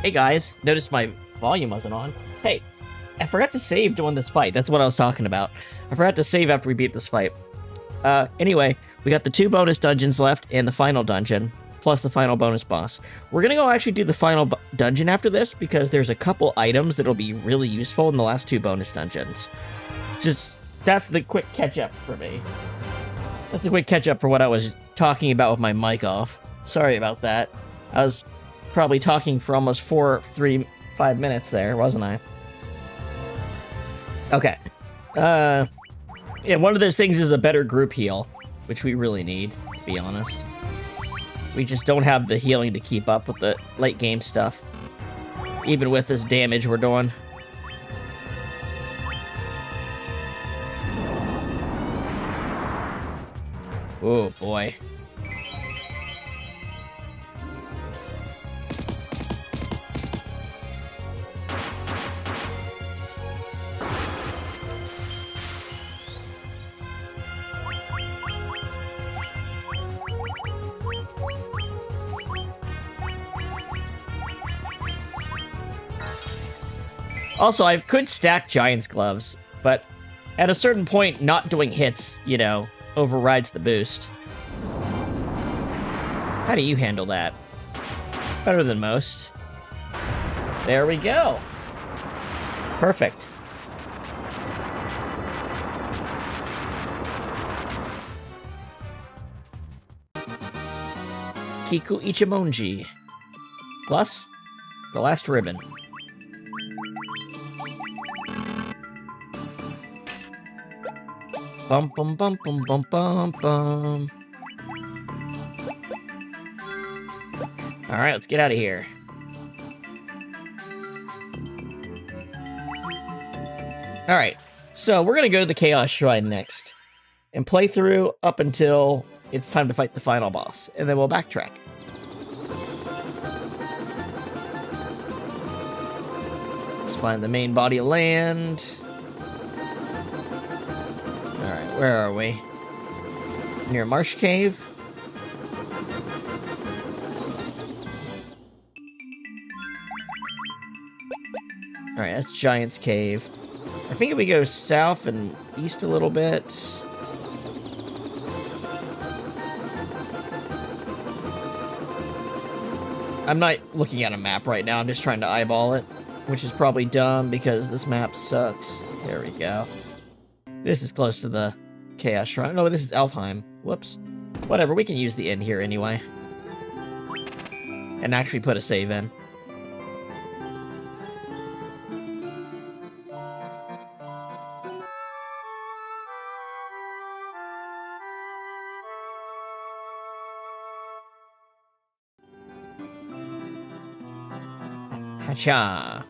Hey guys, noticed my volume wasn't on. Hey, I forgot to save during this fight. That's what I was talking about. I forgot to save after we beat this fight. Anyway, we got the 2 bonus dungeons left and the final dungeon, plus the final bonus boss. We're gonna go actually do the final dungeon after this because there's a couple items that'll be really useful in the last 2 bonus dungeons. That's the quick catch-up for me. That's the quick catch-up for what I was talking about with my mic off. Sorry about that. I was probably talking for almost 5 minutes there, wasn't I? Okay. Yeah, one of those things is a better group heal, which we really need, to be honest. We just don't have the healing to keep up with the late game stuff, even with this damage we're doing. Oh boy. Also, I could stack Giant's Gloves, but at a certain point, not doing hits, you know, overrides the boost. How do you handle that? Better than most. There we go. Perfect. Kiku Ichimonji. Plus, the last ribbon. Bum bum bum bum bum bum bum. Alright, let's get out of here. Alright, so we're gonna go to the Chaos Shrine next. And play through up until it's time to fight the final boss. And then we'll backtrack. Let's find the main body of land. Alright, where are we? Near Marsh Cave? Alright, that's Giant's Cave. I think if we go south and east a little bit... I'm not looking at a map right now, I'm just trying to eyeball it. Which is probably dumb because this map sucks. There we go. This is close to the Chaos Shrine. No, this is Elfheim. Whoops. Whatever, we can use the inn here anyway. And actually put a save in. Hacha.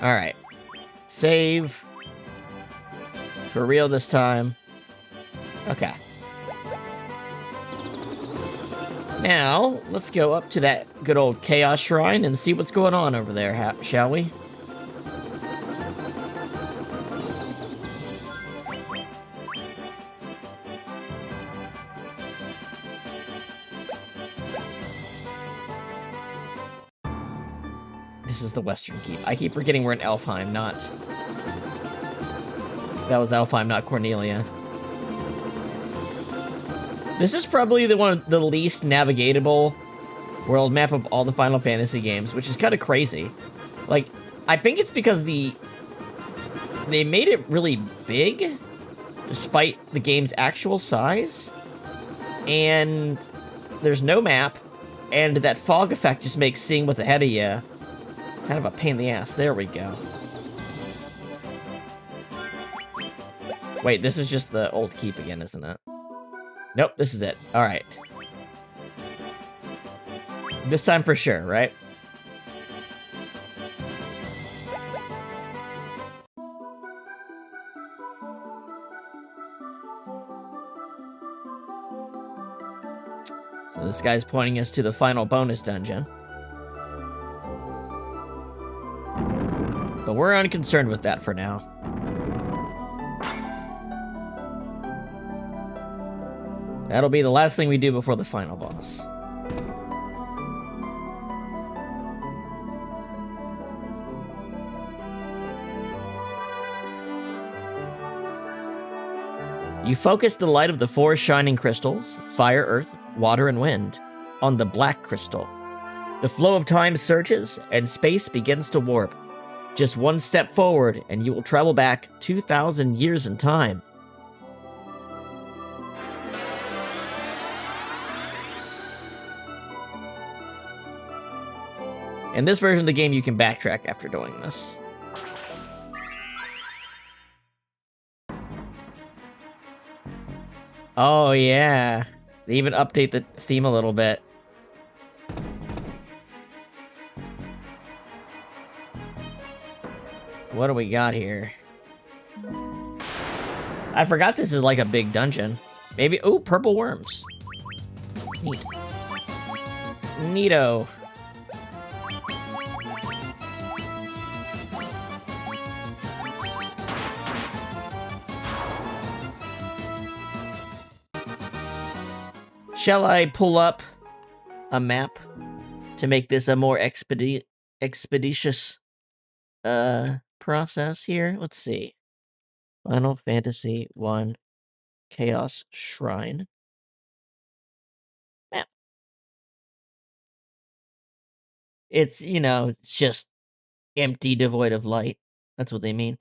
Alright. Save. For real this time. Okay. Now, let's go up to that good old Chaos Shrine and see what's going on over there, shall we? This is the Western Keep. I keep forgetting we're in Elfheim, not... That was Elfheim, not Cornelia. This is probably one of the least navigatable world map of all the Final Fantasy games, which is kind of crazy. Like, I think it's because they made it really big, despite the game's actual size, and there's no map, and that fog effect just makes seeing what's ahead of you kind of a pain in the ass. There we go. Wait, this is just the old keep again, isn't it? Nope, this is it. Alright. This time for sure, right? So this guy's pointing us to the final bonus dungeon. But we're unconcerned with that for now. That'll be the last thing we do before the final boss. You focus the light of the four shining crystals, fire, earth, water, and wind, on the black crystal. The flow of time surges, and space begins to warp. Just one step forward, and you will travel back 2,000 years in time. In this version of the game, you can backtrack after doing this. Oh, yeah. They even update the theme a little bit. What do we got here? I forgot this is like a big dungeon. Maybe... Ooh, purple worms. Neat. Neato. Shall I pull up a map to make this a more expeditious process here? Let's see. Final Fantasy 1 Chaos Shrine. Map. It's, you know, it's just empty, devoid of light. That's what they mean.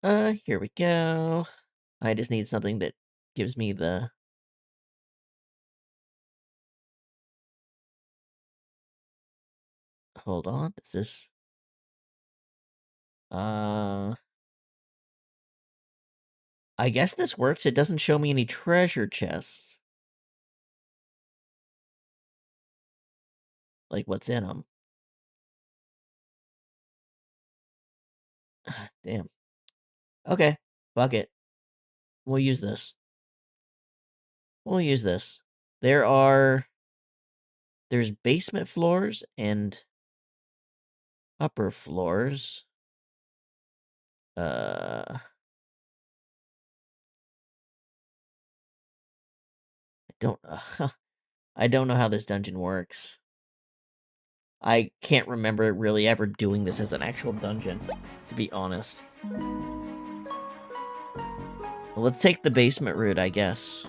Here we go. I just need something that gives me the... Hold on, is this... I guess this works. It doesn't show me any treasure chests. Like, what's in them? Damn. Okay, fuck it. We'll use this. We'll use this. There's basement floors and upper floors. I don't know how this dungeon works. I can't remember really ever doing this as an actual dungeon, to be honest. Well, let's take the basement route, I guess.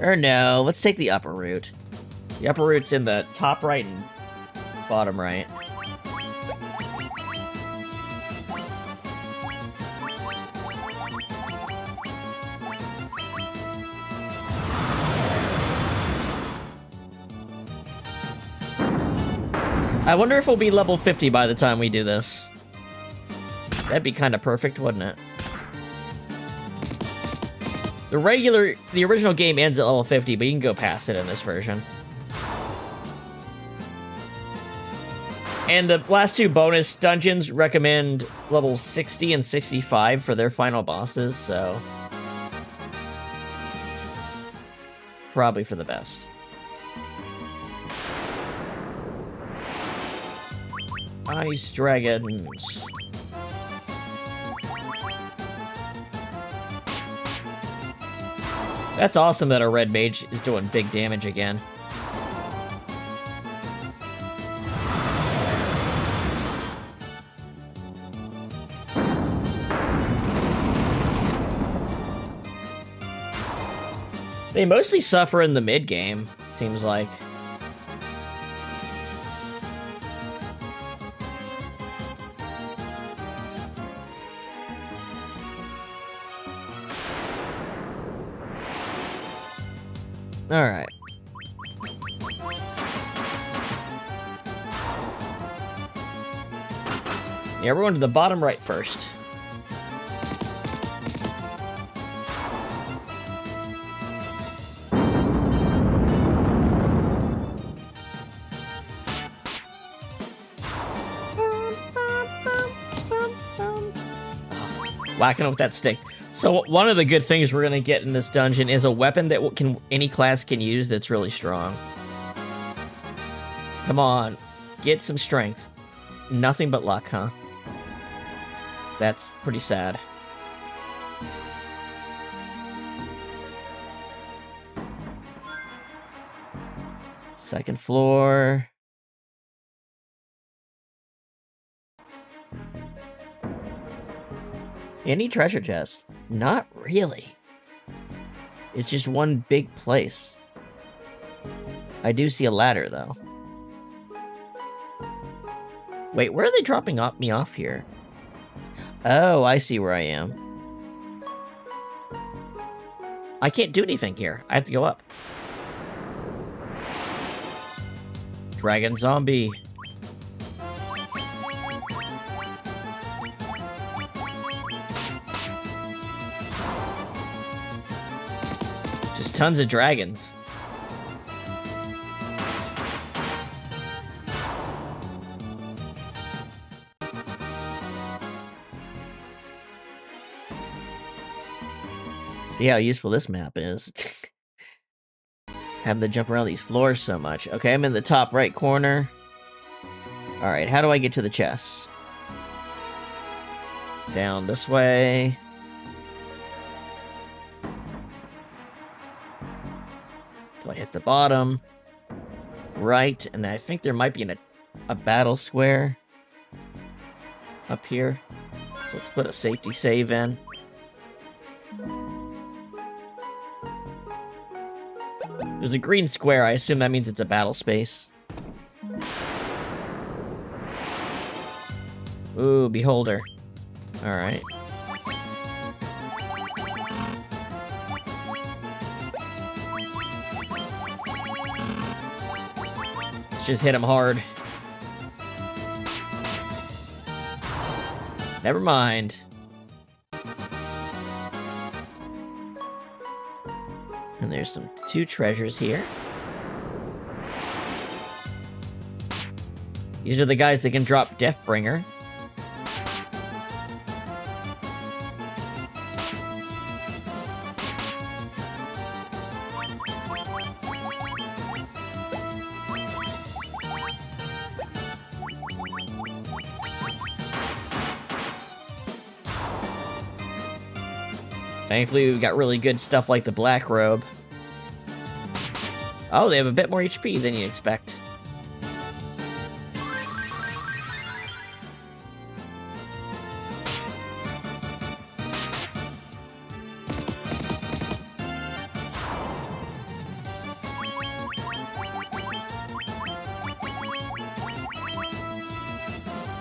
Or no, let's take the upper route. The upper route's in the top right and bottom right. I wonder if we'll be level 50 by the time we do this. That'd be kind of perfect, wouldn't it? The original game ends at level 50, but you can go past it in this version. And the last two bonus dungeons recommend levels 60 and 65 for their final bosses, so... probably for the best. Ice dragons. That's awesome that our red mage is doing big damage again. They mostly suffer in the mid-game, seems like. Alright. Yeah, we're going to the bottom right first. Whacking with that stick. So one of the good things we're gonna get in this dungeon is a weapon that any class can use that's really strong. Come on, get some strength. Nothing but luck, huh? That's pretty sad. Second floor. Any treasure chest? Not really. It's just one big place. I do see a ladder, though. Wait, where are they dropping me off here? Oh, I see where I am. I can't do anything here. I have to go up. Dragon zombie. Just tons of dragons. See how useful this map is. Having to jump around these floors so much. Okay, I'm in the top right corner. Alright, how do I get to the chest? Down this way. Do I hit the bottom? Right, and I think there might be a battle square up here. So let's put a safety save in. There's a green square. I assume that means it's a battle space. Ooh, beholder. Alright. Let's just hit him hard. Never mind. And there's two treasures here. These are the guys that can drop Deathbringer. Thankfully, we've got really good stuff like the Black Robe. Oh, they have a bit more HP than you'd expect.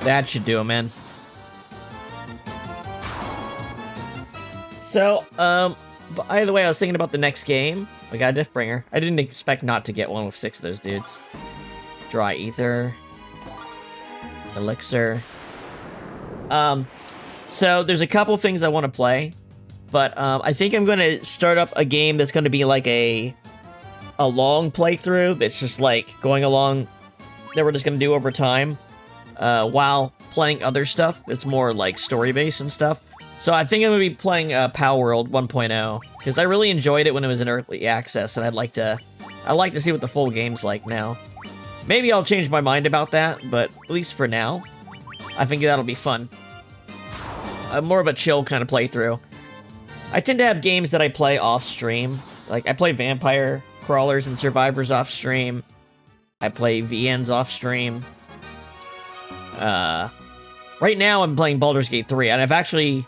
That should do him in. So, by the way, I was thinking about the next game. We got a Deathbringer. I didn't expect not to get one with 6 of those dudes. Dry Ether. Elixir. So there's a couple things I want to play. But, I think I'm going to start up a game that's going to be like a long playthrough that's just like going along that we're just going to do over time. While playing other stuff that's more like story-based and stuff. So I think I'm going to be playing Power World 1.0, because I really enjoyed it when it was in early access, and I'd like to see what the full game's like now. Maybe I'll change my mind about that, but at least for now, I think that'll be fun. More of a chill kind of playthrough. I tend to have games that I play off-stream. Like, I play Vampire Crawlers and Survivors off-stream. I play VNs off-stream. Right now I'm playing Baldur's Gate 3, and I've actually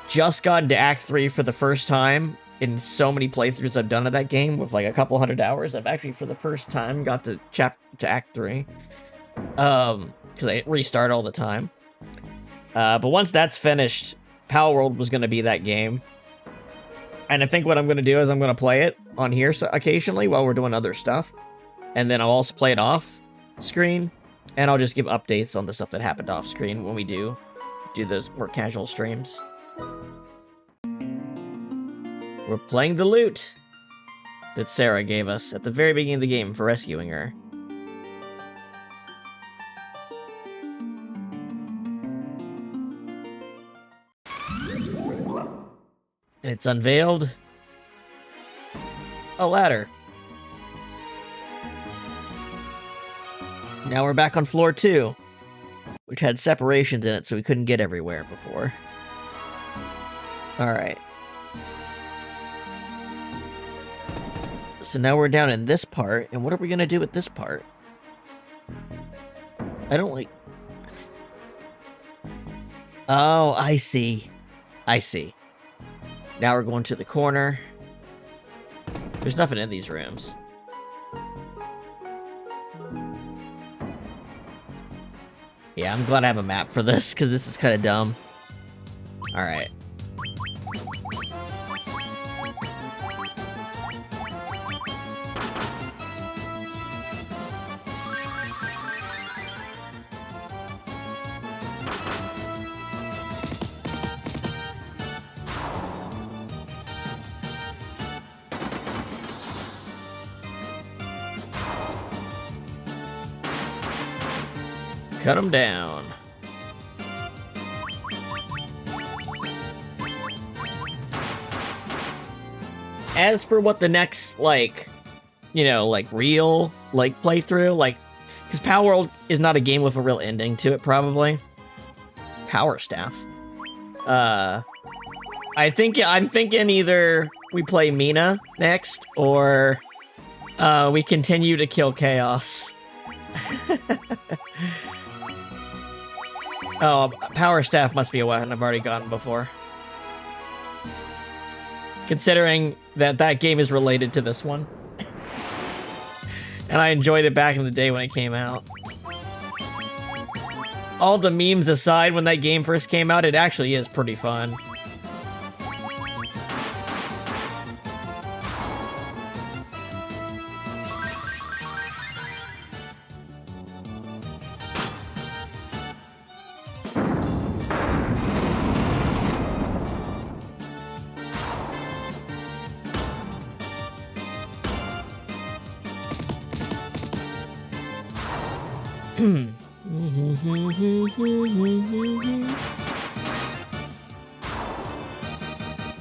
just gotten to Act 3 for the first time in so many playthroughs I've done of that game with like a couple hundred hours. I've actually for the first time got to Act 3. Because I restart all the time. But once that's finished, Power World was going to be that game. And I think what I'm going to do is I'm going to play it on here occasionally while we're doing other stuff. And then I'll also play it off screen. And I'll just give updates on the stuff that happened off screen when we do those more casual streams. We're playing the loot that Sarah gave us at the very beginning of the game for rescuing her. And it's unveiled. A ladder. Now we're back on floor 2, which had separations in it so we couldn't get everywhere before. Alright. So now we're down in this part, and what are we gonna do with this part? I don't like... Oh, I see. I see. Now we're going to the corner. There's nothing in these rooms. Yeah, I'm glad I have a map for this, because this is kind of dumb. Alright. Cut them down. As for what the next, like, you know, like, real, like, playthrough, like, because Power World is not a game with a real ending to it, probably. Power Staff. I'm thinking either we play Mina next, or, we continue to kill Chaos. Oh, Power Staff must be a weapon I've already gotten before. Considering that that game is related to this one. And I enjoyed it back in the day when it came out. All the memes aside, when that game first came out, it actually is pretty fun.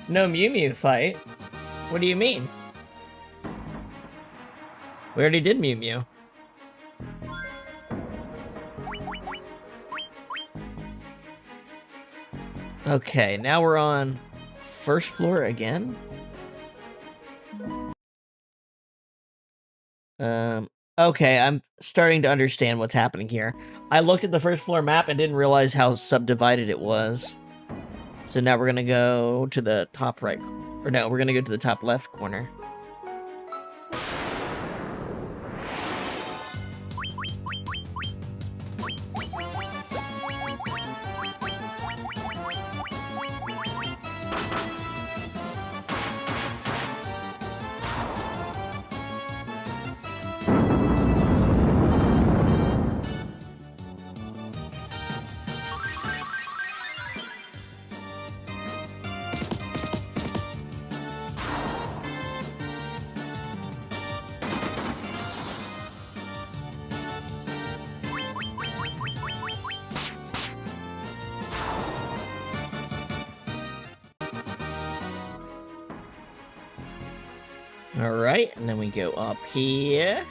No Mew Mew fight? What do you mean? We already did Mew Mew. Okay, now we're on first floor again? Okay, I'm starting to understand what's happening here. I looked at the first floor map and didn't realize how subdivided it was. So now we're gonna go to the top right, or no, we're gonna go to the top left corner. Alright, and then we go up here.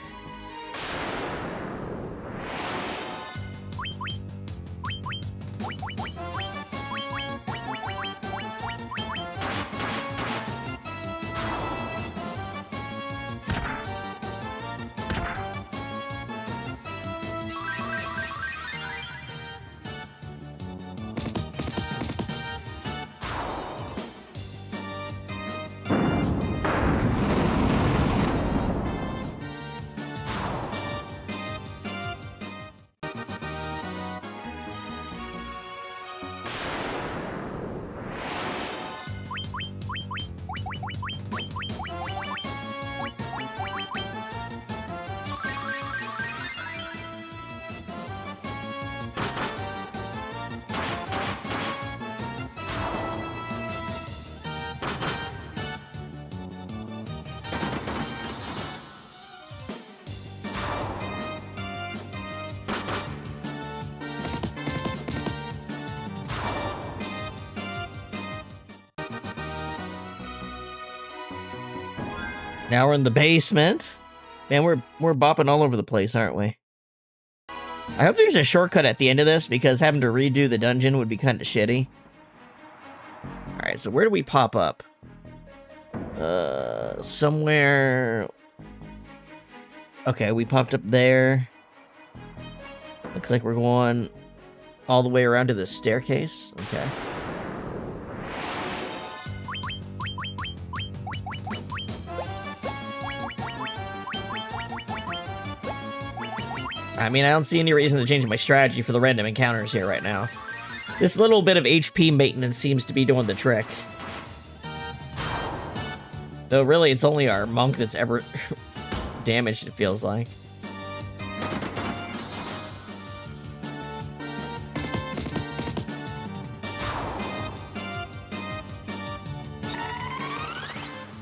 Now we're in the basement. Man, we're bopping all over the place, aren't we? I hope there's a shortcut at the end of this, because having to redo the dungeon would be kind of shitty. Alright, so where do we pop up? Somewhere Okay, we popped up there. Looks like we're going all the way around to the staircase. Okay. I mean, I don't see any reason to change my strategy for the random encounters here right now. This little bit of HP maintenance seems to be doing the trick. Though really, it's only our monk that's ever damaged, it feels like.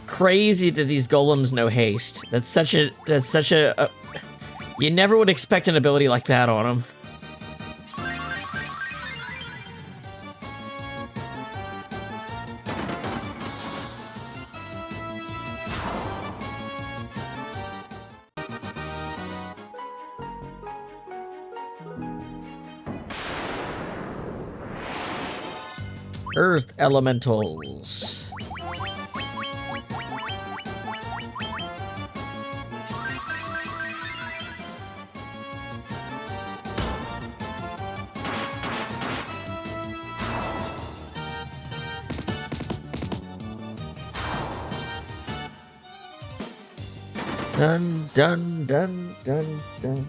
Crazy that these golems know haste. That's such a you never would expect an ability like that on them. Earth elementals. Dun dun dun dun dun.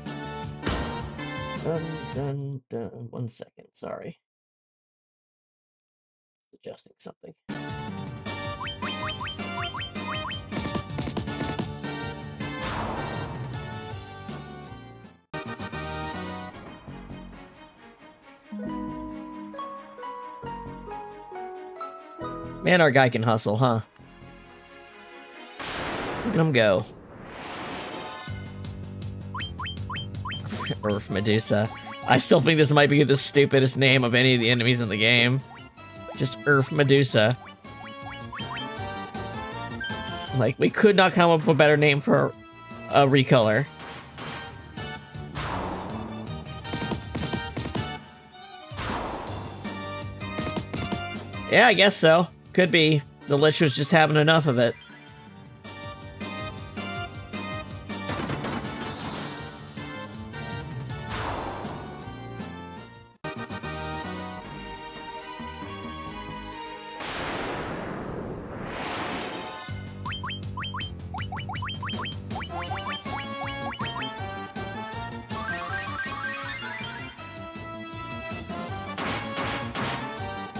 Dun dun dun. 1 second, sorry. Adjusting something. Man, our guy can hustle, huh? Look at him go. Earth Medusa. I still think this might be the stupidest name of any of the enemies in the game. Just Earth Medusa. Like, we could not come up with a better name for a recolor. Yeah, I guess so. Could be. The Lich was just having enough of it.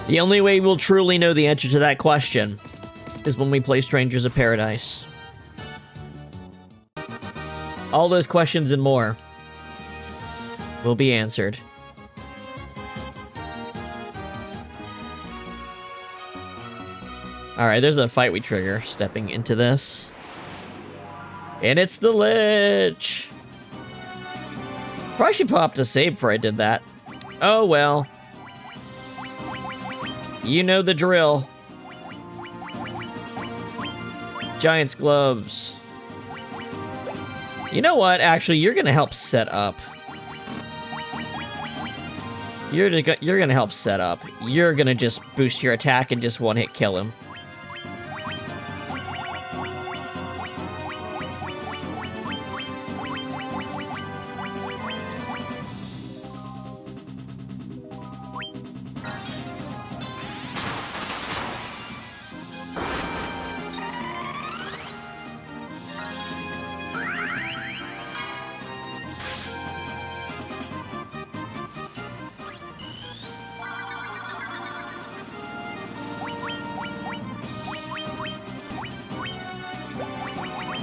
The only way we'll truly know the answer to that question is when we play Strangers of Paradise. All those questions and more will be answered. Alright, there's a fight we trigger stepping into this. And it's the Lich! Probably should pop to save before I did that. Oh well. You know the drill. Giant's gloves. You know what? Actually, you're gonna help set up. You're gonna help set up. You're gonna just boost your attack and just one-hit kill him.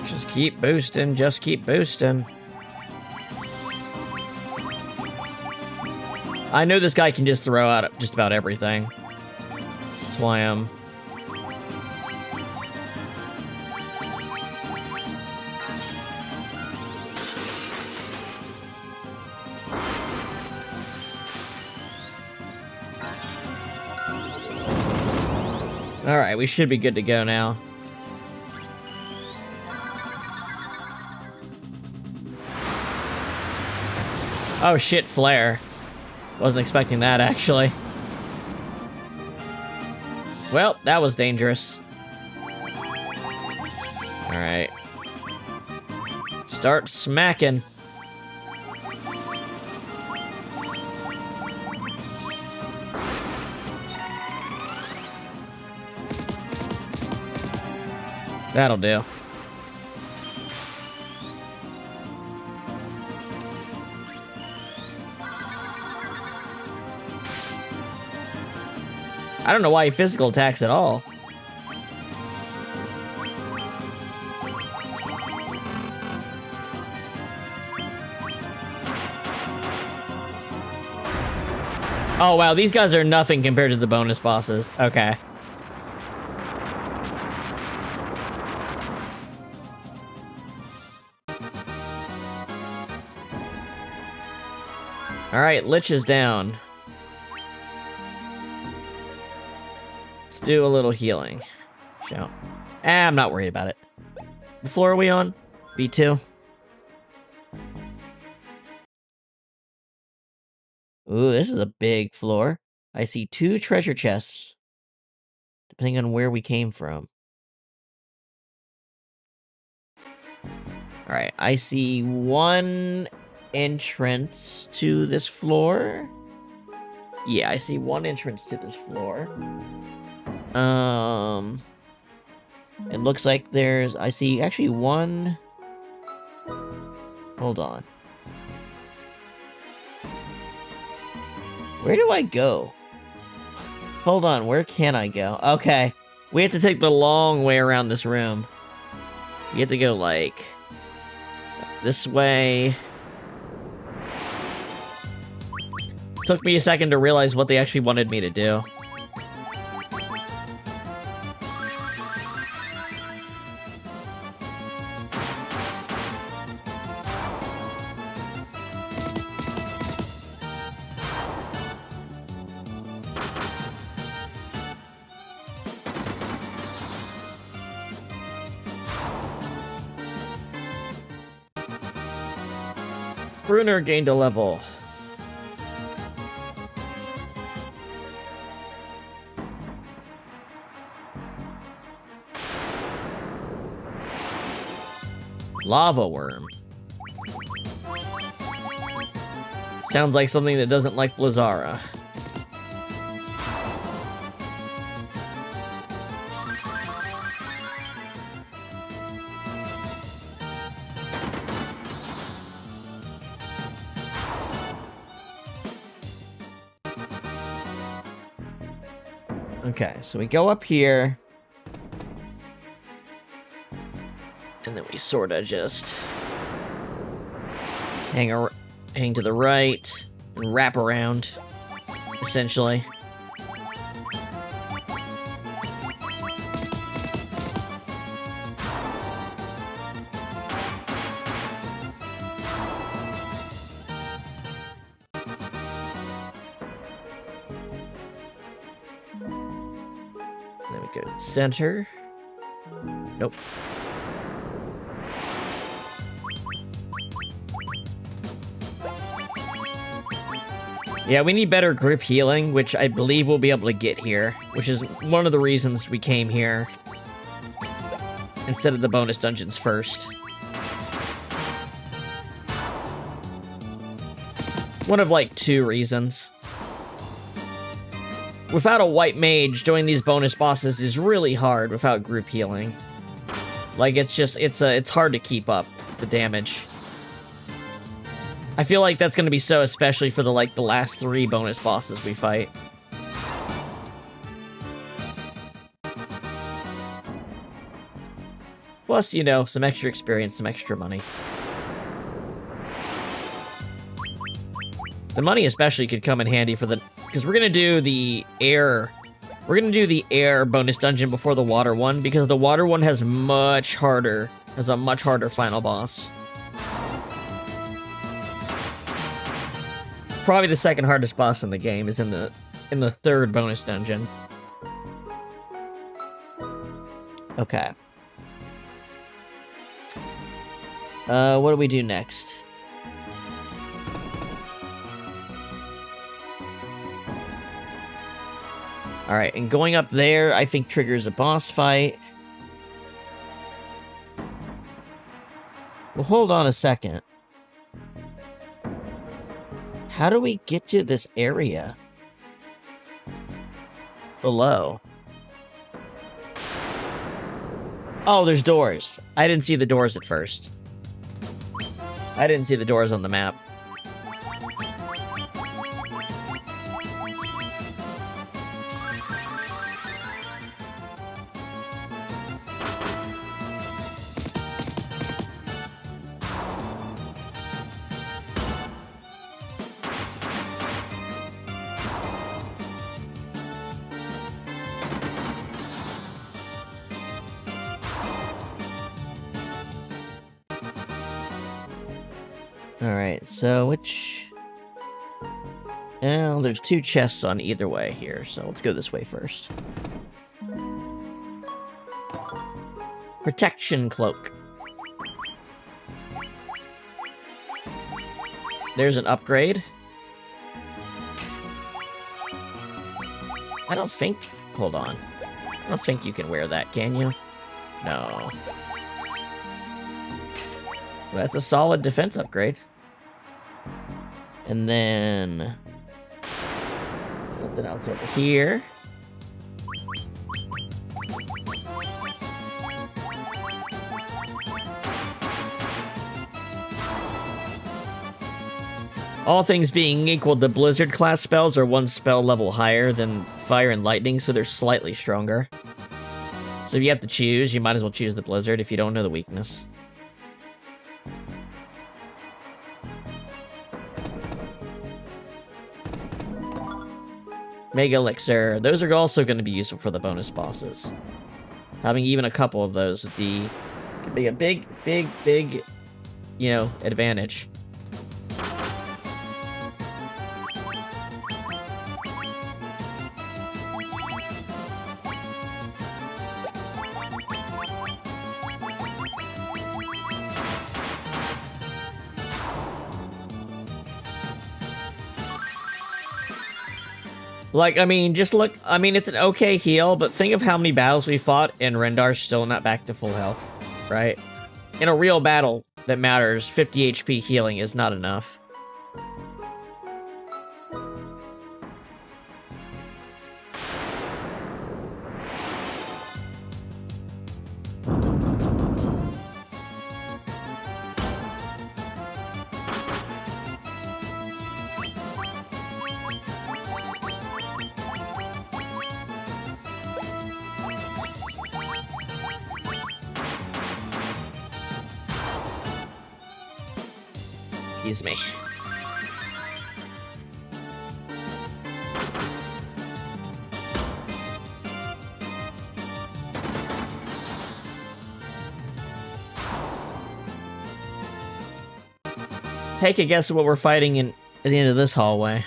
Just keep boosting, just keep boosting. I know this guy can just throw out just about everything. That's why I'm... Alright, we should be good to go now. Oh shit, flare. Wasn't expecting that, actually. Well, that was dangerous. Alright. Start smacking. That'll do. I don't know why he physical attacks at all. Oh wow, these guys are nothing compared to the bonus bosses. Okay. Alright, Lich is down. Let's do a little healing. Shout. I'm not worried about it. What floor are we on? B2? Ooh, this is a big floor. I see 2 treasure chests. Depending on where we came from. Alright, I see 1 entrance to this floor. Yeah, I see 1 entrance to this floor. It looks like I see actually 1. Hold on. Where do I go? Hold on, where can I go? Okay, we have to take the long way around this room. We have to go, like, this way. Took me a second to realize what they actually wanted me to do. Bruner gained a level. Lava worm. Sounds like something that doesn't like Blizzara. Okay, so we go up here. And then we sort of just hang to the right and wrap around, essentially. Then we go to the center. Nope. Yeah, we need better grip healing, which I believe we'll be able to get here, which is one of the reasons we came here instead of the bonus dungeons first. One of, like, 2 reasons. Without a white mage, doing these bonus bosses is really hard without group healing. Like, it's hard to keep up the damage. I feel like that's gonna be so especially for the last 3 bonus bosses we fight. Plus, you know, some extra experience, some extra money. The money especially could come in handy for because we're gonna do the air. We're gonna do the air bonus dungeon before the water one, because the water one has a much harder final boss. Probably the second hardest boss in the game is in the 3rd bonus dungeon. Okay. What do we do next? Alright, and going up there, I think triggers a boss fight. Well, hold on a second. How do we get to this area? Below. Oh, there's doors. I didn't see the doors at first. I didn't see the doors on the map. Alright, so which... Well, there's 2 chests on either way here, so let's go this way first. Protection cloak. There's an upgrade. I don't think... Hold on. I don't think you can wear that, can you? No. That's a solid defense upgrade. And then... something else over here. All things being equal, the Blizzard class spells are 1 spell level higher than Fire and Lightning, so they're slightly stronger. So if you have to choose, you might as well choose the Blizzard if you don't know the weakness. Mega Elixir. Those are also going to be useful for the bonus bosses. Having even a couple of those would be... could be a big, you know, advantage. Like, I mean, just look... I mean, it's an okay heal, but think of how many battles we fought, and Rendar's still not back to full health, right? In a real battle that matters, 50 HP healing is not enough. Excuse me. Take a guess at what we're fighting at the end of this hallway.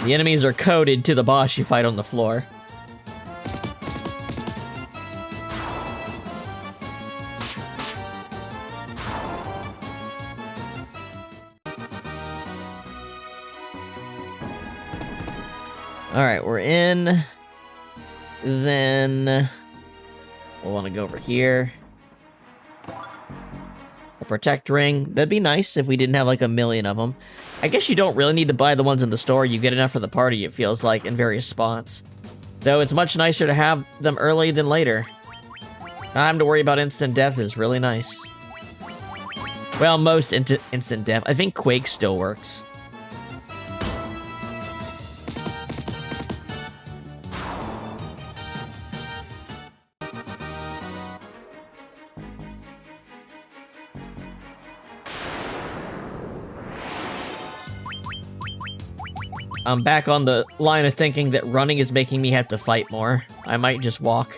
The enemies are coded to the boss you fight on the floor. Alright, we're in. Then we'll want to go over here. A protect ring. That'd be nice if we didn't have like a million of them. I guess you don't really need to buy the ones in the store. You get enough for the party, it feels like, in various spots. Though it's much nicer to have them early than later. Not having to worry about instant death is really nice. Well, most instant death. I think Quake still works. I'm back on the line of thinking that running is making me have to fight more. I might just walk.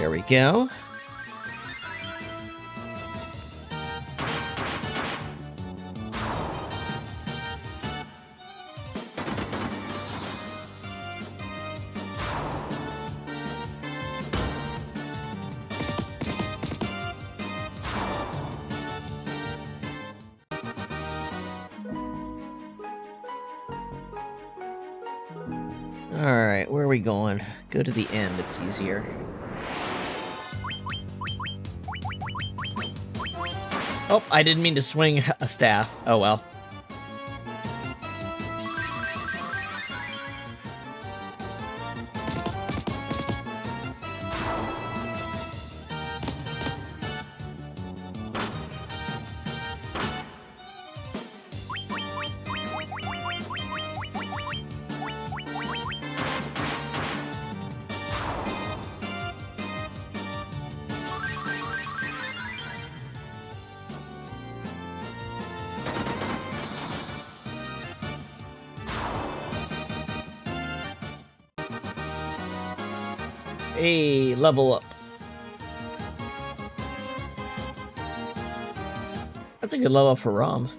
There we go. Alright, where are we going? Go to the end, it's easier. Oh, I didn't mean to swing a staff. Oh well. Hey, level up. That's a good level up for Rom.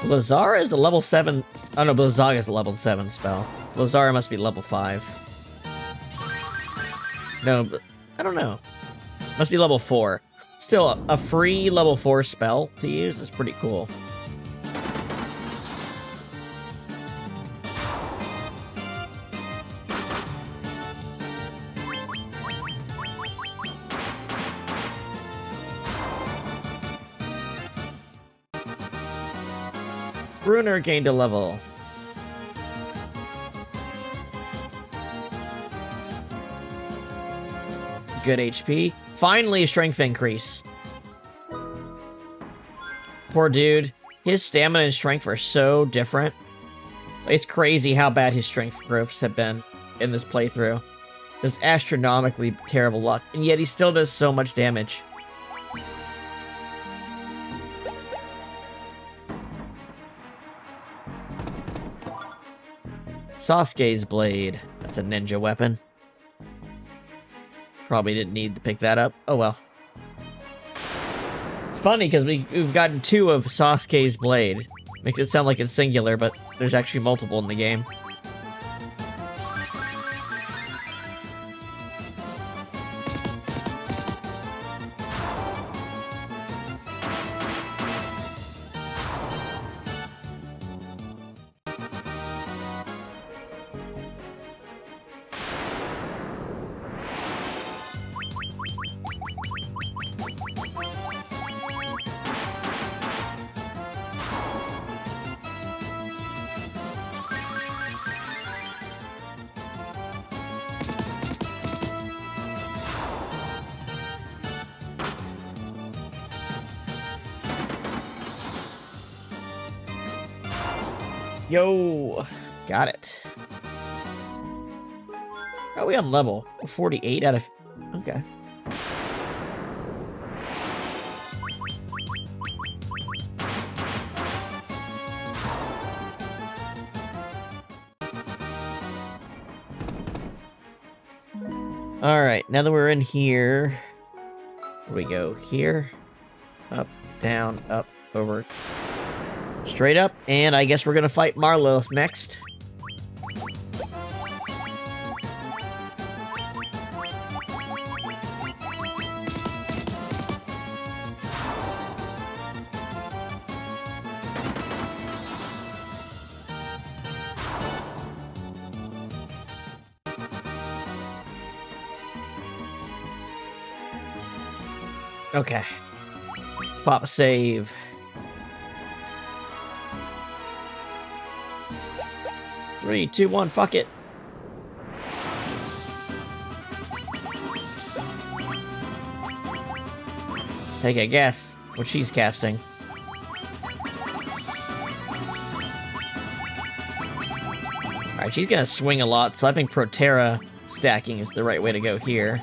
Lazara is a level 7. Oh no, Blizzaga is a level 7 spell. Lazara must be level 5. No, but I don't know. Must be level 4. Still, a free level 4 spell to use is pretty cool. Bruner gained a level. Good HP. Finally, a strength increase. Poor dude. His stamina and strength are so different. It's crazy how bad his strength growths have been in this playthrough. Just astronomically terrible luck, and yet he still does so much damage. Sasuke's blade. That's a ninja weapon. Probably didn't need to pick that up. Oh well. It's funny because we've gotten 2 of Sasuke's blade. Makes it sound like it's singular, but there's actually multiple in the game. Yo, got it. How are we on level? 48 out of... Okay. Alright, now that we're in here... Where do we go? Here? Up, down, up, over... Straight up, and I guess we're gonna fight Marlowe next. Okay. Let's pop a save. Three, two, one, fuck it. Take a guess what she's casting. Alright, she's gonna swing a lot, so I think Proterra stacking is the right way to go here.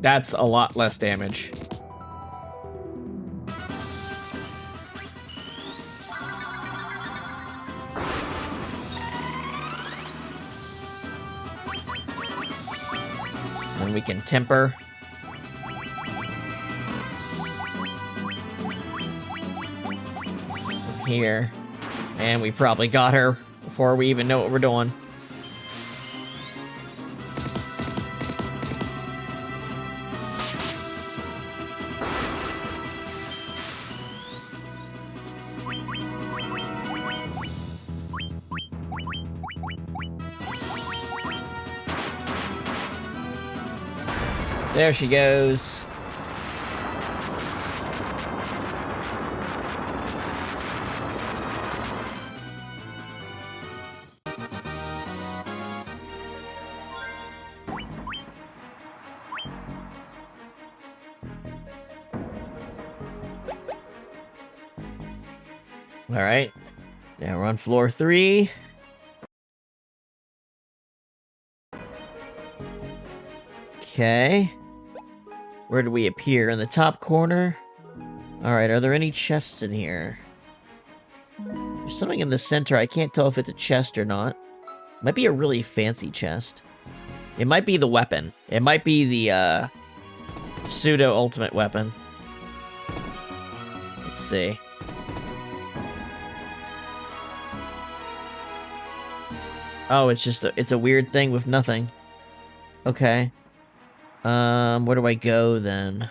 That's a lot less damage. And we can temper. Here. And we probably got her before we even know what we're doing. There she goes. All right. Now we're on floor 3. Okay. Where do we appear? In the top corner? Alright, are there any chests in here? There's something in the center. I can't tell if it's a chest or not. Might be a really fancy chest. It might be the weapon. It might be the, pseudo-ultimate weapon. Let's see. Oh, it's just it's a weird thing with nothing. Okay. Where do I go then?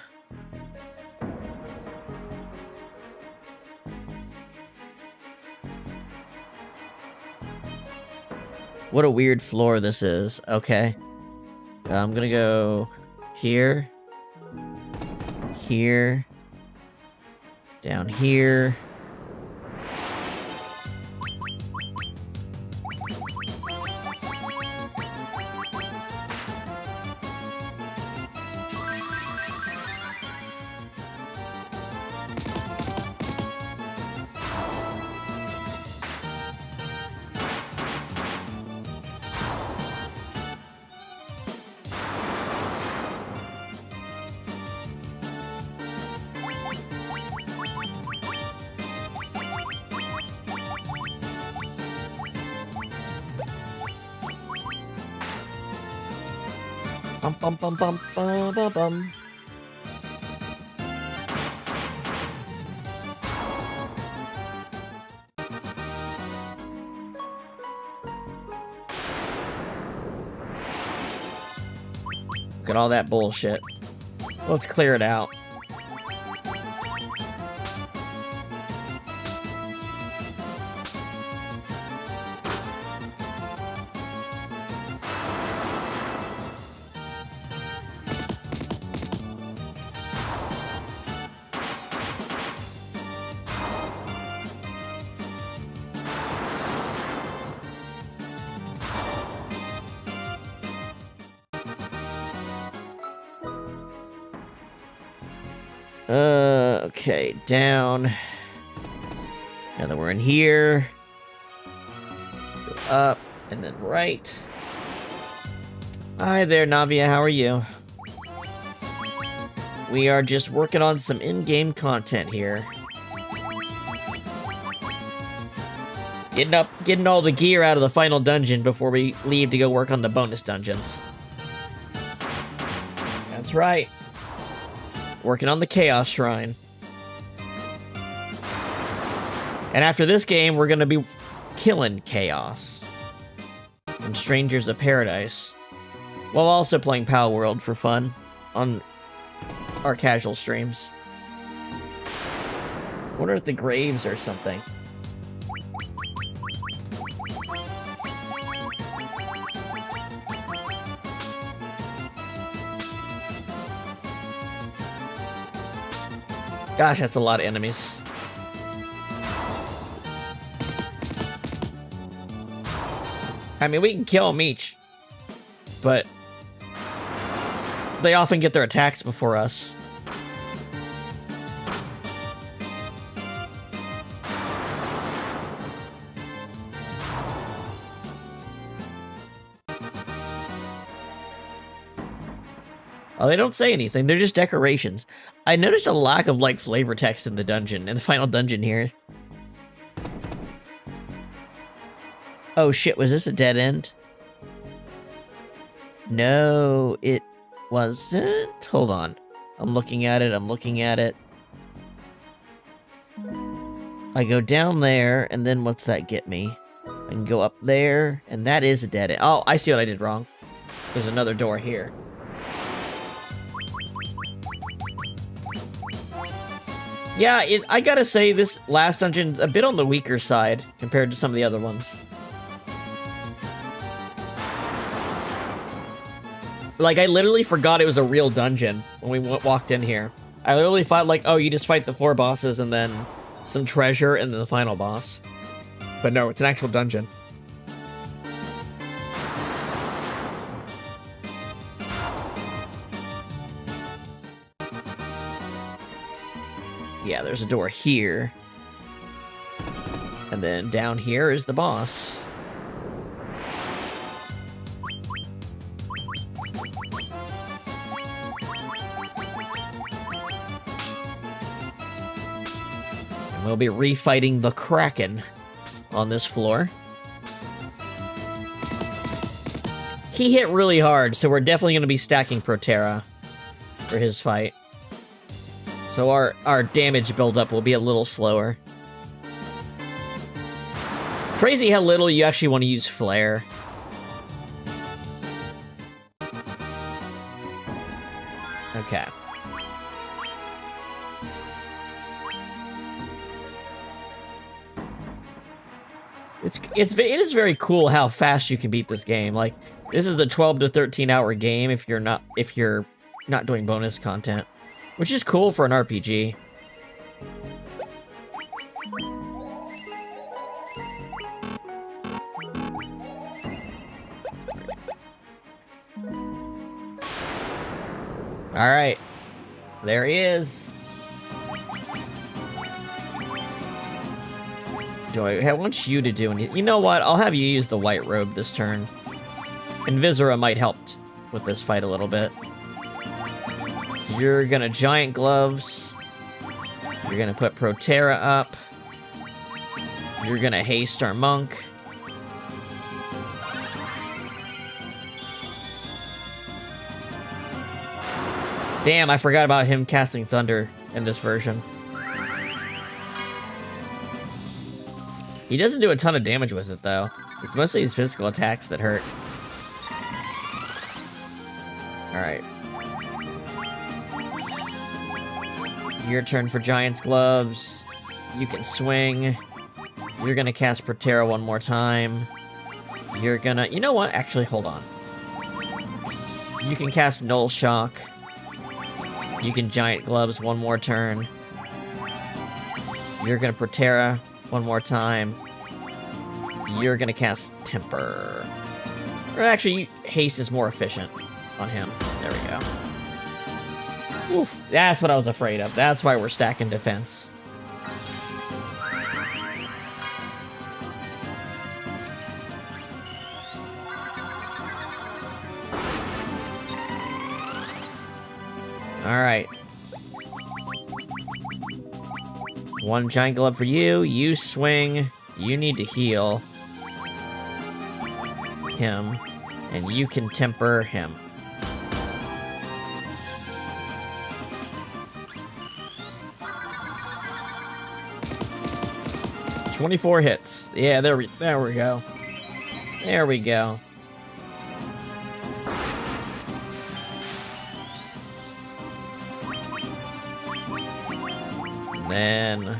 What a weird floor this is. Okay. I'm gonna go here. Here. Down here. Bum bum bum bum bum bum bum. Look at all that bullshit. Let's clear it out. Okay, down. Now that we're in here. Go up, and then right. Hi there, Navia, how are you? We are just working on some in-game content here. Getting all the gear out of the final dungeon before we leave to go work on the bonus dungeons. That's right. Working on the Chaos Shrine. And after this game, we're gonna be killing Chaos and Strangers of Paradise, while also playing Pal World for fun on our casual streams. I wonder if the graves or something. Gosh, that's a lot of enemies. I mean, we can kill them each, but they often get their attacks before us. Oh, they don't say anything. They're just decorations. I noticed a lack of, like, flavor text in the dungeon, in the final dungeon here. Oh, shit, was this a dead end? No, it wasn't. Hold on. I'm looking at it. I go down there, and then what's that get me? I can go up there, and that is a dead end. Oh, I see what I did wrong. There's another door here. Yeah, I gotta say, this last dungeon's a bit on the weaker side compared to some of the other ones. Like, I literally forgot it was a real dungeon when we walked in here. I literally thought, like, oh, you just fight the 4 bosses and then some treasure and then the final boss. But no, it's an actual dungeon. Yeah, there's a door here. And then down here is the boss. And we'll be refighting the Kraken on this floor. He hit really hard, so we're definitely going to be stacking Proterra for his fight. So our damage buildup will be a little slower. Crazy how little you actually want to use Flare. Okay. It is very cool how fast you can beat this game. Like, this is a 12 to 13 hour game if you're not doing bonus content. Which is cool for an RPG. Alright. There he is. I want you to do anything. You know what? I'll have you use the white robe this turn. And Viscera might help with this fight a little bit. You're gonna giant gloves. You're gonna put Proterra up. You're gonna haste our monk. Damn, I forgot about him casting thunder in this version. He doesn't do a ton of damage with it, though. It's mostly his physical attacks that hurt. Alright. Your turn for Giant's Gloves. You can swing. You're gonna cast Proterra one more time. You're gonna... You know what? Actually, hold on. You can cast Null Shock. You can Giant Gloves one more turn. You're gonna Proterra one more time. You're gonna cast Temper. Or actually, Haste is more efficient on him. There we go. Oof, that's what I was afraid of. That's why we're stacking defense. Alright. One giant glove for you. You swing. You need to heal him. And you can temper him. "24 hits. Yeah, there we go. There we go. And then,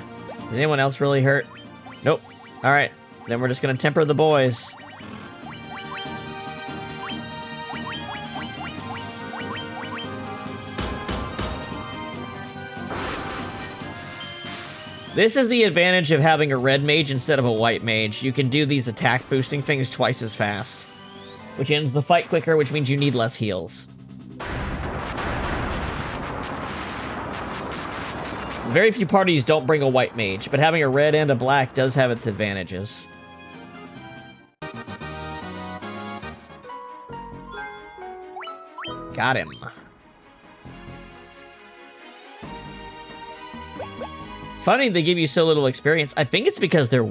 is anyone else really hurt? Nope. Alright, then we're just gonna temper the boys. This is the advantage of having a red mage instead of a white mage. You can do these attack boosting things twice as fast, which ends the fight quicker, which means you need less heals. Very few parties don't bring a white mage, but having a red and a black does have its advantages. Got him. Funny they give you so little experience. I think it's because they're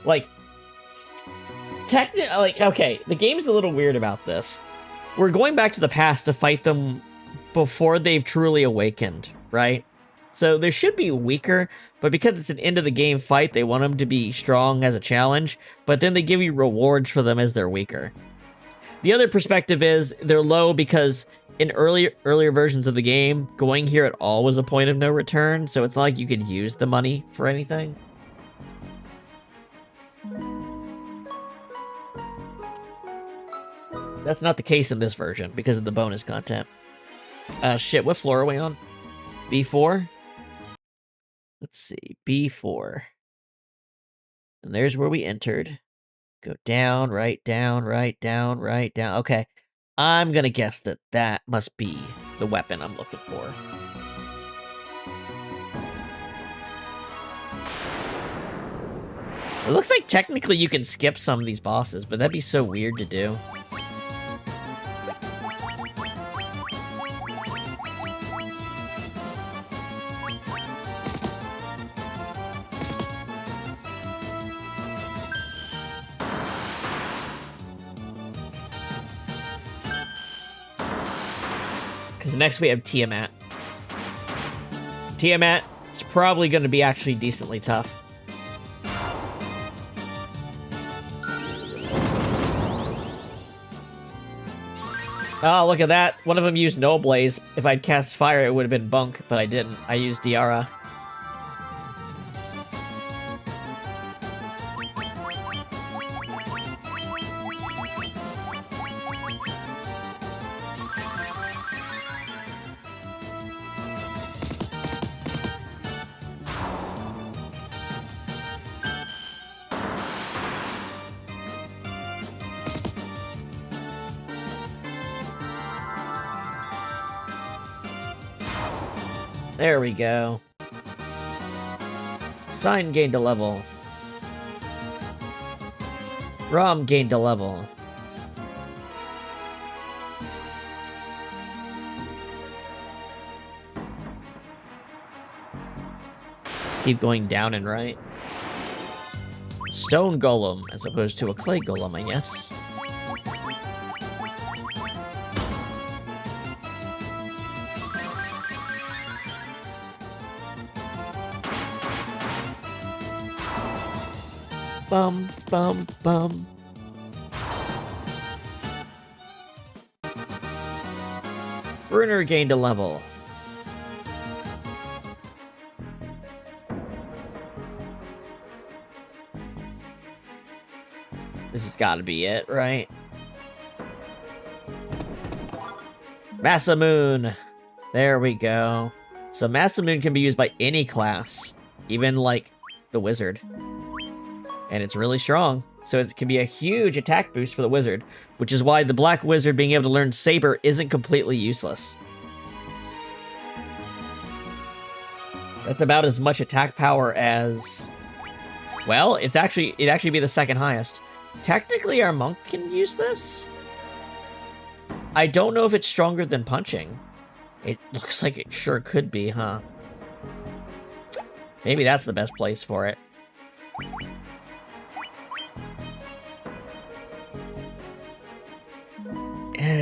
like technically, like, okay, the game's a little weird about this. We're going back to the past to fight them before they've truly awakened, right? So they should be weaker, but because it's an end of the game fight, they want them to be strong as a challenge, but then they give you rewards for them as they're weaker. The other perspective is they're low because in earlier versions of the game, going here at all was a point of no return, so it's not like you could use the money for anything. That's not the case in this version because of the bonus content. Shit, what floor are we on? B4? Let's see, B4. And there's where we entered. Go down, right, down, right, down, right, down. Okay, I'm gonna guess that that must be the weapon I'm looking for. It looks like technically you can skip some of these bosses, but that'd be so weird to do. Because next we have Tiamat. Tiamat is probably going to be actually decently tough. Oh, look at that. One of them used No Blaze. If I'd cast Fire, it would have been Bunk, but I didn't. I used Diara. There we go. Sign gained a level. Rom gained a level. Just keep going down and right. Stone Golem, as opposed to a Clay Golem, I guess. Bum, bum, bum. Bruner gained a level. This has got to be it, right? Masamune. There we go. So Masamune can be used by any class, even like the wizard. And it's really strong, so it can be a huge attack boost for the wizard, which is why the black wizard being able to learn Saber isn't completely useless. That's about as much attack power as... Well, it'd actually be the second highest. Technically, our monk can use this? I don't know if it's stronger than punching. It looks like it sure could be, huh? Maybe that's the best place for it.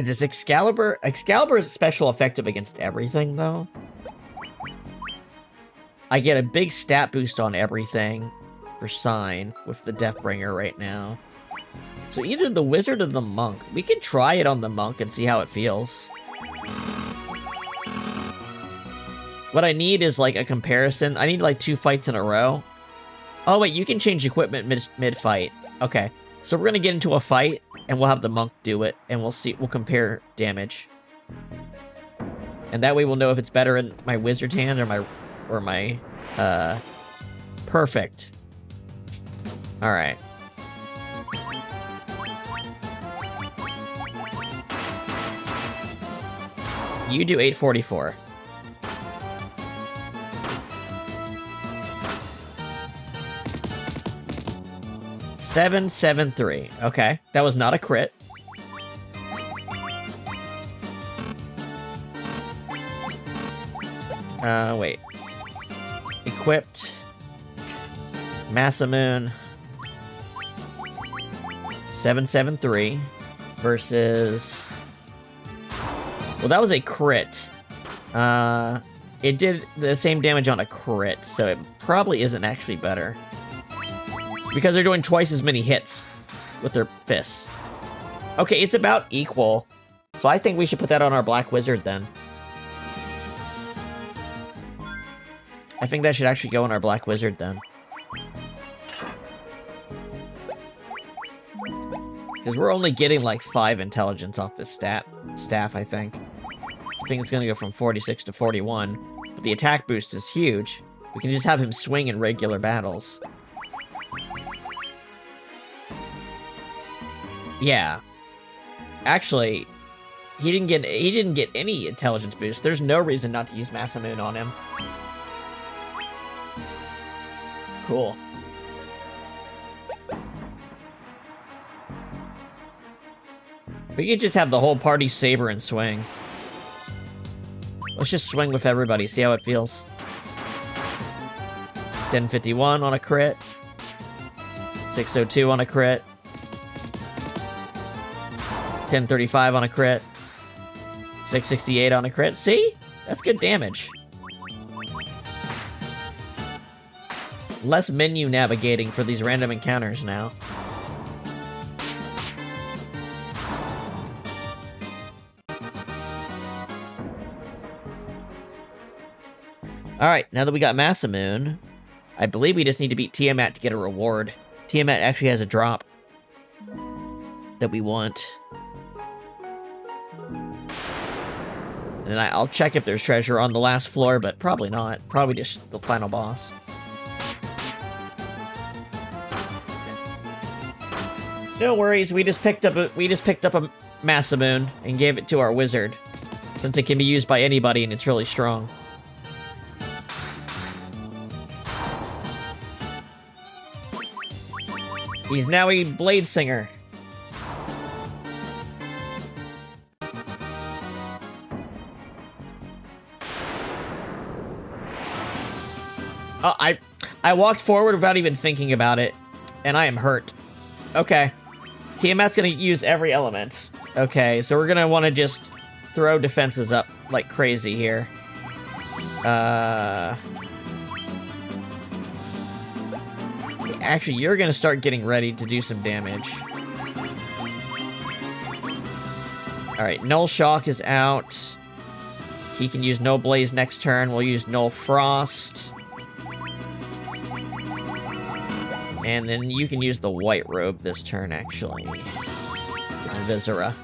Does Excalibur... Excalibur is special effective against everything, though. I get a big stat boost on everything for Sign with the Deathbringer right now. So either the Wizard or the Monk. We can try it on the Monk and see how it feels. What I need is, like, a comparison. I need, like, 2 fights in a row. Oh, wait, you can change equipment mid-fight. Okay. So we're gonna get into a fight, and we'll have the Monk do it, and we'll compare damage. And that way we'll know if it's better in my Wizard's hand or my perfect. Alright. You do 844. Seven, 7-3. Okay, that was not a crit. Wait. Equipped. Masamune 773 versus... Well, that was a crit. It did the same damage on a crit, so it probably isn't actually better. Because they're doing twice as many hits with their fists. Okay, it's about equal. So I think we should put that on our Black Wizard then. I think that should actually go on our Black Wizard then. Because we're only getting like 5 intelligence off this staff, I think. I think it's going to go from 46 to 41. But the attack boost is huge. We can just have him swing in regular battles. Yeah. Actually, he didn't get any intelligence boost. There's no reason not to use Masamune on him. Cool. We could just have the whole party saber and swing. Let's just swing with everybody, see how it feels. 1051 on a crit. 602 on a crit. 1035 on a crit. 668 on a crit. See? That's good damage. Less menu navigating for these random encounters now. Alright, now that we got Masamune, I believe we just need to beat Tiamat to get a reward. Tiamat actually has a drop that we want. And I'll check if there's treasure on the last floor, but probably not. Probably just the final boss. No worries, we just picked up a Masamune and gave it to our wizard, since it can be used by anybody and it's really strong. He's now a Blade Singer. Oh, I walked forward without even thinking about it, and I am hurt. Okay. Tiamat's gonna use every element. Okay, so we're gonna want to just throw defenses up like crazy here. Actually, you're gonna start getting ready to do some damage. Alright, Null Shock is out. He can use Null Blaze next turn. We'll use Null Frost. And then you can use the White Robe this turn, actually. Viscera.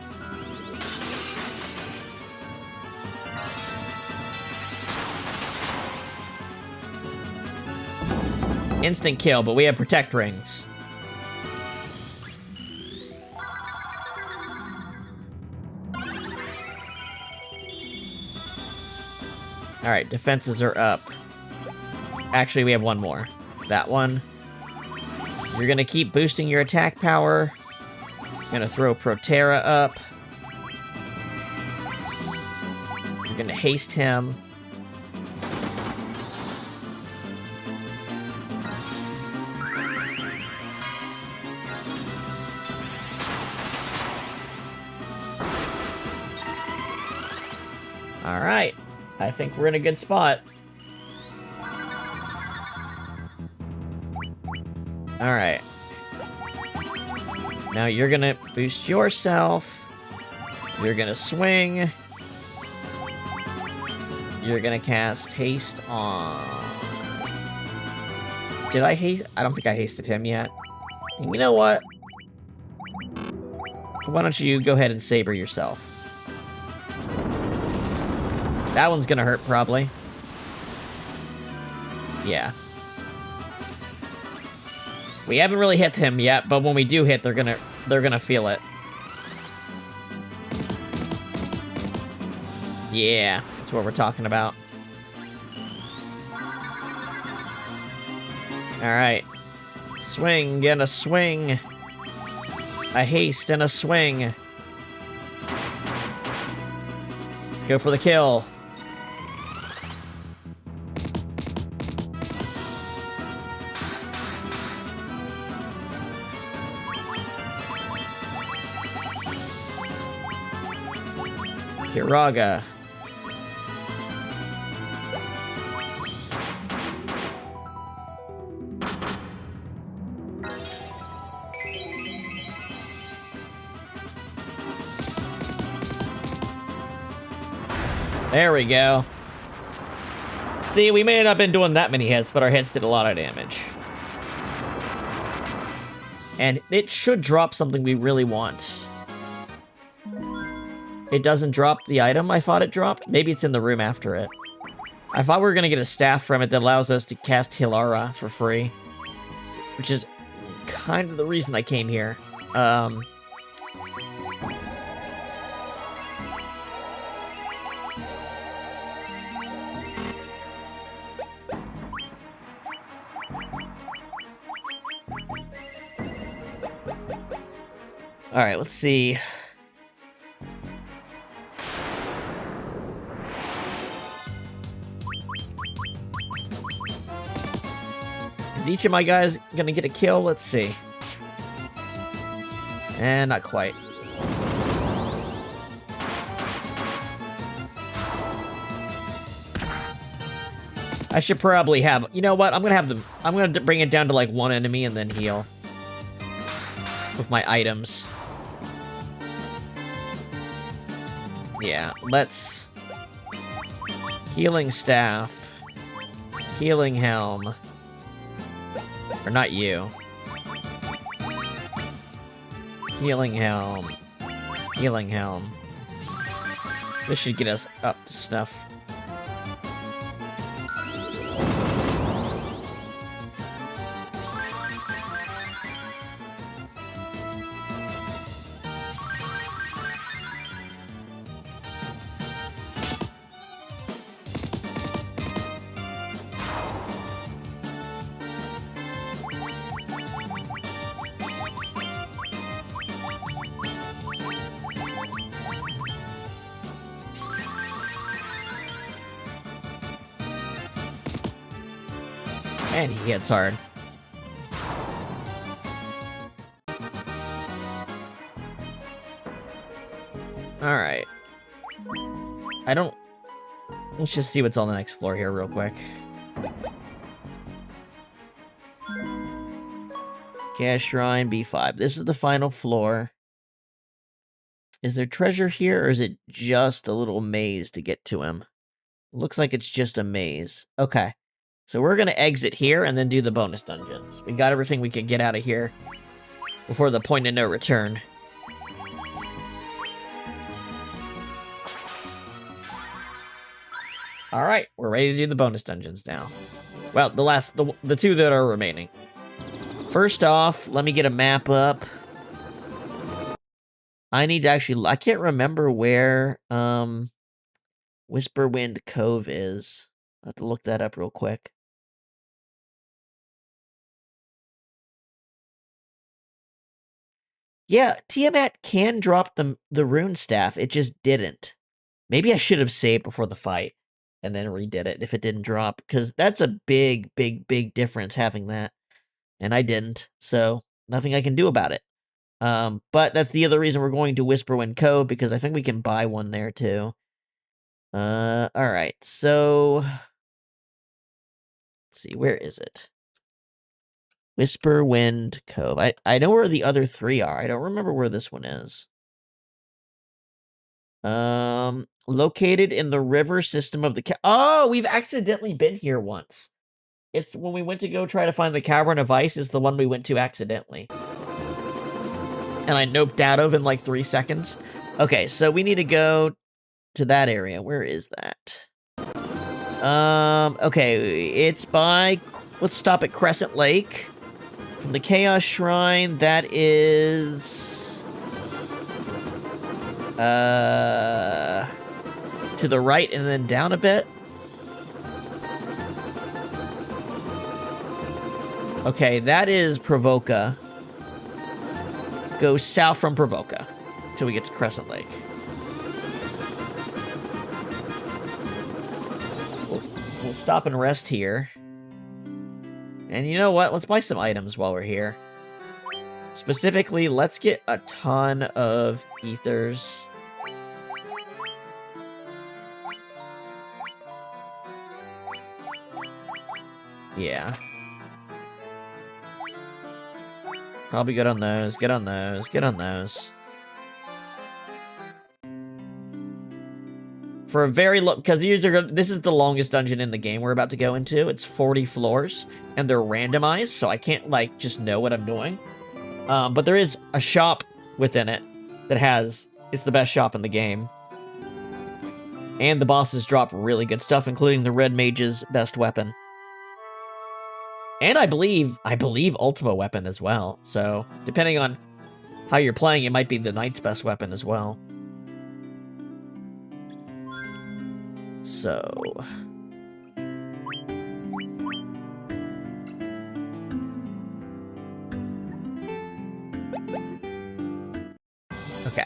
Instant kill, but we have Protect Rings. Alright, defenses are up. Actually, we have one more. That one. You're gonna keep boosting your attack power. Gonna throw Protera up. You're gonna haste him. Alright. I think we're in a good spot. Alright. Now you're gonna boost yourself. You're gonna swing. You're gonna cast haste on... Did I haste? I don't think I hasted him yet. And you know what? Why don't you go ahead and saber yourself? That one's gonna hurt, probably. Yeah. We haven't really hit him yet, but when we do hit, they're gonna feel it. Yeah, that's what we're talking about. Alright. Swing and a swing. A haste and a swing. Let's go for the kill. Kiraga. There we go. See, we may not have been doing that many hits, but our hits did a lot of damage. And it should drop something we really want. It doesn't drop the item I thought it dropped. Maybe it's in the room after it. I thought we were going to get a staff from it that allows us to cast Hilara for free. Which is kind of the reason I came here. Alright, let's see. Is each of my guys gonna get a kill? Let's see. And not quite. I should probably have... You know what? I'm gonna bring it down to like one enemy and then heal. With my items. Yeah, let's... Healing staff. Healing helm. Or not you. Healing helm. Healing helm. This should get us up to snuff. And he hits hard. Alright. Let's just see what's on the next floor here real quick. Chaos Shrine, B5. This is the final floor. Is there treasure here, or is it just a little maze to get to him? Looks like it's just a maze. Okay. So we're gonna exit here and then do the bonus dungeons. We got everything we could get out of here before the point of no return. Alright, we're ready to do the bonus dungeons now. Well, the two that are remaining. First off, let me get a map up. I need to I can't remember where, Whisperwind Cove is. I'll have to look that up real quick. Yeah, Tiamat can drop the rune staff. It just didn't. Maybe I should have saved before the fight and then redid it if it didn't drop, because that's a big, big, big difference having that. And I didn't, so nothing I can do about it. But that's the other reason we're going to Whisperwind Cove, because I think we can buy one there too. Alright, so... Let's see, where is it? Whisperwind Cove. I know where the other three are. I don't remember where this one is. Located in the river system of the... Oh, we've accidentally been here once. It's when we went to go try to find the Cavern of Ice is the one we went to accidentally. And I noped out of in like 3 seconds. Okay, so we need to go to that area. Where is that? Okay, it's by... Let's stop at Crescent Lake. From the Chaos Shrine, that is... to the right and then down a bit. Okay, that is Provoca. Go south from Provoca till we get to Crescent Lake. We'll stop and rest here. And you know what? Let's buy some items while we're here. Specifically, let's get a ton of ethers. Yeah. Probably good on those, good on those, good on those. For a very low, because this is the longest dungeon in the game we're about to go into. It's 40 floors, and they're randomized, so I can't, like, just know what I'm doing. But there is a shop within it that it's the best shop in the game. And the bosses drop really good stuff, including the Red Mage's best weapon. And I believe Ultima weapon as well. So, depending on how you're playing, it might be the Knight's best weapon as well. So... okay.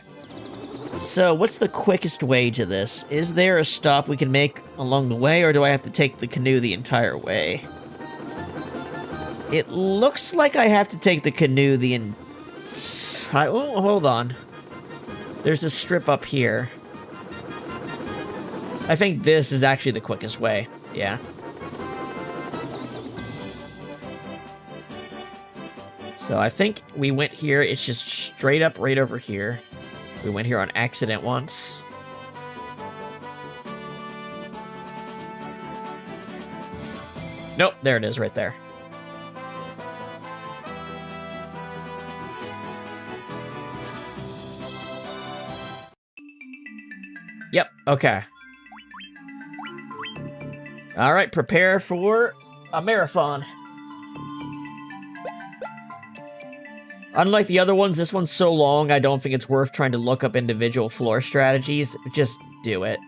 So, what's the quickest way to this? Is there a stop we can make along the way, or do I have to take the canoe the entire way? It looks like I have to take the canoe the entire... oh, hold on. There's a strip up here. I think this is actually the quickest way. Yeah. So I think we went here. It's just straight up right over here. We went here on accident once. Nope, there it is right there. Yep, okay. All right, prepare for a marathon. Unlike the other ones, this one's so long, I don't think it's worth trying to look up individual floor strategies. Just do it.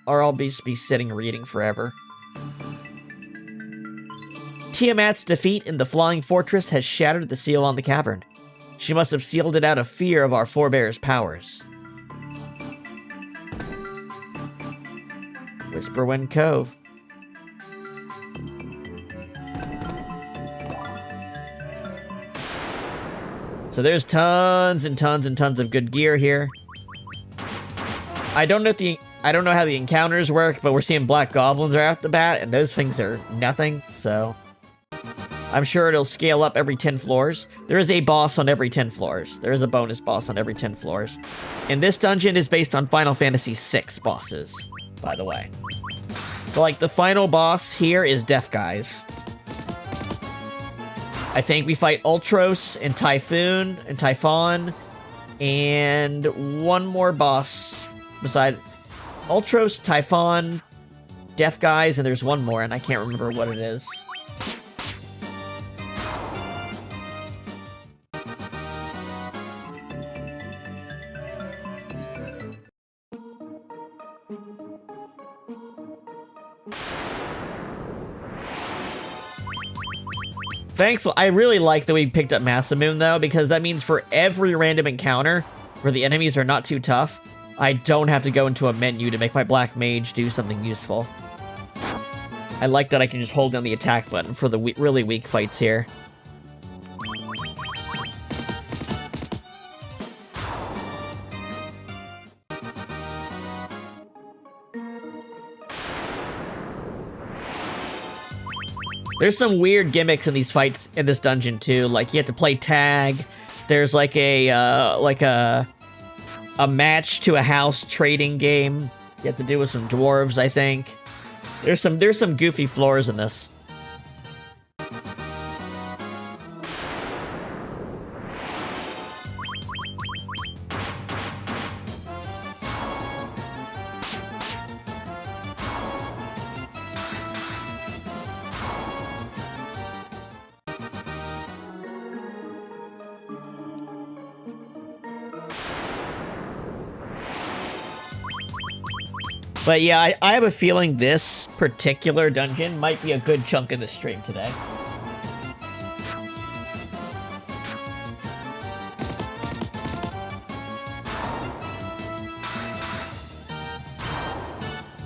Or I'll be sitting reading forever. Tiamat's defeat in the Flying Fortress has shattered the seal on the cavern. She must have sealed it out of fear of our forebears' powers. Whisperwind Cove. So there's tons and tons and tons of good gear here. I don't know how the encounters work, but we're seeing black goblins right off the bat, and those things are nothing, so I'm sure it'll scale up every 10 floors. There is a boss on every 10 floors. There is a bonus boss on every 10 floors. And this dungeon is based on Final Fantasy VI bosses, by the way. So, like, the final boss here is Deaf Guys. I think we fight Ultros and Typhon, and one more boss besides Ultros, Typhon, Deaf Guys, and there's one more, and I can't remember what it is. Thankful, I really like that we picked up Masamune, though, because that means for every random encounter where the enemies are not too tough, I don't have to go into a menu to make my Black Mage do something useful. I like that I can just hold down the attack button for the really weak fights here. There's some weird gimmicks in these fights in this dungeon too. Like you have to play tag. There's like a match to a house trading game. You have to do with some dwarves, I think. There's some goofy floors in this. But yeah, I have a feeling this particular dungeon might be a good chunk of the stream today.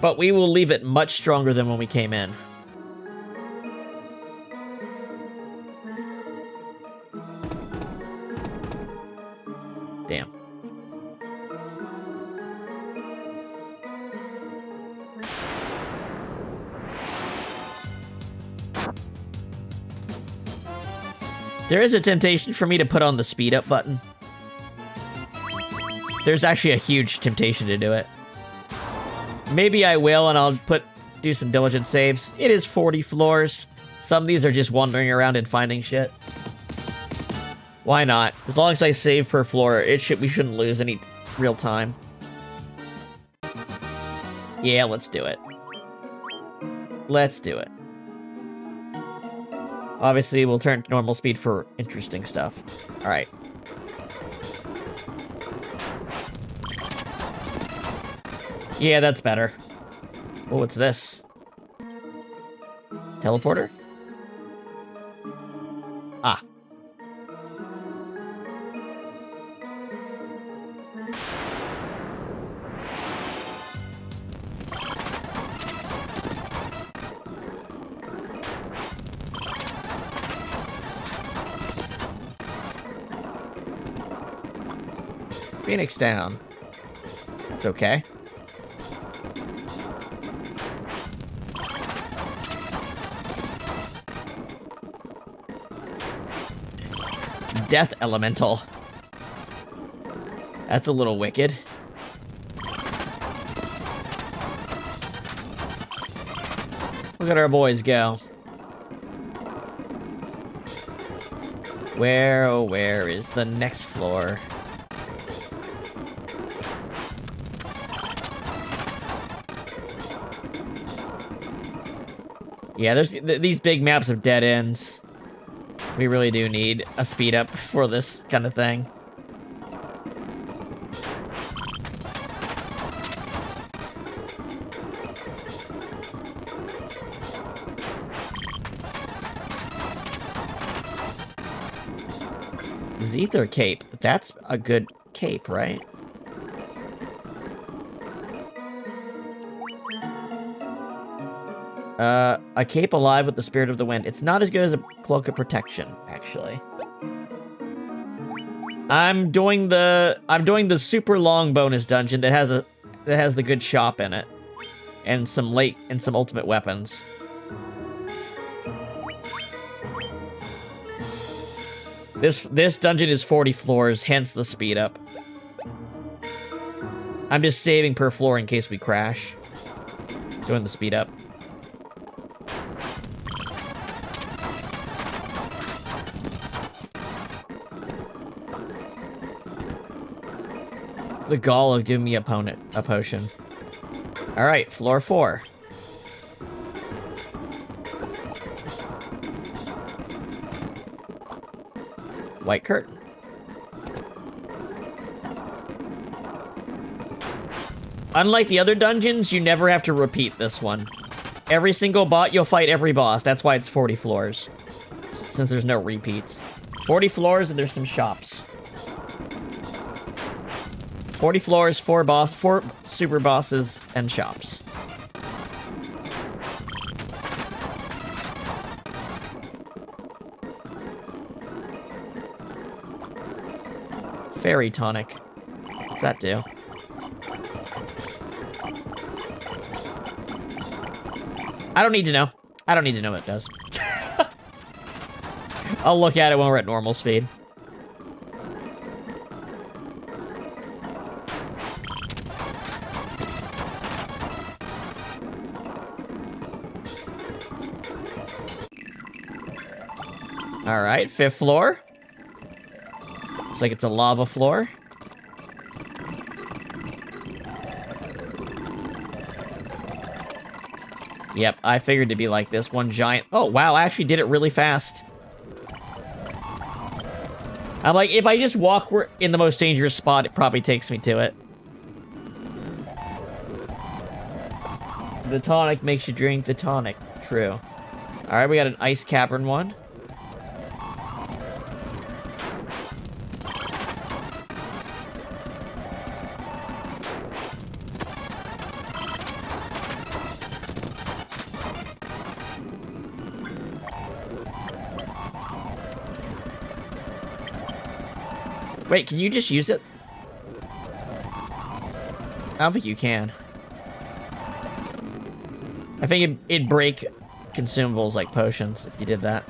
But we will leave it much stronger than when we came in. Damn. There is a temptation for me to put on the speed up button. There's actually a huge temptation to do it. Maybe I will, and I'll do some diligent saves. It is 40 floors. Some of these are just wandering around and finding shit. Why not? As long as I save per floor, we shouldn't lose any real time. Yeah, let's do it. Let's do it. Obviously, we'll turn to normal speed for interesting stuff. Alright. Yeah, that's better. Oh, what's this? Teleporter? Ah. Phoenix down. It's okay. Death Elemental. That's a little wicked. Look at our boys go. Where, oh, where is the next floor? Yeah, there's these big maps of dead ends. We really do need a speed up for this kind of thing. Zether cape. That's a good cape, right? A cape alive with the spirit of the wind. It's not as good as a cloak of protection, actually. I'm doing the super long bonus dungeon that has the good shop in it, and some ultimate weapons. This dungeon is 40 floors, hence the speed up. I'm just saving per floor in case we crash. Doing the speed up. The gall of giving me a potion. Alright, floor 4. White curtain. Unlike the other dungeons, you never have to repeat this one. Every single bot, you'll fight every boss. That's why it's 40 floors. Since there's no repeats. 40 floors and there's some shops. 40 floors, 4 super bosses, and shops. Fairy tonic. What's that do? I don't need to know. I don't need to know what it does. I'll look at it when we're at normal speed. Alright, 5th floor. Looks like it's a lava floor. Yep, I figured to be like this. One giant... Oh, wow, I actually did it really fast. I'm like, if I just walk in the most dangerous spot, it probably takes me to it. The tonic makes you drink the tonic. True. Alright, we got an ice cavern one. Wait, can you just use it? I don't think you can. I think it'd break consumables like potions if you did that.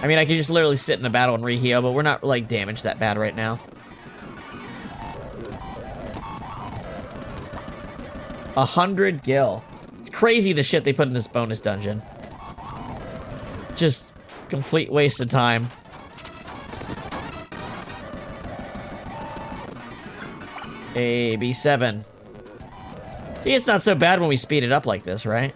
I mean, I could just literally sit in a battle and re-heal, but we're not, like, damaged that bad right now. 100 gil. It's crazy the shit they put in this bonus dungeon. Just complete waste of time. A B7. See, it's not so bad when we speed it up like this, right?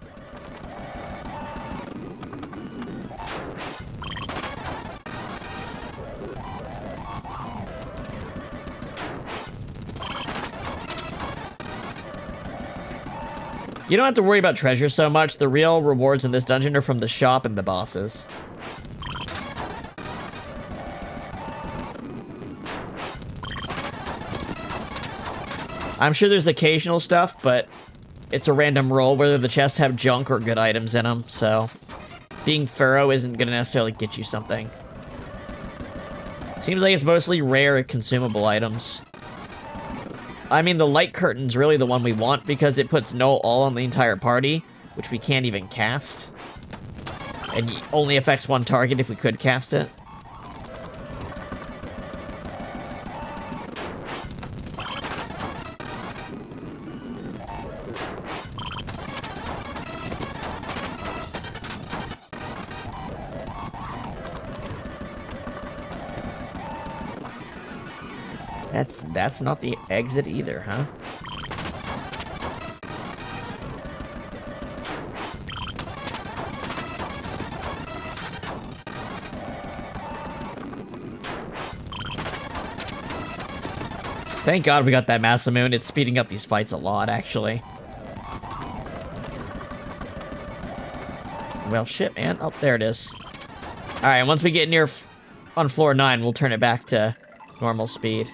You don't have to worry about treasure so much. The real rewards in this dungeon are from the shop and the bosses. I'm sure there's occasional stuff, but it's a random roll whether the chests have junk or good items in them, so being thorough isn't going to necessarily get you something. Seems like it's mostly rare and consumable items. I mean, the light curtain's really the one we want because it puts no all on the entire party, which we can't even cast. And only affects one target if we could cast it. That's not the exit either, huh? Thank God we got that massive moon. It's speeding up these fights a lot, actually. Well, shit, man. Oh, there it is. Alright, once we get near on floor 9, we'll turn it back to normal speed.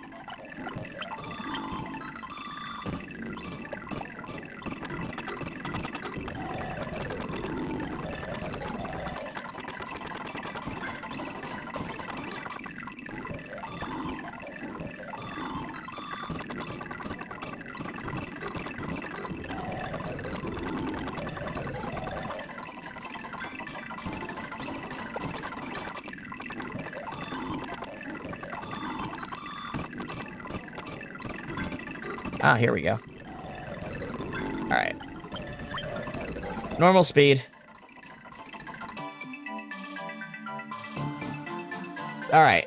Ah, here we go. Alright. Normal speed. Alright.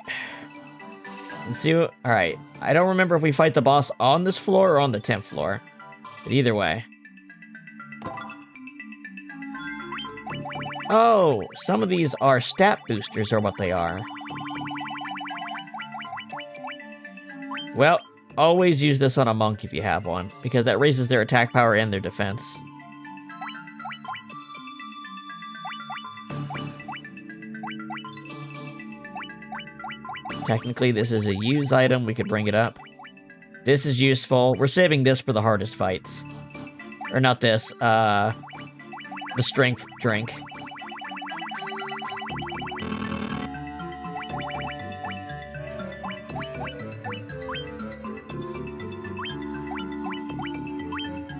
Let's see what... Alright. I don't remember if we fight the boss on this floor or on the 10th floor. But either way. Oh, some of these are stat boosters, are what they are. Well... Always use this on a monk if you have one, because that raises their attack power and their defense. Technically, this is a use item. We could bring it up. This is useful. We're saving this for the hardest fights. Or not this, the strength drink.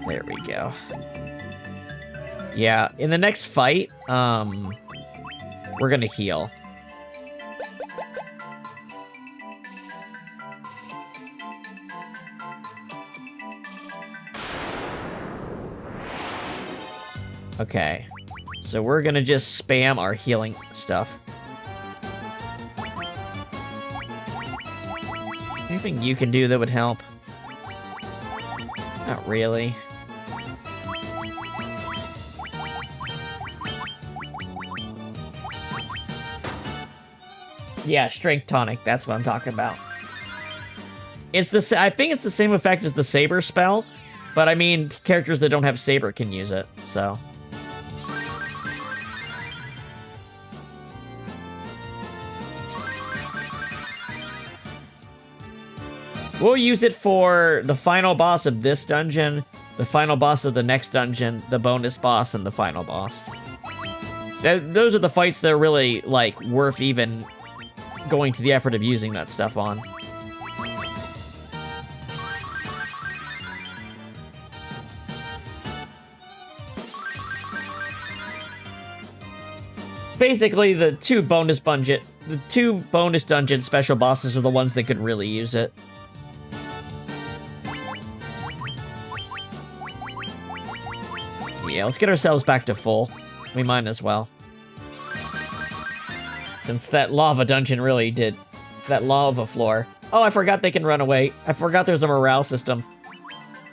There we go. Yeah, in the next fight, we're gonna heal. Okay, so we're gonna just spam our healing stuff. Anything you can do that would help? Not really. Yeah, strength tonic. That's what I'm talking about. It's the I think it's the same effect as the saber spell, but I mean, characters that don't have saber can use it. So. We'll use it for the final boss of this dungeon, the final boss of the next dungeon, the bonus boss, and the final boss. Those are the fights that are really, like, worth even going to the effort of using that stuff on. basically the two bonus dungeon special bosses are the ones that could really use it. Yeah, let's get ourselves back to full. We might as well. Since that lava dungeon really did... That lava floor. Oh, I forgot they can run away. I forgot there's a morale system.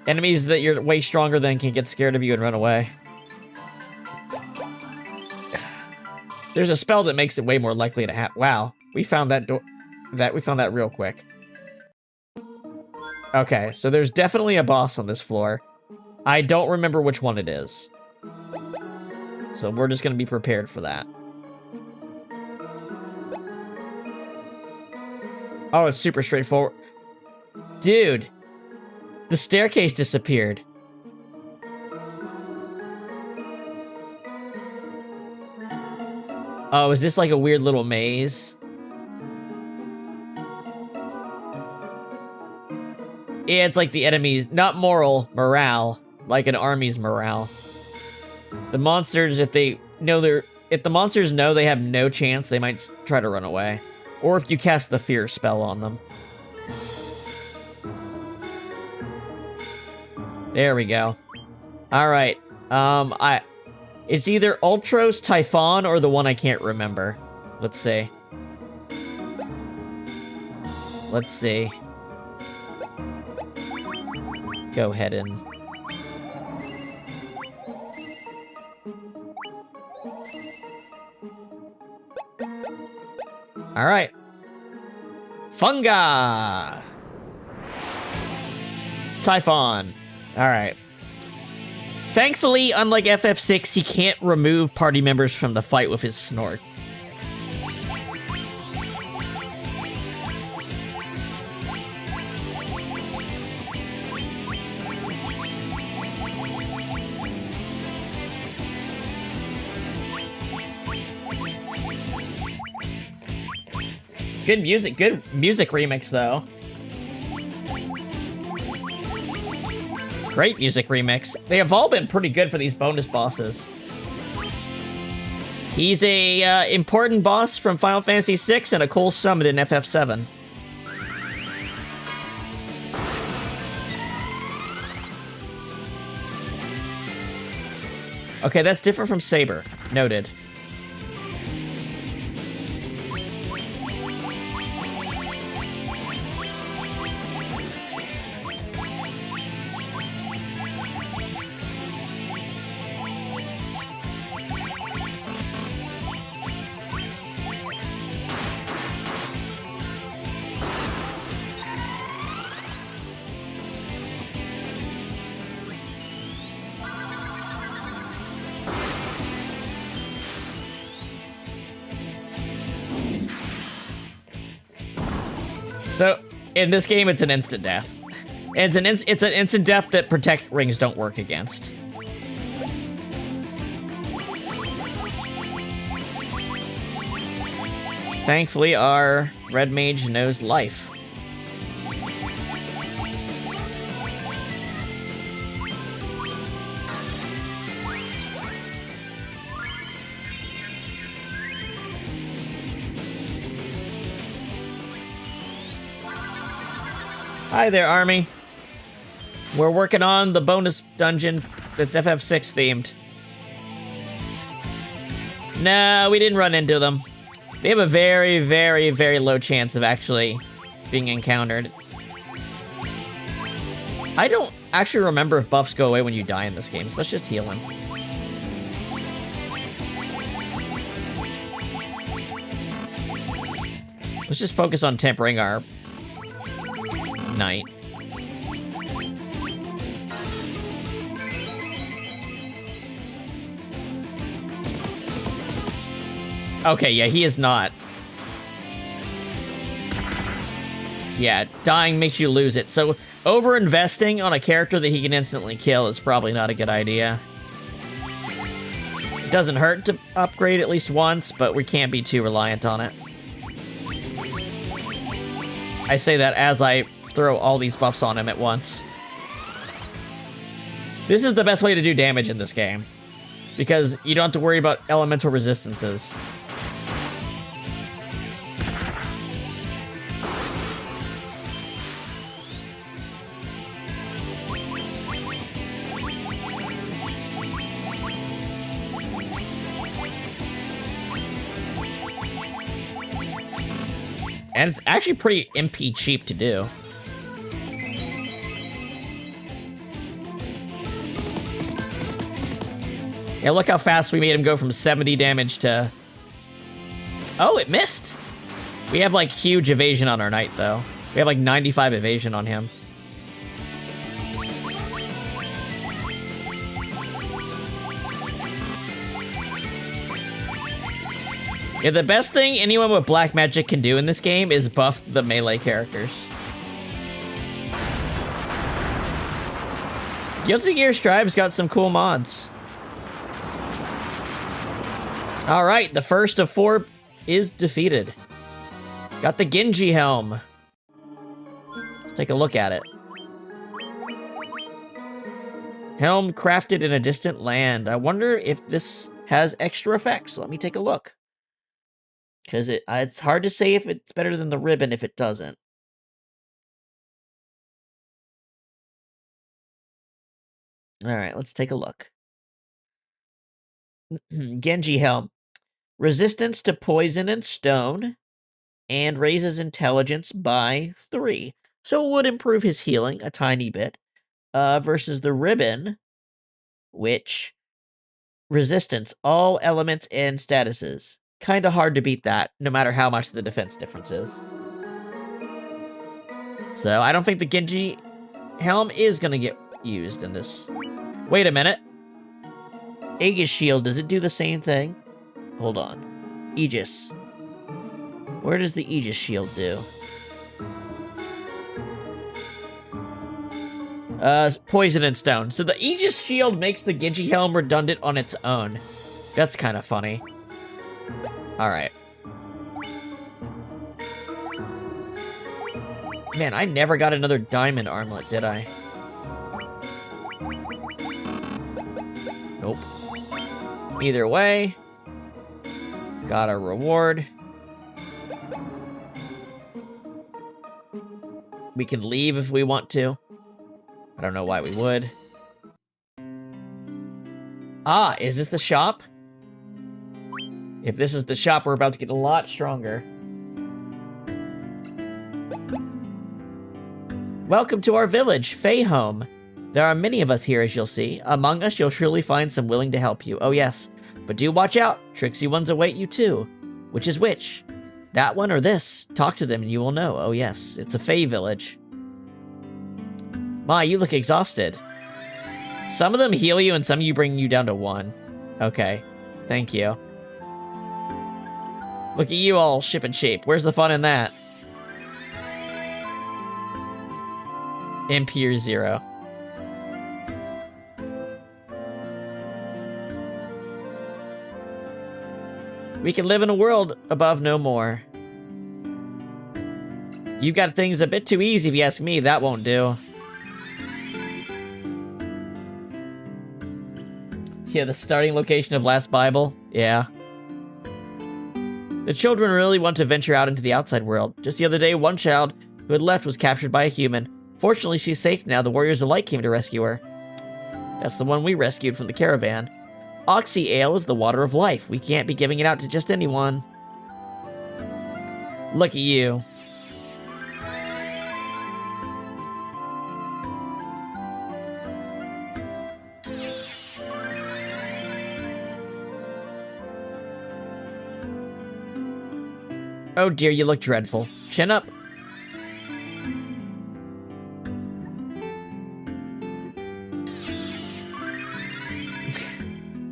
Enemies that you're way stronger than can get scared of you and run away. There's a spell that makes it way more likely to happen. Wow, we found that door. We found that real quick. Okay, so there's definitely a boss on this floor. I don't remember which one it is. So we're just gonna be prepared for that. Oh, it's super straightforward. Dude, the staircase disappeared. Oh, is this like a weird little maze? Yeah, it's like the enemies, not morale, like an army's morale. The monsters, if the monsters know they have no chance, they might try to run away. Or if you cast the fear spell on them. There we go. Alright, it's either Ultros, Typhon, or the one I can't remember. Let's see. Let's see. Go ahead and... Alright. Funga! Typhon. Alright. Thankfully, unlike FF6, he can't remove party members from the fight with his snort. Good music remix, though. Great music remix. They have all been pretty good for these bonus bosses. He's a important boss from Final Fantasy VI and a cool summon in FF7. Okay, that's different from Saber. Noted. So, in this game, it's an instant death. It's an instant death that protect rings don't work against. Thankfully, our red mage knows life. Hi there, Army. We're working on the bonus dungeon that's FF6 themed. No, we didn't run into them. They have a very, very, very low chance of actually being encountered. I don't actually remember if buffs go away when you die in this game, so let's just heal him. Let's just focus on tempering our knight. Okay, yeah, he is not. Yeah, dying makes you lose it. So, over-investing on a character that he can instantly kill is probably not a good idea. It doesn't hurt to upgrade at least once, but we can't be too reliant on it. I say that as I throw all these buffs on him at once. This is the best way to do damage in this game. Because you don't have to worry about elemental resistances. And it's actually pretty MP cheap to do. Yeah, look how fast we made him go from 70 damage to... Oh, it missed! We have, like, huge evasion on our knight, though. We have, like, 95 evasion on him. Yeah, the best thing anyone with black magic can do in this game is buff the melee characters. Guilty Gear Strive's got some cool mods. Alright, the first of 4 is defeated. Got the Genji helm. Let's take a look at it. Helm crafted in a distant land. I wonder if this has extra effects. Let me take a look. Because it's hard to say if it's better than the ribbon if it doesn't. Alright, let's take a look. Genji helm. Resistance to poison and stone. And raises intelligence by 3. So it would improve his healing a tiny bit. Versus the ribbon, which... Resistance, all elements and statuses. Kinda hard to beat that, no matter how much the defense difference is. So, I don't think the Genji helm is gonna get used in this. Wait a minute. Aegis shield, does it do the same thing? Hold on. Aegis. Where does the Aegis shield do? Poison and stone. So the Aegis shield makes the Genji helm redundant on its own. That's kind of funny. Alright. Man, I never got another diamond armlet, did I? Nope. Either way, got a reward. We can leave if we want to. I don't know why we would. Ah, is this the shop? If this is the shop, we're about to get a lot stronger. Welcome to our village, Fayhome. There are many of us here, as you'll see. Among us, you'll surely find some willing to help you. Oh yes, but do watch out. Tricksy ones await you too. Which is which? That one or this? Talk to them and you will know. Oh yes, it's a Fey village. Ma, you look exhausted. Some of them heal you and some of you bring you down to 1. Okay, thank you. Look at you all ship and shape. Where's the fun in that? MP or 0. We can live in a world above no more. You got things a bit too easy if you ask me. That won't do. Yeah, the starting location of Last Bible. Yeah. The children really want to venture out into the outside world. Just the other day, one child who had left was captured by a human. Fortunately, she's safe now. The Warriors of Light came to rescue her. That's the one we rescued from the caravan. Oxy Ale is the water of life. We can't be giving it out to just anyone. Look at you. Oh dear, you look dreadful. Chin up.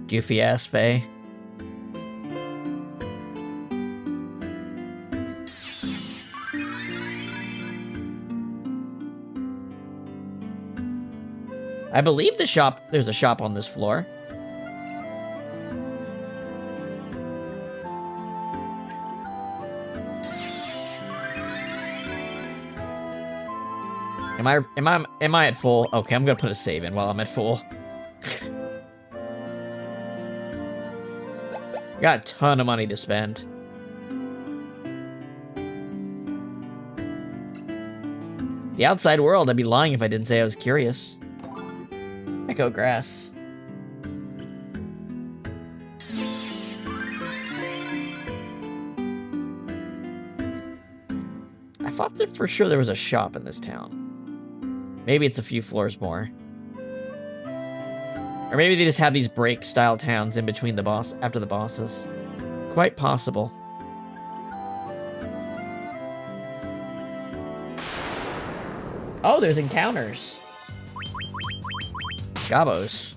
Goofy ass Faye. I believe there's a shop on this floor. Am I at full? Okay, I'm gonna put a save in while I'm at full. Got a ton of money to spend. The outside world, I'd be lying if I didn't say I was curious. Echo grass. I thought that for sure there was a shop in this town. Maybe it's a few floors more. Or maybe they just have these break-style towns in between the boss, after the bosses. Quite possible. Oh, there's encounters. Gabos.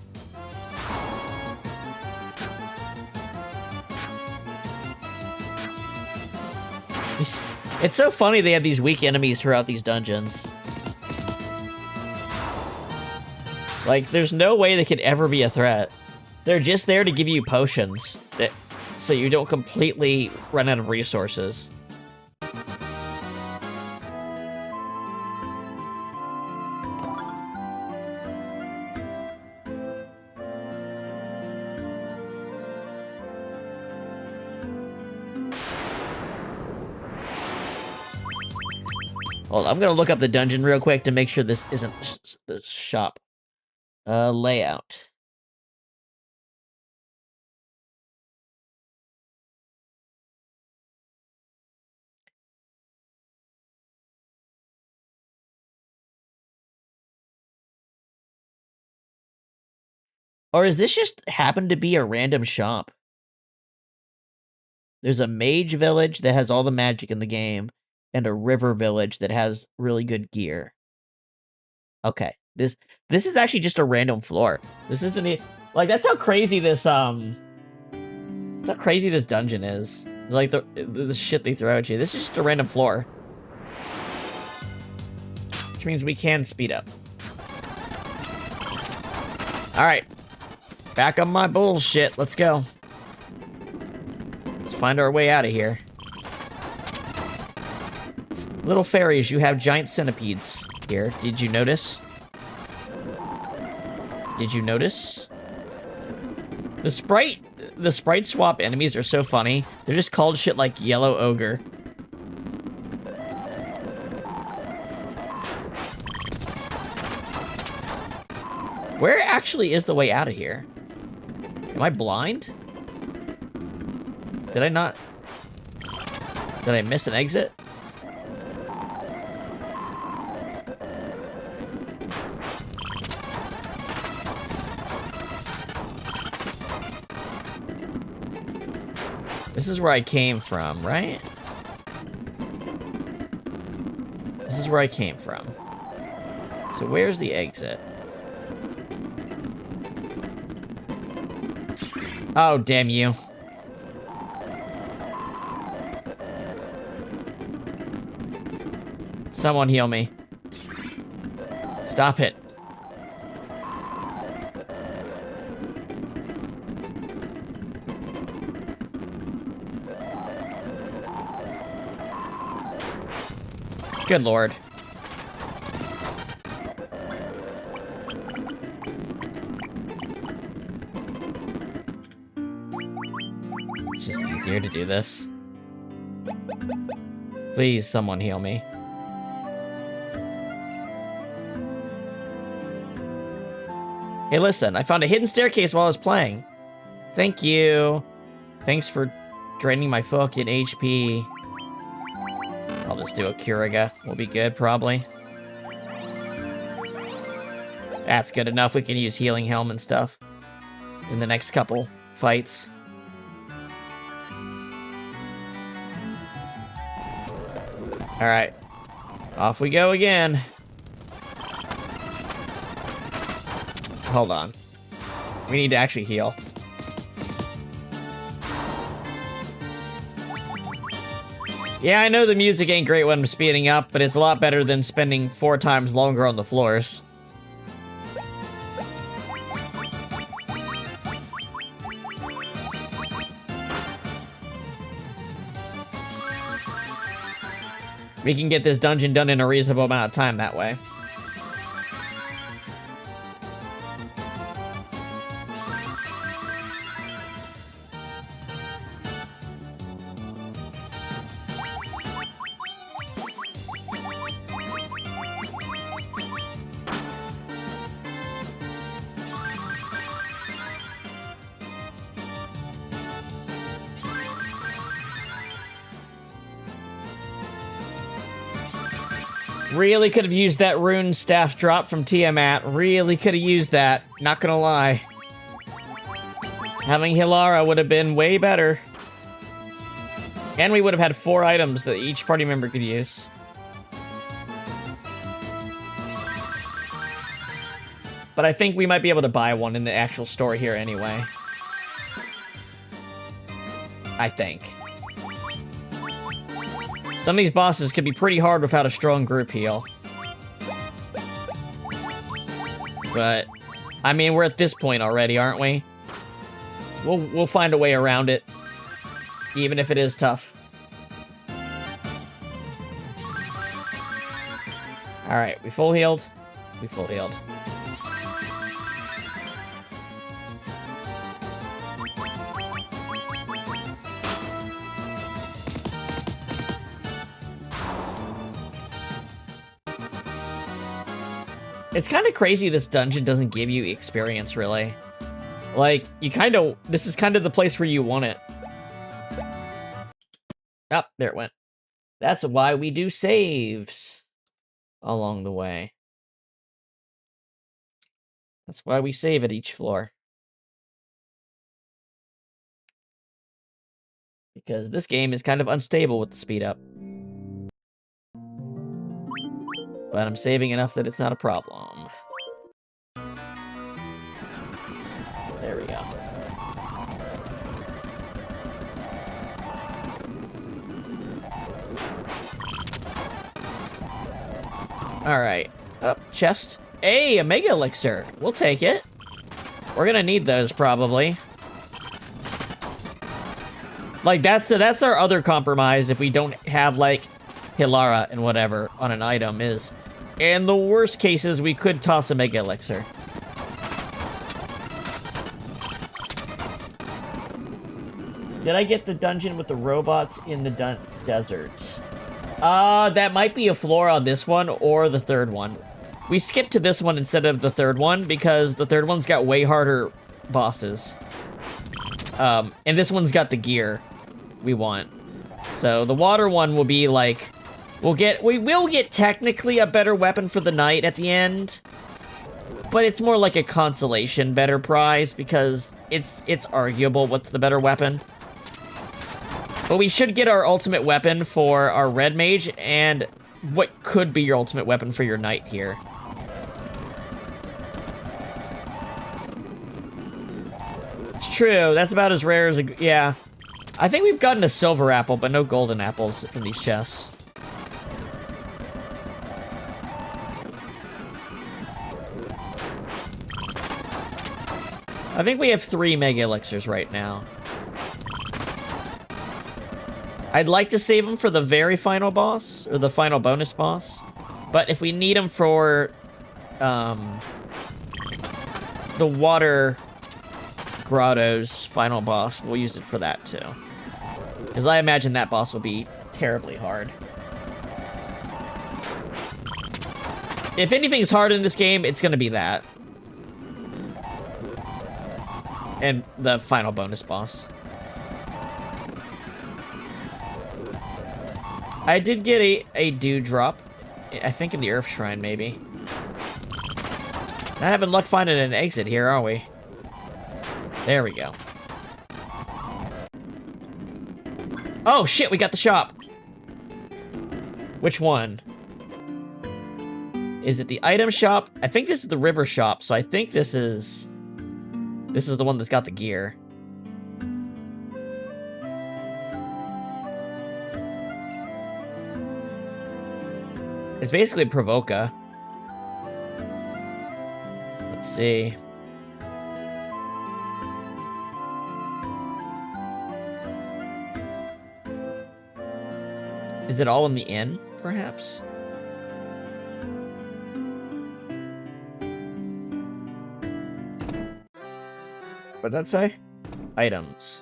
It's so funny they have these weak enemies throughout these dungeons. Like, there's no way they could ever be a threat. They're just there to give you potions, so you don't completely run out of resources. Hold on, I'm gonna look up the dungeon real quick to make sure this isn't the shop. Layout. Or is this just happened to be a random shop? There's a mage village that has all the magic in the game, and a river village that has really good gear. Okay, this is actually just a random floor. This isn't like that's how crazy this dungeon is. Like the shit they throw at you. This is just a random floor, which means we can speed up. All right, back on my bullshit. Let's go. Let's find our way out of here. Little fairies, you have giant centipedes here. Did you notice? Did you notice? The sprite swap enemies are so funny. They're just called shit like Yellow Ogre. Where actually is the way out of here? Am I blind? Did I not? Did I miss an exit? This is where I came from, right? This is where I came from. So where's the exit? Oh, damn you. Someone heal me. Stop it. Good lord. It's just easier to do this. Please, someone heal me. Hey, listen, I found a hidden staircase while I was playing. Thank you. Thanks for draining my fucking HP. I'll just do a Curiga. We'll be good, probably. That's good enough. We can use Healing Helm and stuff in the next couple fights. Alright. Off we go again. Hold on. We need to actually heal. Yeah, I know the music ain't great when I'm speeding up, but it's a lot better than spending 4 times longer on the floors. We can get this dungeon done in a reasonable amount of time that way. Really could have used that rune staff drop from Tiamat. Really could have used that. Not gonna lie. Having Hilara would have been way better. And we would have had 4 items that each party member could use. But I think we might be able to buy one in the actual store here anyway. I think. Some of these bosses could be pretty hard without a strong group heal. But, I mean, we're at this point already, aren't we? We'll find a way around it. Even if it is tough. Alright, we full healed. We full healed. It's kind of crazy this dungeon doesn't give you experience, really. Like, this is kind of the place where you want it. Oh, there it went. That's why we do saves along the way. That's why we save at each floor. Because this game is kind of unstable with the speed up. But I'm saving enough that it's not a problem. There we go. Alright. Up, chest. Hey, a Mega Elixir. We'll take it. We're gonna need those, probably. Like, that's our other compromise if we don't have, like, Hilara and whatever on an item is. In the worst cases, we could toss a Mega Elixir. Did I get the dungeon with the robots in the desert? That might be a floor on this one or the third one. We skipped to this one instead of the third one because the third one's got way harder bosses. And this one's got the gear we want. So the water one will be like, we will get technically a better weapon for the night at the end, but it's more like a consolation better prize because it's arguable what's the better weapon. But we should get our ultimate weapon for our red mage and what could be your ultimate weapon for your knight here. It's true, that's about as rare as yeah. I think we've gotten a silver apple, but no golden apples from these chests. I think we have 3 Mega Elixirs right now. I'd like to save them for the very final boss, or the final bonus boss. But if we need them for, the Water Grotto's final boss, we'll use it for that too. Because I imagine that boss will be terribly hard. If anything's hard in this game, it's gonna be that. And the final bonus boss. I did get a dewdrop, I think in the Earth Shrine, maybe. Not having luck finding an exit here, are we? There we go. Oh shit, we got the shop! Which one? Is it the item shop? I think this is the river shop, so I think this is the one that's got the gear. It's basically Provoca. Let's see. Is it all in the inn, perhaps? What'd that say? Items.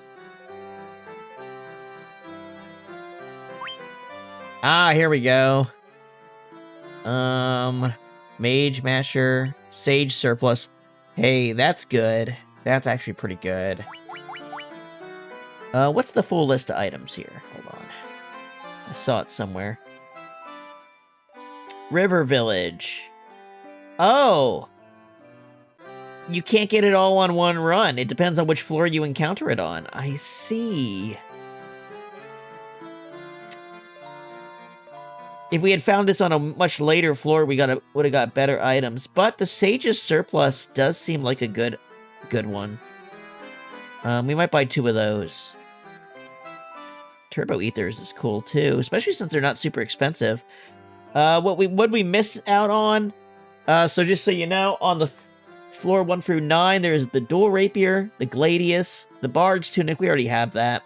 Ah, here we go. Mage Masher, Sage Surplus. Hey, that's good. That's actually pretty good. What's the full list of items here? Hold on. I saw it somewhere. River Village. Oh! You can't get it all on one run. It depends on which floor you encounter it on. I see. If we had found this on a much later floor, we would have got better items. But the Sage's Surplus does seem like a good one. We might buy 2 of those. Turbo Ethers is cool too, especially since they're not super expensive. What we miss out on? So just so you know, on the floor 1 through 9, there's the Dual Rapier, the Gladius, the Bard's Tunic. We already have that.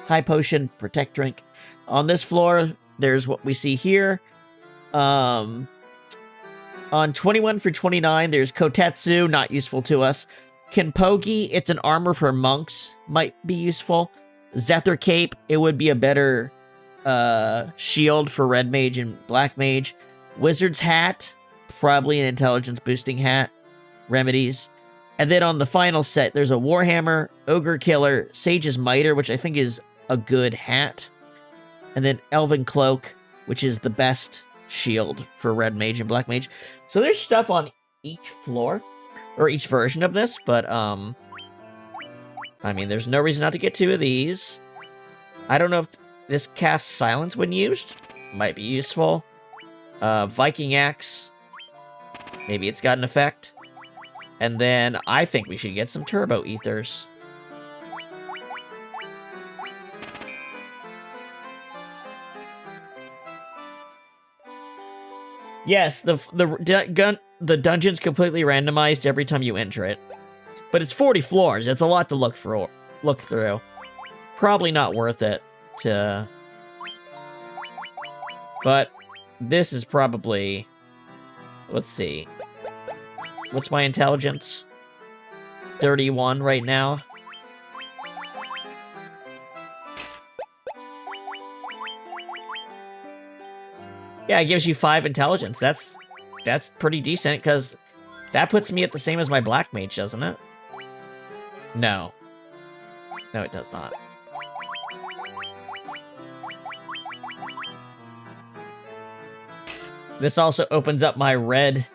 High Potion, Protect Drink. On this floor, there's what we see here. On 21 through 29, there's Kotetsu, not useful to us. Kenpogi, it's an armor for monks, might be useful. Zephyr Cape, it would be a better shield for Red Mage and Black Mage. Wizard's Hat, probably an intelligence boosting hat. Remedies. And then on the final set, there's a Warhammer, Ogre Killer, Sage's Miter, which I think is a good hat. And then Elven Cloak, which is the best shield for Red Mage and Black Mage. So there's stuff on each floor, or each version of this, but, I mean, there's no reason not to get 2 of these. I don't know if this casts Silence when used. Might be useful. Viking Axe. Maybe it's got an effect. And then I think we should get some Turbo Ethers. Yes, the dungeon's completely randomized every time you enter it. But it's 40 floors. It's a lot to look through. Probably not worth it to... But this is probably... Let's see. What's my intelligence? 31 right now. Yeah, it gives you 5 intelligence. That's pretty decent, because that puts me at the same as my Black Mage, doesn't it? No. No, it does not. This also opens up my red...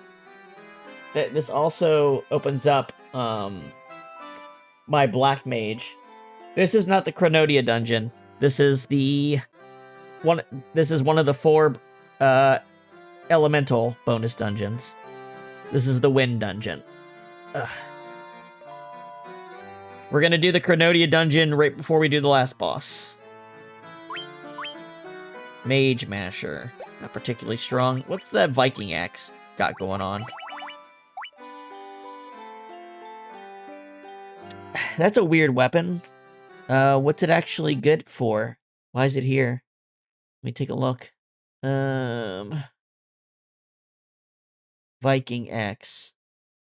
This also opens up, my Black Mage. This is not the Chronodia dungeon. This is the... This is one of the 4... elemental bonus dungeons. This is the Wind dungeon. Ugh. We're gonna do the Chronodia dungeon right before we do the last boss. Mage Masher. Not particularly strong. What's that Viking Axe got going on? That's a weird weapon. What's it actually good for? Why is it here? Let me take a look. Viking Axe.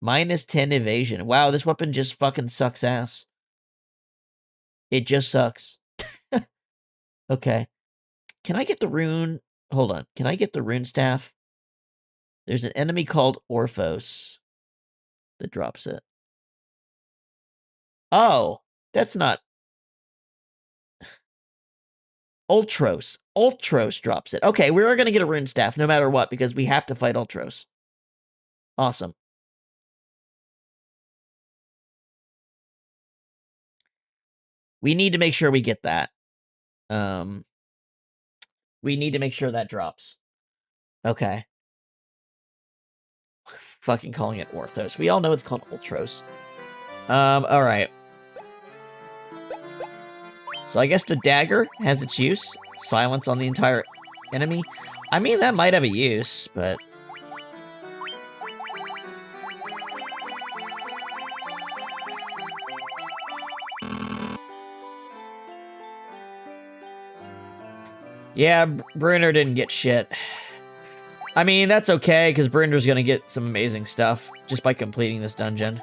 Minus 10 evasion. Wow, this weapon just fucking sucks ass. It just sucks. Okay. Can I get the rune? Hold on. Can I get the rune staff? There's an enemy called Orphos that drops it. Oh, that's not... Ultros. Ultros drops it. Okay, we are going to get a rune staff no matter what, because we have to fight Ultros. Awesome. We need to make sure we get that. We need to make sure that drops. Okay. Fucking calling it Orthos. We all know it's called Ultros. Alright. So I guess the dagger has its use. Silence on the entire enemy. I mean, that might have a use, but... Yeah, Brunner didn't get shit. I mean, that's okay, because Brunner's gonna get some amazing stuff just by completing this dungeon.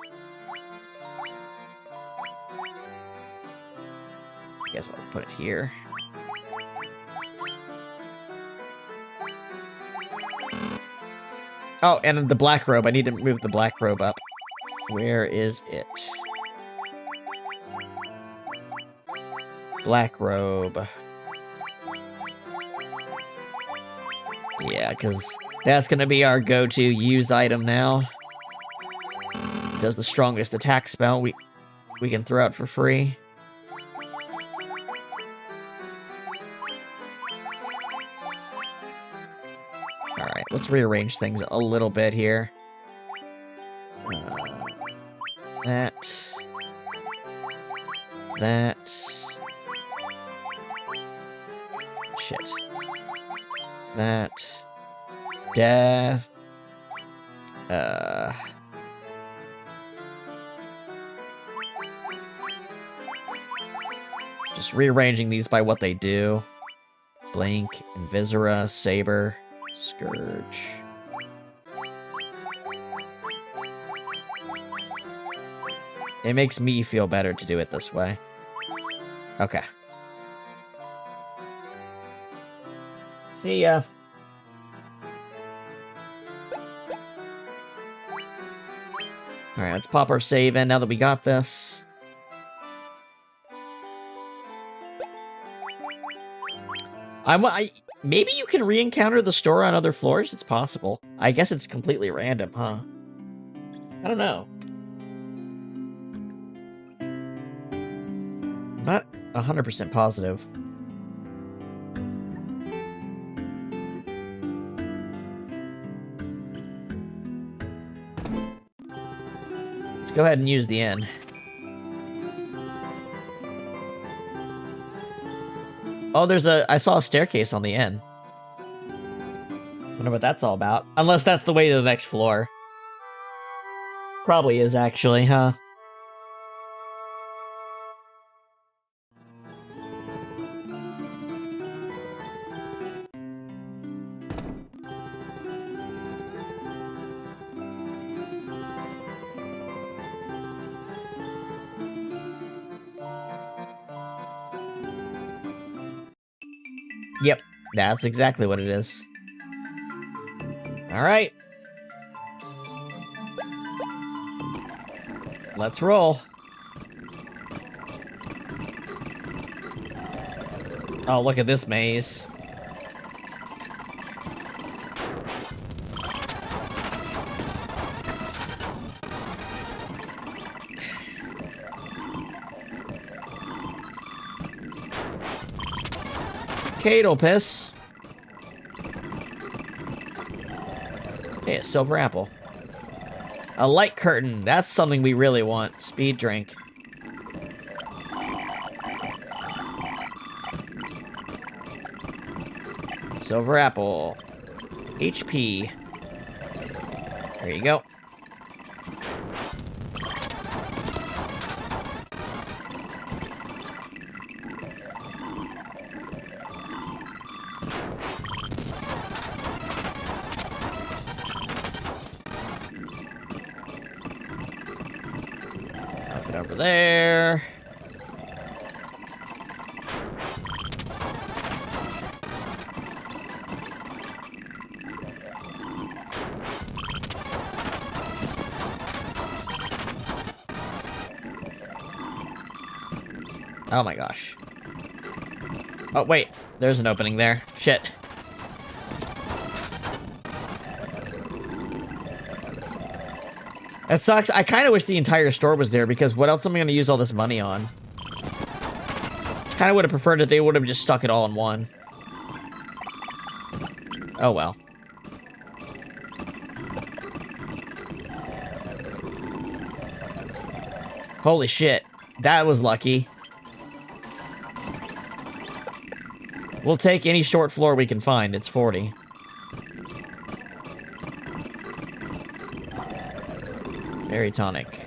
I guess I'll put it here. Oh, and the black robe. I need to move the black robe up. Where is it? Black robe. Yeah, because that's going to be our go-to use item now. Does the strongest attack spell we can throw out for free. Alright, let's rearrange things a little bit here. That. Shit. That. Death. Just rearranging these by what they do. Blink, Invisora, Saber, Scourge. It makes me feel better to do it this way. Okay. See ya. Alright, let's pop our save in now that we got this. Maybe you can re-encounter the store on other floors? It's possible. I guess it's completely random, huh? I don't know. I'm not 100% positive. Let's go ahead and use the inn. Oh, I saw a staircase on the inn. Wonder what that's all about. Unless that's the way to the next floor. Probably is, actually, huh? Yep, that's exactly what it is. Alright. Let's roll. Oh, look at this maze. Cadle piss. Hey, a silver apple. A light curtain. That's something we really want. Speed drink. Silver apple. HP. There you go. Over there. Oh my gosh. Oh wait, there's an opening there. Shit. That sucks. I kind of wish the entire store was there, because what else am I going to use all this money on? Kind of would have preferred that they would have just stuck it all in one. Oh well. Holy shit. That was lucky. We'll take any short floor we can find. It's 40. Berry tonic.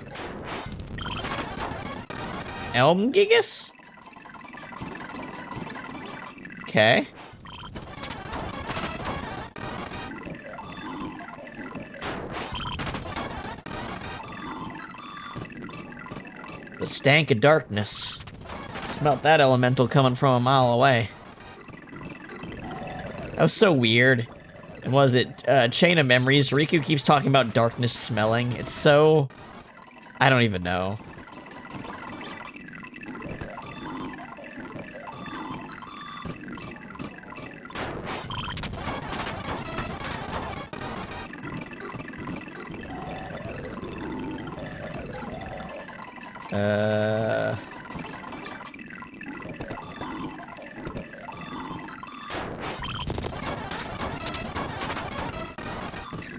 Elm Gigas? Okay. The stank of darkness. Smelt that elemental coming from a mile away. That was so weird. And was it Chain of Memories? Riku keeps talking about darkness smelling. It's so... I don't even know.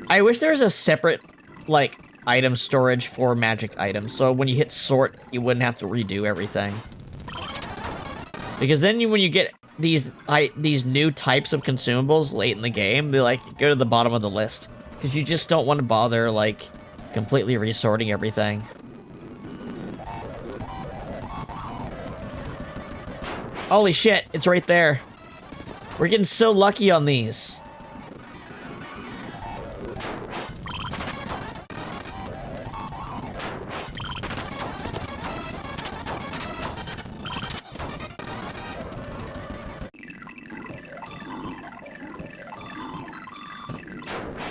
I wish there was a separate, like, item storage for magic items, so when you hit sort, you wouldn't have to redo everything. Because then when you get these new types of consumables late in the game, they, like, go to the bottom of the list. Because you just don't want to bother, like, completely resorting everything. Holy shit, it's right there. We're getting so lucky on these.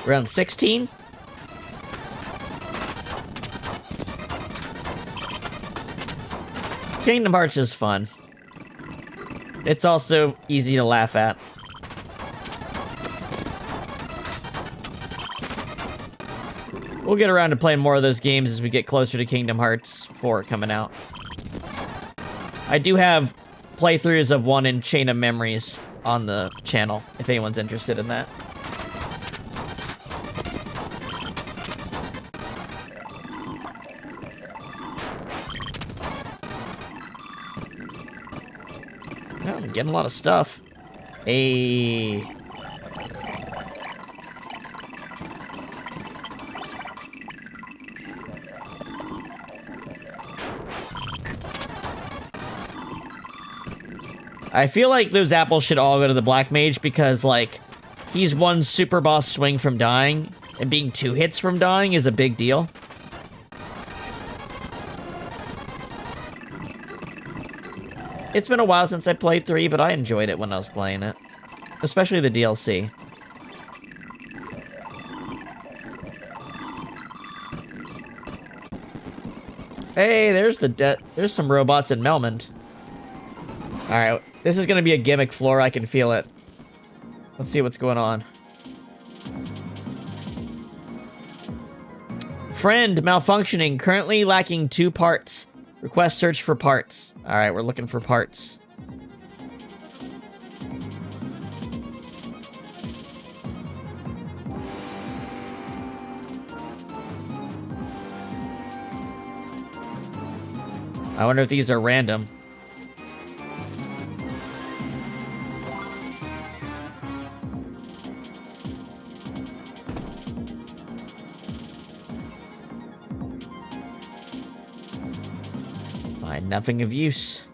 Round 16? Kingdom Hearts is fun. It's also easy to laugh at. We'll get around to playing more of those games as we get closer to Kingdom Hearts 4 coming out. I do have playthroughs of 1 in Chain of Memories on the channel, if anyone's interested in that. Oh, I'm getting a lot of stuff. Hey. I feel like those apples should all go to the Black Mage because, like, he's one super boss swing from dying, and being 2 hits from dying is a big deal. It's been a while since I played 3, but I enjoyed it when I was playing it. Especially the DLC. Hey, there's some robots in Melmond. Alright, this is gonna be a gimmick floor, I can feel it. Let's see what's going on. Friend malfunctioning, currently lacking 2 parts. Request search for parts. Alright, we're looking for parts. I wonder if these are random. Find nothing of use.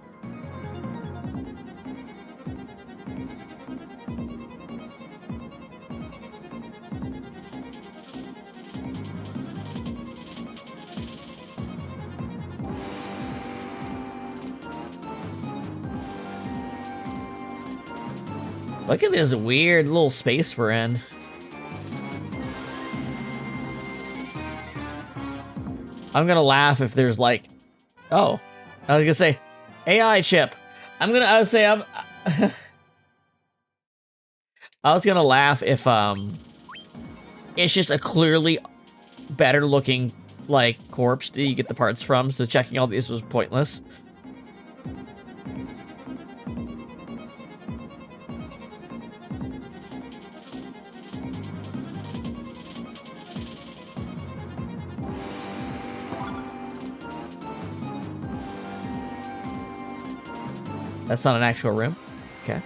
Look at this weird little space we're in. I'm gonna laugh if there's like... Oh. I was gonna say, AI chip. I was gonna laugh if, it's just a clearly better looking, like, corpse that you get the parts from, so checking all these was pointless. That's not an actual room? Okay.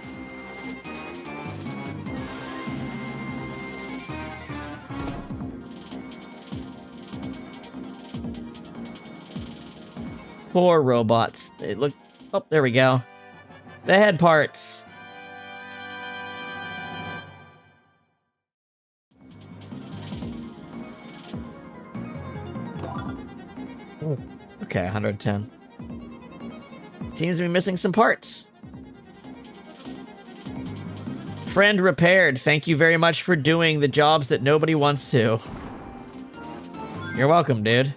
Poor robots. They look... Oh, there we go. The head parts. Ooh. Okay, 110. Seems to be missing some parts. Friend repaired. Thank you very much for doing the jobs that nobody wants to. You're welcome, dude.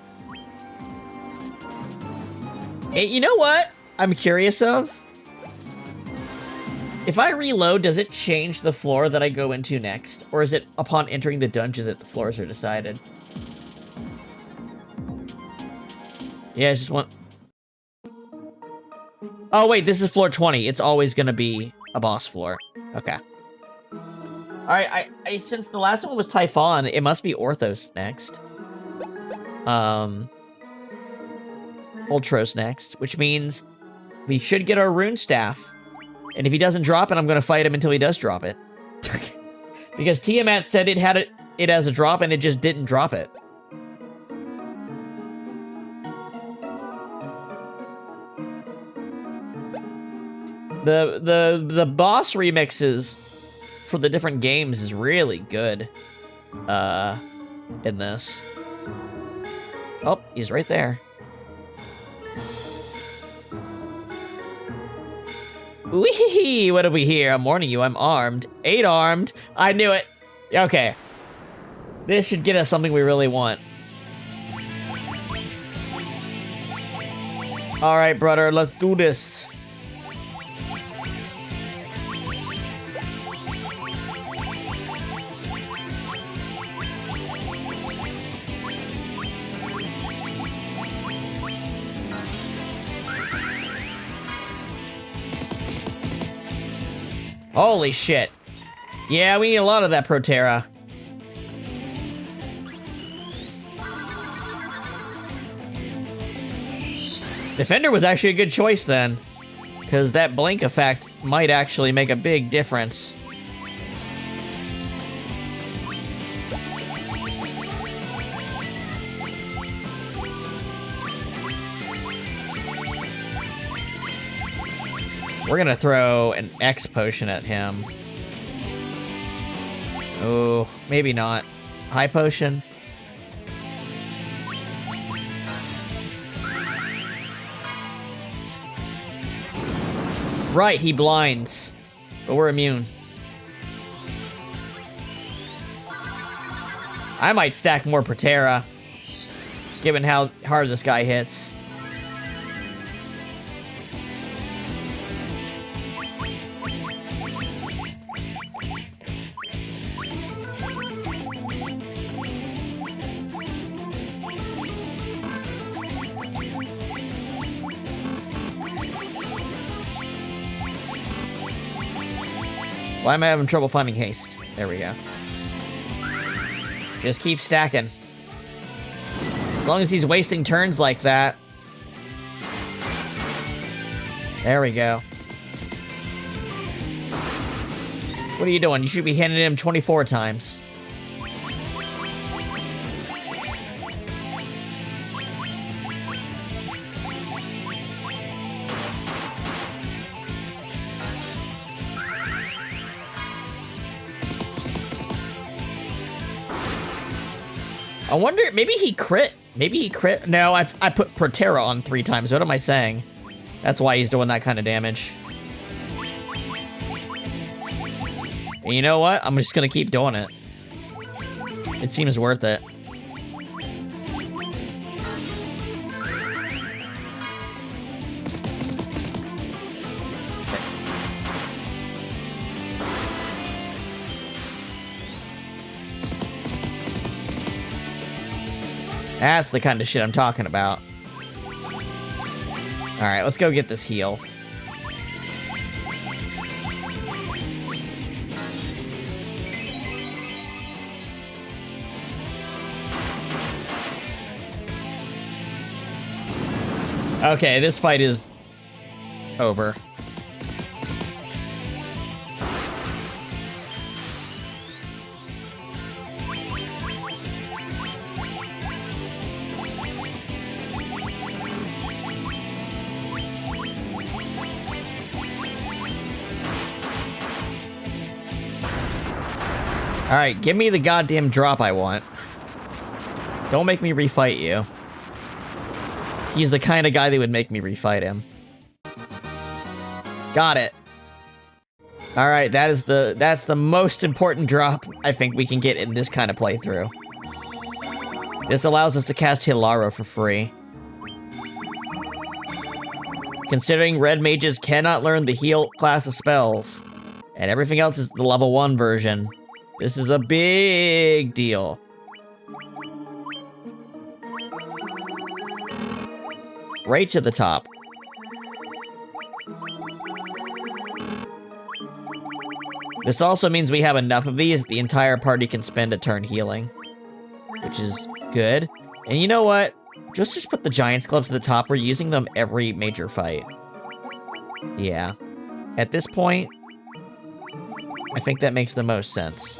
Hey, you know what I'm curious of? If I reload, does it change the floor that I go into next? Or is it upon entering the dungeon that the floors are decided? Yeah, I just want... Oh, wait, this is floor 20. It's always gonna be a boss floor. Okay. Alright, since the last one was Typhon, it must be Orthos next. Ultros next, which means we should get our rune staff. And if he doesn't drop it, I'm gonna fight him until he does drop it. Because Tiamat said it had it as a drop and it just didn't drop it. The boss remixes for the different games is really good in this. Oh, he's right there. Wee! What have we here? I'm warning you, I'm armed. 8 armed. I knew it. Okay. This should get us something we really want. Alright, brother, let's do this. Holy shit. Yeah, we need a lot of that Proterra. Defender was actually a good choice then, because that blink effect might actually make a big difference. We're gonna throw an X potion at him. Oh, maybe not. High potion. Right, he blinds. But we're immune. I might stack more Proterra, given how hard this guy hits. Why am I having trouble finding haste? There we go. Just keep stacking. As long as he's wasting turns like that. There we go. What are you doing? You should be hitting him 24 times. I wonder, maybe he crit. Maybe he crit. No, I put Proterra on 3 times. What am I saying? That's why he's doing that kind of damage. And you know what? I'm just gonna keep doing it. It seems worth it. That's the kind of shit I'm talking about. Alright, let's go get this heal. Okay, this fight is over. Alright, give me the goddamn drop I want. Don't make me refight you. He's the kind of guy that would make me refight him. Got it. Alright, that's the most important drop I think we can get in this kind of playthrough. This allows us to cast Hilaro for free. Considering red mages cannot learn the heal class of spells, and everything else is the level 1 version, this is a big deal. Right to the top. This also means we have enough of these, the entire party can spend a turn healing, which is good. And you know what? Just put the Giant's Clubs at the top. We're using them every major fight. Yeah. At this point, I think that makes the most sense.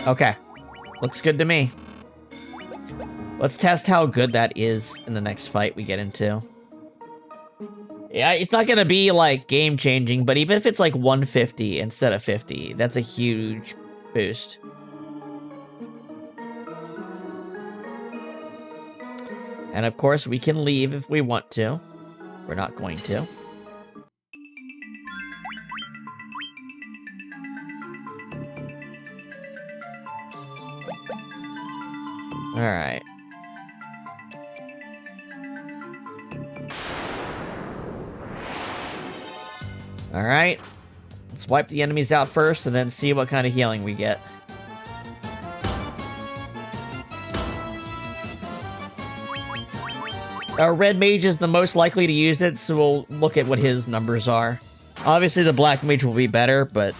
Okay. Looks good to me. Let's test how good that is in the next fight we get into. Yeah, it's not gonna be, like, game-changing, but even if it's, like, 150 instead of 50, that's a huge boost. And, of course, we can leave if we want to. We're not going to. Alright. Alright. Let's wipe the enemies out first and then see what kind of healing we get. Our red mage is the most likely to use it, so we'll look at what his numbers are. Obviously the black mage will be better, but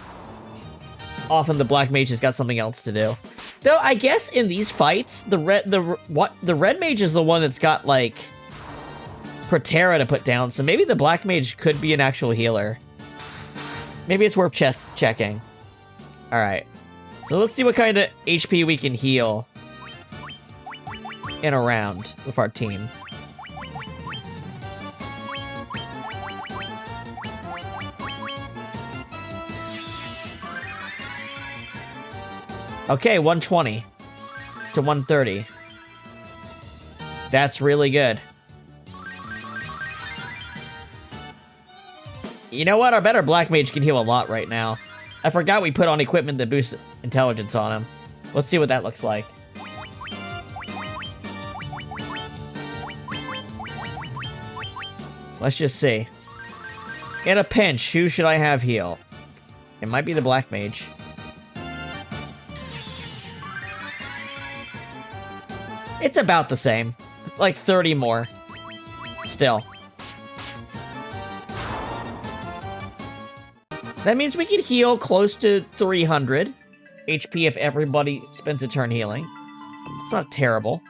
often the black mage has got something else to do. Though I guess in these fights, the red mage is the one that's got like Protera to put down, so maybe the black mage could be an actual healer. Maybe it's worth checking. All right, so let's see what kind of HP we can heal in a round with our team. Okay, 120 to 130. That's really good. You know what? Our better black mage can heal a lot right now. I forgot we put on equipment that boosts intelligence on him. Let's see what that looks like. Let's just see. In a pinch, who should I have heal? It might be the black mage. It's about the same. Like 30 more. Still. That means we could heal close to 300 HP if everybody spends a turn healing. It's not terrible.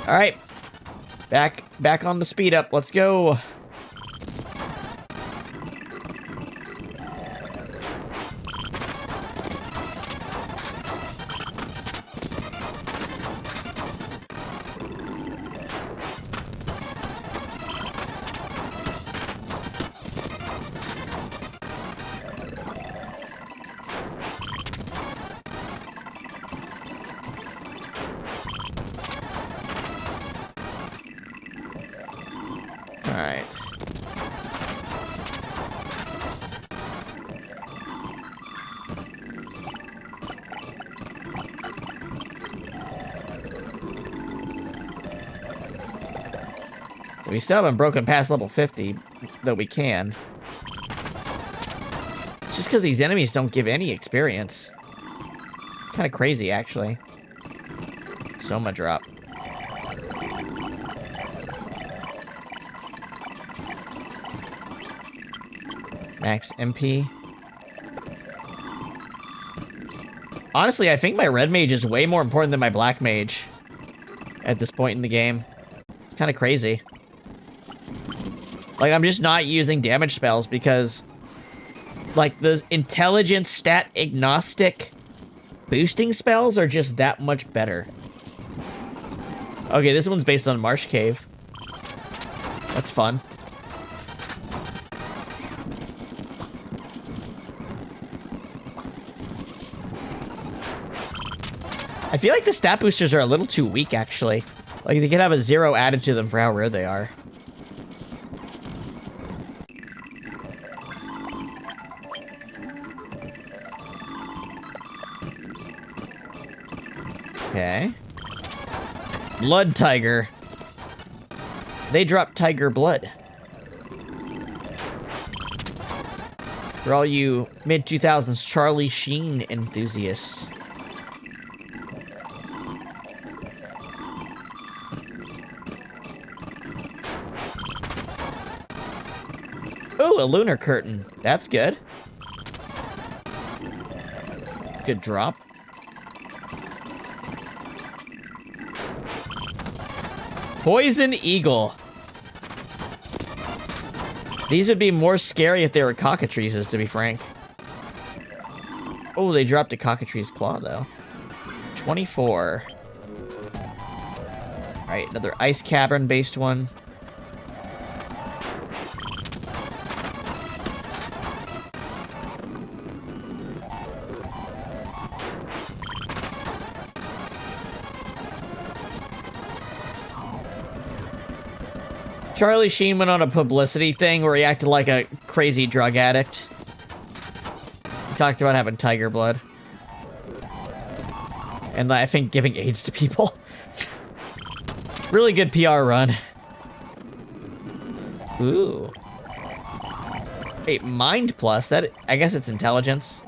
Alright. Back on the speed up. Let's go. Alright. We still haven't broken past level 50, though we can. It's just because these enemies don't give any experience. Kind of crazy, actually. Soma drop. Max MP. Honestly, I think my red mage is way more important than my black mage at this point in the game. It's kind of crazy. Like, I'm just not using damage spells because, like, the intelligence stat agnostic boosting spells are just that much better. Okay, this one's based on Marsh Cave. That's fun. I feel like the stat boosters are a little too weak, actually. Like, they could have a 0 added to them for how rare they are. Okay. Blood tiger. They drop tiger blood. For all you mid-2000s Charlie Sheen enthusiasts. Ooh, a lunar curtain. That's good. Good drop. Poison eagle. These would be more scary if they were cockatrices, to be frank. Oh, they dropped a cockatrice claw, though. 24. Alright, another ice cavern-based one. Charlie Sheen went on a publicity thing where he acted like a crazy drug addict. He talked about having tiger blood. And I think giving AIDS to people. Really good PR run. Ooh. Hey, Mind Plus, that, I guess it's intelligence.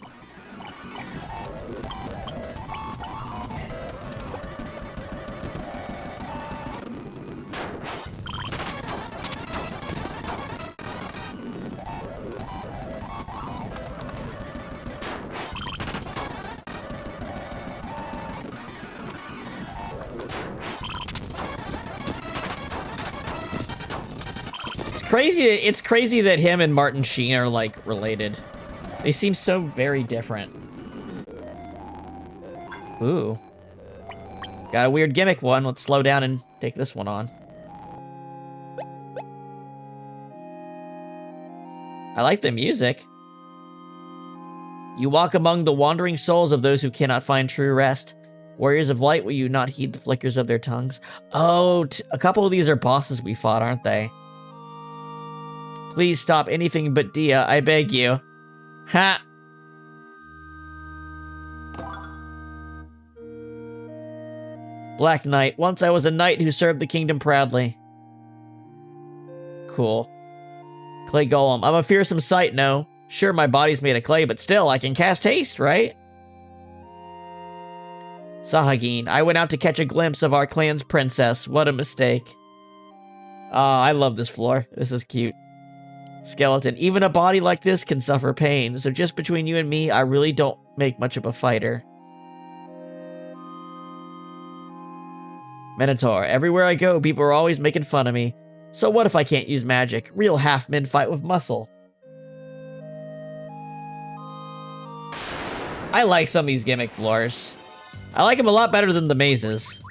It's crazy that him and Martin Sheen are, like, related. They seem so very different. Ooh. Got a weird gimmick one. Let's slow down and take this one on. I like the music. You walk among the wandering souls of those who cannot find true rest. Warriors of light, will you not heed the flickers of their tongues? Oh, a couple of these are bosses we fought, aren't they? Please stop anything but Dia, I beg you. Ha! Black Knight. Once I was a knight who served the kingdom proudly. Cool. Clay Golem. I'm a fearsome sight, no. Sure, my body's made of clay, but still, I can cast haste, right? Sahagin. I went out to catch a glimpse of our clan's princess. What a mistake. Ah, I love this floor. This is cute. Skeleton. Even a body like this can suffer pain, so just between you and me, I really don't make much of a fighter. Minotaur. Everywhere I go, people are always making fun of me. So what if I can't use magic? Real half-men fight with muscle. I like some of these gimmick floors. I like them a lot better than the mazes.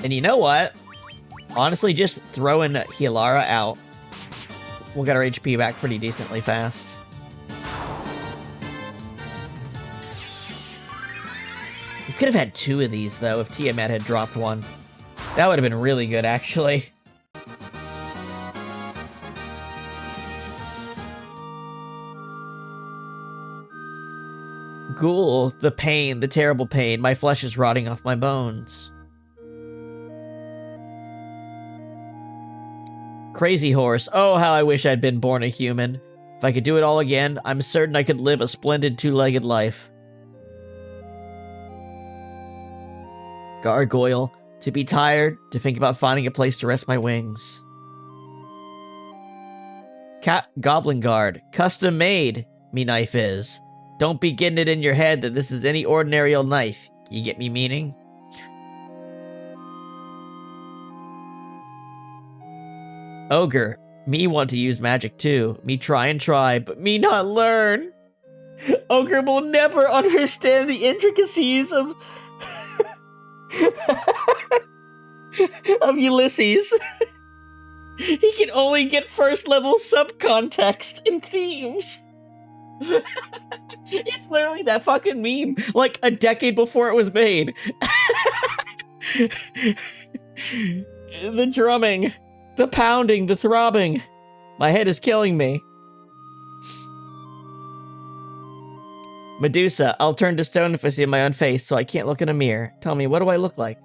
And you know what? Honestly, just throwing Hilara out, we'll get our HP back pretty decently fast. We could have had 2 of these, though, if Tiamat had dropped one. That would have been really good, actually. Ghoul, the pain, the terrible pain. My flesh is rotting off my bones. Crazy horse. Oh, how I wish I'd been born a human. If I could do it all again, I'm certain I could live a splendid 2-legged life. Gargoyle. To be tired, to think about finding a place to rest my wings. Goblin Guard. Custom made, me knife is. Don't be getting it in your head that this is any ordinary old knife. You get me meaning? Ogre. Me want to use magic too. Me try and try, but me not learn. Ogre will never understand the intricacies of... of Ulysses. He can only get first level subcontext and themes. It's literally that fucking meme, like a decade before it was made. The drumming, the pounding, the throbbing. My head is killing me. Medusa, I'll turn to stone if I see my own face, so I can't look in a mirror. Tell me, what do I look like?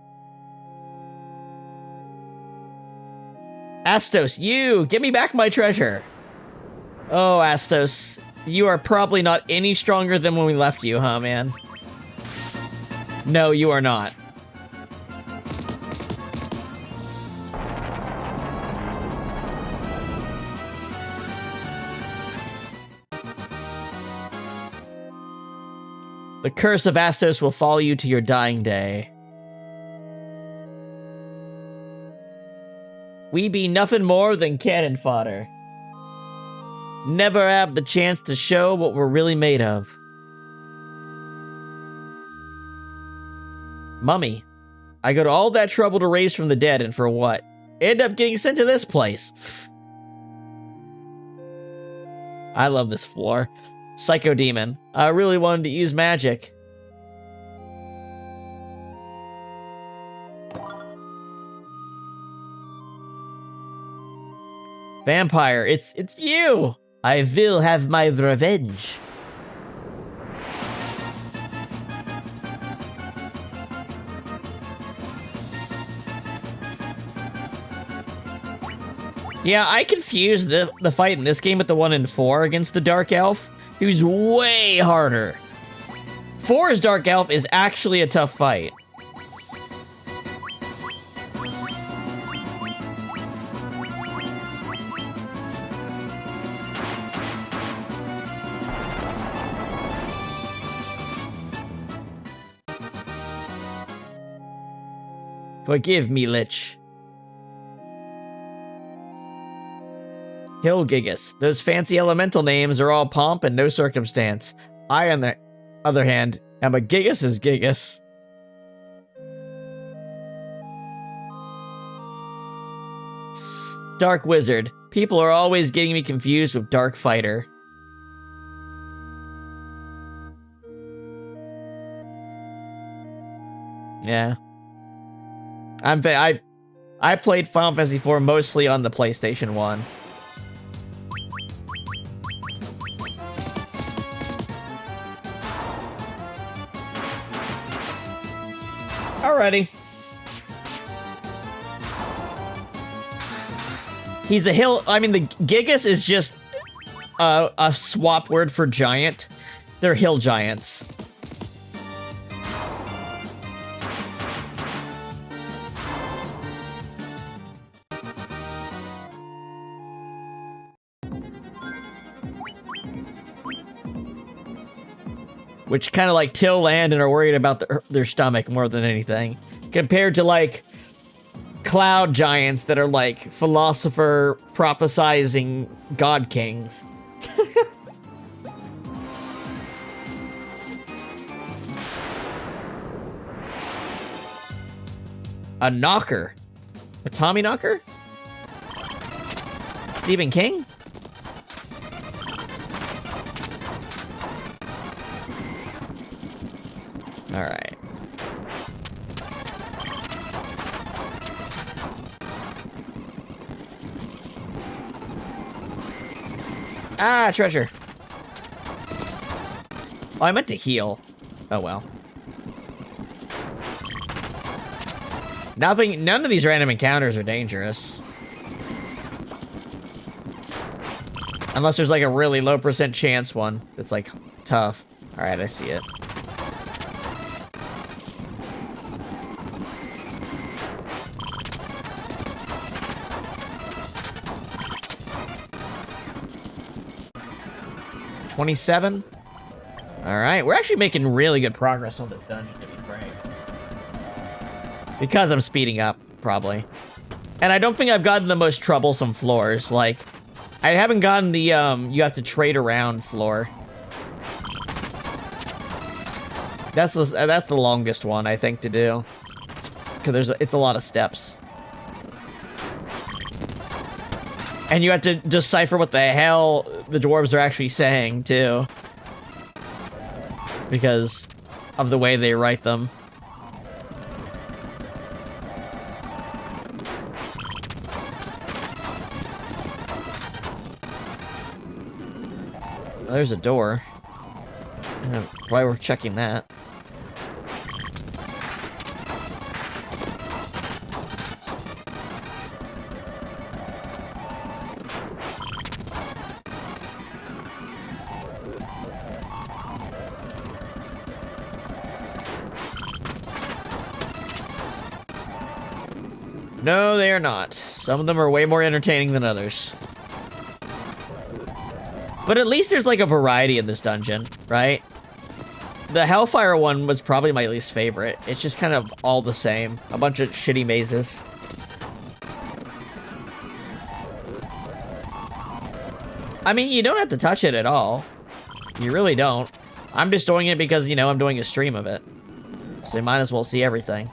Astos, you! Give me back my treasure! Oh, Astos, you are probably not any stronger than when we left you, huh, man? No, you are not. The curse of Astos will follow you to your dying day. We be nothing more than cannon fodder. Never have the chance to show what we're really made of. Mummy, I go to all that trouble to raise from the dead, and for what? End up getting sent to this place. I love this floor. Psycho Demon. I really wanted to use magic. Vampire, it's you! I will have my revenge. Yeah, I confused the fight in this game with the one in 4 against the Dark Elf. He was way harder. 4's Dark Elf is actually a tough fight. Forgive me, Lich. Hillgigus. Those fancy elemental names are all pomp and no circumstance. I, on the other hand, am a Gigus's Gigus. Dark Wizard. People are always getting me confused with Dark Fighter. Yeah. I played Final Fantasy IV mostly on the PlayStation 1. Alrighty. He's a hill. I mean, the Gigas is just a swap word for giant. They're hill giants. Which kind of like till land and are worried about their stomach more than anything. Compared to like cloud giants that are like philosopher prophesizing god kings. A knocker? A Tommy knocker? Stephen King? All right. Ah, treasure. Oh, I meant to heal. Oh, well. None of these random encounters are dangerous. Unless there's like a really low % chance one that's like tough. All right, I see it. $27. All right, we're actually making really good progress on this dungeon, to be frank. Because I'm speeding up, probably. And I don't think I've gotten the most troublesome floors. Like, I haven't gotten the, you have to trade around floor. That's the longest one, I think, to do. Because it's a lot of steps. And you have to decipher what the hell the dwarves are actually saying, too. Because of the way they write them. There's a door. Why we're checking that. No, they are not. Some of them are way more entertaining than others. But at least there's like a variety in this dungeon, right? The Hellfire one was probably my least favorite. It's just kind of all the same. A bunch of shitty mazes. I mean, you don't have to touch it at all. You really don't. I'm just doing it because, you know, I'm doing a stream of it. So you might as well see everything.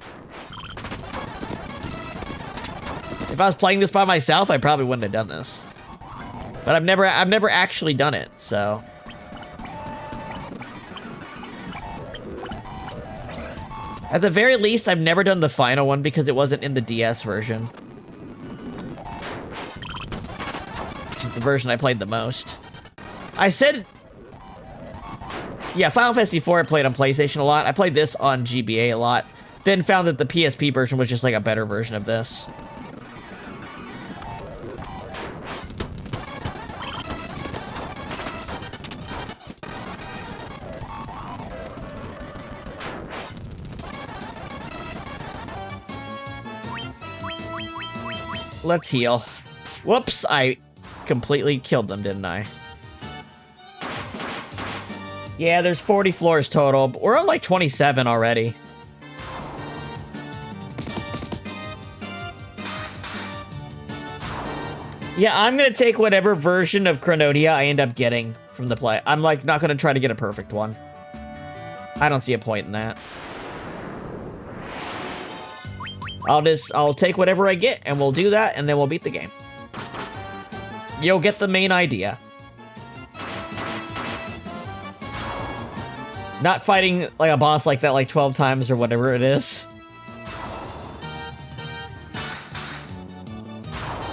If I was playing this by myself, I probably wouldn't have done this. But I've never actually done it, so. At the very least, I've never done the final one because it wasn't in the DS version. Which is the version I played the most. I said... Yeah, Final Fantasy IV I played on PlayStation a lot. I played this on GBA a lot. Then found that the PSP version was just like a better version of this. Let's heal. Whoops, I completely killed them, didn't I? Yeah, there's 40 floors total, but we're on like 27 already. Yeah, I'm gonna take whatever version of Chronodia I end up getting from the play. I'm like not gonna try to get a perfect one. I don't see a point in that. I'll take whatever I get, and we'll do that, and then we'll beat the game. You'll get the main idea. Not fighting like a boss like that like 12 times or whatever it is.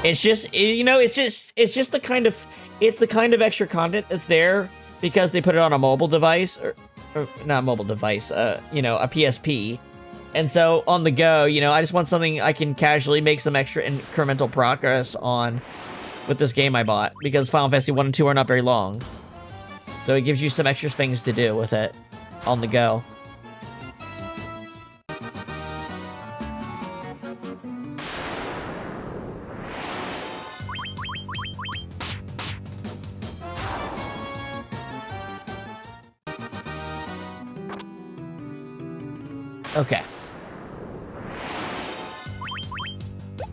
It's just, you know, it's just the kind of, it's the kind of extra content that's there because they put it on a mobile device, or not a mobile device, you know, a PSP. And so, on the go, you know, I just want something I can casually make some extra incremental progress on with this game I bought, because Final Fantasy 1 and 2 are not very long. So it gives you some extra things to do with it on the go. Okay.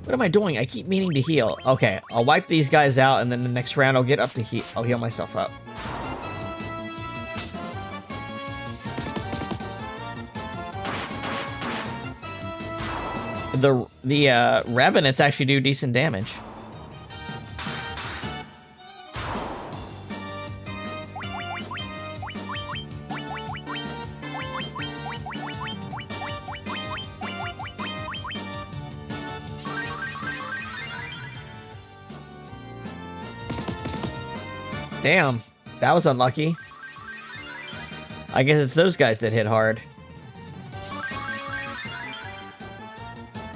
What am I doing? I keep meaning to heal. Okay, I'll wipe these guys out, and then the next round I'll get up to heal. I'll heal myself up. The Revenants actually do decent damage. Damn, that was unlucky. I guess it's those guys that hit hard.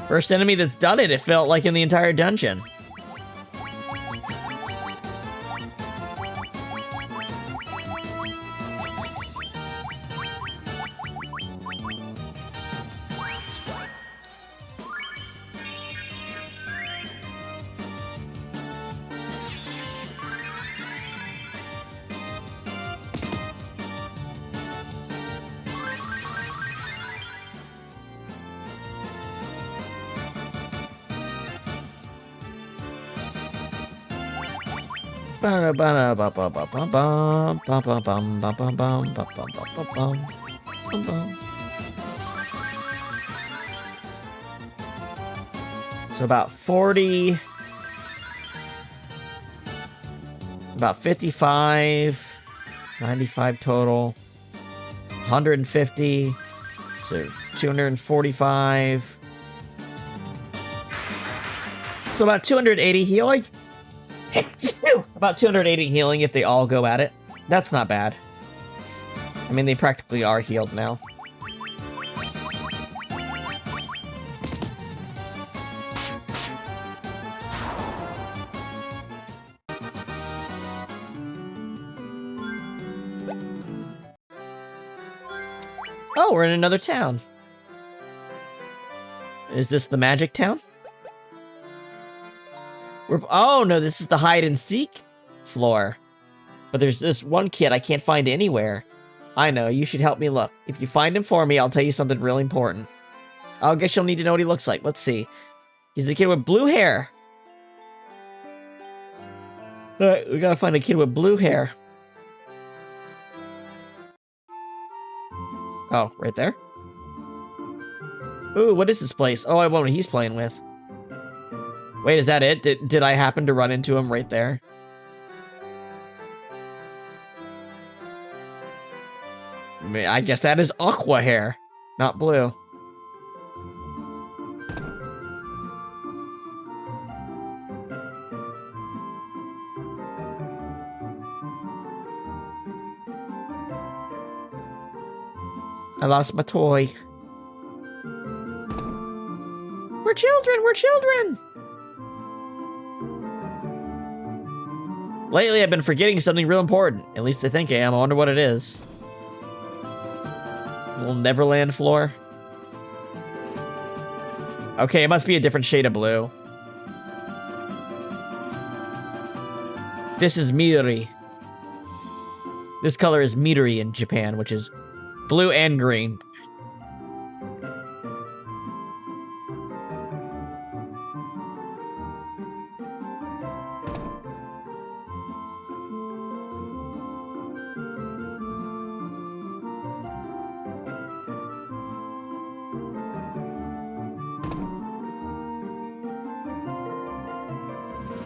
First enemy that's done it, it felt like in the entire dungeon. So about 40... About 55, 95 total, 150, so 245. So about 280 healing. About 280 healing if they all go at it. That's not bad. I mean, they practically are healed now. Oh, we're in another town. Is this the magic town? Oh, no, this is the hide and seek floor. But there's this one kid I can't find anywhere. I know, you should help me look. If you find him for me, I'll tell you something really important. I guess you'll need to know what he looks like. Let's see. He's the kid with blue hair. Alright, we gotta find a kid with blue hair. Oh, right there? Ooh, what is this place? Oh, I wonder what he's playing with. Wait, is that it? Did I happen to run into him right there? I guess that is aqua hair, not blue. I lost my toy. We're children, we're children! Lately, I've been forgetting something real important. At least I think I am. I wonder what it is. Little Neverland floor. Okay, it must be a different shade of blue. This is Midori. This color is Midori in Japan, which is blue and green.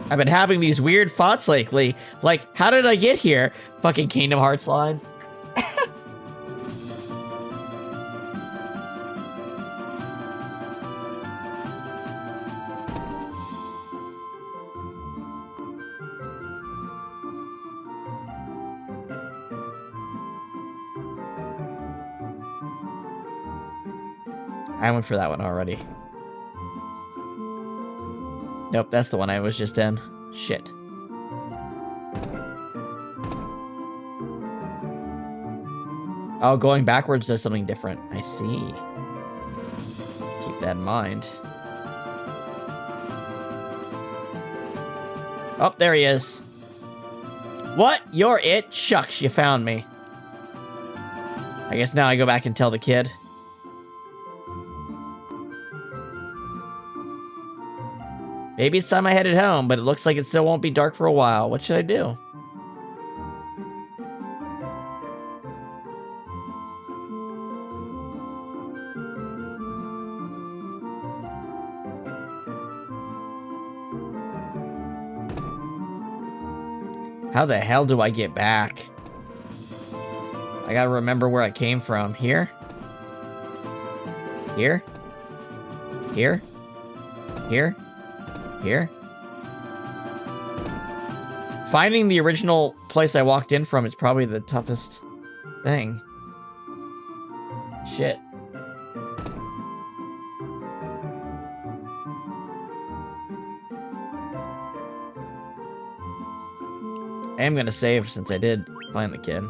I've been having these weird thoughts lately. Like, how did I get here? Fucking Kingdom Hearts line. I went for that one already. Nope, that's the one I was just in. Shit. Oh, going backwards does something different. I see. Keep that in mind. Oh, there he is. What? You're it? Shucks, you found me. I guess now I go back and tell the kid. Maybe it's time I headed home, but it looks like it still won't be dark for a while. What should I do? How the hell do I get back? I gotta remember where I came from. Here? Here? Here? Here? Here? Finding the original place I walked in from is probably the toughest thing. Shit. I am gonna save since I did find the kid.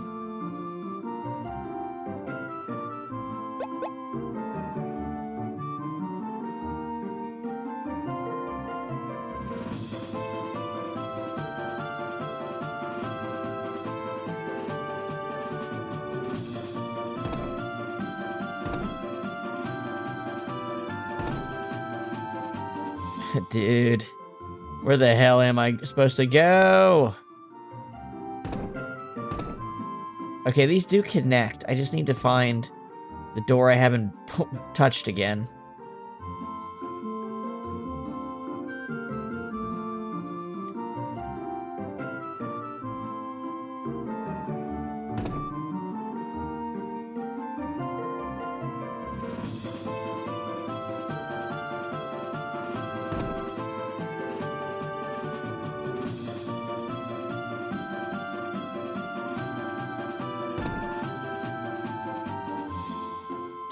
Dude, where the hell am I supposed to go? Okay, these do connect. I just need to find the door I haven't touched again.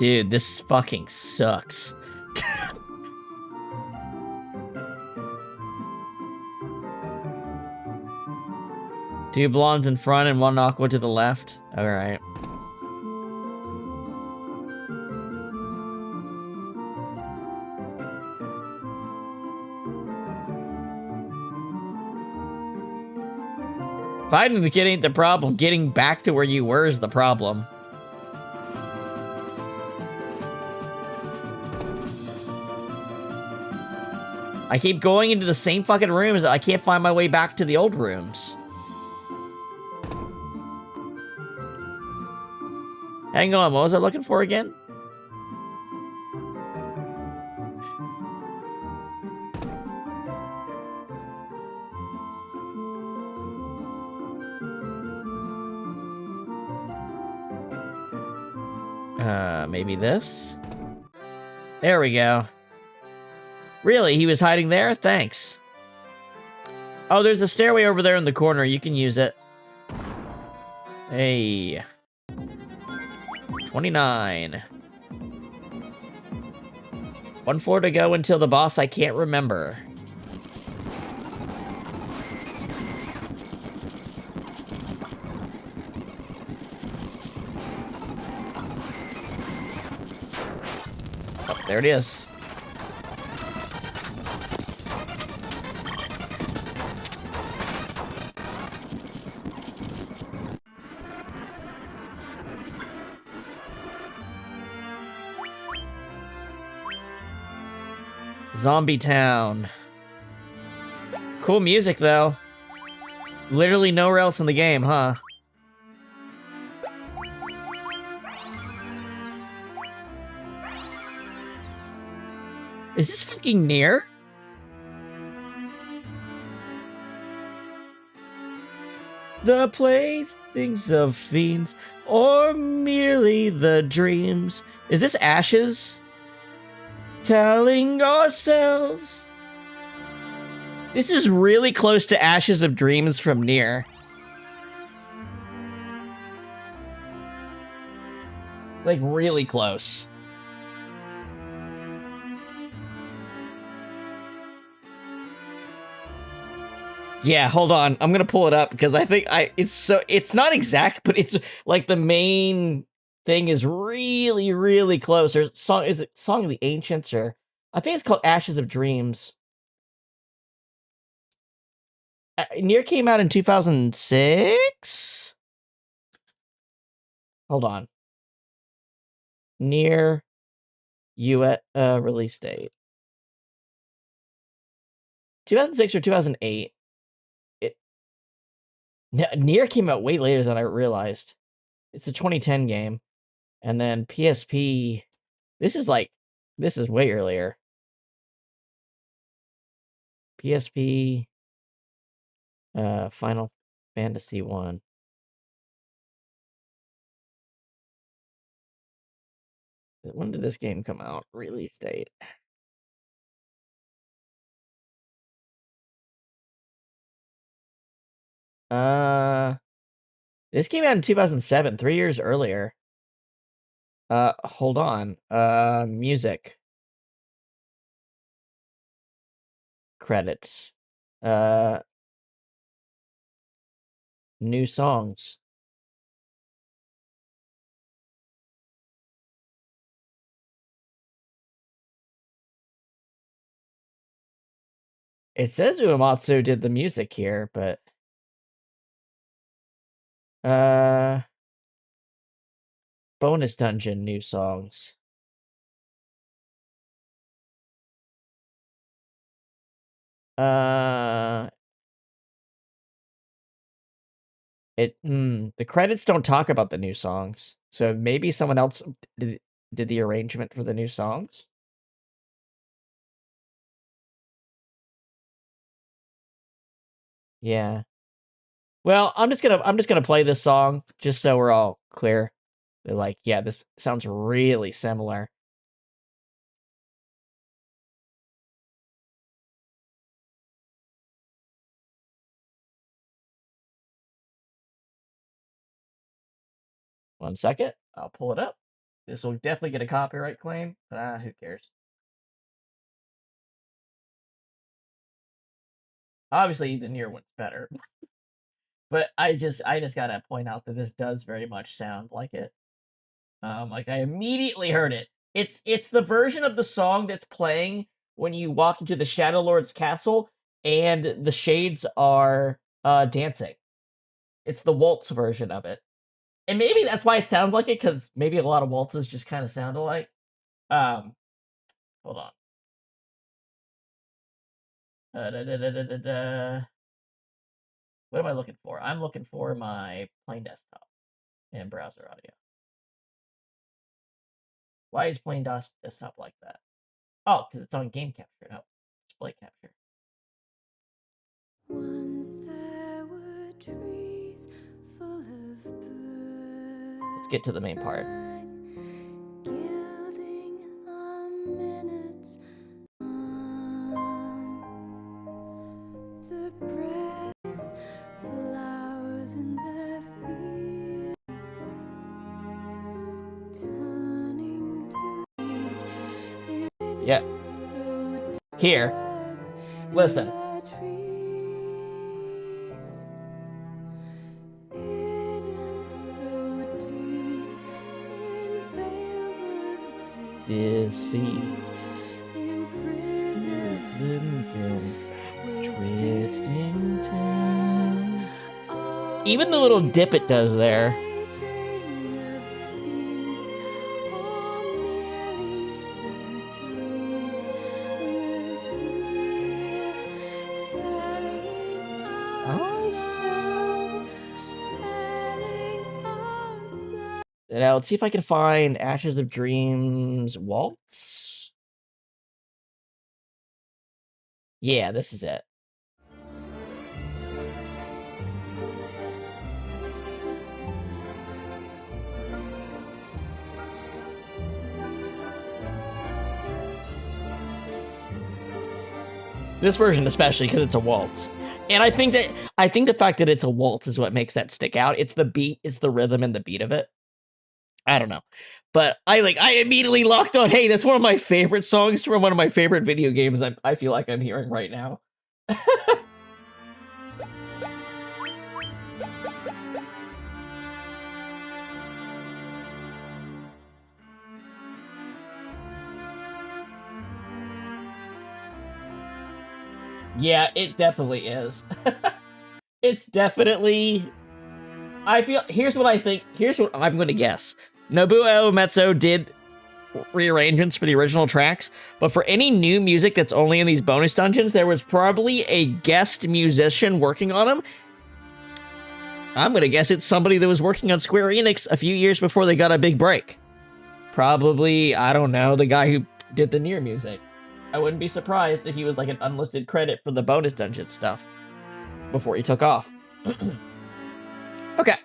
Dude, this fucking sucks. Two blondes in front and one aqua to the left. Alright. Finding the kid ain't the problem. Getting back to where you were is the problem. I keep going into the same fucking rooms. I can't find my way back to the old rooms. Hang on, what was I looking for again? Maybe this? There we go. Really? He was hiding there? Thanks. Oh, there's a stairway over there in the corner. You can use it. Hey. 29. One floor to go until the boss I can't remember. Oh, there it is. Zombie Town. Cool music, though. Literally nowhere else in the game, huh? Is this fucking near? The playthings of fiends, or merely the dreams. Is this Ashes? Telling ourselves. This is really close to Ashes of Dreams from Nier. Like, really close. Yeah, hold on. I'm gonna pull it up because I think it's not exact, but it's like the main thing is really, really close. Or is it Song of the Ancients, or I think it's called Ashes of Dreams. Nier came out in 2006. Hold on. Nier US release date. 2006 or 2008. Nier came out way later than I realized. It's a 2010 game. And then PSP, this is way earlier. PSP, Final Fantasy 1. When did this game come out? Release date. This came out in 2007, 3 years earlier. Hold on. Music. Credits. New songs. It says Uematsu did the music here, but bonus dungeon new songs. The credits don't talk about the new songs, so maybe someone else did the arrangement for the new songs. Yeah. Well, I'm just gonna play this song just so we're all clear. They're like, yeah, this sounds really similar. One second, I'll pull it up. This will definitely get a copyright claim, but who cares? Obviously, the near one's better. But I just gotta point out that this does very much sound like it. Like I immediately heard it. It's the version of the song that's playing when you walk into the Shadow Lord's castle and the shades are dancing. It's the waltz version of it. And maybe that's why it sounds like it, because maybe a lot of waltzes just kind of sound alike. Hold on. What am I looking for? I'm looking for my plain desktop and browser audio. Why is plain desktop like that? Oh, because it's on game capture, no display capture. Once there were trees full of birds. Let's get to the main part. Gilding our minutes on the breath, flowers in the fields, turning to eat. Yeah. Here. Listen. Deceit, imprisoned in twisting tales. Even the little dip it does there. Now, let's see if I can find Ashes of Dreams Waltz. Yeah, this is it. This version especially, because it's a waltz. And I think the fact that it's a waltz is what makes that stick out. It's the beat, it's the rhythm and the beat of it. I don't know. But I immediately locked on, hey, that's one of my favorite songs from one of my favorite video games I feel like I'm hearing right now. Yeah, it definitely is. It's definitely... here's what I think, here's what I'm going to guess. Nobuo Uematsu did rearrangements for the original tracks, but for any new music that's only in these bonus dungeons, there was probably a guest musician working on them. I'm going to guess it's somebody that was working on Square Enix a few years before they got a big break. Probably, I don't know, the guy who did the Nier music. I wouldn't be surprised if he was like an unlisted credit for the bonus dungeon stuff before he took off. Okay.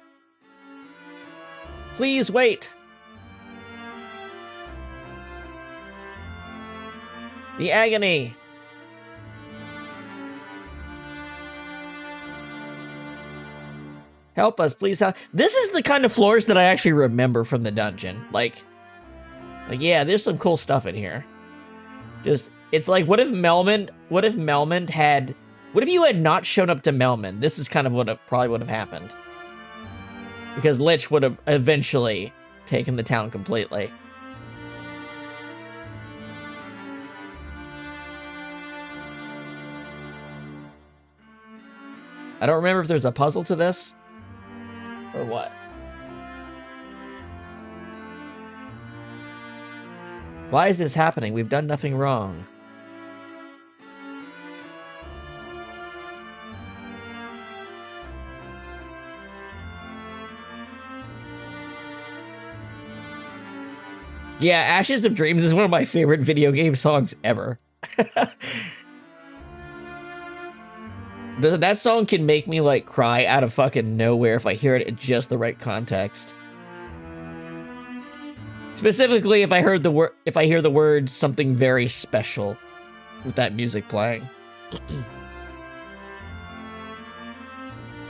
Please wait. The agony. Help us, please help. This is the kind of floors that I actually remember from the dungeon. Like yeah, there's some cool stuff in here. Just, it's like, what if Melmond had, what if you had not shown up to Melmond? This is kind of what probably would have happened. Because Lich would have eventually taken the town completely. I don't remember if there's a puzzle to this, or what. Why is this happening? We've done nothing wrong. Yeah, Ashes of Dreams is one of my favorite video game songs ever. That song can make me, like, cry out of fucking nowhere if I hear it in just the right context. Specifically, if I hear the word something very special with that music playing.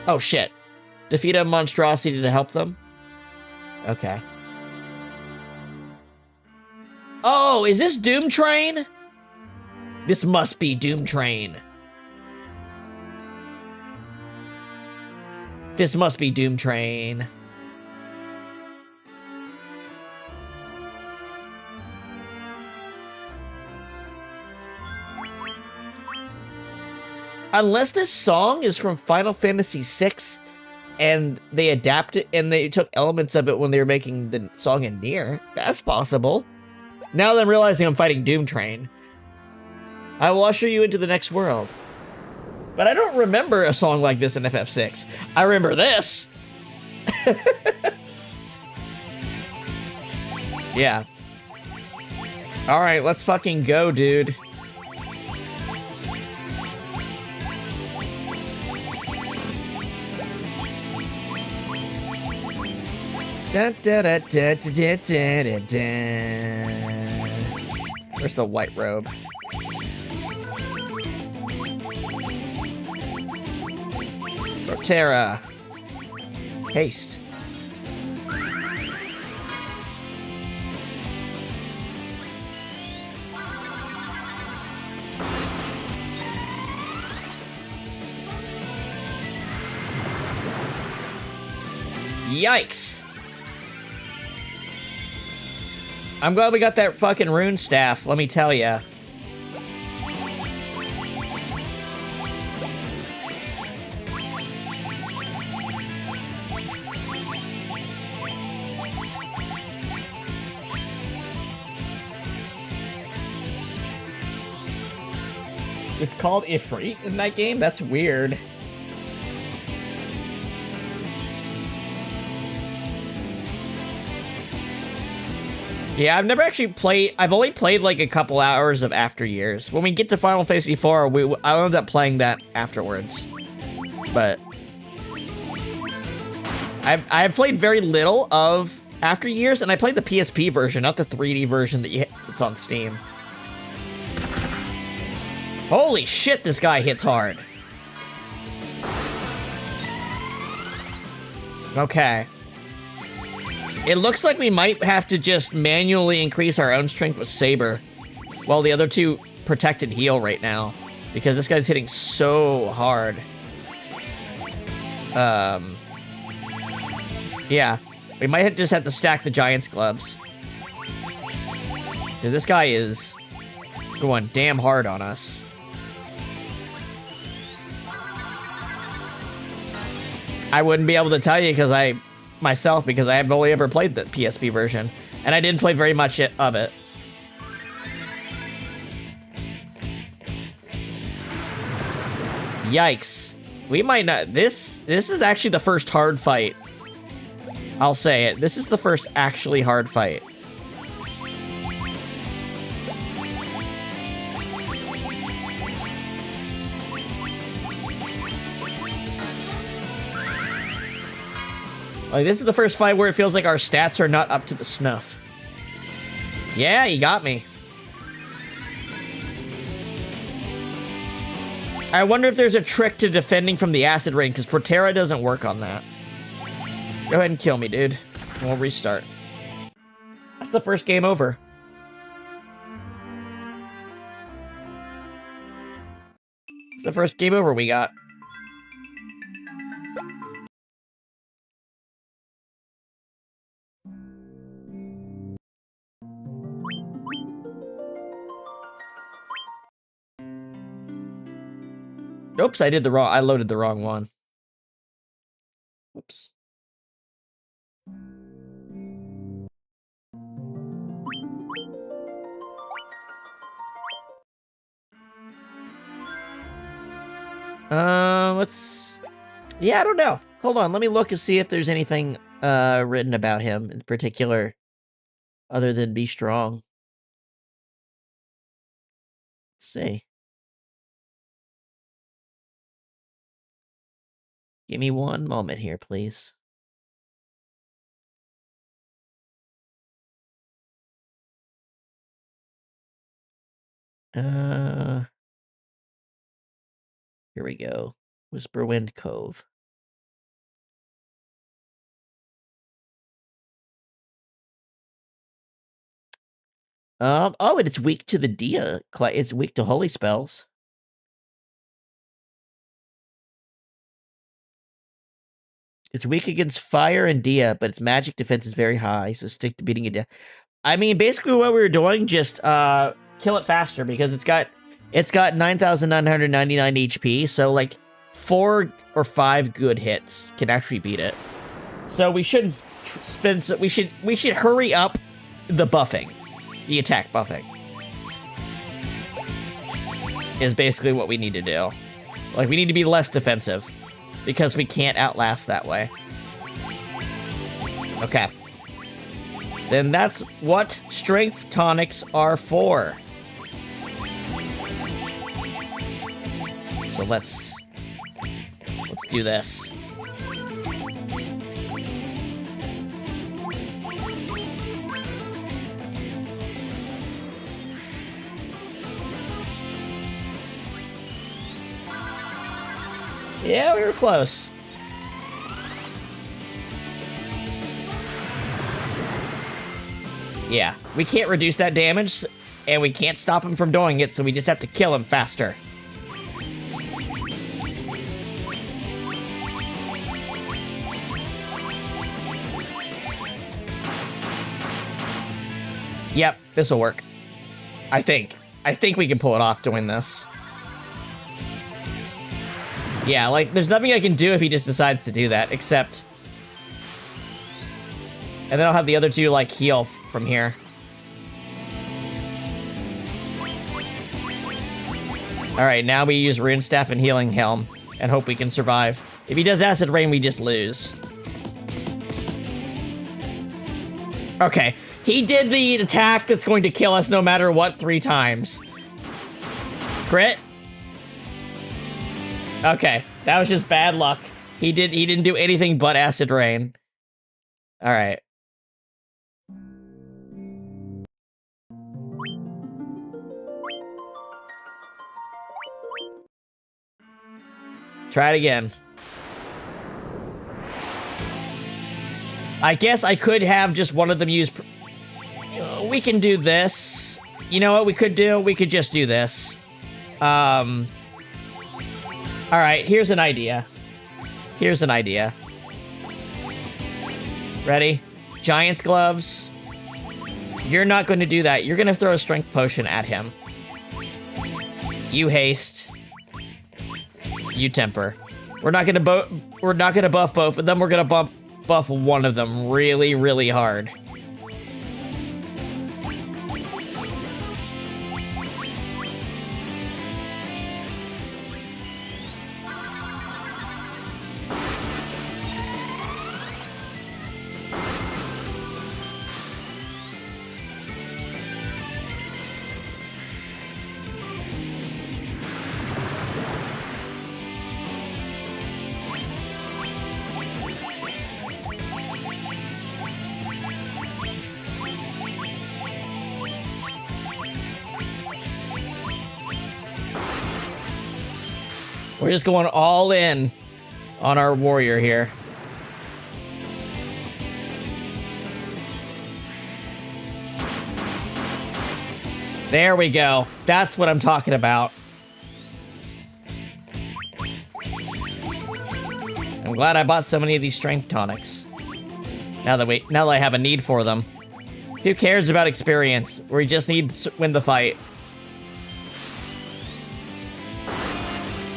Oh shit. Defeat a monstrosity to help them? Okay. Oh, is this Doom Train? This must be Doom Train. This must be Doom Train. Unless this song is from Final Fantasy VI, and they adapted and they took elements of it when they were making the song in Nier. That's possible. Now that I'm realizing I'm fighting Doom Train. I will usher you into the next world. But I don't remember a song like this in FF6. I remember this. Yeah. Alright, let's fucking go, dude. Dun, dun, dun, dun, dun, dun, dun, dun. Where's the white robe? Rotera. Haste. Yikes. I'm glad we got that fucking rune staff, let me tell ya. It's called Ifrit in that game? That's weird. Yeah, I've never actually played. I've only played like a couple hours of After Years. When we get to Final Fantasy IV, I'll end up playing that afterwards. But I've played very little of After Years, and I played the PSP version, not the 3D version that's on Steam. Holy shit, this guy hits hard. Okay. It looks like we might have to just manually increase our own strength with Saber, while the other two protect and heal right now, because this guy's hitting so hard. Yeah, we might just have to stack the Giant's gloves. This guy is going damn hard on us. I wouldn't be able to tell you because I have only ever played the PSP version, and I didn't play very much of it. Yikes. We might not, this is actually the first hard fight. I'll say it. This is the first actually hard fight. Like, this is the first fight where it feels like our stats are not up to the snuff. Yeah, you got me. I wonder if there's a trick to defending from the acid rain, because Protera doesn't work on that. Go ahead and kill me, dude. And we'll restart. That's the first game over. It's the first game over we got. Oops, I loaded the wrong one. Oops. Yeah, I don't know. Hold on, let me look and see if there's anything written about him in particular, other than be strong. Let's see. Give me one moment here, please. Here we go. Whisperwind Cove. Oh, and it's weak to the Dia. It's weak to holy spells. It's weak against fire and Dia, but its magic defense is very high, so stick to beating it down. I mean, basically what we were doing, just kill it faster, because it's got 9,999 HP, so like 4 or 5 good hits can actually beat it. So we shouldn't spend. We should hurry up the buffing, the attack buffing. Is basically what we need to do. Like, we need to be less defensive, because we can't outlast that way. Okay. Then that's what strength tonics are for. So let's do this. Yeah, we were close. Yeah, we can't reduce that damage, and we can't stop him from doing it, so we just have to kill him faster. Yep, this will work. I think we can pull it off to win this. Yeah, like, there's nothing I can do if he just decides to do that, except... And then I'll have the other two, like, heal from here. Alright, now we use Rune Staff and Healing Helm, and hope we can survive. If he does Acid Rain, we just lose. Okay, he did the attack that's going to kill us no matter what 3 times. Crit? Okay, that was just bad luck. He didn't do anything but Acid Rain. Alright. Try it again. I guess I could have just one of them use... We can do this. You know what we could do? We could just do this. Alright, here's an idea. Here's an idea. Ready? Giant's Gloves. You're not going to do that. You're going to throw a Strength Potion at him. You haste. You temper. We're not going to buff both of them. We're going to buff one of them really, really hard. We're just going all in on our warrior here. There we go. That's what I'm talking about. I'm glad I bought so many of these strength tonics. Now that I have a need for them. Who cares about experience? We just need to win the fight.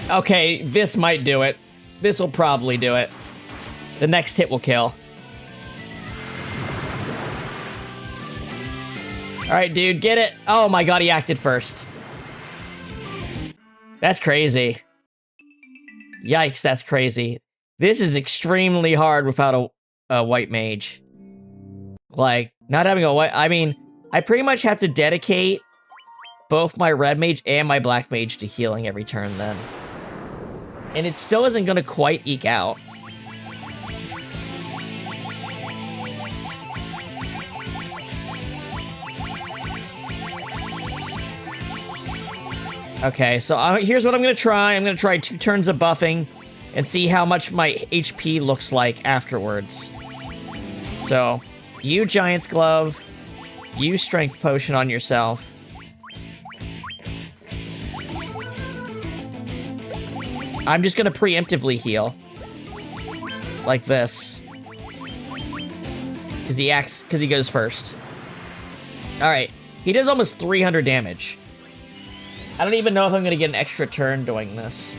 Okay, this might do it. This will probably do it. The next hit will kill. Alright, dude, get it. Oh my god, he acted first. That's crazy. Yikes, that's crazy. This is extremely hard without a white mage. Like, not having a white... I mean, I pretty much have to dedicate both my red mage and my black mage to healing every turn then. And it still isn't going to quite eke out. Okay, so here's what I'm going to try. I'm going to try 2 turns of buffing and see how much my HP looks like afterwards. So, you Giant's Glove. Use strength potion on yourself. I'm just gonna preemptively heal. Like this. Because he goes first. Alright. He does almost 300 damage. I don't even know if I'm gonna get an extra turn doing this.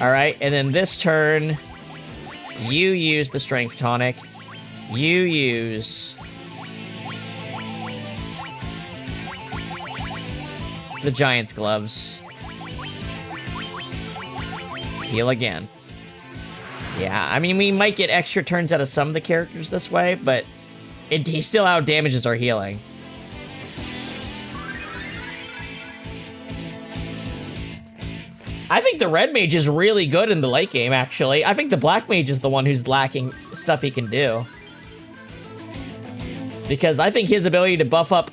Alright, and then this turn, you use the strength tonic. You use the giant's gloves. Heal again. Yeah, I mean, we might get extra turns out of some of the characters this way, but he still out damages our healing. I think the red mage is really good in the late game, actually. I think the black mage is the one who's lacking stuff he can do. Because I think his ability to buff up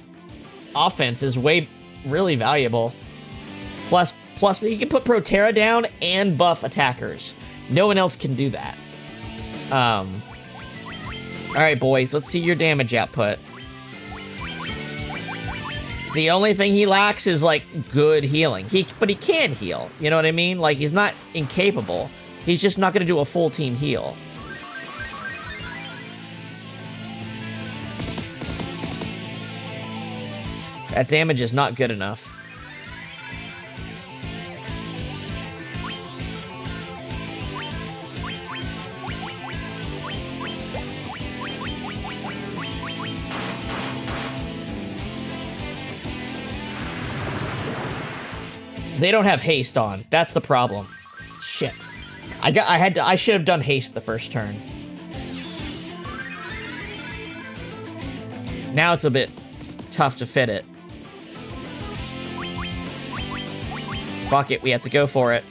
offense is really valuable. Plus, he can put Proterra down and buff attackers. No one else can do that. Alright, boys, let's see your damage output. The only thing he lacks is, like, good healing. But he can heal, you know what I mean? Like, he's not incapable. He's just not gonna do a full team heal. That damage is not good enough. They don't have haste on. That's the problem. Shit. I should have done haste the first turn. Now it's a bit tough to fit it. Fuck it, we have to go for it.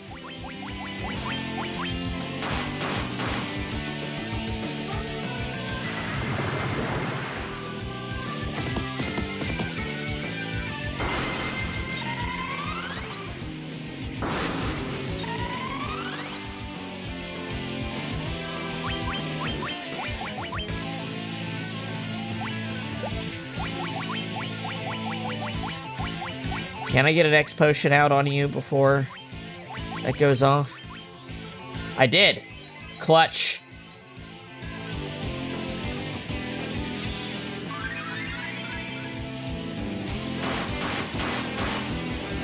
Can I get an X potion out on you before that goes off? I did. Clutch.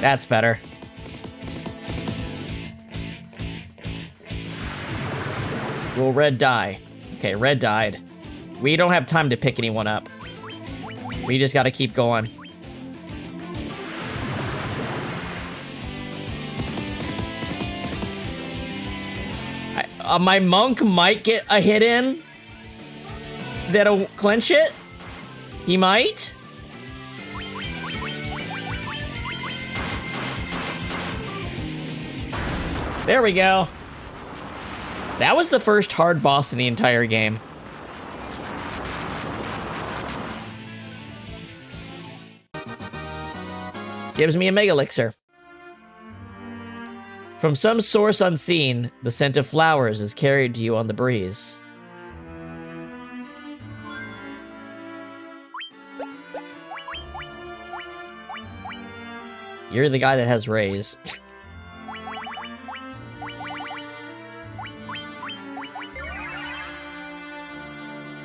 That's better. Will red die? Okay, red died. We don't have time to pick anyone up. We just gotta keep going. My monk might get a hit in that'll clinch it. He might. There we go. That was the first hard boss in the entire game. Gives me a Mega Elixir. From some source unseen, the scent of flowers is carried to you on the breeze. You're the guy that has rays.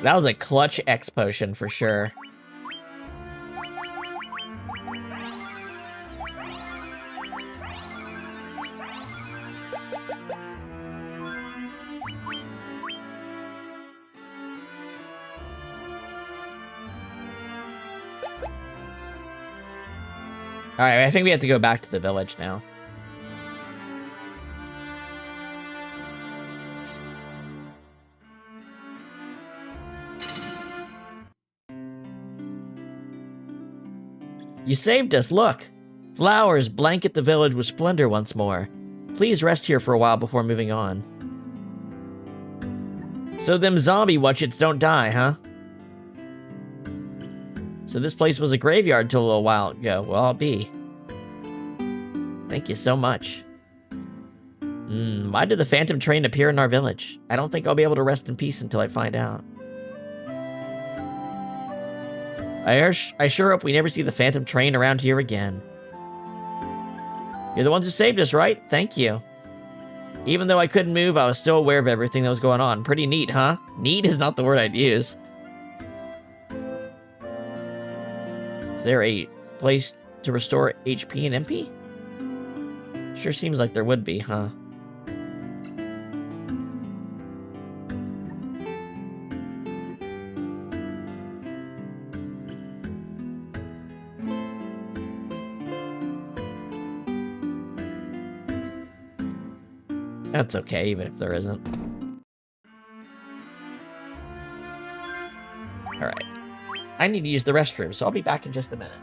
That was a clutch X potion for sure. Alright, I think we have to go back to the village now. You saved us, look! Flowers blanket the village with splendor once more. Please rest here for a while before moving on. So them zombie watchets don't die, huh? So this place was a graveyard till a little while ago. Well, I'll be. Thank you so much. Why did the phantom train appear in our village? I don't think I'll be able to rest in peace until I find out. I sure hope we never see the phantom train around here again. You're the ones who saved us, right? Thank you. Even though I couldn't move, I was still aware of everything that was going on. Pretty neat, huh? Neat is not the word I'd use. Is there a place to restore HP and MP? Sure seems like there would be, huh? That's okay, even if there isn't. Alright. I need to use the restroom, so I'll be back in just a minute.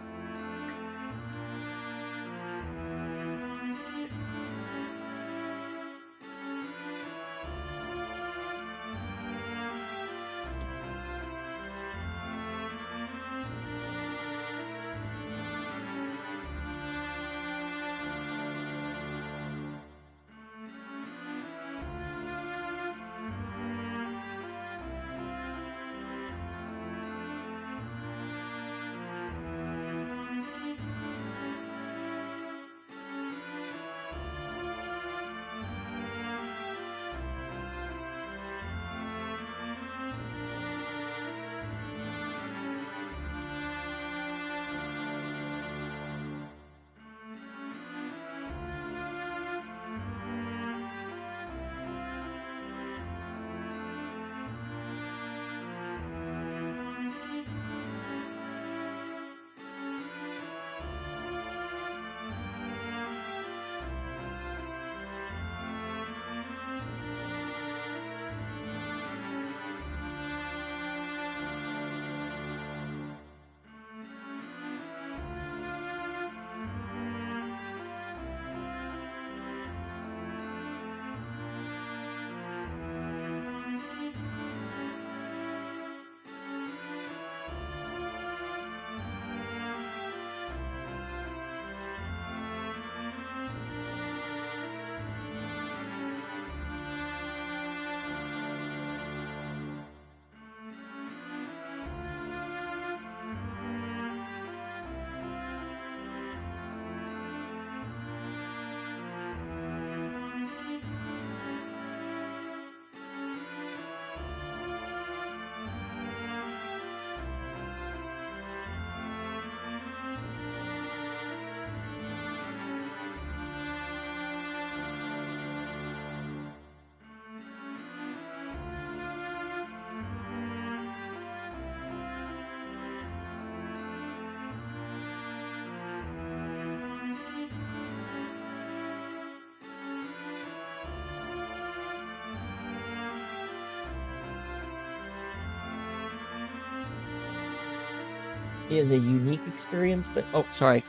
Is a unique experience, but oh, sorry.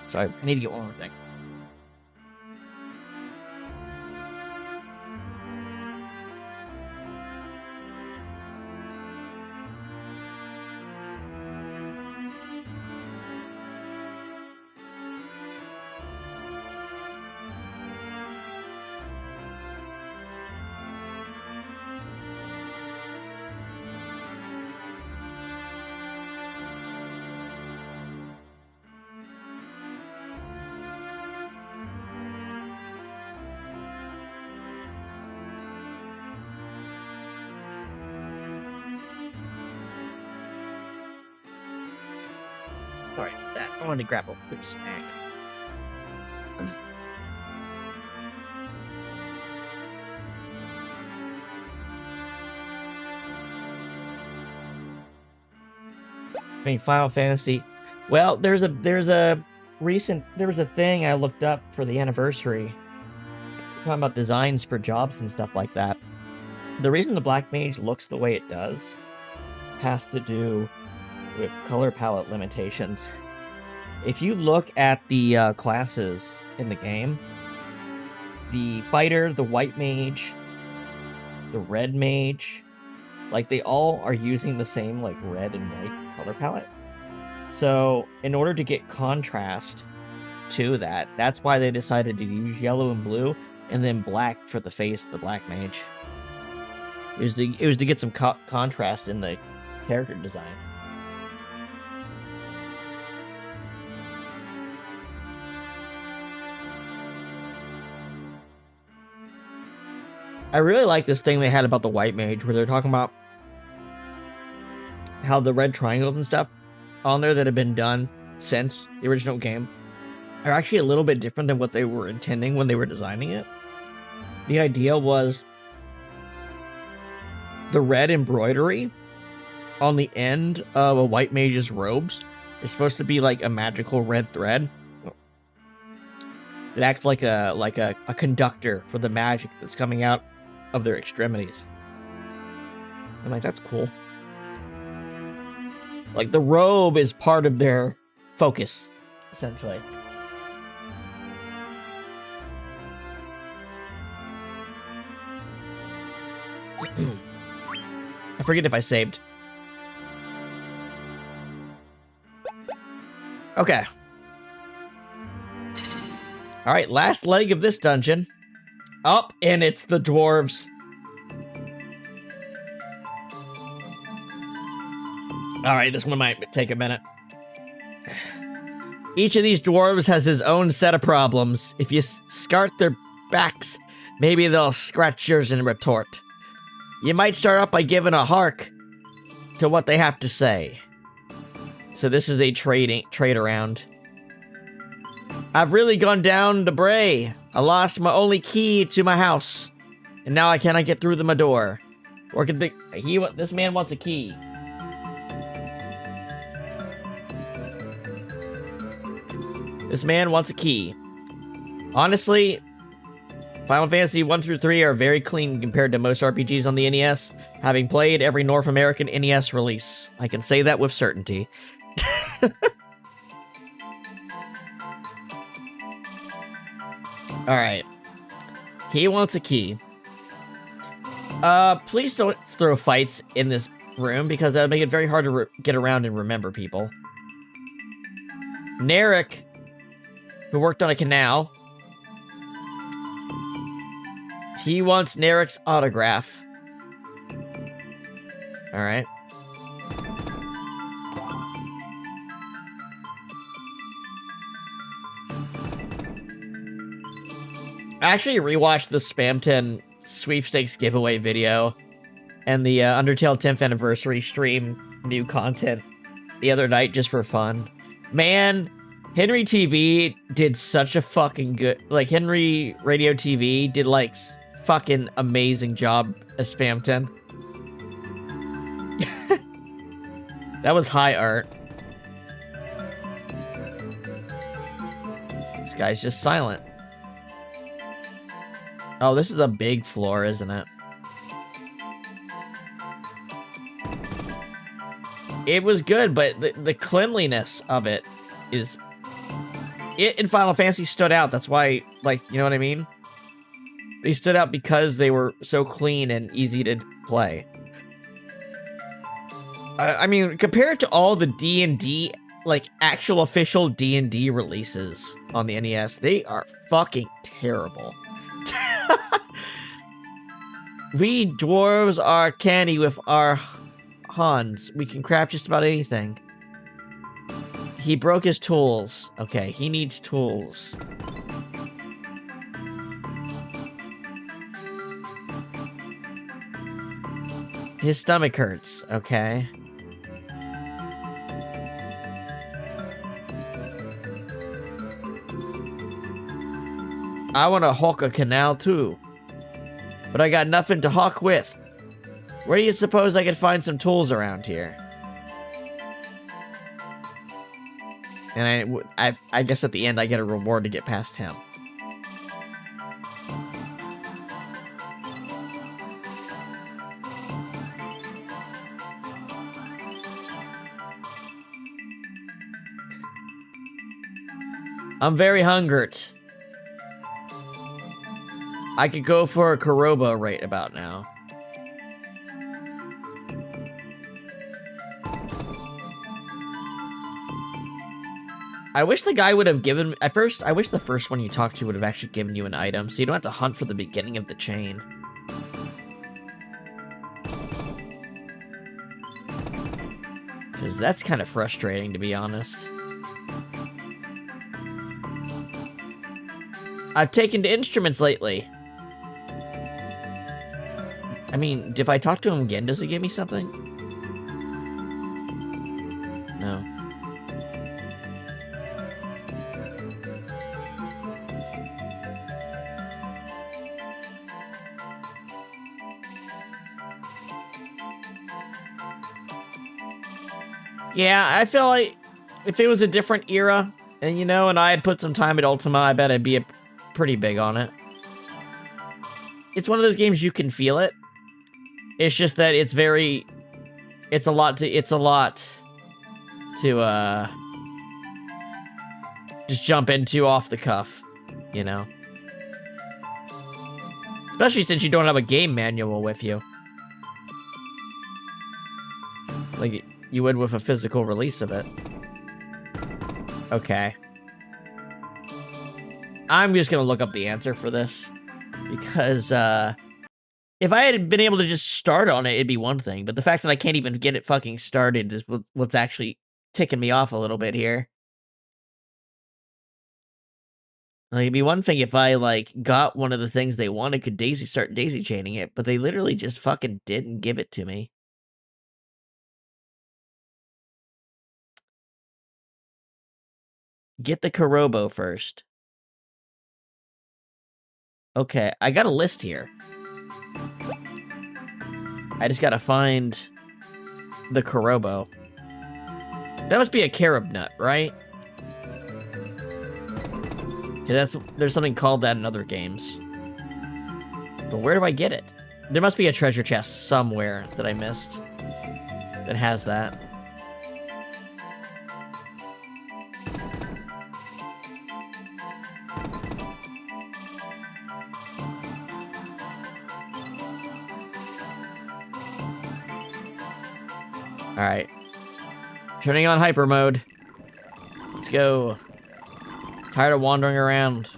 Sorry, I need to get one more thing. Sorry about that. I wanted to grab a quick snack. I mean, Final Fantasy. Well, there was a thing I looked up for the anniversary. Talking about designs for jobs and stuff like that. The reason the Black Mage looks the way it does has to do with color palette limitations. If you look at the classes in the game, the fighter, the white mage, the red mage, like they all are using the same like red and white color palette. So, in order to get contrast to that, that's why they decided to use yellow and blue, and then black for the face of the black mage. It was to get some contrast in the character designs. I really like this thing they had about the white mage, where they're talking about how the red triangles and stuff on there that have been done since the original game are actually a little bit different than what they were intending when they were designing it. The idea was the red embroidery on the end of a white mage's robes is supposed to be like a magical red thread that acts like a conductor for the magic that's coming out of their extremities. I'm like, that's cool. Like, the robe is part of their focus, essentially. I forget if I saved. Okay. Alright, last leg of this dungeon. Up, and it's the dwarves. Alright, this one might take a minute. Each of these dwarves has his own set of problems. If you scart their backs, maybe they'll scratch yours in retort. You might start up by giving a hark to what they have to say. So this is a trade around. I've really gone down the bray. I lost my only key to my house, and now I cannot get through my door. Or can this man wants a key. This man wants a key. Honestly, Final Fantasy 1 through 3 are very clean compared to most RPGs on the NES, having played every North American NES release. I can say that with certainty. Alright. He wants a key. Please don't throw fights in this room, because that would make it very hard to get around and remember people. Narek, who worked on a canal. He wants Narek's autograph. Alright. I actually rewatched the Spam 10 sweepstakes giveaway video and the Undertale 10th anniversary stream new content the other night just for fun. Man, Henry TV did such a fucking good... Like, Henry Radio TV did, like, fucking amazing job as Spam 10. That was high art. This guy's just silent. Oh, this is a big floor, isn't it? It was good, but the cleanliness of it is... It in Final Fantasy stood out. That's why, like, you know what I mean? They stood out because they were so clean and easy to play. I mean, compared to all the D&D, like, actual official D&D releases on the NES, they are fucking terrible. We dwarves are canny with our Hans. We can craft just about anything. He broke his tools. Okay, he needs tools. His stomach hurts. Okay. I want to hawk a canal too. But I got nothing to hawk with. Where do you suppose I could find some tools around here? And I guess at the end I get a reward to get past him. I'm very hungry. I could go for a Karoba right about now. I wish the guy would have given... At first, I wish the first one you talked to would have actually given you an item, so you don't have to hunt for the beginning of the chain. Because that's kind of frustrating, to be honest. I've taken to instruments lately. I mean, if I talk to him again, does he give me something? No. Yeah, I feel like if it was a different era, and you know, and I had put some time at Ultima, I bet I'd be pretty big on it. It's one of those games you can feel it. It's just that it's a lot to just jump into off the cuff, you know? Especially since you don't have a game manual with you. Like you would with a physical release of it. Okay. I'm just gonna look up the answer for this. Because, if I had been able to just start on it, it'd be one thing. But the fact that I can't even get it fucking started is what's actually ticking me off a little bit here. Like, it'd be one thing if I, like, got one of the things they wanted, could start daisy chaining it, but they literally just fucking didn't give it to me. Get the Karobo first. Okay, I got a list here. I just gotta find the Karobo. That must be a carob nut, right? Yeah, there's something called that in other games. But where do I get it? There must be a treasure chest somewhere that I missed that has that. Alright. Turning on hyper mode. Let's go. Tired of wandering around.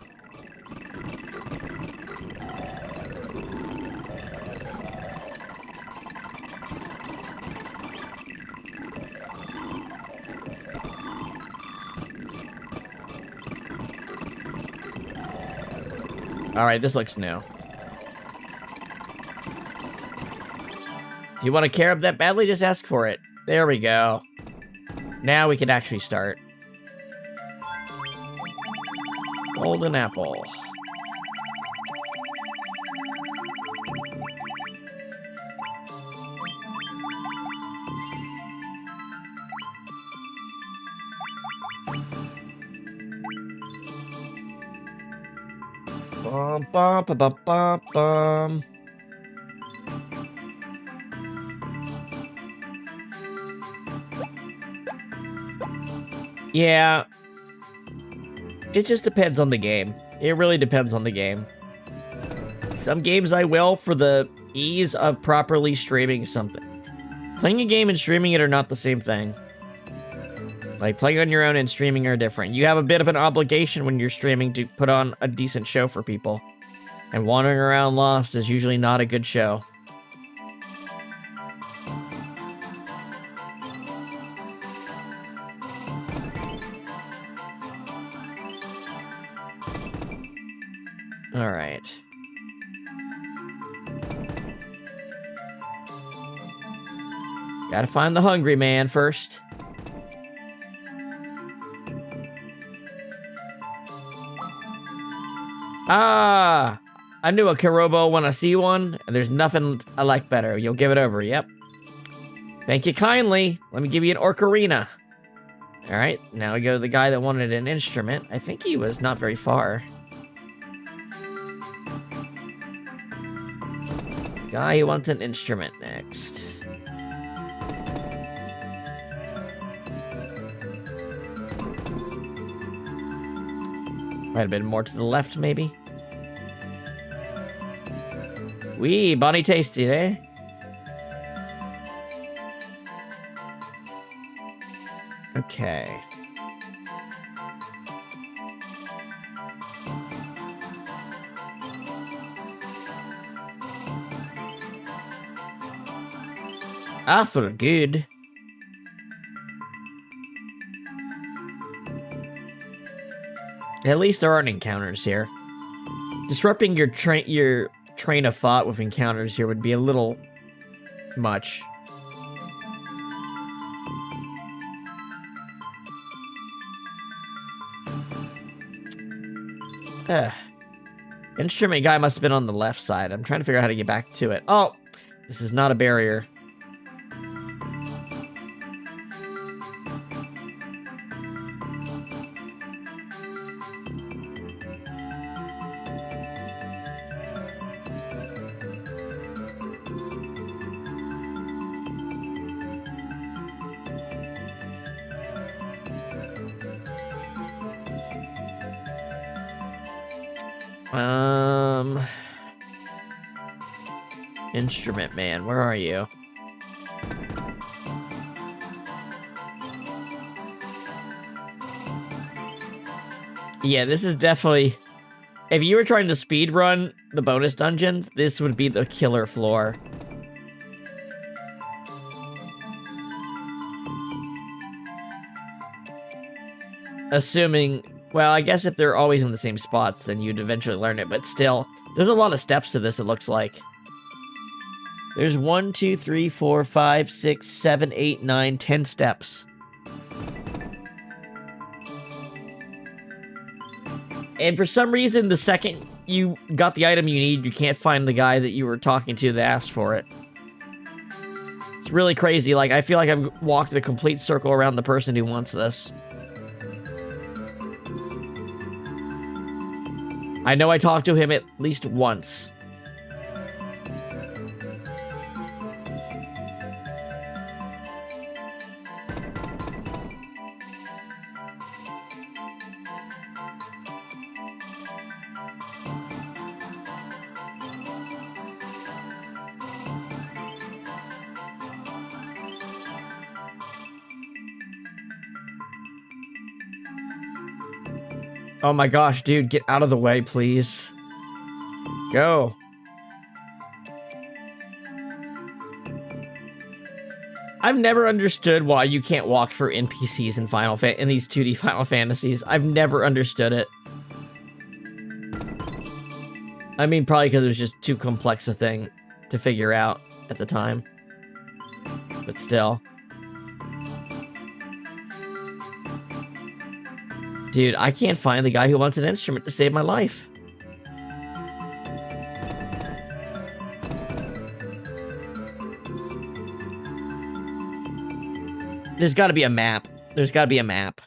Alright, this looks new. You want a carob that badly? Just ask for it. There we go. Now we can actually start. Golden apple. Bum, bum, bum, bum, bum, bum. Yeah. It just depends on the game. It really depends on the game. Some games I will for the ease of properly streaming something. Playing a game and streaming it are not the same thing. Like, playing on your own and streaming are different. You have a bit of an obligation when you're streaming to put on a decent show for people. And wandering around lost is usually not a good show. Alright. Gotta find the hungry man first. Ah! I knew a Karobo when I see one, and there's nothing I like better. You'll give it over, yep. Thank you kindly. Let me give you an ocarina. Alright, now we go to the guy that wanted an instrument. I think he was not very far. Guy who wants an instrument next. Might have been more to the left, maybe. Wee, bonny tasty, eh? Okay. I feel good. At least there aren't encounters here. Disrupting your train of thought with encounters here would be a little much. Instrument guy must have been on the left side. I'm trying to figure out how to get back to it. Oh, this is not a barrier. Instrument man, where are you? Yeah, this is definitely... If you were trying to speedrun the bonus dungeons, this would be the killer floor. Assuming... Well, I guess if they're always in the same spots, then you'd eventually learn it, but still, there's a lot of steps to this, it looks like. There's 1, 2, 3, 4, 5, 6, 7, 8, 9, 10 steps. And for some reason, the second you got the item you need, you can't find the guy that you were talking to that asked for it. It's really crazy. Like, I feel like I've walked the complete circle around the person who wants this. I know I talked to him at least once. Oh my gosh, dude, get out of the way, please. Go. I've never understood why you can't walk through NPCs in these 2D Final Fantasies. I've never understood it. I mean, probably because it was just too complex a thing to figure out at the time. But still. Dude, I can't find the guy who wants an instrument to save my life. There's gotta be a map. There's gotta be a map.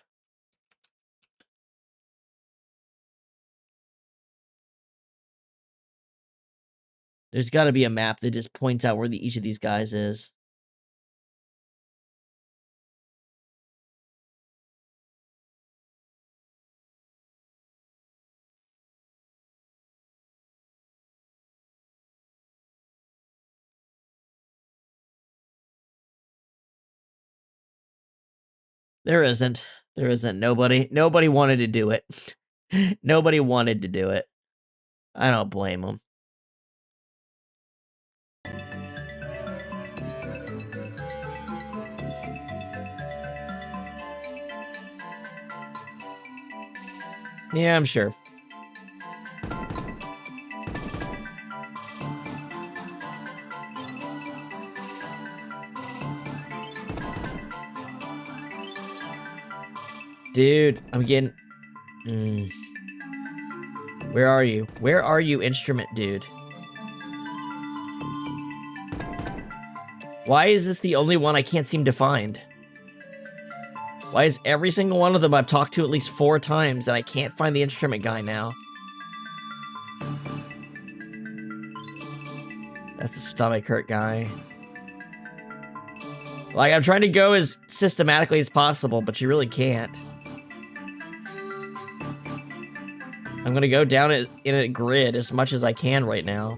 There's gotta be a map that just points out where each of these guys is. There isn't. There isn't. Nobody wanted to do it. Nobody wanted to do it. I don't blame them. Yeah, I'm sure. Dude, I'm getting... Where are you? Where are you, instrument dude? Why is this the only one I can't seem to find? Why is every single one of them I've talked to at least 4 times and I can't find the instrument guy now? That's the stomach hurt guy. Like, I'm trying to go as systematically as possible, but you really can't. I'm gonna go down it in a grid as much as I can right now.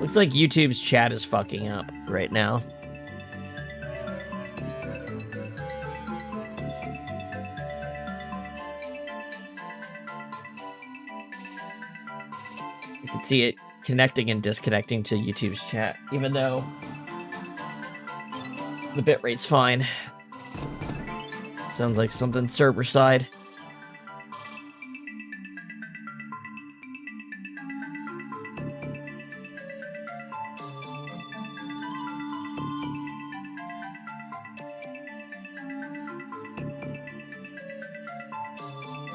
Looks like YouTube's chat is fucking up right now. see it connecting and disconnecting to YouTube's chat, even though the bitrate's fine. Sounds like something server side.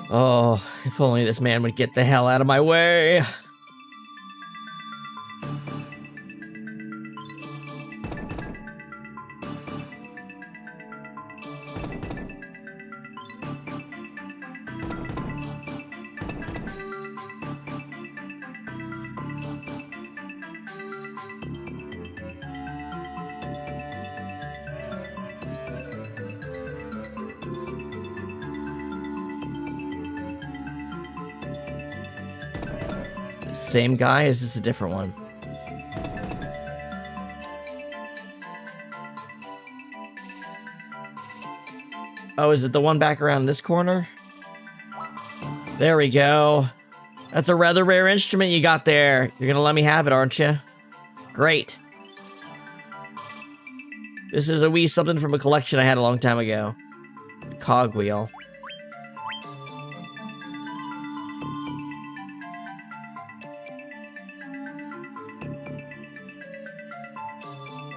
Oh, if only this man would get the hell out of my way. Same guy? Is this a different one? Oh, is it the one back around this corner? There we go. That's a rather rare instrument you got there. You're gonna let me have it, aren't you? Great. This is a wee something from a collection I had a long time ago. A cogwheel.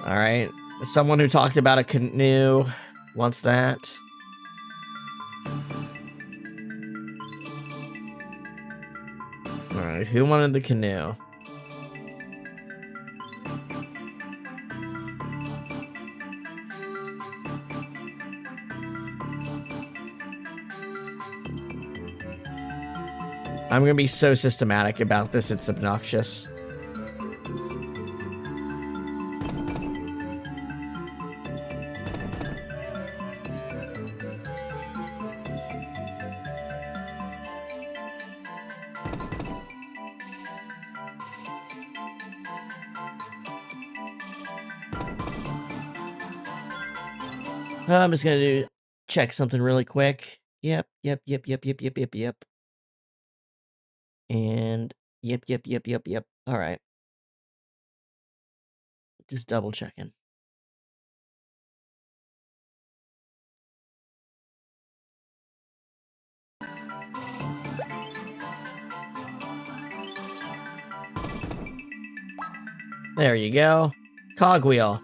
Alright. Someone who talked about a canoe wants that. Alright, who wanted the canoe? I'm gonna be so systematic about this, it's obnoxious. I'm just gonna check something really quick. Yep. And yep. All right. Just double checking. There you go. Cogwheel.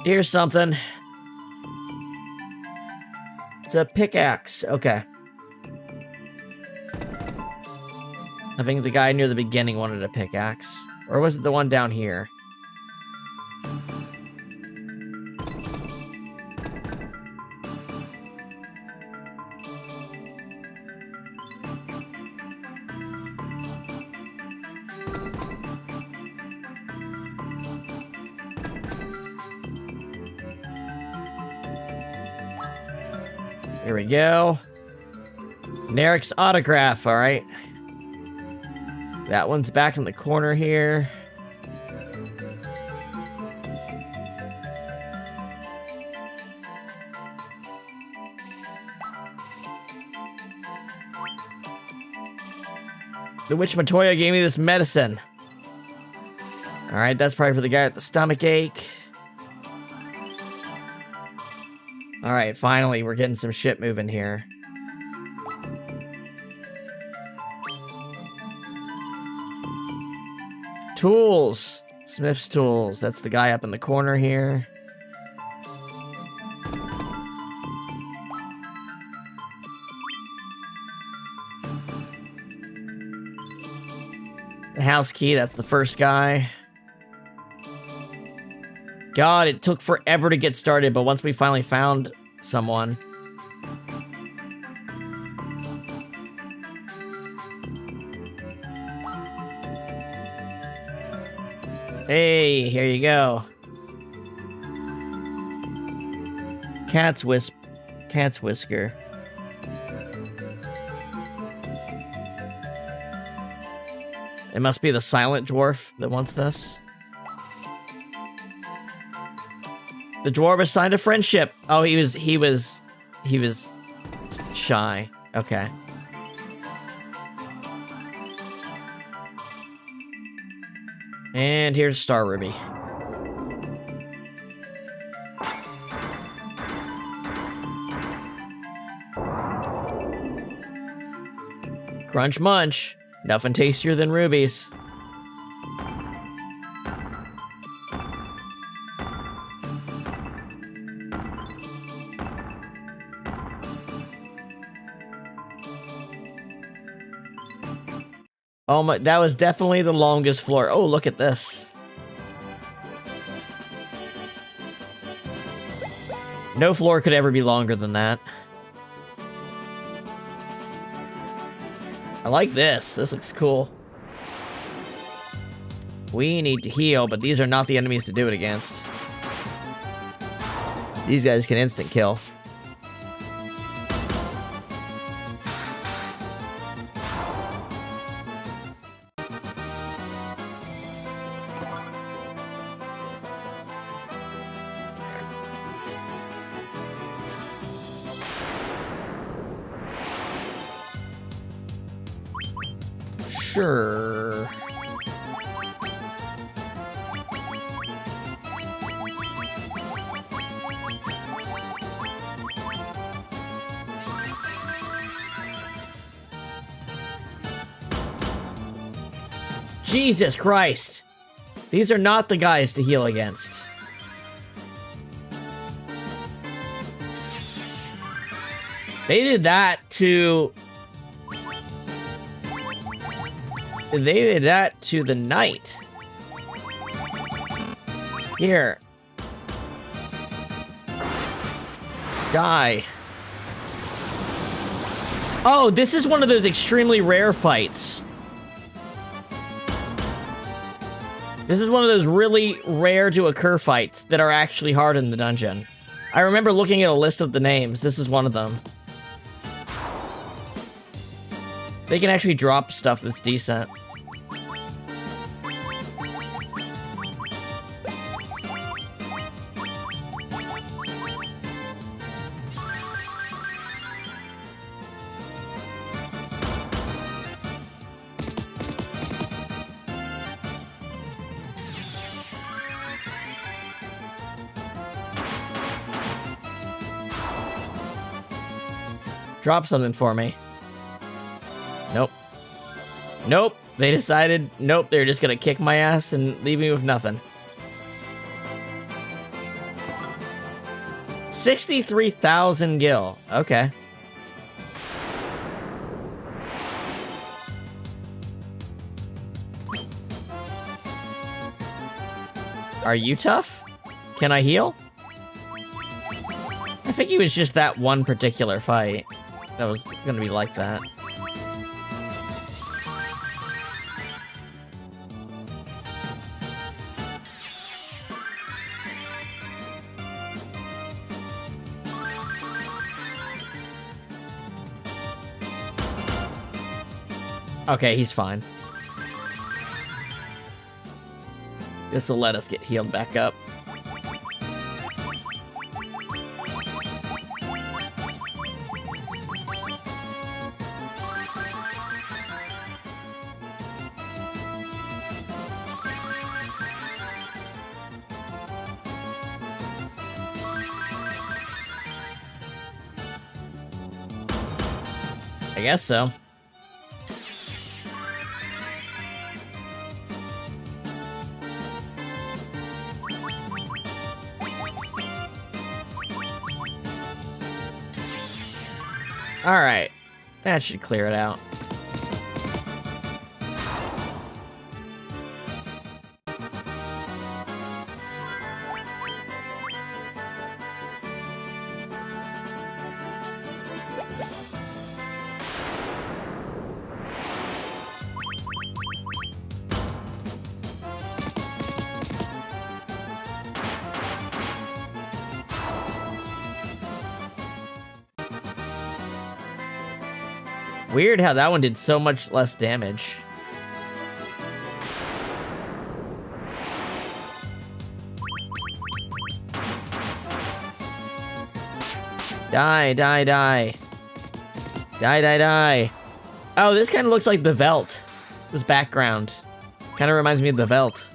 Here's something. It's a pickaxe. Okay. I think the guy near the beginning wanted a pickaxe. Or was it the one down here? Here we go. Narek's autograph, alright. That one's back in the corner here. The Witch Matoya gave me this medicine. Alright, that's probably for the guy with the stomach ache. Alright, finally, we're getting some shit moving here. Tools! Smith's tools. That's the guy up in the corner here. The house key, that's the first guy. God, it took forever to get started, but once we finally found someone... Hey, here you go. Cat's whisker. It must be the silent dwarf that wants this. The dwarf assigned a friendship. Oh, he was shy. Okay. And here's Star Ruby. Crunch munch. Nothing tastier than rubies. Oh my, that was definitely the longest floor. Oh, look at this. No floor could ever be longer than that. I like this. This looks cool. We need to heal, but these are not the enemies to do it against. These guys can instant kill. Sure. Jesus Christ. These are not the guys to heal against. They did that to... They did that to the knight. Here. Die. Oh, this is one of those extremely rare fights. This is one of those really rare to occur fights that are actually hard in the dungeon. I remember looking at a list of the names. This is one of them. They can actually drop stuff that's decent. Drop something for me. Nope. Nope. They decided, nope, they're just gonna kick my ass and leave me with nothing. 63,000 gil. Okay. Are you tough? Can I heal? I think it was just that one particular fight that was gonna be like that. Okay, he's fine. This will let us get healed back up. I guess so. All right, that should clear it out. Weird how that one did so much less damage. Die, die, die. Die, die, die. Oh, this kind of looks like the Velt. This background. Kind of reminds me of the Velt.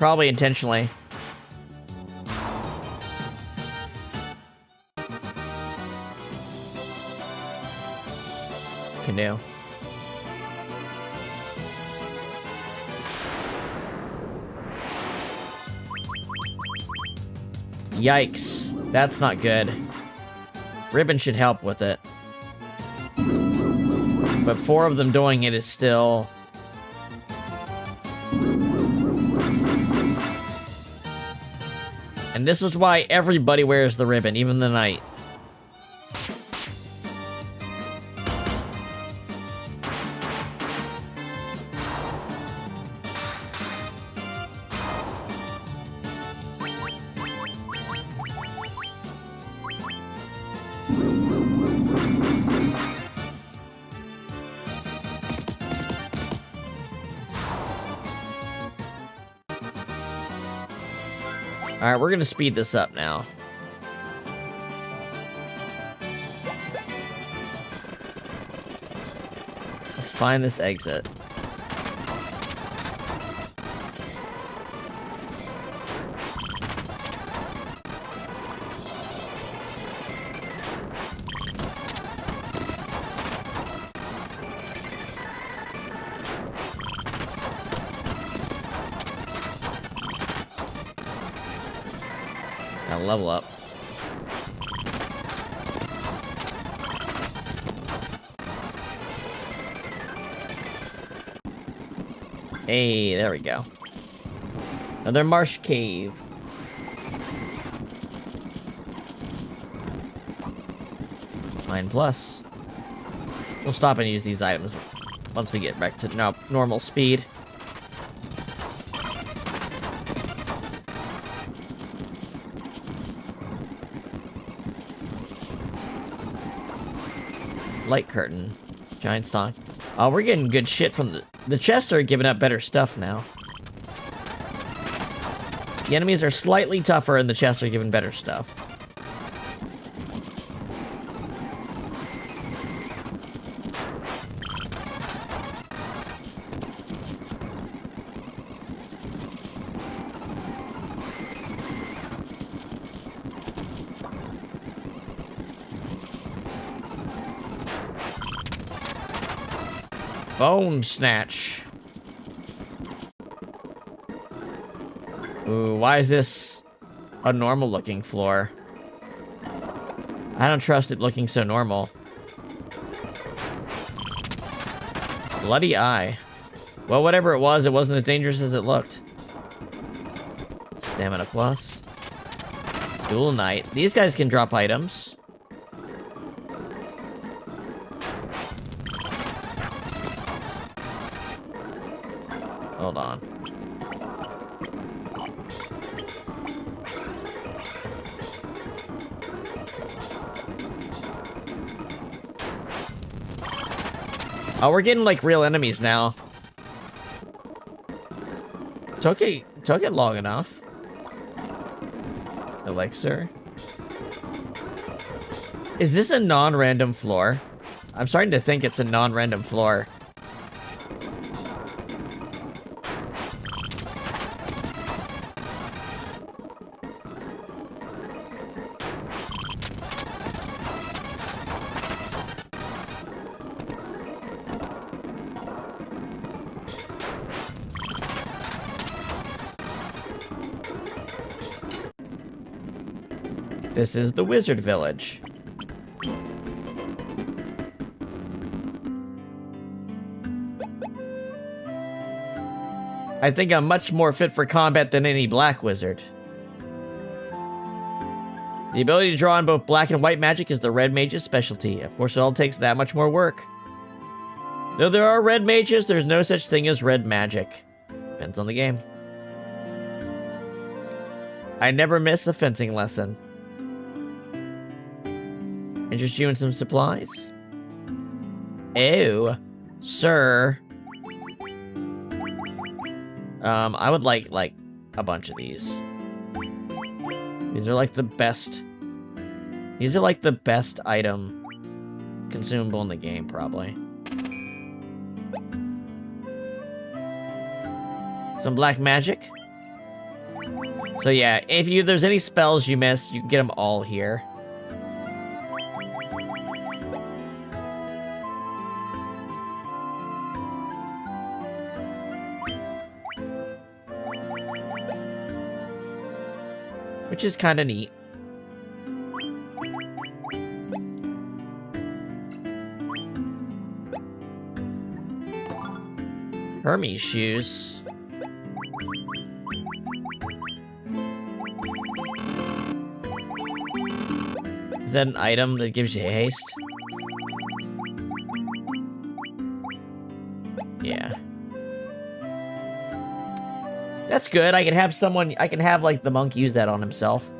Probably intentionally. Canoe. Yikes. That's not good. Ribbon should help with it. But 4 of them doing it is still... And this is why everybody wears the ribbon, even the knight. Alright, we're gonna speed this up now. Let's find this exit. Gotta level up. Hey, there we go. Another marsh cave. Mine plus. We'll stop and use these items once we get back to normal speed. Light curtain. Giant stock. Oh, we're getting good shit from the chests are giving up better stuff now. The enemies are slightly tougher and the chests are giving better stuff. Bone snatch. Ooh, why is this a normal looking floor? I don't trust it looking so normal. Bloody eye. Well, whatever it wasn't as dangerous as it looked. Stamina plus. Dual knight. These guys can drop items. Hold on. Oh, we're getting like real enemies now. Took it long enough. Elixir. Is this a non-random floor? I'm starting to think it's a non-random floor. This is the wizard village. I think I'm much more fit for combat than any black wizard. The ability to draw on both black and white magic is the red mage's specialty. Of course, it all takes that much more work. Though there are red mages, there's no such thing as red magic. Depends on the game. I never miss a fencing lesson. Interest you in some supplies? Ew, sir. I would like a bunch of these. These are like the best. These are like the best item consumable in the game, probably. Some black magic. So yeah, if there's any spells you miss, you can get them all here. Which is kind of neat. Hermes shoes. Is that an item that gives you haste? Yeah. That's good. I can have like the monk use that on himself.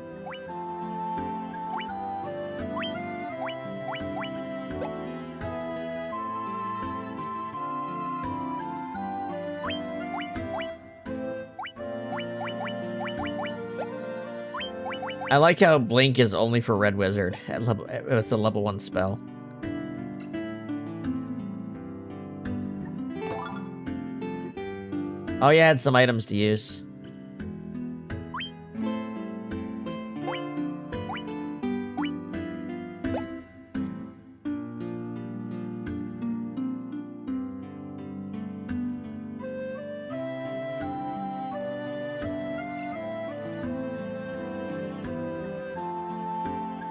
I like how Blink is only for Red Wizard. It's a level 1 spell. Oh yeah, I had some items to use.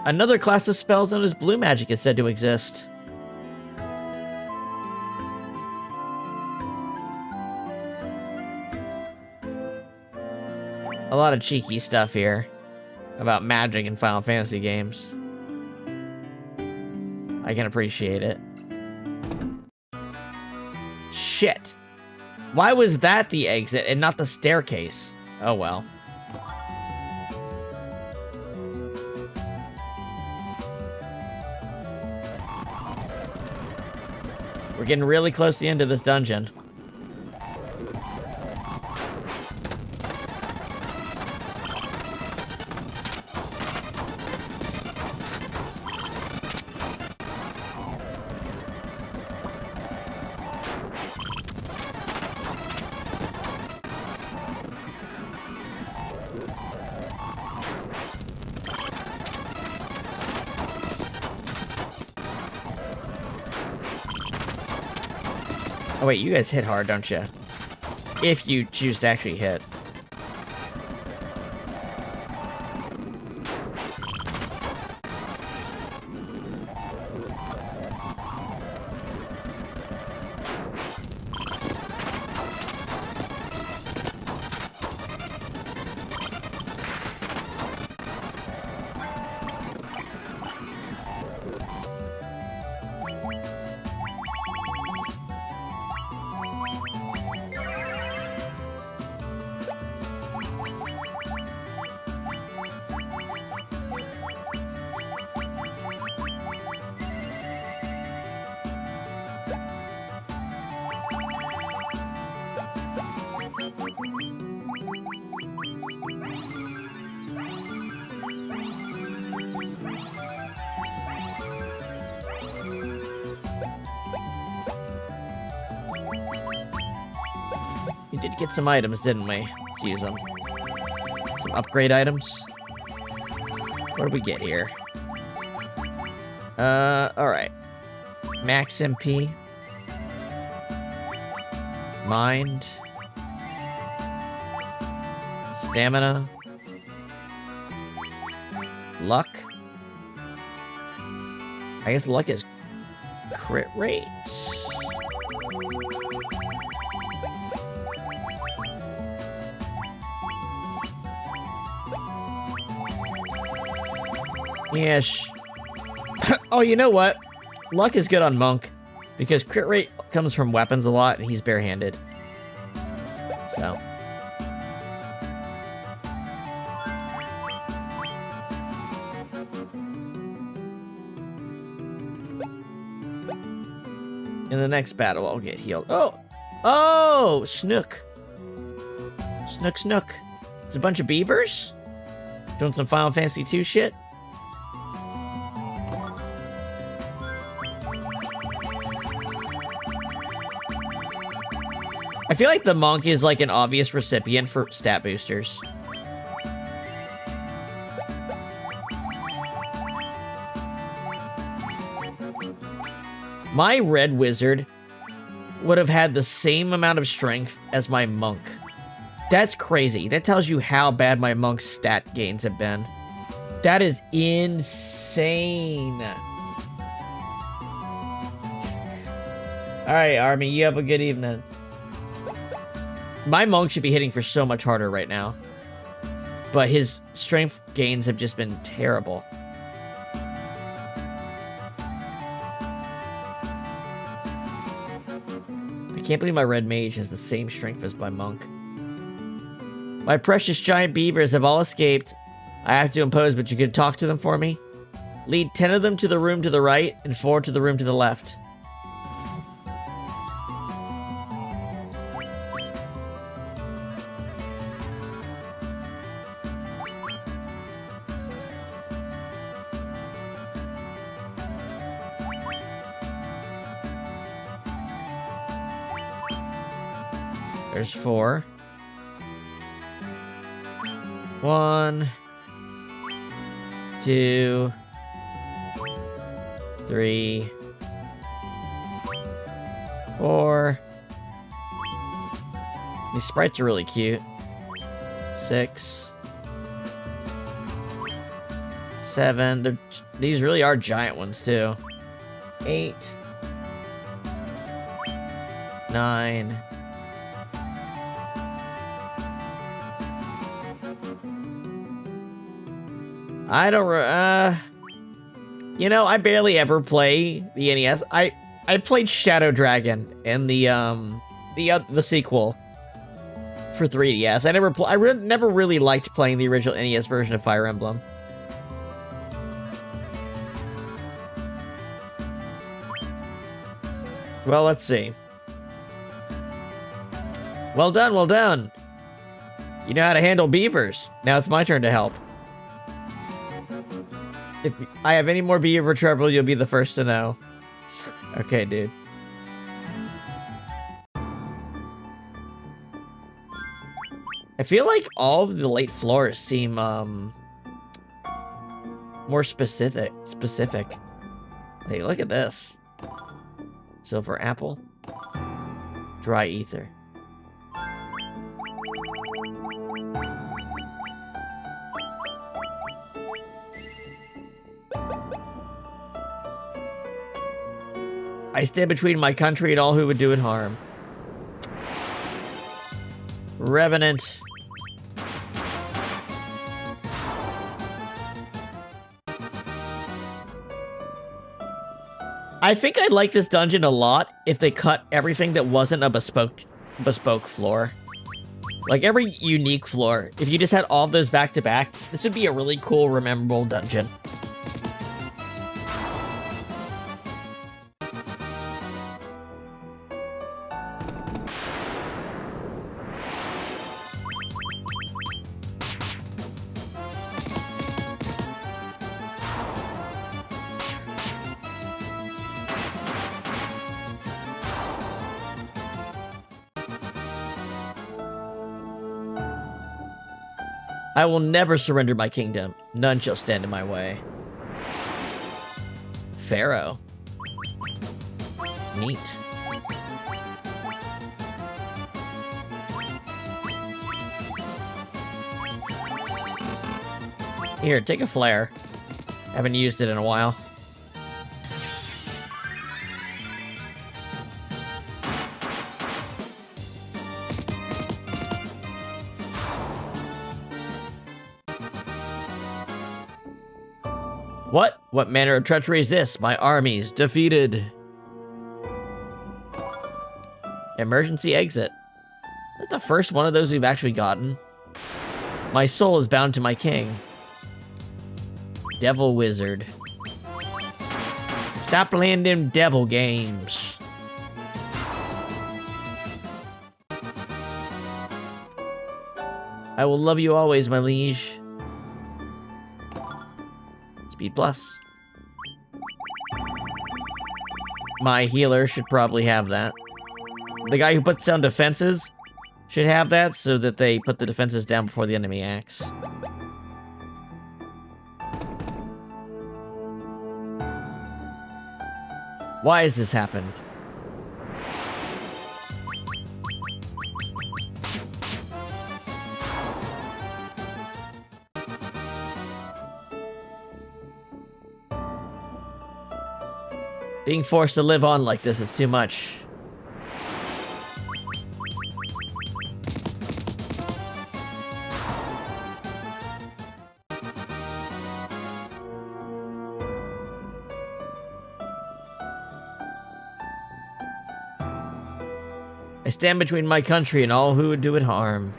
Another class of spells known as blue magic is said to exist. A lot of cheeky stuff here about magic in Final Fantasy games. I can appreciate it. Shit. Why was that the exit and not the staircase? Oh well. We're getting really close to the end of this dungeon. Oh wait, you guys hit hard, don't you? If you choose to actually hit. We did get some items, didn't we? Let's use them. Some upgrade items. What do we get here? Alright. Max MP. Mind. Stamina. Luck. I guess luck is crit rate. Yes. Oh, you know what? Luck is good on Monk, because crit rate comes from weapons a lot, and he's barehanded. So. In the next battle, I'll get healed. Oh! Oh! Snook. Snook, Snook. It's a bunch of beavers? Doing some Final Fantasy II shit? I feel like the monk is like an obvious recipient for stat boosters. My red wizard would have had the same amount of strength as my monk. That's crazy. That tells you how bad my monk's stat gains have been. That is insane. Alright, Army, you have a good evening. My monk should be hitting for so much harder right now. But his strength gains have just been terrible. I can't believe my red mage has the same strength as my monk. My precious giant beavers have all escaped. I have to impose, but you can talk to them for me? Lead 10 of them to the room to the right and 4 to the room to the left. There's 4. 1, 2, 3, 4. These sprites are really cute. 6, 7. These really are giant ones too. 8, 9. I don't, you know, I barely ever play the NES. I played Shadow Dragon and the sequel for 3DS. I never really liked playing the original NES version of Fire Emblem. Well, let's see. Well done, well done. You know how to handle beavers. Now it's my turn to help. If I have any more beaver trouble, you'll be the first to know. Okay, dude. I feel like all of the late floors seem, more specific. Hey, look at this. Silver apple. Dry ether. I stand between my country and all who would do it harm. Revenant. I think I'd like this dungeon a lot if they cut everything that wasn't a bespoke floor. Like every unique floor. If you just had all of those back to back, this would be a really cool, memorable dungeon. I will never surrender my kingdom. None shall stand in my way. Pharaoh. Neat. Here, take a flare. Haven't used it in a while. What? What manner of treachery is this? My armies defeated. Emergency exit. Is that the first one of those we've actually gotten? My soul is bound to my king. Devil wizard. Stop playing them devil games. I will love you always, my liege. Speed plus. My healer should probably have that. The guy who puts down defenses should have that so that they put the defenses down before the enemy acts. Why has this happened? Being forced to live on like this is too much. I stand between my country and all who would do it harm.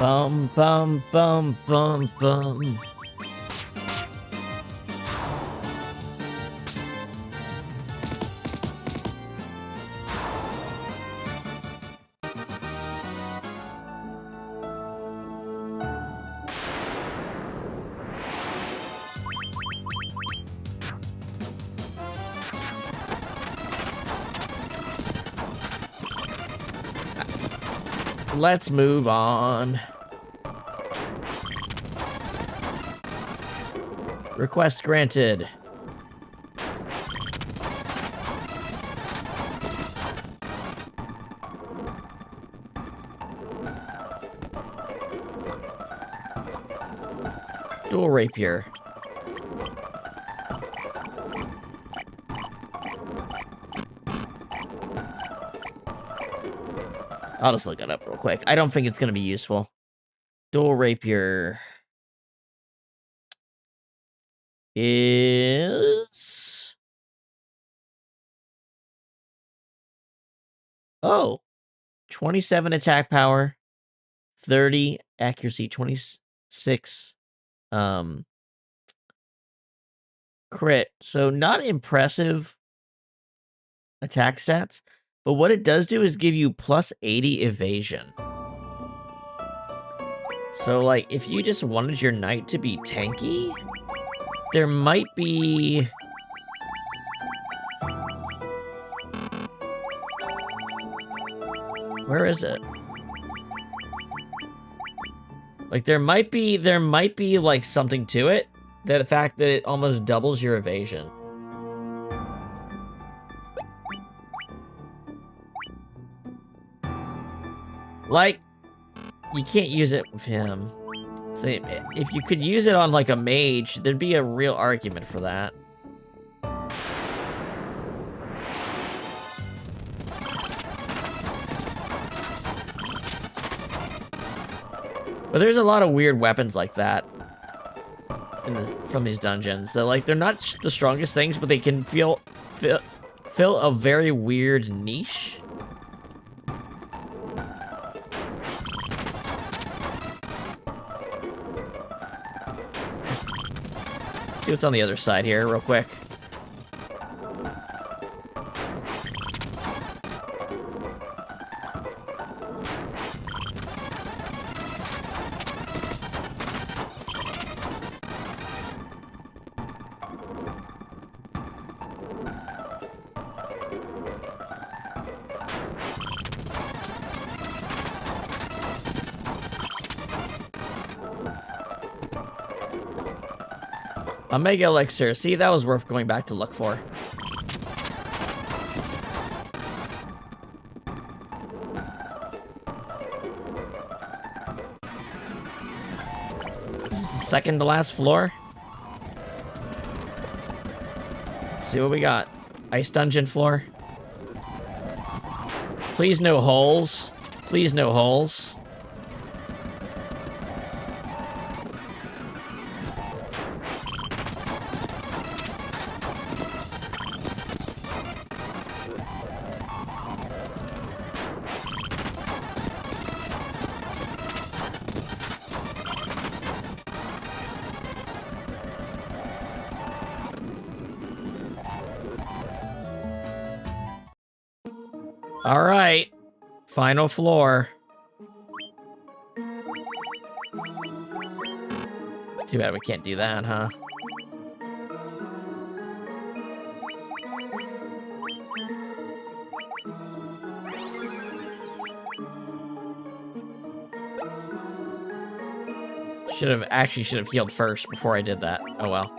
Bum, bum, bum, bum, bum. Let's move on. Request granted. Dual rapier. I'll just look it up real quick. I don't think it's going to be useful. Dual rapier is... Oh. 27 attack power, 30 accuracy, 26 crit. So not impressive attack stats, but what it does do is give you plus 80 evasion. So like if you just wanted your knight to be tanky, there might be... Where is it? Like there might be like something to it. That the fact that it almost doubles your evasion. Like, you can't use it with him. So if you could use it on like a mage, there'd be a real argument for that. But there's a lot of weird weapons like that from these dungeons. They're not the strongest things, but they can fill a very weird niche. Let's see what's on the other side here, real quick. A Mega Elixir. See, that was worth going back to look for. This is the second to last floor. Let's see what we got. Ice dungeon floor. Please no holes. Please no holes. All right, final floor. Too bad we can't do that, huh? Should have healed first before I did that. Oh well.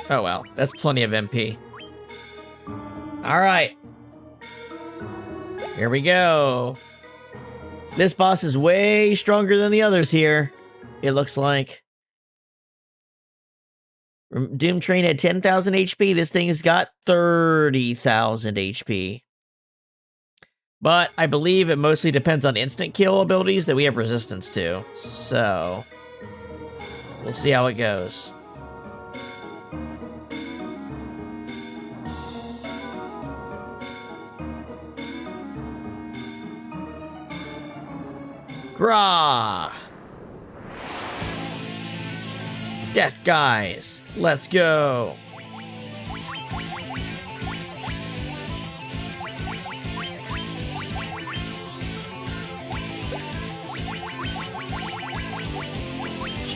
Oh well, that's plenty of MP. Alright. Here we go. This boss is way stronger than the others here, it looks like. Doom Train had 10,000 HP. This thing has got 30,000 HP. But I believe it mostly depends on instant kill abilities that we have resistance to. So, we'll see how it goes. Grah! Death guys, let's go.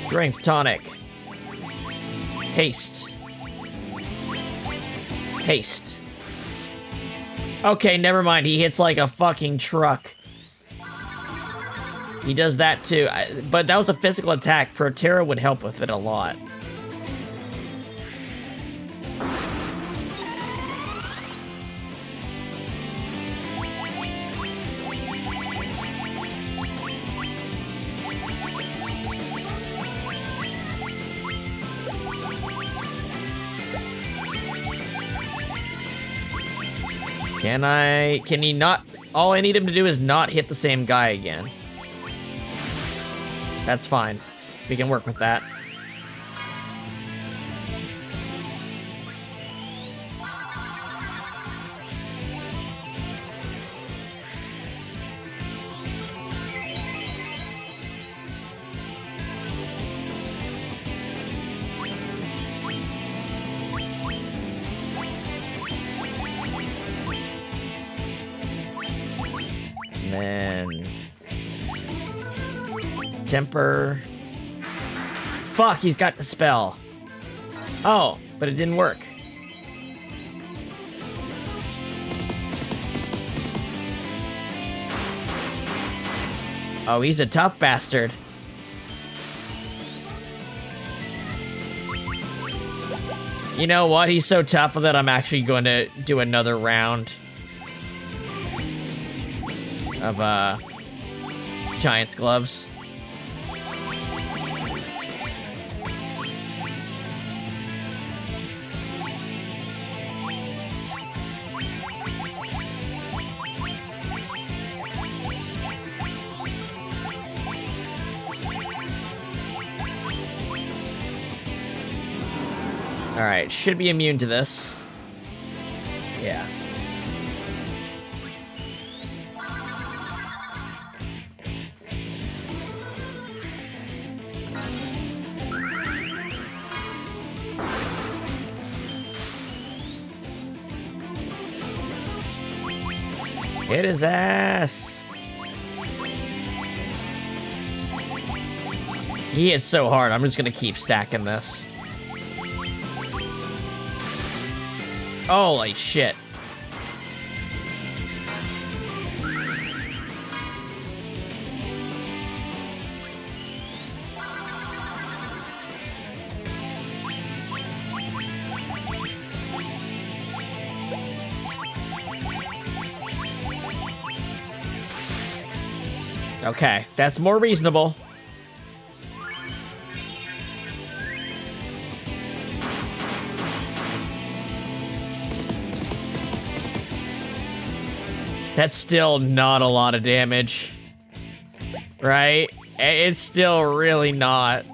Strength tonic. Haste. Haste. Okay, never mind. He hits like a fucking truck. He does that too, but that was a physical attack. Proterra would help with it a lot. Can he not? All I need him to do is not hit the same guy again. That's fine. We can work with that. And then temper. Fuck, he's got the spell. Oh, but it didn't work. Oh, he's a tough bastard. You know what? He's so tough that I'm actually going to do another round of Giant's Gloves. Alright, should be immune to this. Yeah. Hit his ass. He hits so hard, I'm just gonna keep stacking this. Holy shit. Okay, that's more reasonable. That's still not a lot of damage, right? It's still really not.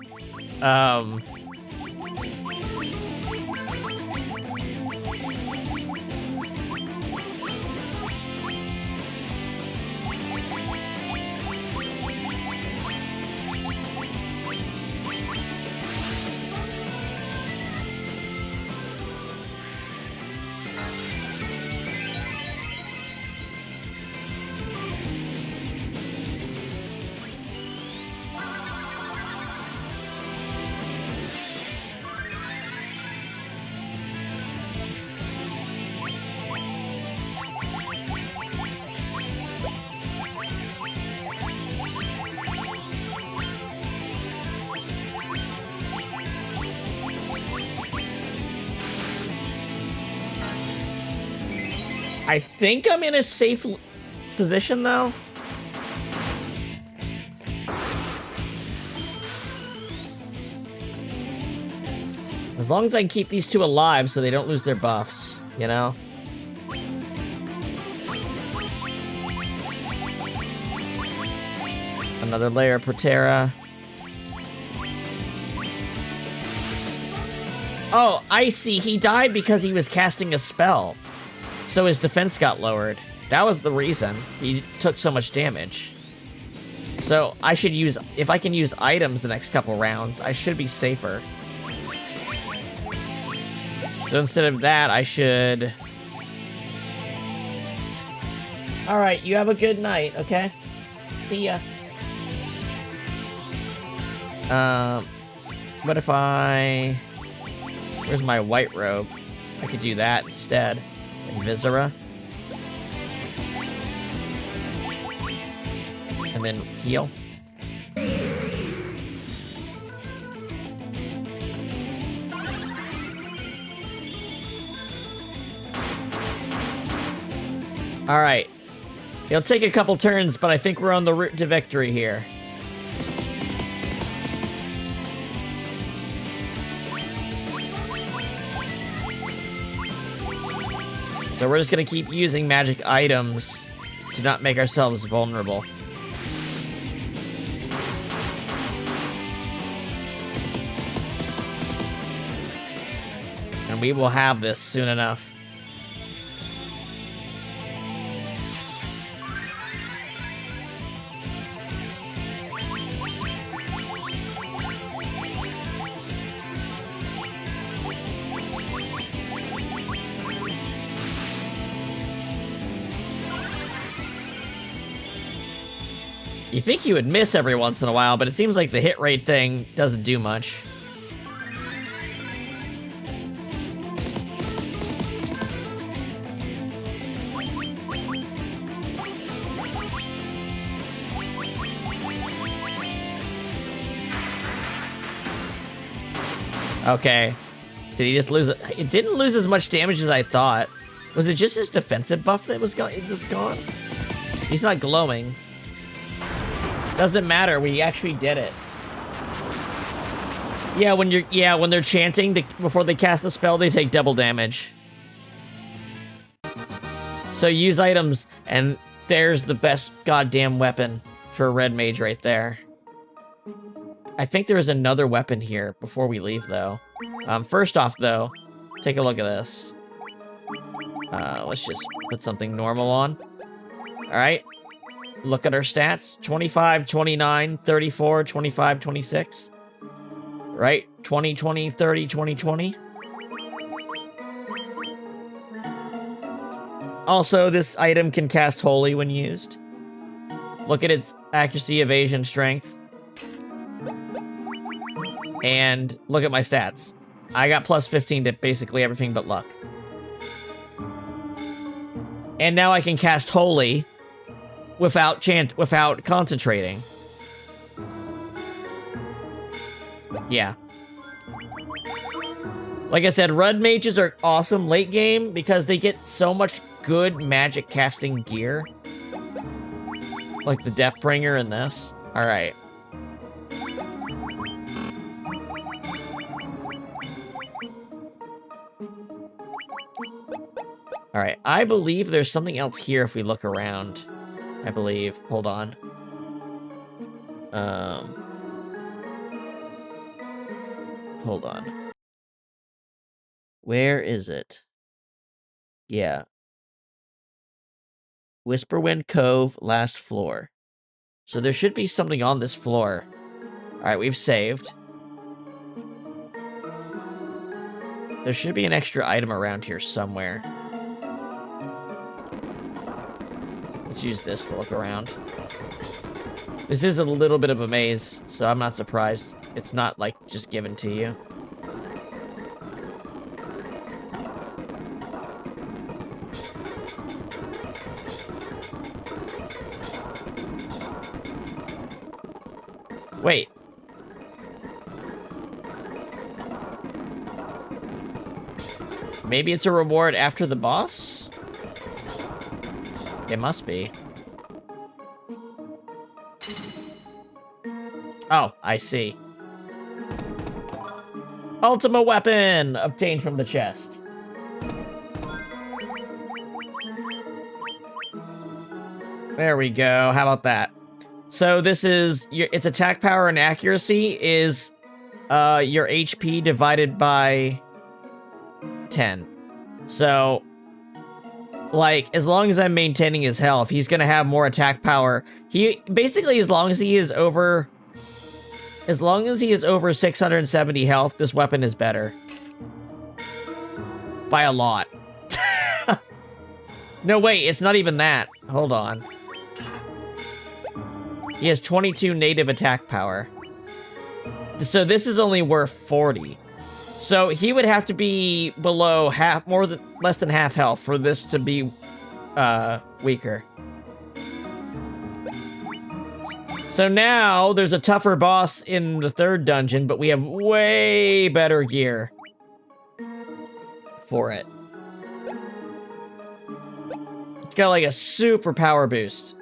I think I'm in a safe position, though. As long as I can keep these two alive so they don't lose their buffs, you know? Another layer of Protera. Oh, I see. He died because he was casting a spell. So his defense got lowered. That was the reason he took so much damage. So I should use... If I can use items the next couple rounds, I should be safer. So instead of that, I should... Alright, you have a good night, okay? See ya. What if I... Where's my white robe? I could do that instead. And Viscera. And then heal. Alright. It'll take a couple turns, but I think we're on the route to victory here. So we're just gonna keep using magic items to not make ourselves vulnerable. And we will have this soon enough. You think you would miss every once in a while, but it seems like the hit rate thing doesn't do much. Okay. Did he just lose it? It didn't lose as much damage as I thought. Was it just his defensive buff that's gone? He's not glowing. Doesn't matter, we actually did it. Yeah, when they're chanting before they cast the spell, they take double damage. So use items, and there's the best goddamn weapon for a red mage right there. I think there's another weapon here before we leave, though. First off, though, take a look at this. Let's just put something normal on. Alright. Look at our stats. 25, 29, 34, 25, 26. Right? 20, 20, 30, 20, 20. Also, this item can cast Holy when used. Look at its accuracy, evasion, strength. And look at my stats. I got plus 15 to basically everything but luck. And now I can cast Holy without concentrating. Yeah. Like I said, red mages are awesome late game because they get so much good magic casting gear. Like the Deathbringer in this. Alright. Alright, I believe there's something else here if we look around. I believe. Hold on. Hold on. Where is it? Yeah. Whisperwind Cove, last floor. So there should be something on this floor. Alright, we've saved. There should be an extra item around here somewhere. Let's use this to look around. This is a little bit of a maze, so I'm not surprised. It's not, like, just given to you. Wait. Maybe it's a reward after the boss? It must be. Oh, I see. Ultimate weapon obtained from the chest. There we go. How about that? So this is its attack power and accuracy is your HP divided by 10. So like as long as I'm maintaining his health, he's gonna have more attack power. He basically as long as he is over 670 health, this weapon is better. By a lot. No, wait, it's not even that. Hold on. He has 22 native attack power. So this is only worth 40. So he would have to be below less than half health for this to be weaker. So now there's a tougher boss in the third dungeon, but we have way better gear for it. It's got like a super power boost.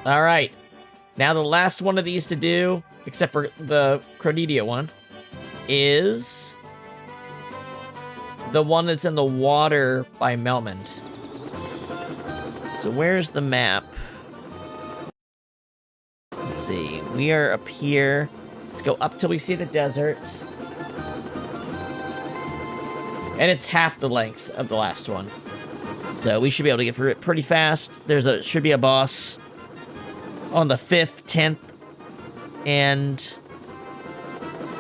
All right, now the last one of these to do, except for the Cronidia one, is the one that's in the water by Melmond. So where's the map? Let's see, we are up here. Let's go up till we see the desert. And it's half the length of the last one. So we should be able to get through it pretty fast. Should be a boss on the 5th, 10th, and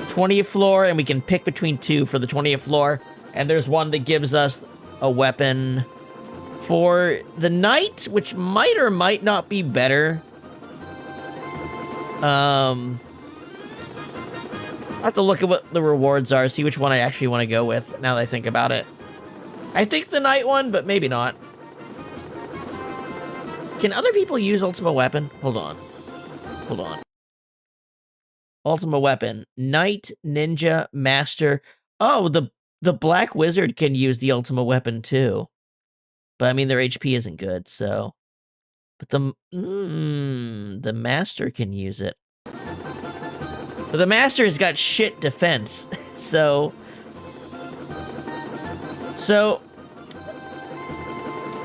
20th floor, and we can pick between two for the 20th floor. And there's one that gives us a weapon for the knight, which might or might not be better. I have to look at what the rewards are, see which one I actually want to go with, now that I think about it. I think the knight one, but maybe not. Can other people use Ultimate Weapon? Hold on. Ultimate Weapon. Knight, Ninja, Master. Oh, the Black Wizard can use the Ultimate Weapon too. But I mean, their HP isn't good, so... But the Master can use it. But the Master has got shit defense, so...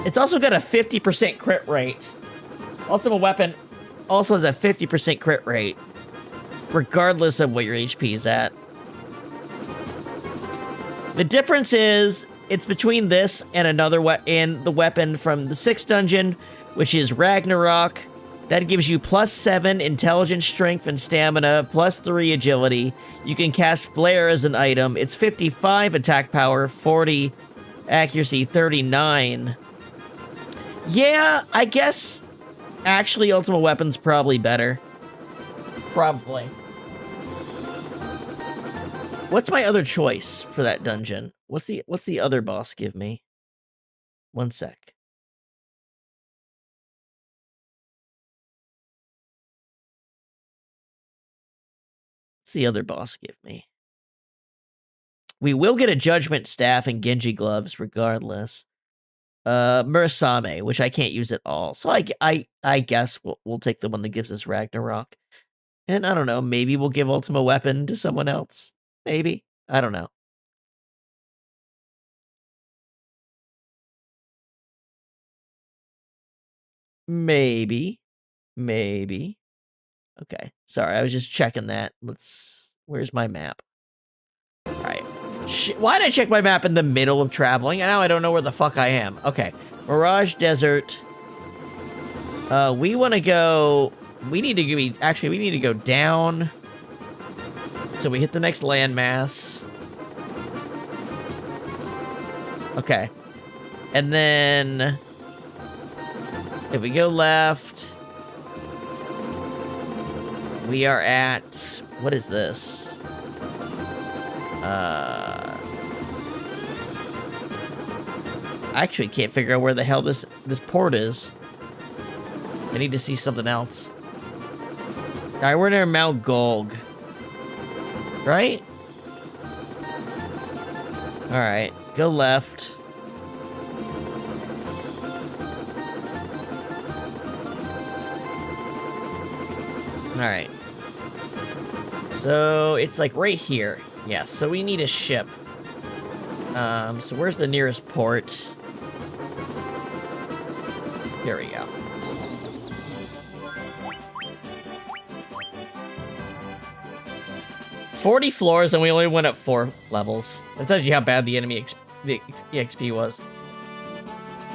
It's also got a 50% crit rate. Ultimate Weapon also has a 50% crit rate, regardless of what your HP is at. The difference is, it's between this and another and the weapon from the 6th dungeon, which is Ragnarok. That gives you +7 intelligence, strength, and stamina, +3 agility. You can cast Flare as an item. It's 55 attack power, 40 accuracy, 39. Yeah, I guess actually Ultimate Weapon's probably better. Probably. What's my other choice for that dungeon? What's the other boss give me? One sec. What's the other boss give me? We will get a Judgment Staff and Genji Gloves regardless. Murasame, which I can't use at all. So I guess we'll take the one that gives us Ragnarok. And I don't know, maybe we'll give Ultimate Weapon to someone else. Maybe. I don't know. Maybe. Okay. Sorry, I was just checking that. Where's my map? Alright. Why did I check my map in the middle of traveling? Now I don't know where the fuck I am. Okay. Mirage Desert. We want to go... We need to go down till we hit the next landmass. Okay. And then... if we go left... we are at... what is this? I actually can't figure out where the hell this port is. I need to see something else. Alright, we're near Mount Golg. Right? Alright, go left. Alright. So, it's like right here. Yeah, so we need a ship. So where's the nearest port? Here we go. "40 floors and we only went up 4 levels. That tells you how bad the enemy the EXP was.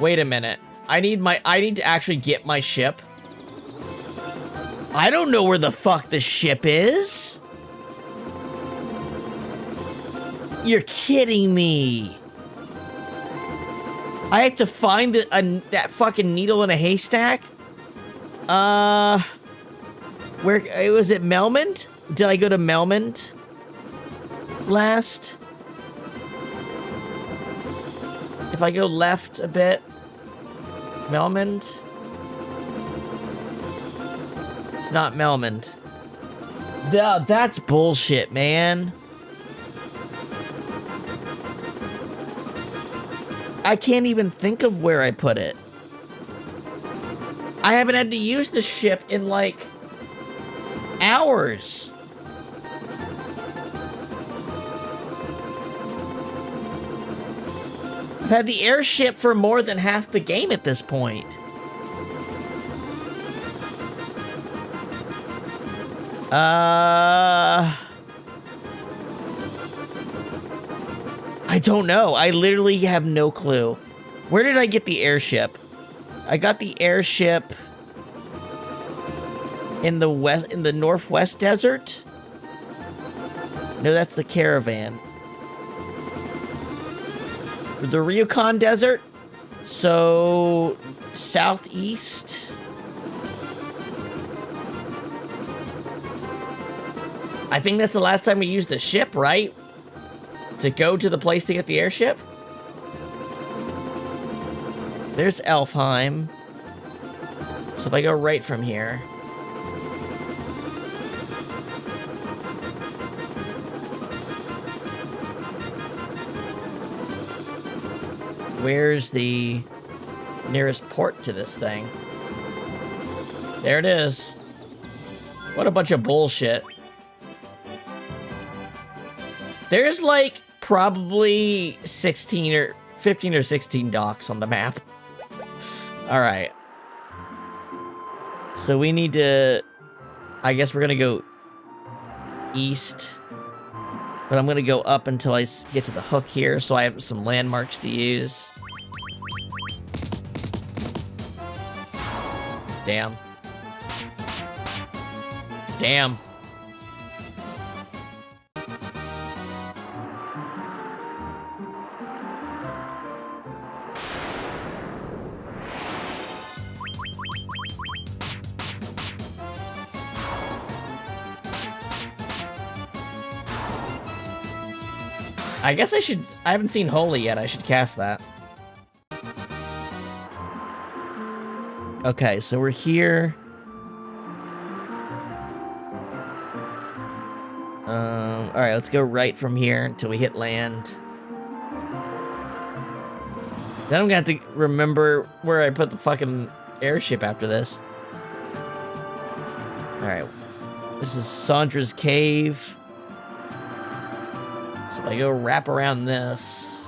Wait a minute. I need to actually get my ship. I don't know where the fuck the ship is. You're kidding me. I have to find that fucking needle in a haystack? Where was it? Melmond? Did I go to Melmond last? If I go left a bit, Melmond? It's not Melmond. That's bullshit, man. I can't even think of where I put it. I haven't had to use the ship in, like, hours. I've had the airship for more than half the game at this point. I don't know. I literally have no clue. Where did I get the airship? I got the airship in the Northwest Desert? No, that's the caravan. The Ryukon Desert? So, southeast? I think that's the last time we used the ship, right? To go to the place to get the airship? There's Elfheim. So if I go right from here... Where's the nearest port to this thing? There it is. What a bunch of bullshit. There's like probably 15 or 16 docks on the map. All right. So we need to, I guess we're gonna go east, but I'm gonna go up until I get to the hook here so I have some landmarks to use. Damn. Damn. I guess I haven't seen Holy yet, I should cast that. Okay, so we're here. Alright, let's go right from here until we hit land. Then I'm gonna have to remember where I put the fucking airship after this. Alright, this is Sandra's Cave. So I go wrap around this.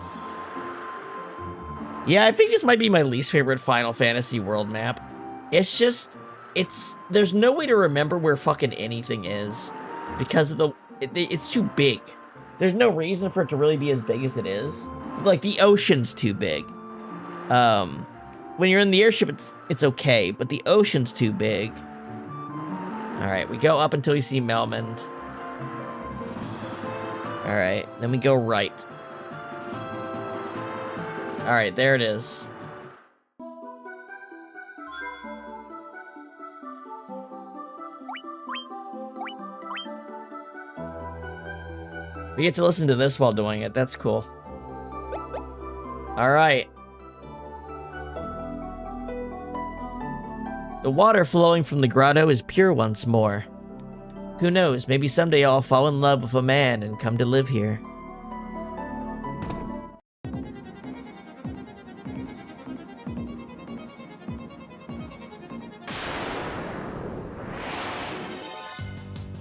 Yeah, I think this might be my least favorite Final Fantasy world map. It's just, there's no way to remember where fucking anything is because of it's too big. There's no reason for it to really be as big as it is. Like, the ocean's too big. When you're in the airship, it's okay, but the ocean's too big. All right, we go up until we see Melmond. All right, then we go right. All right, there it is. We get to listen to this while doing it. That's cool. All right. The water flowing from the grotto is pure once more. Who knows, maybe someday I'll fall in love with a man and come to live here.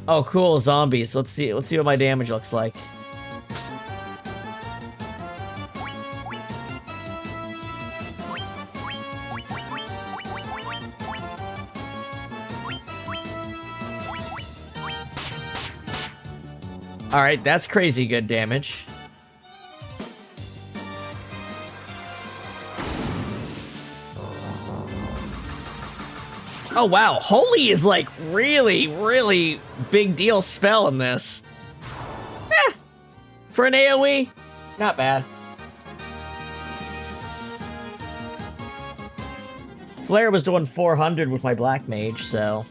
Oh, cool, zombies. Let's see what my damage looks like. Alright, that's crazy good damage. Oh wow, Holy is like really, really big deal spell in this. Eh, for an AoE, not bad. Flare was doing 400 with my Black Mage, so...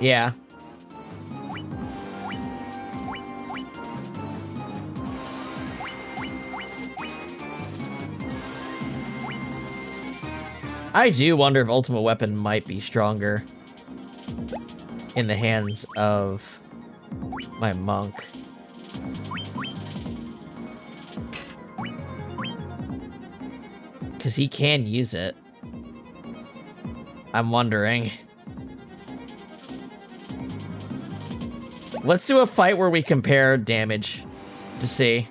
yeah. I do wonder if Ultimate Weapon might be stronger in the hands of my monk. Because he can use it. I'm wondering. Let's do a fight where we compare damage to see.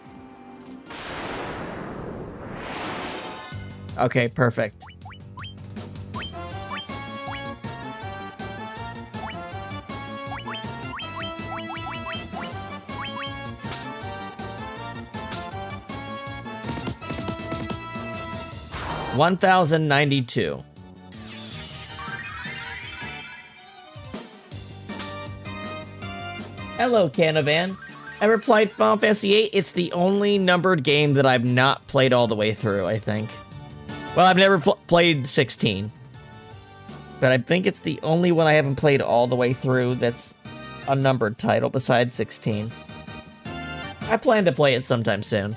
Okay, perfect. $1,092. Hello, Canavan. Ever played Final Fantasy VIII? It's the only numbered game that I've not played all the way through, I think. Well, I've never played 16. But I think it's the only one I haven't played all the way through that's a numbered title besides 16. I plan to play it sometime soon.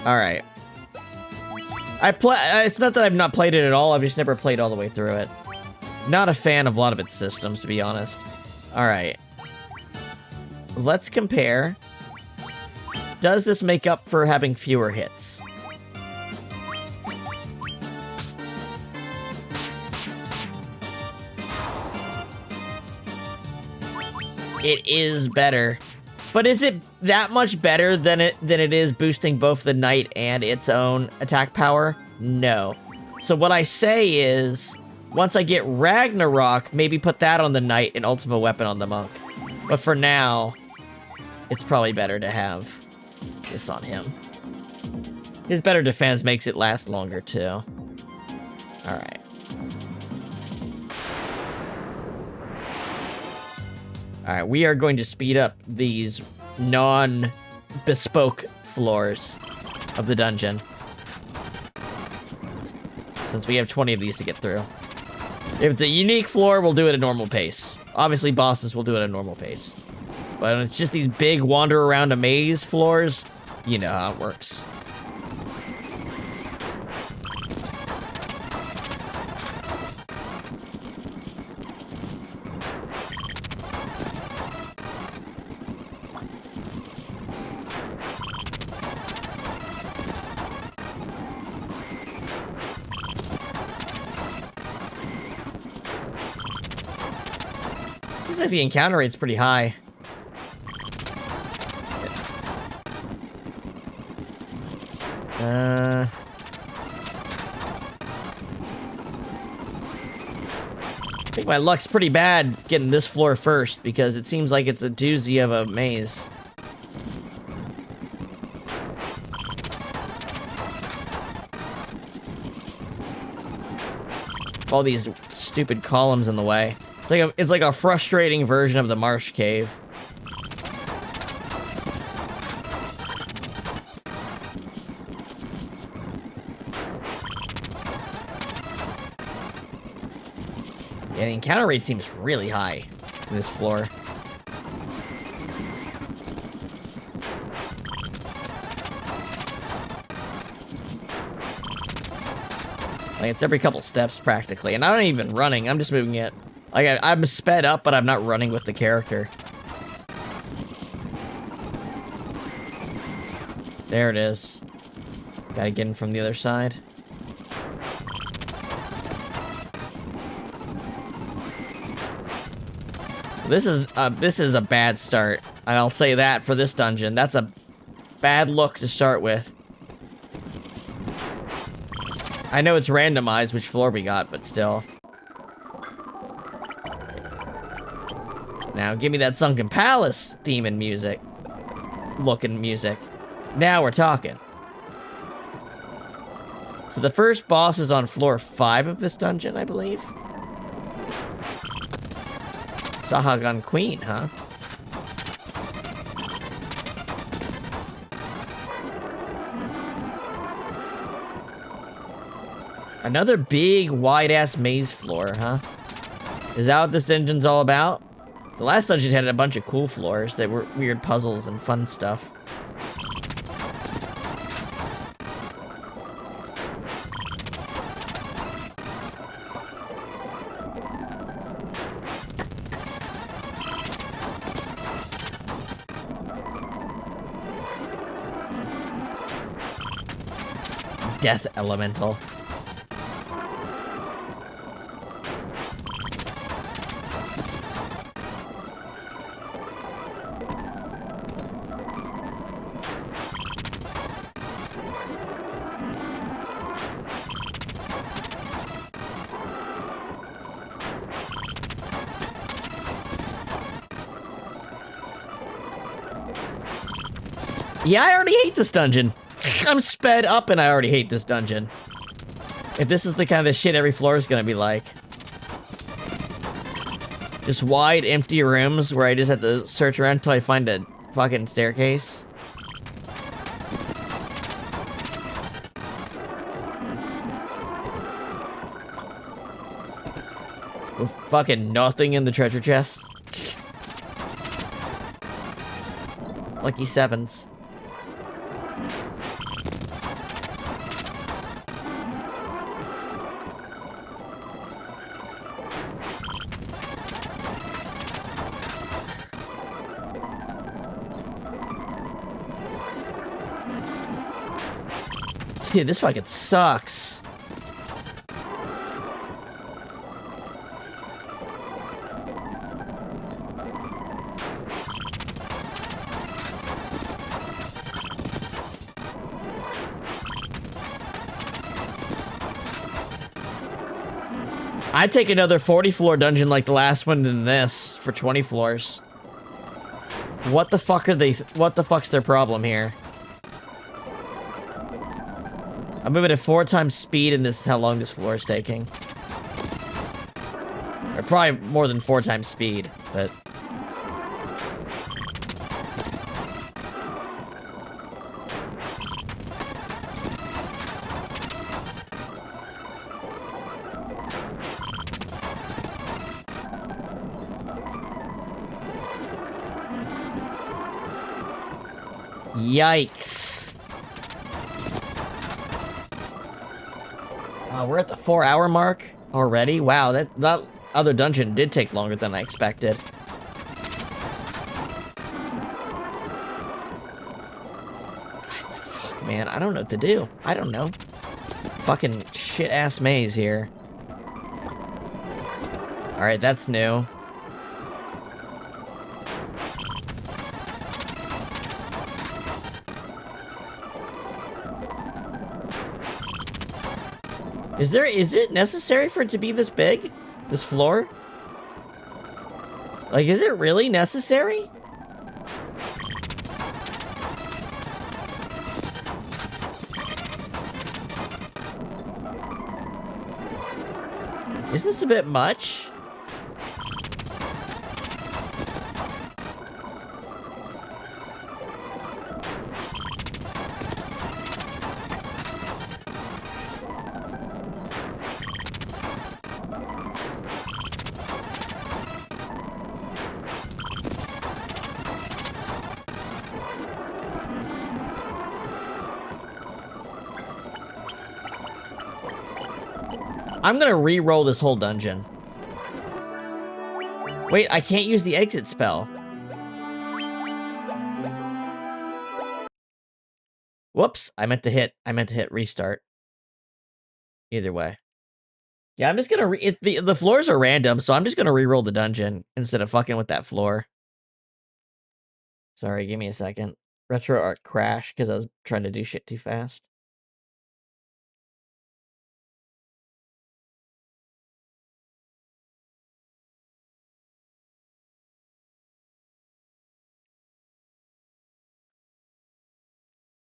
Alright. It's not that I've not played it at all, I've just never played all the way through it. Not a fan of a lot of its systems, to be honest. Alright. Let's compare. Does this make up for having fewer hits? It is better. But is it that much better than it is boosting both the knight and its own attack power? No. So what I say is, once I get Ragnarok, maybe put that on the knight and Ultimate Weapon on the monk. But for now, it's probably better to have this on him. His better defense makes it last longer too. Alright. Alright, we are going to speed up these non-bespoke floors of the dungeon. Since we have 20 of these to get through. If it's a unique floor, we'll do it at a normal pace. Obviously, bosses will do it at a normal pace. But when it's just these big wander around a maze floors, you know how it works. Seems like the encounter rate's pretty high. I think my luck's pretty bad getting this floor first, because it seems like it's a doozy of a maze. All these stupid columns in the way. It's like a frustrating version of the Marsh Cave. Yeah, the encounter rate seems really high in this floor. Like, it's every couple steps, practically. And I'm not even running, I'm just moving it. Like, I'm sped up, but I'm not running with the character. There it is. Gotta get in from the other side. This is a bad start. I'll say that for this dungeon. That's a bad look to start with. I know it's randomized which floor we got, but still. Now give me that Sunken Palace theme and music. Looking music. Now we're talking. So the first boss is on floor 5 of this dungeon, I believe. Sahagan Queen, huh? Another big, wide-ass maze floor, huh? Is that what this dungeon's all about? The last dungeon had a bunch of cool floors that were weird puzzles and fun stuff. Death Elemental. Yeah, I already hate this dungeon. I'm sped up and I already hate this dungeon. If this is the kind of shit every floor is gonna be like. Just wide, empty rooms where I just have to search around until I find a fucking staircase. With fucking nothing in the treasure chests. Lucky sevens. Dude, this fucking sucks. I'd take another 40-floor dungeon like the last one than this for 20 floors. What the fuck are they? What the fuck's their problem here? I'm moving at 4 times speed, and this is how long this floor is taking. Or probably more than 4 times speed, but... Yikes. We're at the 4-hour mark already? Wow, that other dungeon did take longer than I expected. Fuck, man, I don't know what to do. I don't know. Fucking shit-ass maze here. Alright, that's new. Is it necessary for it to be this big? This floor? Like, is it really necessary? Isn't this a bit much? I'm gonna re-roll this whole dungeon. Wait, I can't use the exit spell. Whoops, I meant to hit restart. Either way. Yeah, I'm just gonna the floors are random, so I'm just gonna re-roll the dungeon instead of fucking with that floor. Sorry, give me a second. Retro art crash because I was trying to do shit too fast.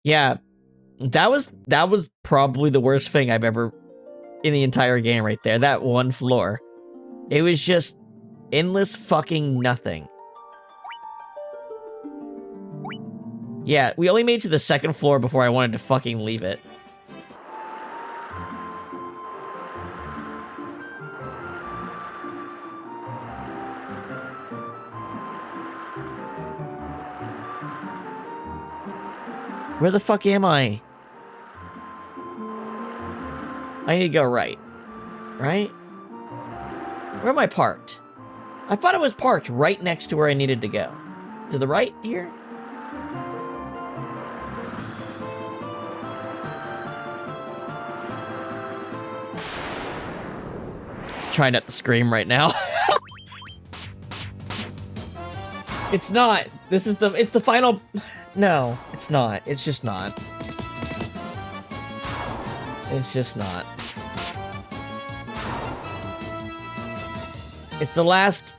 Yeah, that was probably the worst thing I've ever in the entire game right there. That one floor. It was just endless fucking nothing. Yeah, we only made it to the second floor before I wanted to fucking leave it. Where the fuck am I? I need to go right. Right? Where am I parked? I thought I was parked right next to where I needed to go. To the right here? Try not to scream right now. It's not. It's the final... No, it's not. It's just not. It's just not. It's the last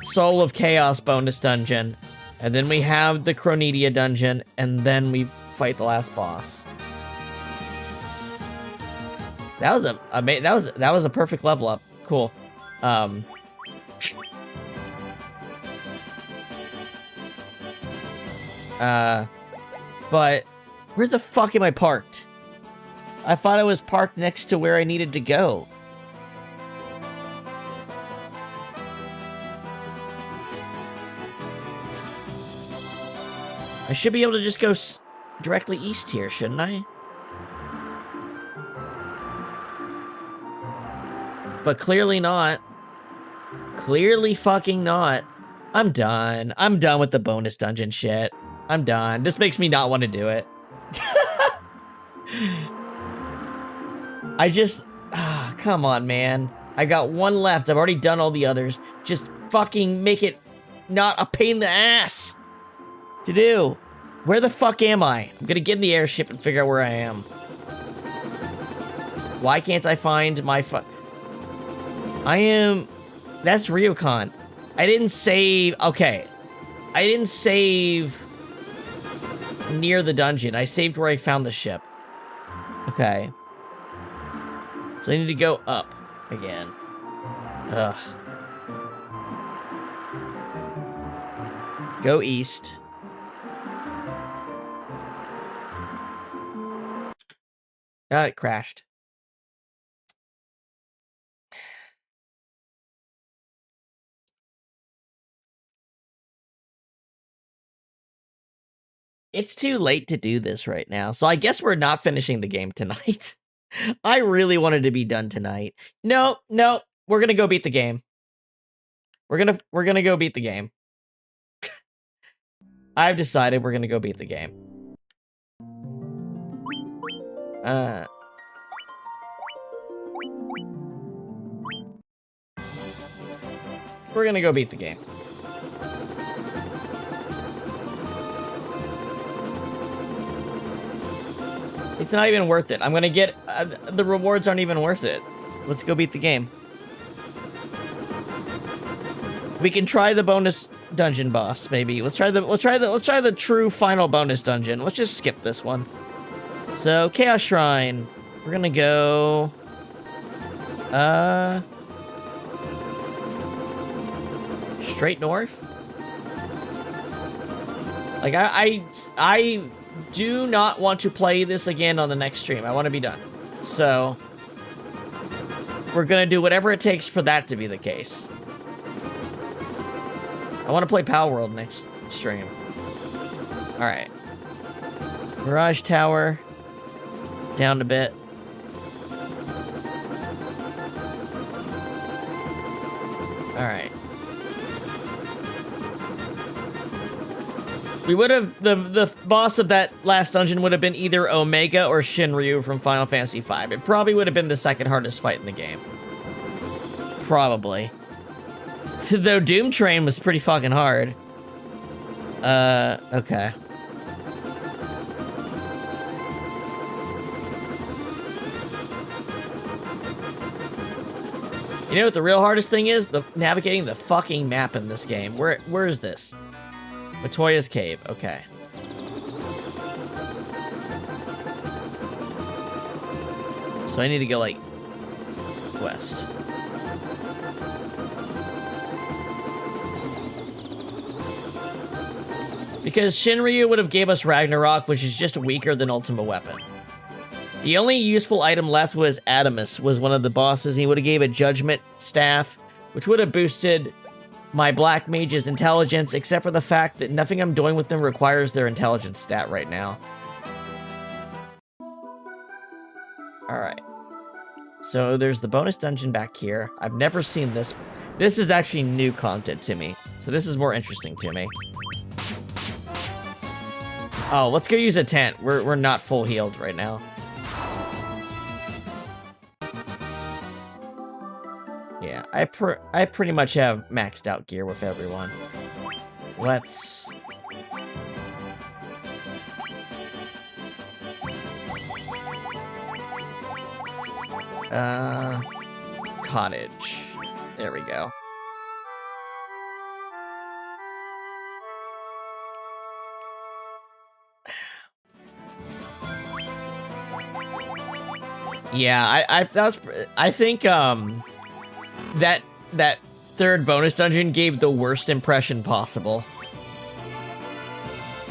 Soul of Chaos bonus dungeon, and then we have the Cronidia dungeon, and then we fight the last boss. That was a perfect level up. Cool. But where the fuck am I parked? I thought I was parked next to where I needed to go. I should be able to just go directly east here, shouldn't I? But clearly not. Clearly fucking not. I'm done. I'm done with the bonus dungeon shit. I'm done. This makes me not want to do it. Come on, man. I got one left. I've already done all the others. Just fucking make it not a pain in the ass to do. Where the fuck am I? I'm gonna get in the airship and figure out where I am. Why can't I find my that's Ryukon. I didn't save, okay. I didn't save near the dungeon. I saved where I found the ship. Okay. So I need to go up again. Ugh. Go east. It crashed. It's too late to do this right now, so I guess we're not finishing the game tonight. I really wanted to be done tonight. No, we're gonna go beat the game. We're gonna go beat the game. I've decided we're gonna go beat the game. We're gonna go beat the game. It's not even worth it. I'm gonna get... the rewards aren't even worth it. Let's go beat the game. We can try the bonus dungeon boss, maybe. Let's try the true final bonus dungeon. Let's just skip this one. So, Chaos Shrine. We're gonna go... straight north? Like, I do not want to play this again on the next stream. I want to be done. So, we're gonna do whatever it takes for that to be the case. I want to play Power World next stream. Alright. Mirage Tower. Down a bit. Alright. We would have... The boss of that last dungeon would have been either Omega or Shinryu from Final Fantasy V. It probably would have been the second hardest fight in the game. Probably. So, though Doom Train was pretty fucking hard. Okay. You know what the real hardest thing is? Navigating the fucking map in this game. Where is this? Matoya's Cave. Okay. So I need to go, like, west. Because Shinryu would have gave us Ragnarok, which is just weaker than Ultima Weapon. The only useful item left was Adamus, was one of the bosses. He would have gave a Judgment Staff, which would have boosted my Black Mage's intelligence, except for the fact that nothing I'm doing with them requires their intelligence stat right now. Alright. So there's the bonus dungeon back here. I've never seen this. This is actually new content to me, so this is more interesting to me. Oh, let's go use a tent. We're not full healed right now. Yeah, I pretty much have maxed out gear with everyone. Let's... Cottage. There we go. Yeah, I think that third bonus dungeon gave the worst impression possible.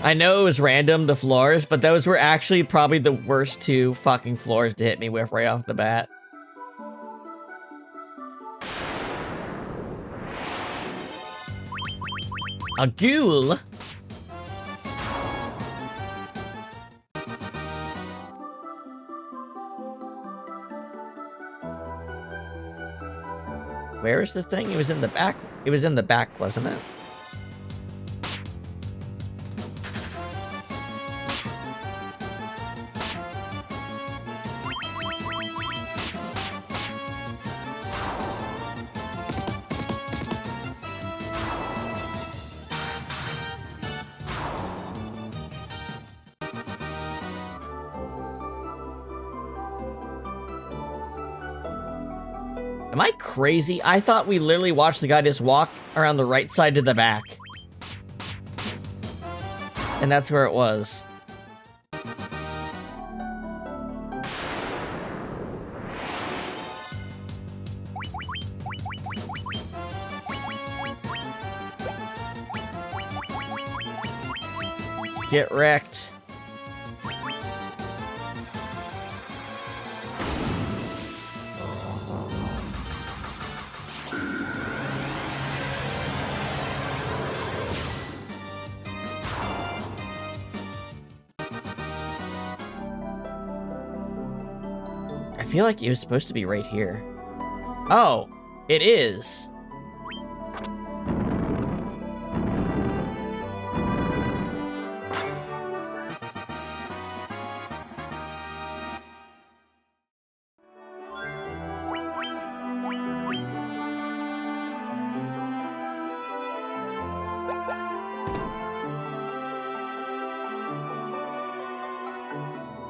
I know it was random, the floors, but those were actually probably the worst two fucking floors to hit me with right off the bat. A ghoul? Where is the thing? It was in the back. It was in the back, wasn't it? Am I crazy? I thought we literally watched the guy just walk around the right side to the back. And that's where it was. Get wrecked. I feel like it was supposed to be right here. Oh, it is.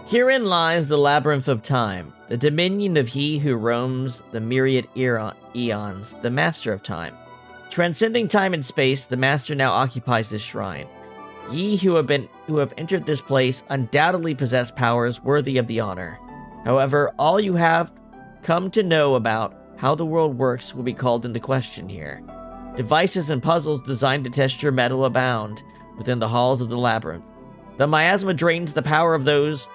Herein lies the labyrinth of time, the dominion of he who roams the myriad eons, the master of time. Transcending time and space, the master now occupies this shrine. Ye who have entered this place undoubtedly possess powers worthy of the honor. However, all you have come to know about how the world works will be called into question here. Devices and puzzles designed to test your mettle abound within the halls of the labyrinth. The miasma drains the power of those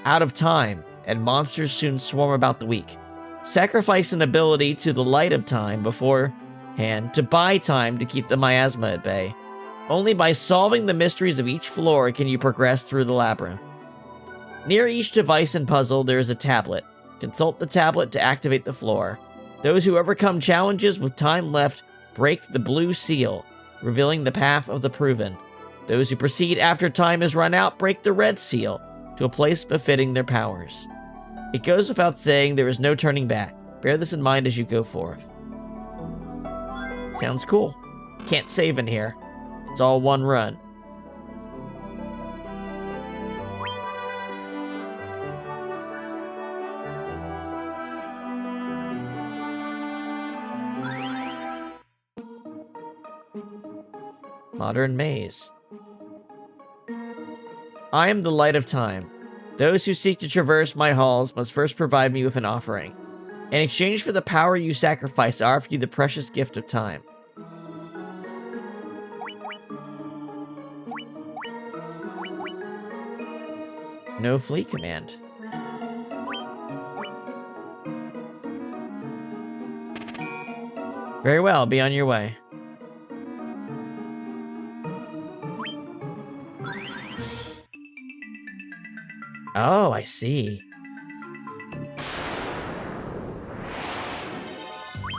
out of time, and monsters soon swarm about the weak. Sacrifice an ability to the light of time beforehand to buy time to keep the miasma at bay. Only by solving the mysteries of each floor can you progress through the labyrinth. Near each device and puzzle there is a tablet. Consult the tablet to activate the floor. Those who overcome challenges with time left break the blue seal, revealing the path of the proven. Those who proceed after time is run out break the red seal to a place befitting their powers. It goes without saying there is no turning back. Bear this in mind as you go forth. Sounds cool. Can't save in here. It's all one run. Modern maze. I am the light of time. Those who seek to traverse my halls must first provide me with an offering. In exchange for the power you sacrifice, I offer you the precious gift of time. No flee command. Very well, be on your way. Oh, I see.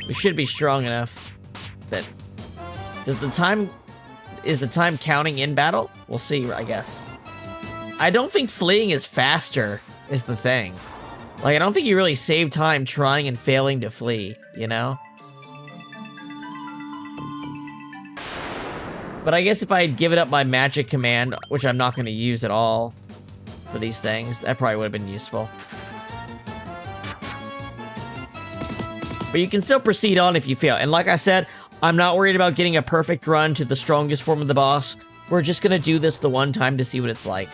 We should be strong enough that... Is the time counting in battle? We'll see, I guess. I don't think fleeing is faster, is the thing. Like, I don't think you really save time trying and failing to flee, you know? But I guess if I had given up my magic command, which I'm not going to use at all for these things, that probably would have been useful. But you can still proceed on if you fail. And like I said, I'm not worried about getting a perfect run to the strongest form of the boss. We're just going to do this the one time to see what it's like.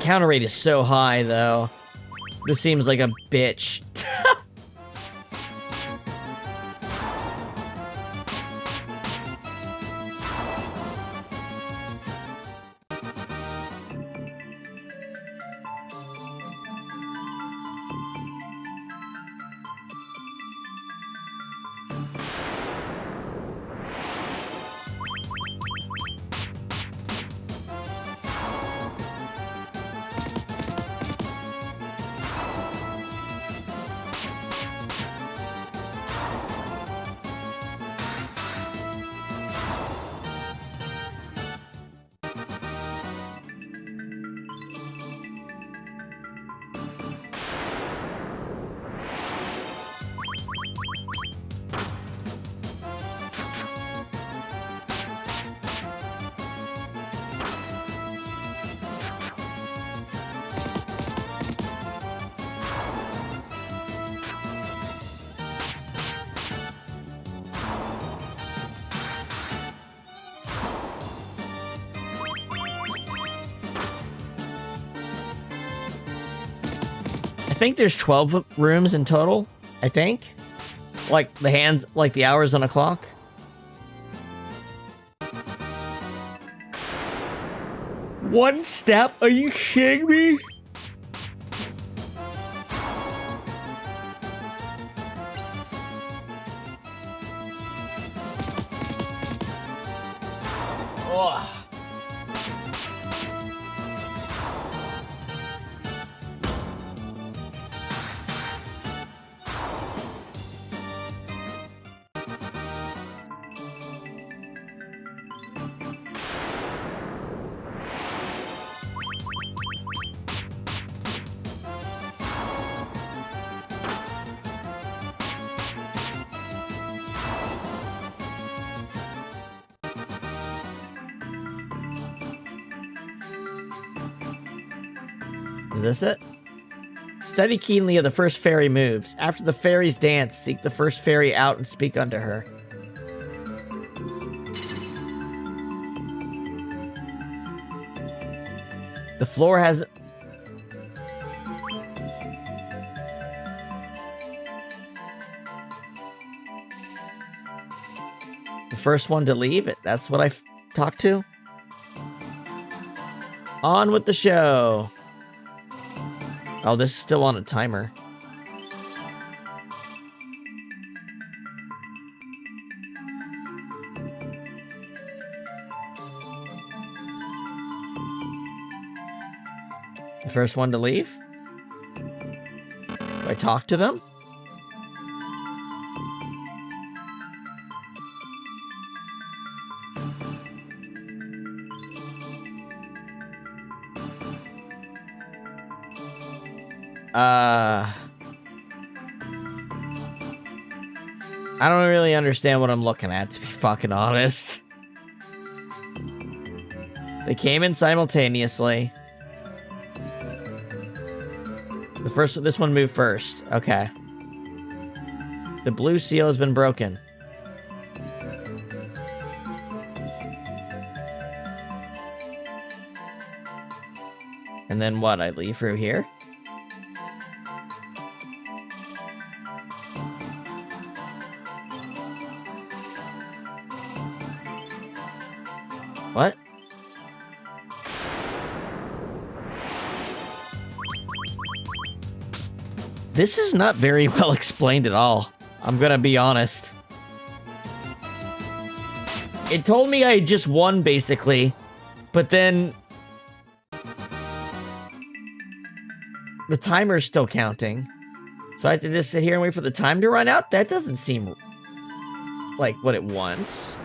Counter rate is so high, though. This seems like a bitch. I think there's 12 rooms in total, I think. Like the hands, like the hours on a clock. One step? Are you kidding me? Ugh. Is this it? Study keenly of the first fairy moves. After the fairies dance, seek the first fairy out and speak unto her. The floor has... The first one to leave it. That's what I talked to. On with the show. Oh, this is still on a timer. The first one to leave? Do I talk to them? I don't really understand what I'm looking at, to be fucking honest. They came in simultaneously. This one moved first. Okay. The blue seal has been broken. And then what? I leave through here? What? This is not very well explained at all. I'm gonna be honest. It told me I just won, basically, but then the timer's still counting. So I have to just sit here and wait for the time to run out? That doesn't seem like what it wants.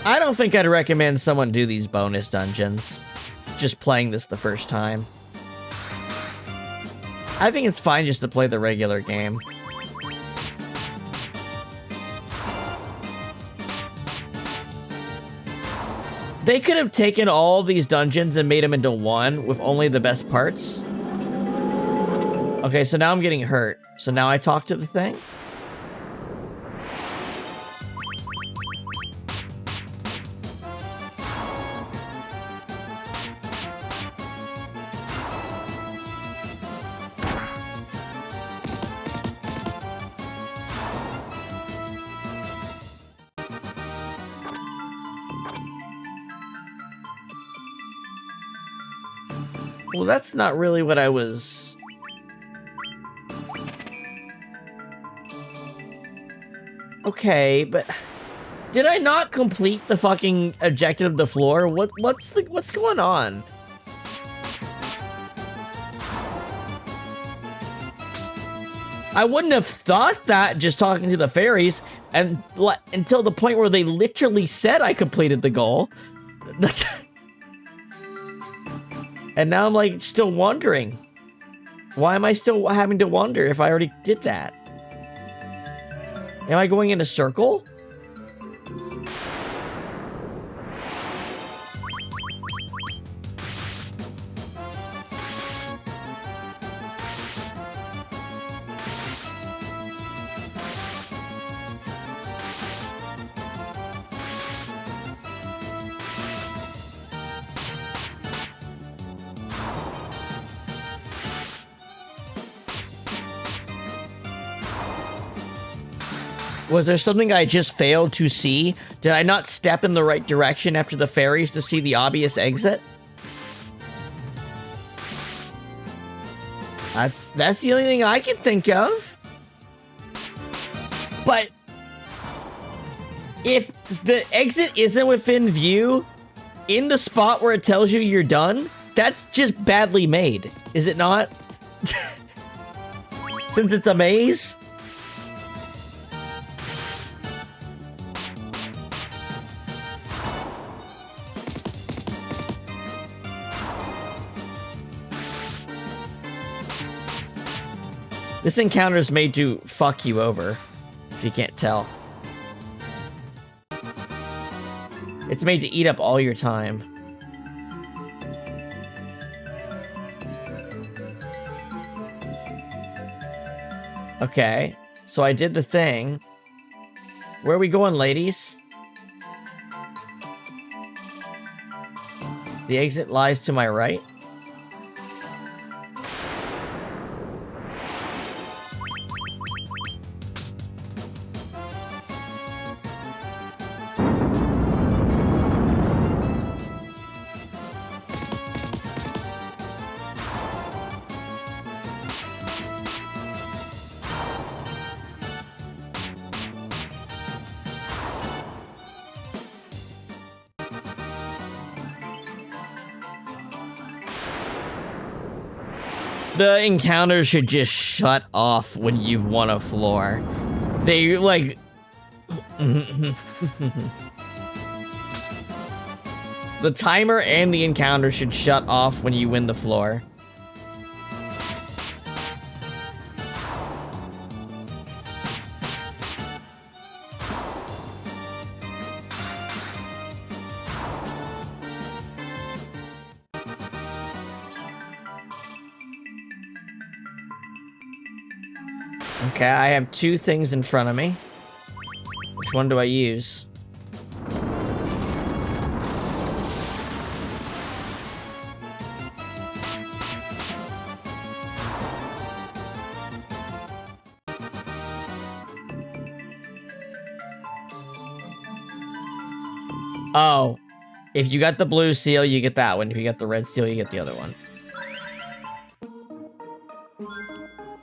I don't think I'd recommend someone do these bonus dungeons. Just playing this the first time. I think it's fine just to play the regular game. They could have taken all these dungeons and made them into one with only the best parts. Okay, so now I'm getting hurt. So now I talk to the thing? Well, that's not really what I was... Okay, but... Did I not complete the fucking objective of the floor? What's going on? I wouldn't have thought that just talking to the fairies and until the point where they literally said I completed the goal. And now I'm like still wondering. Why am I still having to wonder if I already did that? Am I going in a circle? Was there something I just failed to see? Did I not step in the right direction after the fairies to see the obvious exit? That's the only thing I can think of. But if the exit isn't within view, in the spot where it tells you you're done, that's just badly made, is it not? Since it's a maze? This encounter is made to fuck you over, if you can't tell. It's made to eat up all your time. Okay, so I did the thing. Where are we going, ladies? The exit lies to my right. The encounters should just shut off when you've won a floor. They, like... The timer and the encounter should shut off when you win the floor. Okay, I have 2 things in front of me. Which one do I use? Oh, if you got the blue seal, you get that one. If you got the red seal, you get the other one.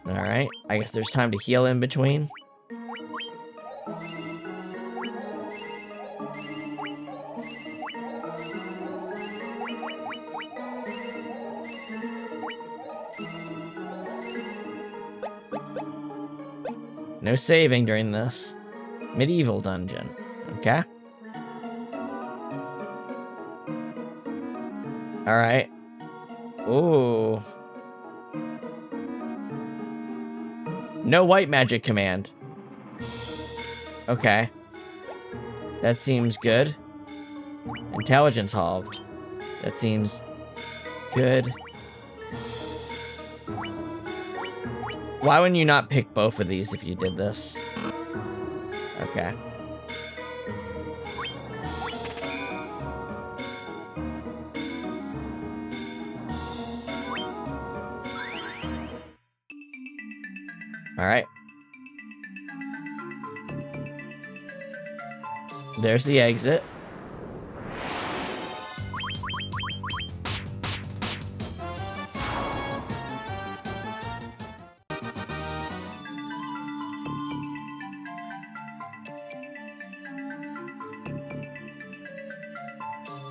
Alright, I guess there's time to heal in between. No saving during this. Medieval dungeon. Okay. Alright. Ooh. No white magic command. Okay. That seems good. Intelligence halved. That seems good. Why wouldn't you not pick both of these if you did this? Okay. Alright. There's the exit.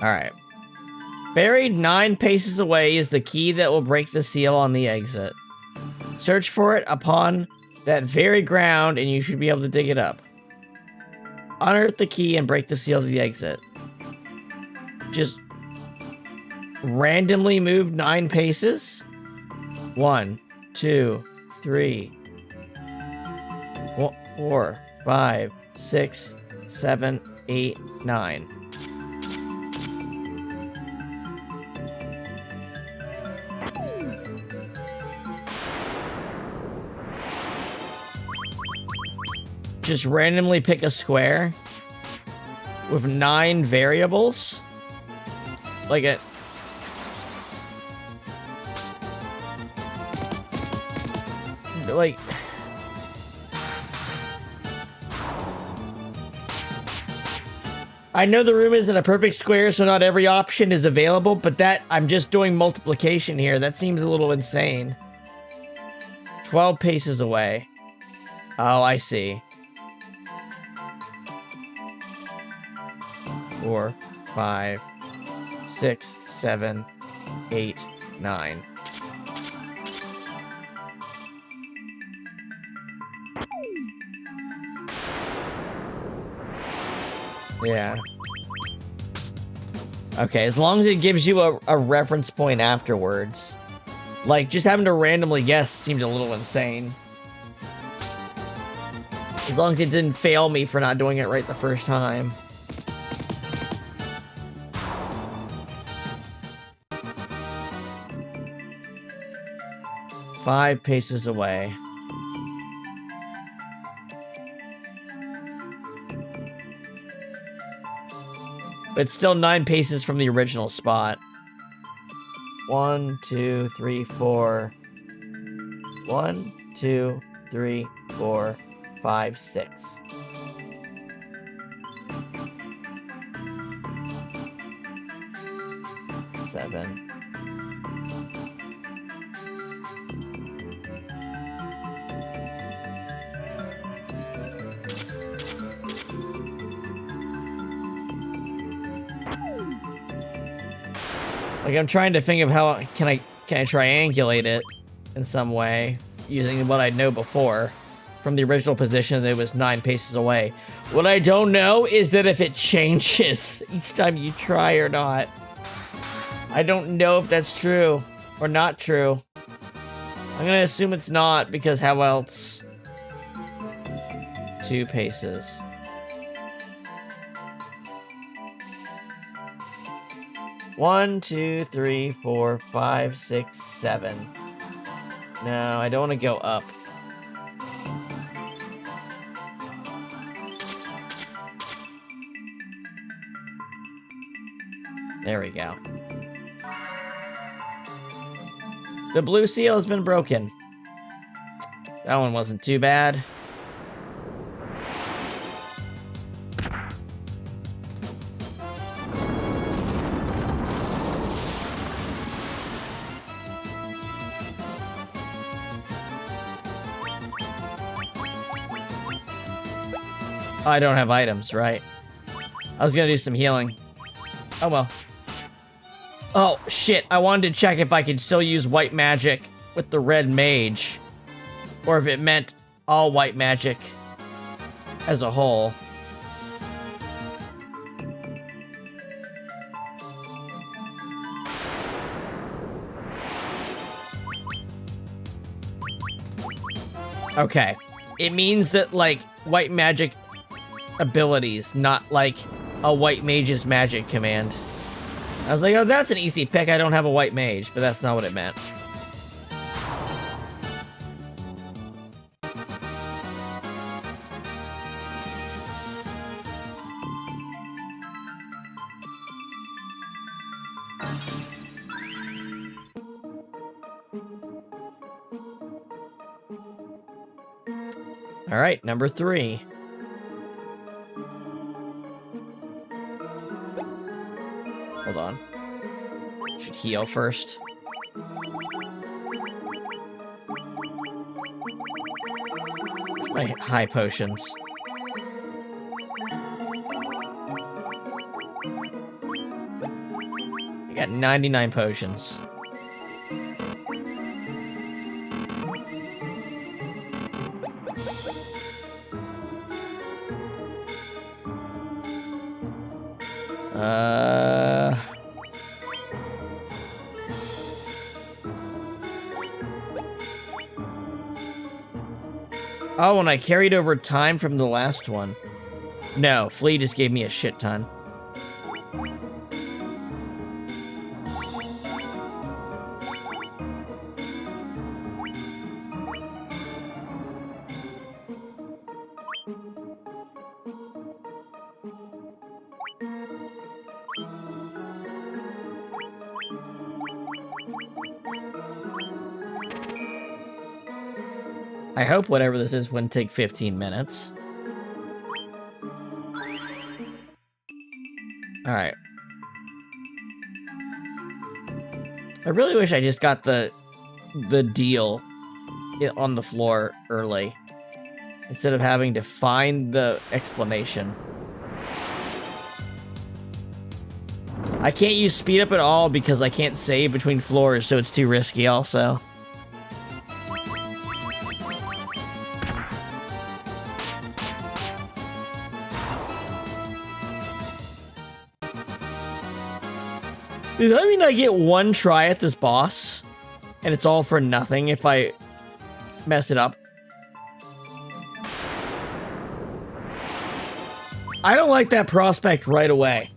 Alright. Buried 9 paces away is the key that will break the seal on the exit. Search for it upon that very ground and you should be able to dig it up. Unearth the key and break the seal to the exit. Just randomly move 9 paces. 1, 2, 3, 4, 5, 6, 7, 8, 9. Just randomly pick a square with 9 variables. Like it. Like. I know the room isn't a perfect square, so not every option is available, but that, I'm just doing multiplication here. That seems a little insane. 12 paces away. Oh, I see. 4, 5, 6, 7, 8, 9. Yeah. Okay, as long as it gives you a reference point afterwards. Like, just having to randomly guess seemed a little insane. As long as it didn't fail me for not doing it right the first time. Five paces away. But it's still 9 paces from the original spot. 1, 2, 3, 4. 1, 2, 3, 4, 5, 6. Seven. Like, I'm trying to think of how can I triangulate it in some way, using what I know before. From the original position, it was 9 paces away. What I don't know is that if it changes each time you try or not. I don't know if that's true or not true. I'm gonna assume it's not, because how else? 2 paces. One, 2, 3, 4, 5, 6, 7. No, I don't want to go up. There we go. The blue seal has been broken. That one wasn't too bad. I don't have items, right? I was gonna do some healing. Oh well. Oh, shit. I wanted to check if I could still use white magic with the red mage. Or if it meant all white magic as a whole. Okay. It means that, like, white magic abilities, not like a white mage's magic command. I was like, oh, that's an easy pick. I don't have a white mage, but that's not what it meant. All right, number 3. Hold on. Should heal first. Where's my high potions? I got 99 potions. Oh, and I carried over time from the last one. No, Flea just gave me a shit ton. I hope whatever this is wouldn't take 15 minutes. Alright. I really wish I just got the deal on the floor early, instead of having to find the explanation. I can't use speed up at all because I can't save between floors, so it's too risky also. Does that mean I get one try at this boss? And it's all for nothing if I mess it up? I don't like that prospect right away.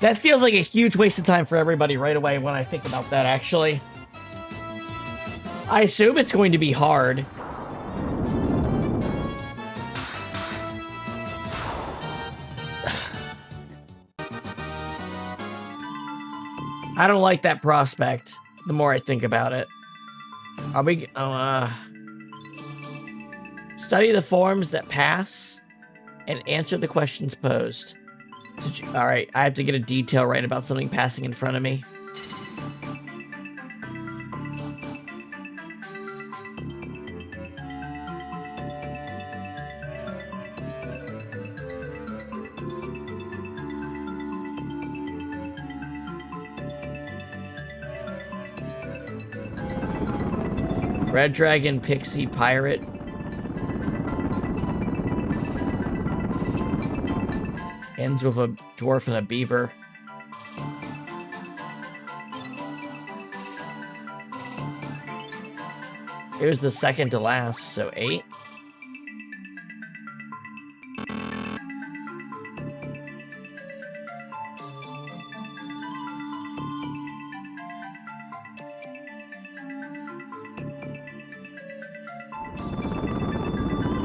That feels like a huge waste of time for everybody right away when I think about that, actually. I assume it's going to be hard. I don't like that prospect, the more I think about it. Are we... study the forms that pass and answer the questions posed. Alright, I have to get a detail right about something passing in front of me. Red Dragon, Pixie, Pirate. Ends with a dwarf and a beaver. Here's the second to last, so 8.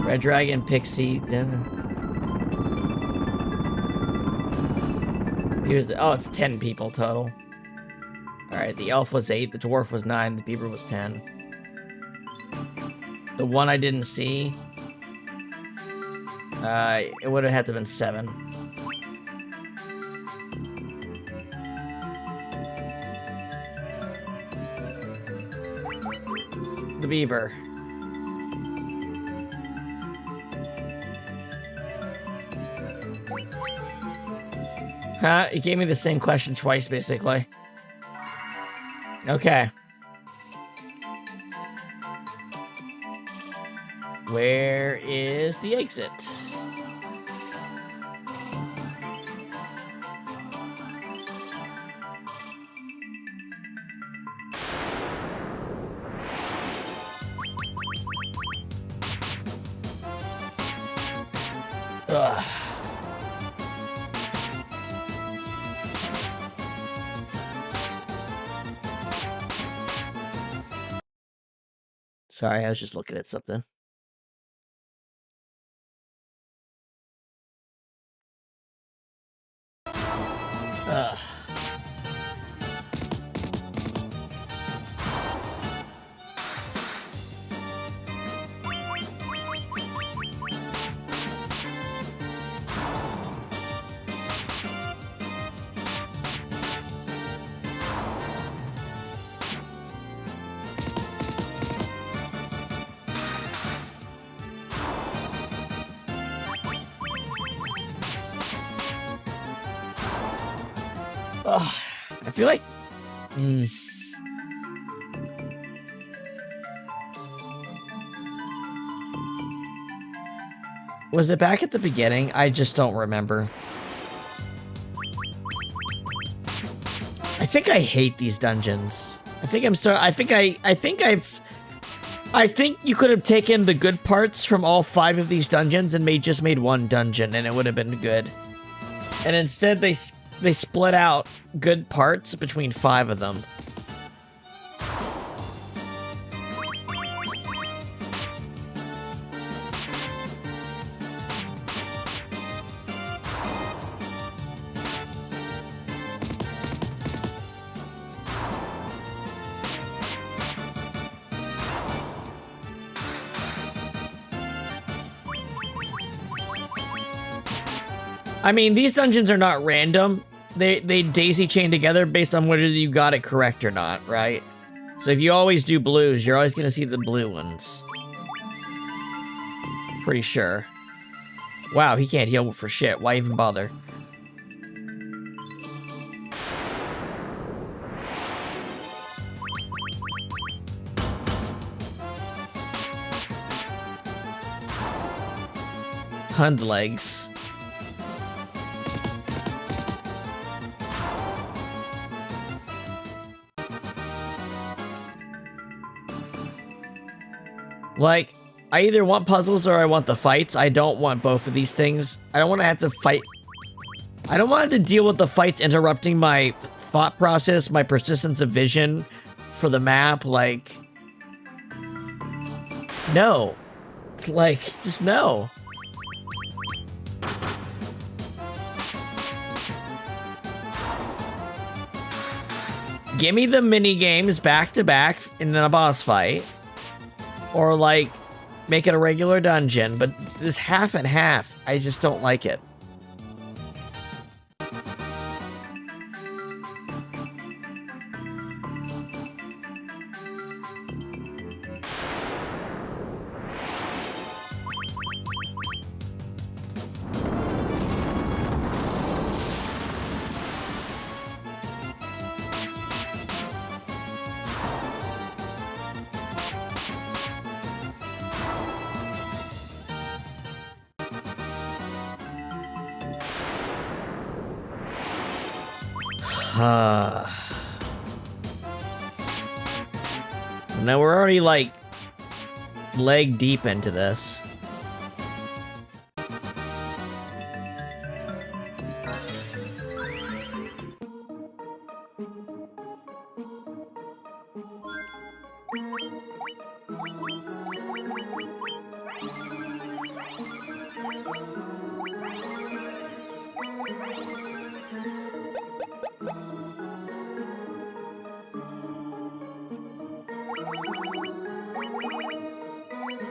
Red Dragon, Pixie, then... Here's the... Oh, it's 10 people total. Alright, the elf was 8, the dwarf was 9, the beaver was 10. The one I didn't see... it would have had to have been 7. The beaver. Huh? It gave me the same question twice, basically. Okay. Where is the exit? Ugh. Sorry, I was just looking at something. Ugh. Ugh. I feel like... Was it back at the beginning? I just don't remember. I think I hate these dungeons. I think you could have taken the good parts from all 5 of these dungeons and just made one dungeon, and it would have been good. And instead, they split out good parts between 5 of them. I mean, these dungeons are not random. They daisy chain together based on whether you got it correct or not, right? So if you always do blues, you're always going to see the blue ones. Pretty sure. Wow, he can't heal for shit. Why even bother? Hund legs. Like, I either want puzzles or I want the fights. I don't want both of these things. I don't want to have to fight. I don't want to deal with the fights interrupting my thought process, my persistence of vision for the map. Like, no. Like, just no. Give me the mini games back to back in a boss fight. Or, like, make it a regular dungeon, but this half and half, I just don't like it. Now we're already, like, leg deep into this.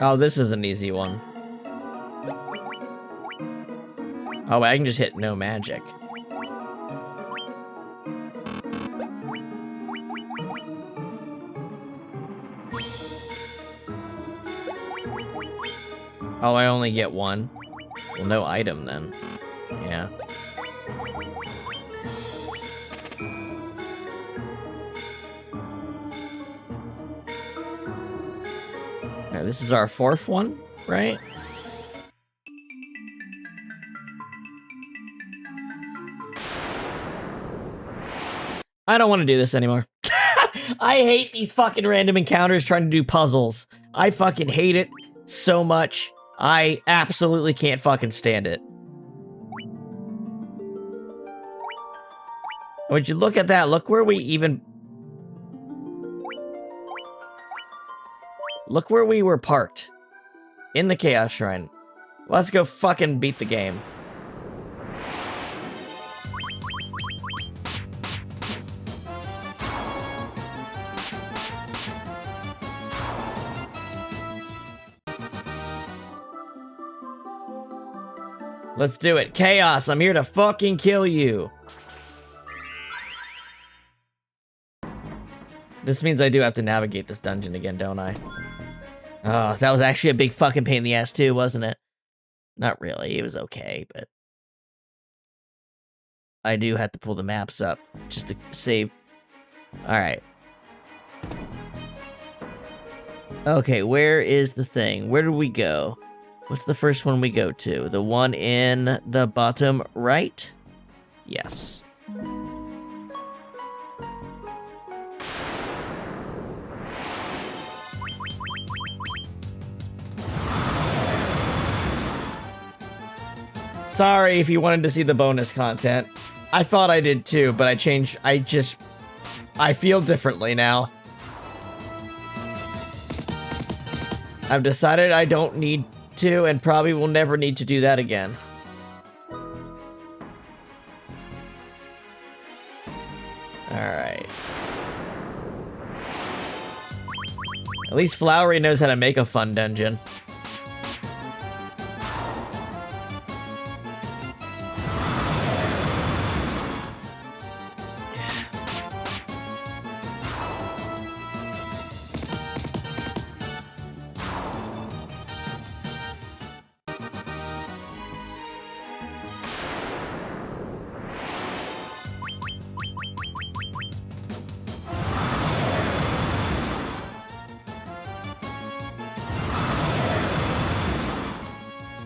Oh, this is an easy one. Oh, I can just hit no magic. Oh, I only get one. Well, no item then. Yeah. Now, this is our fourth one, right? I don't want to do this anymore. I hate these fucking random encounters trying to do puzzles. I fucking hate it so much. I absolutely can't fucking stand it. Would you look at that? Look where we even... Look where we were parked. In the Chaos Shrine. Let's go fucking beat the game. Let's do it. Chaos, I'm here to fucking kill you. This means I do have to navigate this dungeon again, don't I? Oh, that was actually a big fucking pain in the ass too, wasn't it? Not really, it was okay, but... I do have to pull the maps up, just to save... Alright. Okay, where is the thing? Where do we go? What's the first one we go to? The one in the bottom right? Yes. Sorry if you wanted to see the bonus content. I thought I did too, but I changed. I feel differently now. I've decided I don't need to, and probably will never need to do that again. Alright. At least Flowery knows how to make a fun dungeon.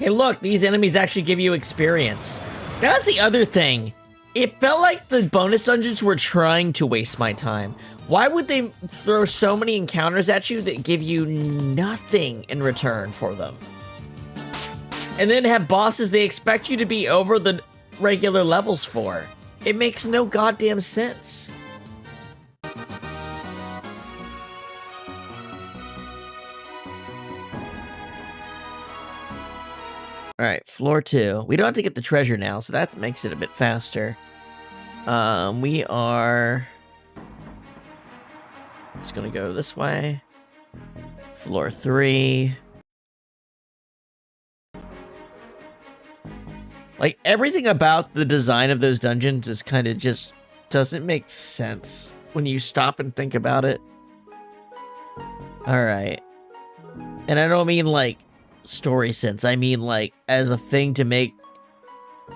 Hey, look, these enemies actually give you experience. That's the other thing. It felt like the bonus dungeons were trying to waste my time. Why would they throw so many encounters at you that give you nothing in return for them? And then have bosses they expect you to be over the regular levels for. It makes no goddamn sense. Alright, floor 2. We don't have to get the treasure now, so that makes it a bit faster. We are... just gonna go this way. Floor 3. Like, everything about the design of those dungeons is kind of just... doesn't make sense when you stop and think about it. Alright. And I don't mean, like, story sense. I mean, like, as a thing to make...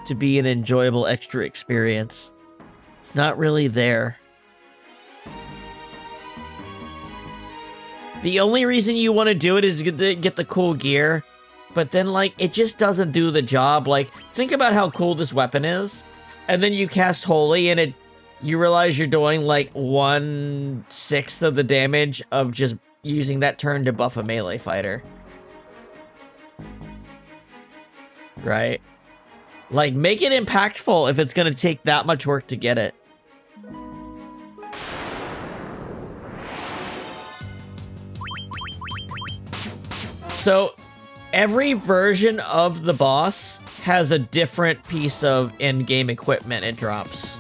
to be an enjoyable extra experience. It's not really there. The only reason you want to do it is to get the cool gear, but then, like, it just doesn't do the job. Like, think about how cool this weapon is, and then you cast Holy, and it you realize you're doing like 1/6 of the damage of just using that turn to buff a melee fighter. Right? Like, make it impactful if it's gonna take that much work to get it. So, every version of the boss has a different piece of in-game equipment it drops.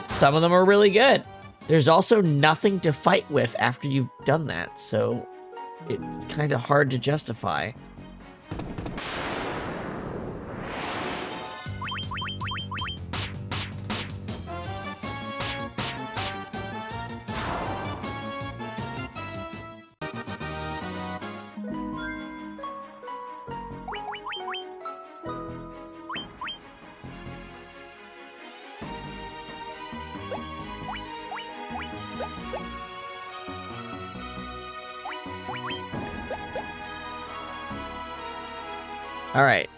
Some of them are really good. There's also nothing to fight with after you've done that, so it's kind of hard to justify. All right,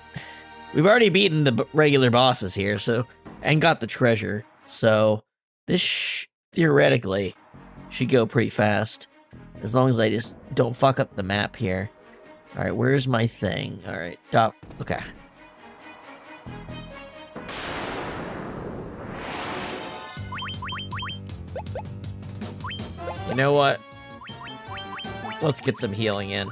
we've already beaten the regular bosses here, and got the treasure. So this theoretically should go pretty fast, as long as I just don't fuck up the map here. All right, where's my thing? All right, stop. Okay. You know what? Let's get some healing in.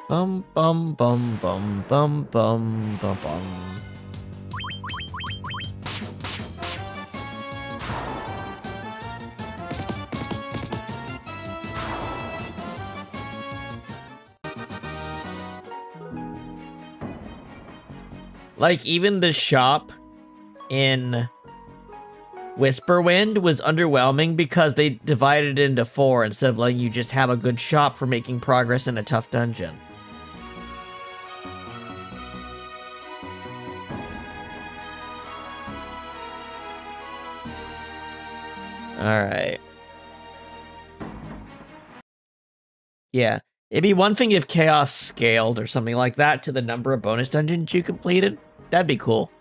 Bum bum bum bum bum bum bum bum. Like, even the shop in Whisperwind was underwhelming because they divided it into 4 instead of letting you just have a good shop for making progress in a tough dungeon. Alright. Yeah. It'd be one thing if Chaos scaled or something like that to the number of bonus dungeons you completed. That'd be cool.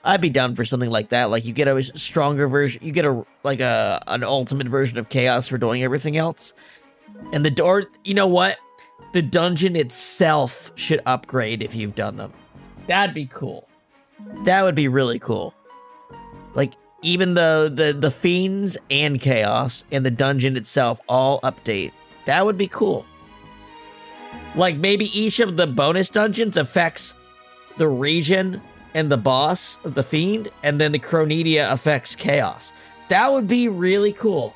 I'd be down for something like that. Like, you get a stronger version, you get an ultimate version of Chaos for doing everything else. And the door, you know what? The dungeon itself should upgrade if you've done them. That'd be cool. That would be really cool. Like, even the fiends and Chaos and the dungeon itself all update. That would be cool. Like, maybe each of the bonus dungeons affects the region and the boss of the fiend, and then the Chronedia affects Chaos. That would be really cool.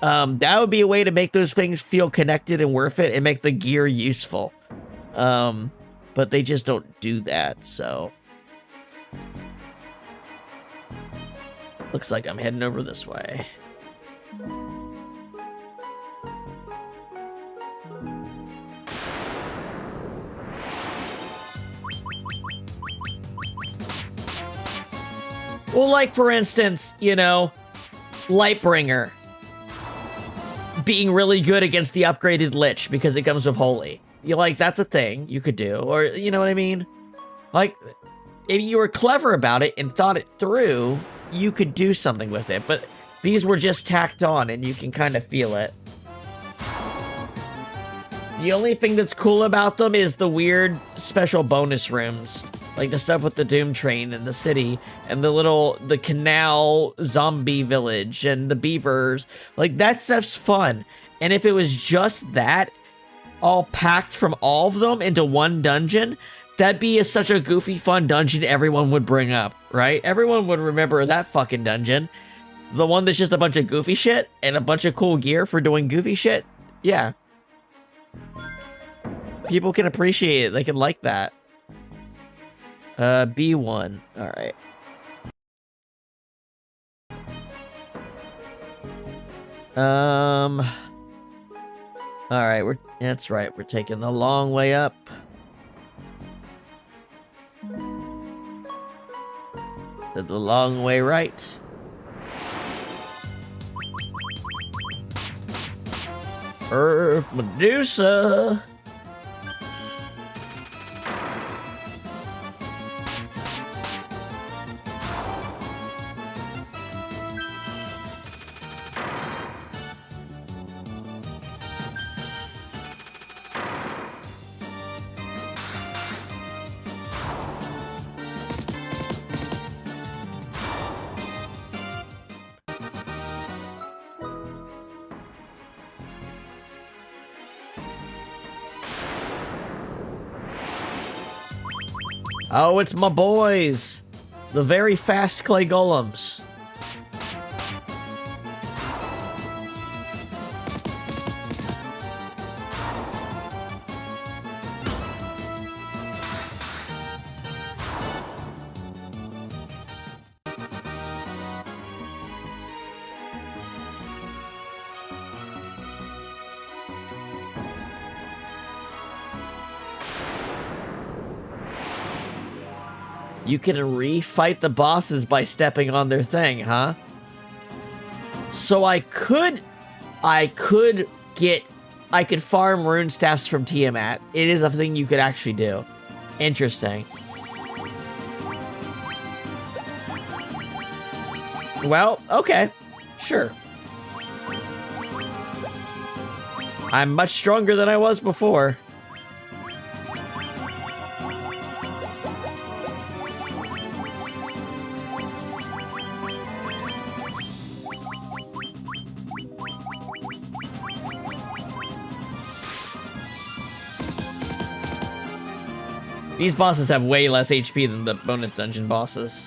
That would be a way to make those things feel connected and worth it and make the gear useful. But they just don't do that, so... Looks like I'm heading over this way. Well, like, for instance, you know, Lightbringer being really good against the upgraded Lich because it comes with Holy. You like, that's a thing you could do, or, you know what I mean? Like, if you were clever about it and thought it through, you could do something with it, but these were just tacked on and you can kind of feel it. The only thing that's cool about them is the weird special bonus rooms. Like the stuff with the Doom Train and the city and the canal zombie village and the beavers. Like, that stuff's fun. And if it was just that, all packed from all of them into one dungeon, that'd be such a goofy, fun dungeon everyone would bring up, right? Everyone would remember that fucking dungeon. The one that's just a bunch of goofy shit and a bunch of cool gear for doing goofy shit. Yeah. People can appreciate it. They can like that. B1. Alright. All right, that's right. We're taking the long way up. The long way right. Earth Medusa. Oh, it's my boys! The very fast clay golems. You can refight the bosses by stepping on their thing, huh? So I could farm rune staffs from Tiamat. It is a thing you could actually do. Interesting. Well, okay. Sure. I'm much stronger than I was before. These bosses have way less HP than the bonus dungeon bosses.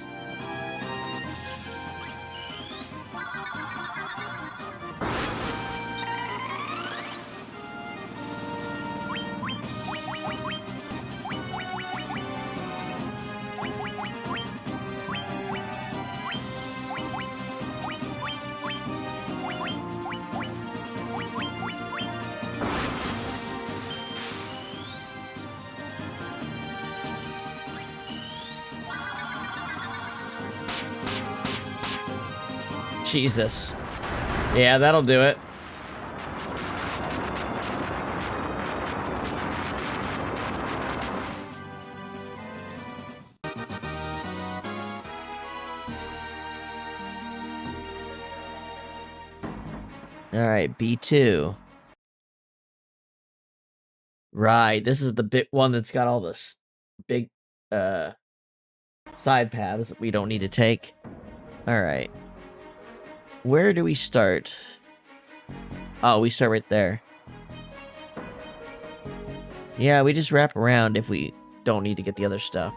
Jesus. Yeah, that'll do it. Alright, B2. Right, this is the big one that's got all the big side paths that we don't need to take. Alright. Where do we start? Oh, we start right there. Yeah, we just wrap around if we don't need to get the other stuff.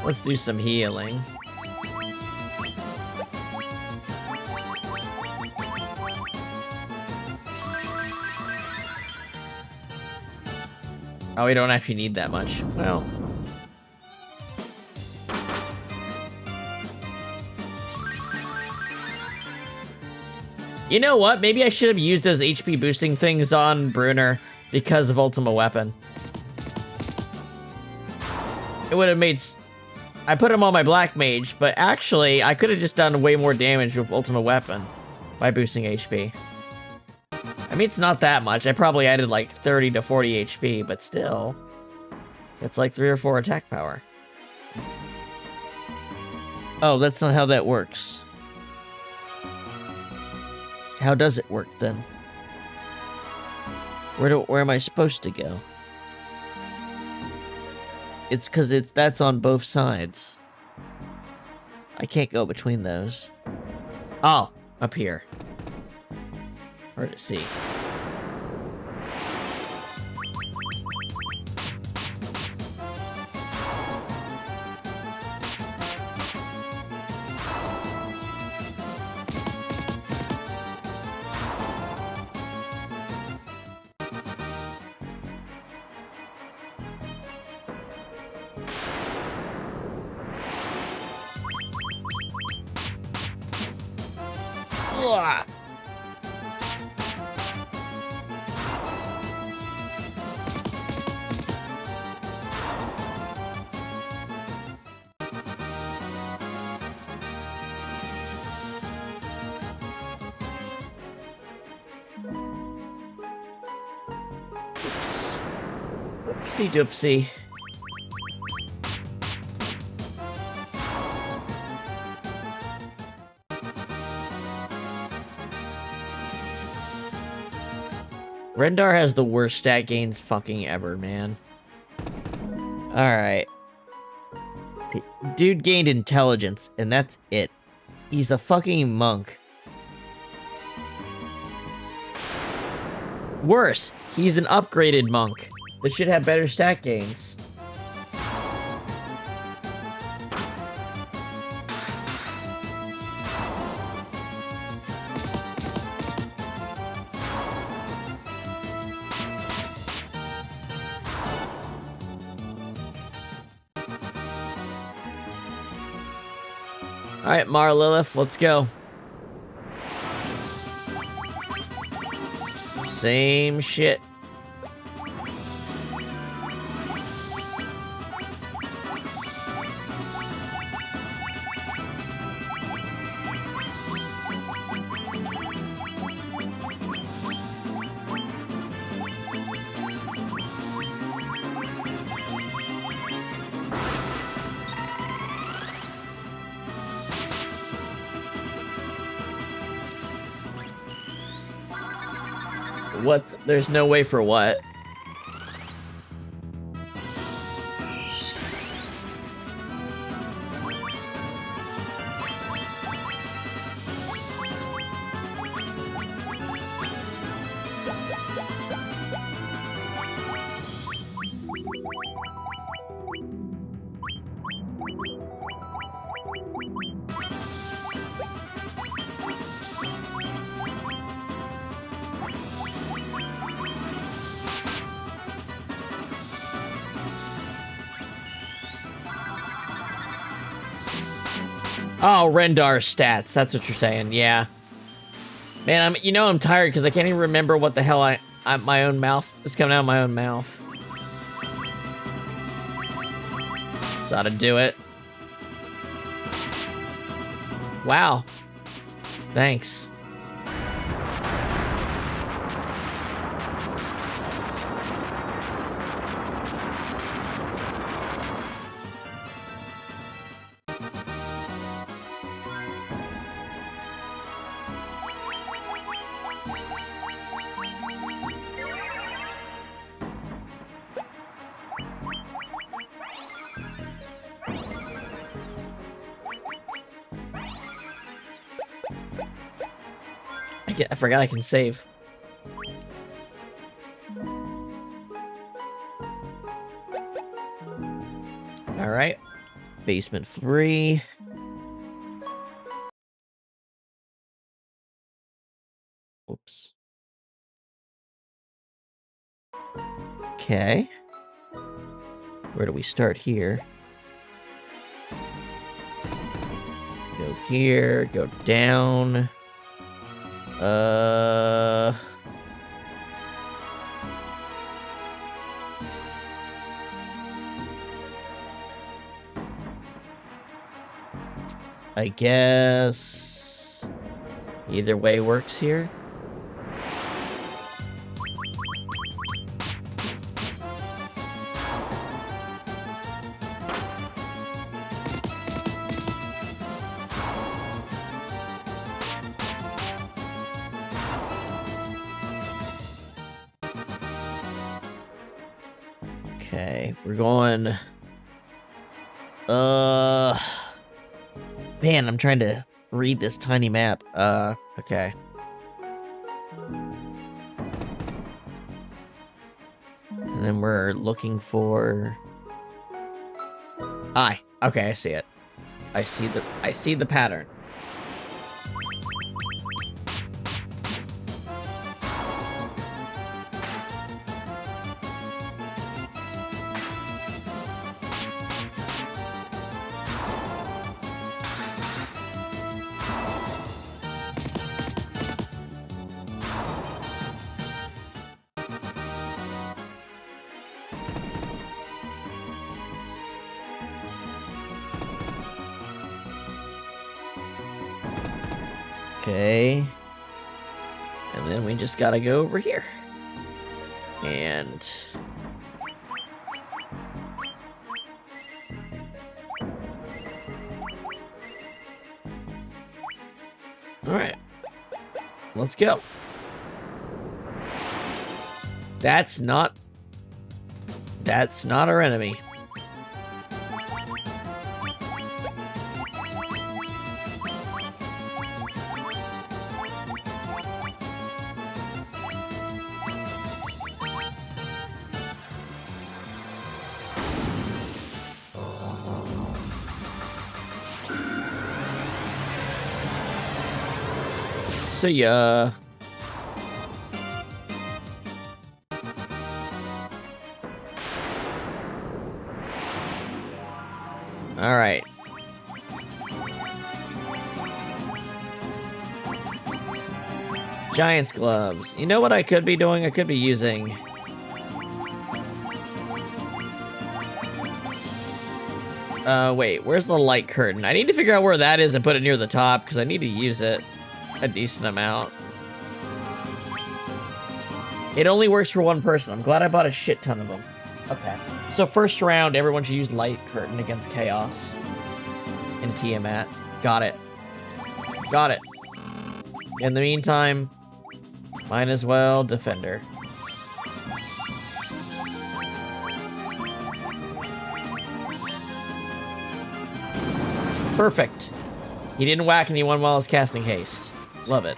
Let's do some healing. Oh, we don't actually need that much. Well. You know what? Maybe I should have used those HP boosting things on Brunner because of Ultima Weapon. It would have made... I put him on my Black Mage, but actually, I could have just done way more damage with Ultima Weapon by boosting HP. I mean, it's not that much. I probably added like 30 to 40 HP, but still. That's like 3 or 4 attack power. Oh, that's not how that works. How does it work, then? Where am I supposed to go? It's because that's on both sides. I can't go between those. Oh, up here. Hard to see. Ugh. Oops. Whoopsie doopsie. Rendar has the worst stat gains fucking ever, man. Alright. Dude gained intelligence, and that's it. He's a fucking monk. Worse, he's an upgraded monk that should have better stat gains. Alright, Mara Lilith, let's go. Same shit. What's... There's no way for what? Oh, Rendar stats. That's what you're saying. Yeah. Man, I'm tired because I can't even remember what the hell my own mouth is coming out of my own mouth. That's how to do it. Wow. Thanks. I forgot I can save. All right. Basement 3. Oops. Okay. Where do we start here? Go here, go down. I guess either way works here. Okay, we're going... Man, I'm trying to read this tiny map. Okay. then we're looking for... Eye. Okay, I see it. I see the pattern. Okay. And then we just gotta go over here. And... Alright. Let's go. That's not our enemy. See ya. All right. Giant's gloves. You know what I could be doing? I could be using... wait, where's the light curtain? I need to figure out where that is and put it near the top, because I need to use it a decent amount. It only works for one person. I'm glad I bought a shit ton of them. Okay. So first round, everyone should use light curtain against chaos. And Tiamat. Got it. Got it. In the meantime, might as well defender. Perfect. He didn't whack anyone while I was casting haste. Love it.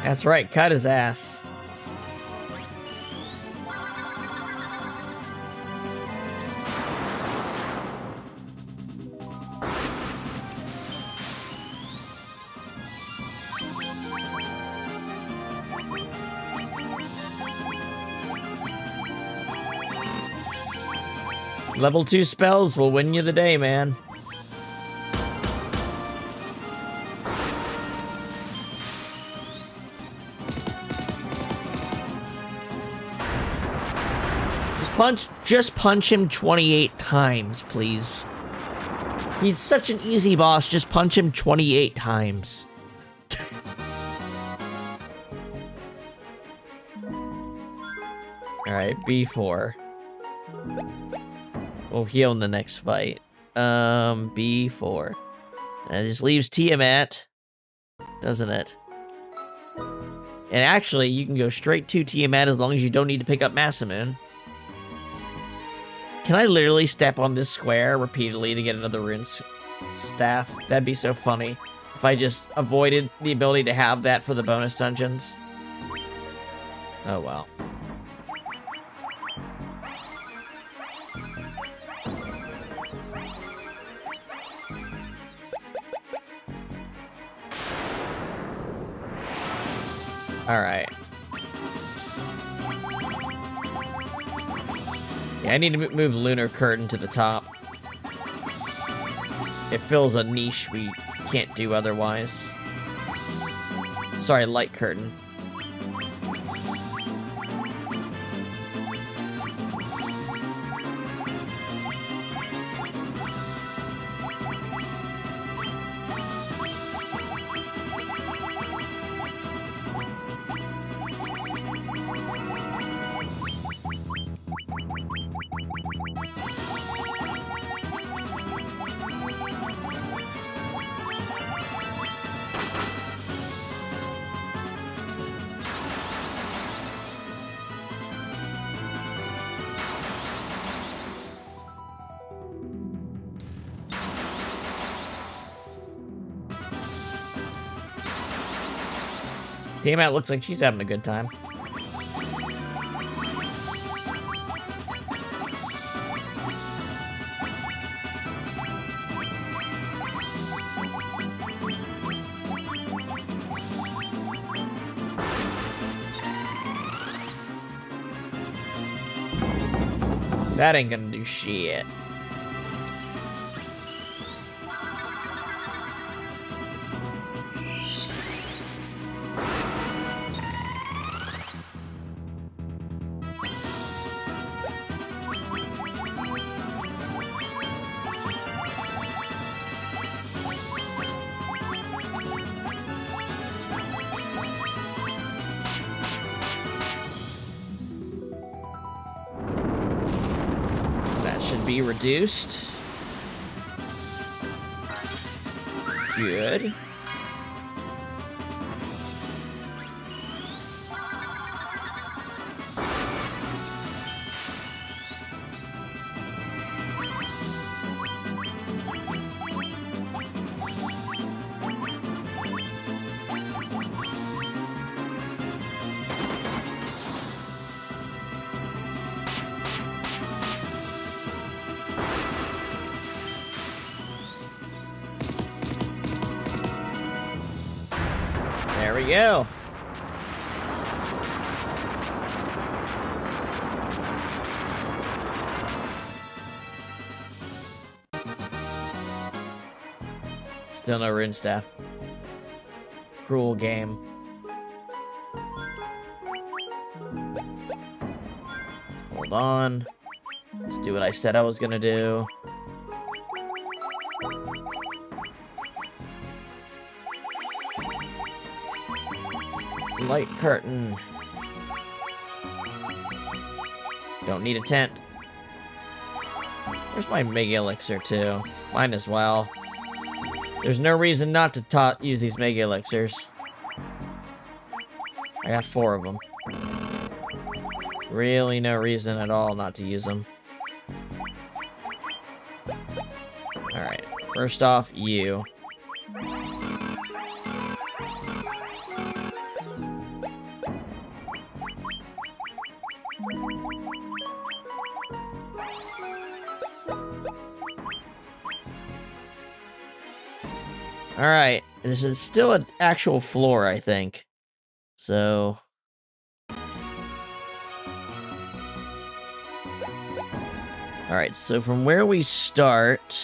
That's right, cut his ass. Level 2 spells will win you the day, man. Just punch him 28 times, please. He's such an easy boss, just punch him 28 times. Alright, B4. We'll heal in the next fight. B4. That just leaves Tiamat, doesn't it? And actually, you can go straight to Tiamat as long as you don't need to pick up Masamune. Can I literally step on this square repeatedly to get another rune staff? That'd be so funny if I just avoided the ability to have that for the bonus dungeons. Oh well. Alright. Yeah, I need to move Lunar Curtain to the top. It fills a niche we can't do otherwise. Sorry, Light Curtain. Tiamat looks like she's having a good time. That ain't gonna do shit. Should be reduced. Good. There we go. Still no rune staff. Cruel game. Hold on. Let's do what I said I was gonna do. Light curtain. Don't need a tent. Where's my Mega Elixir too? Mine as well. There's no reason not to use these Mega Elixirs. I got 4 of them. Really no reason at all not to use them. Alright, first off, you. Alright, this is still an actual floor, I think. So... Alright, so from where we start...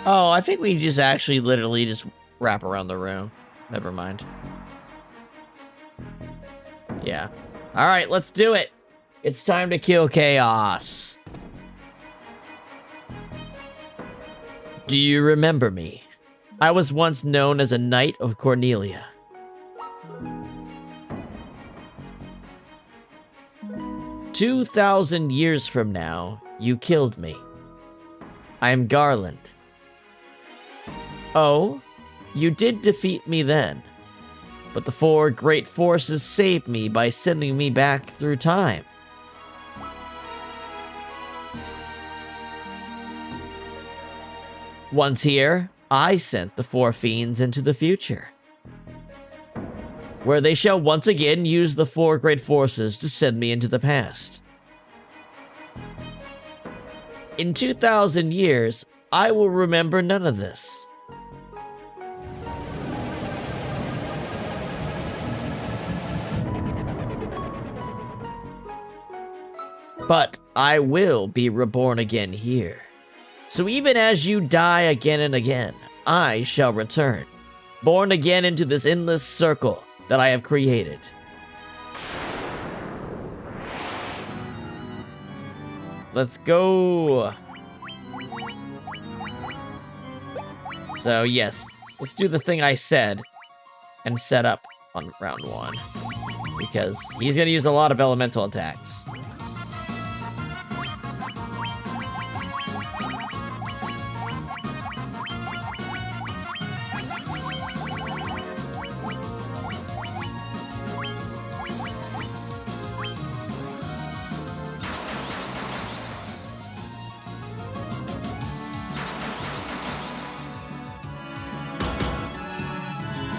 Oh, I think we just actually literally just wrap around the room. Never mind. Yeah. Alright, let's do it! It's time to kill chaos. Do you remember me? I was once known as a Knight of Cornelia. 2,000 years from now, you killed me. I am Garland. Oh, you did defeat me then, but the 4 great forces saved me by sending me back through time. Once here, I sent the 4 fiends into the future, where they shall once again use the 4 great forces to send me into the past. In 2,000 years, I will remember none of this. But I will be reborn again here. So even as you die again and again, I shall return, born again into this endless circle that I have created. Let's go. So yes, let's do the thing I said and set up on round 1, because he's gonna use a lot of elemental attacks.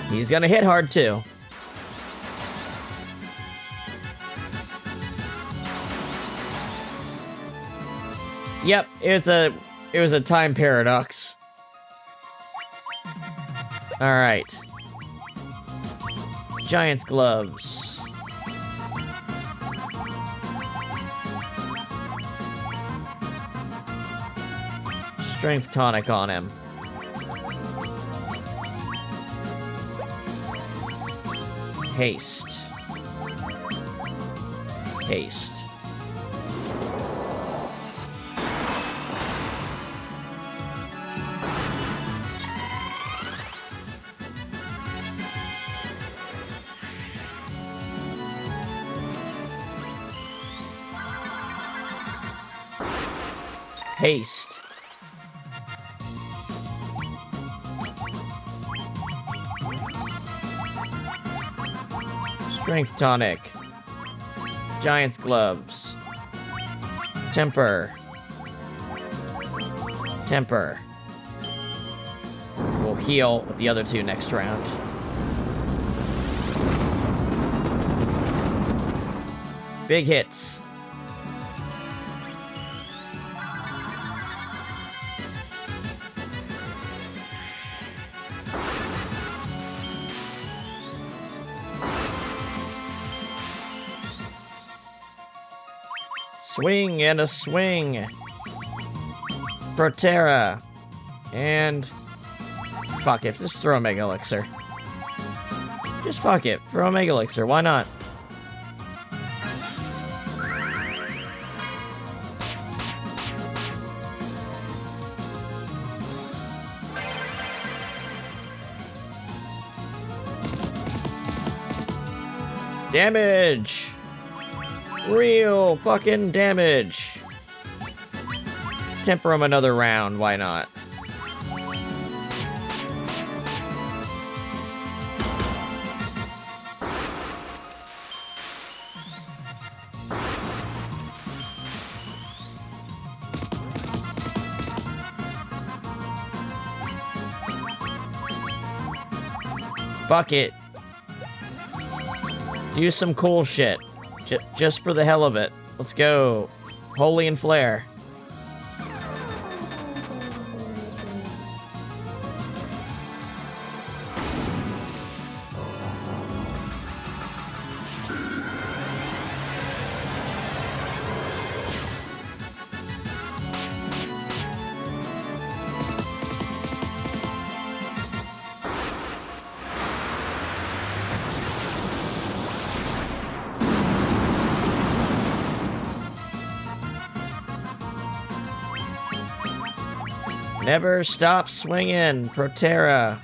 He's gonna hit hard too. Yep, it was a time paradox. All right. Giant's gloves. Strength tonic on him. Haste. Haste. Haste. Strength tonic. Giant's gloves. Temper. Temper. We'll heal with the other two next round. Big hits. Swing and a swing. Proterra. And... fuck it, just throw a Mega Elixir. Just fuck it, throw a Mega Elixir, why not? Damage! Real fucking damage! Temper him another round, why not? Fuck it. Do some cool shit. Just for the hell of it. Let's go. Holy and Flare. Never stop swinging, Proterra.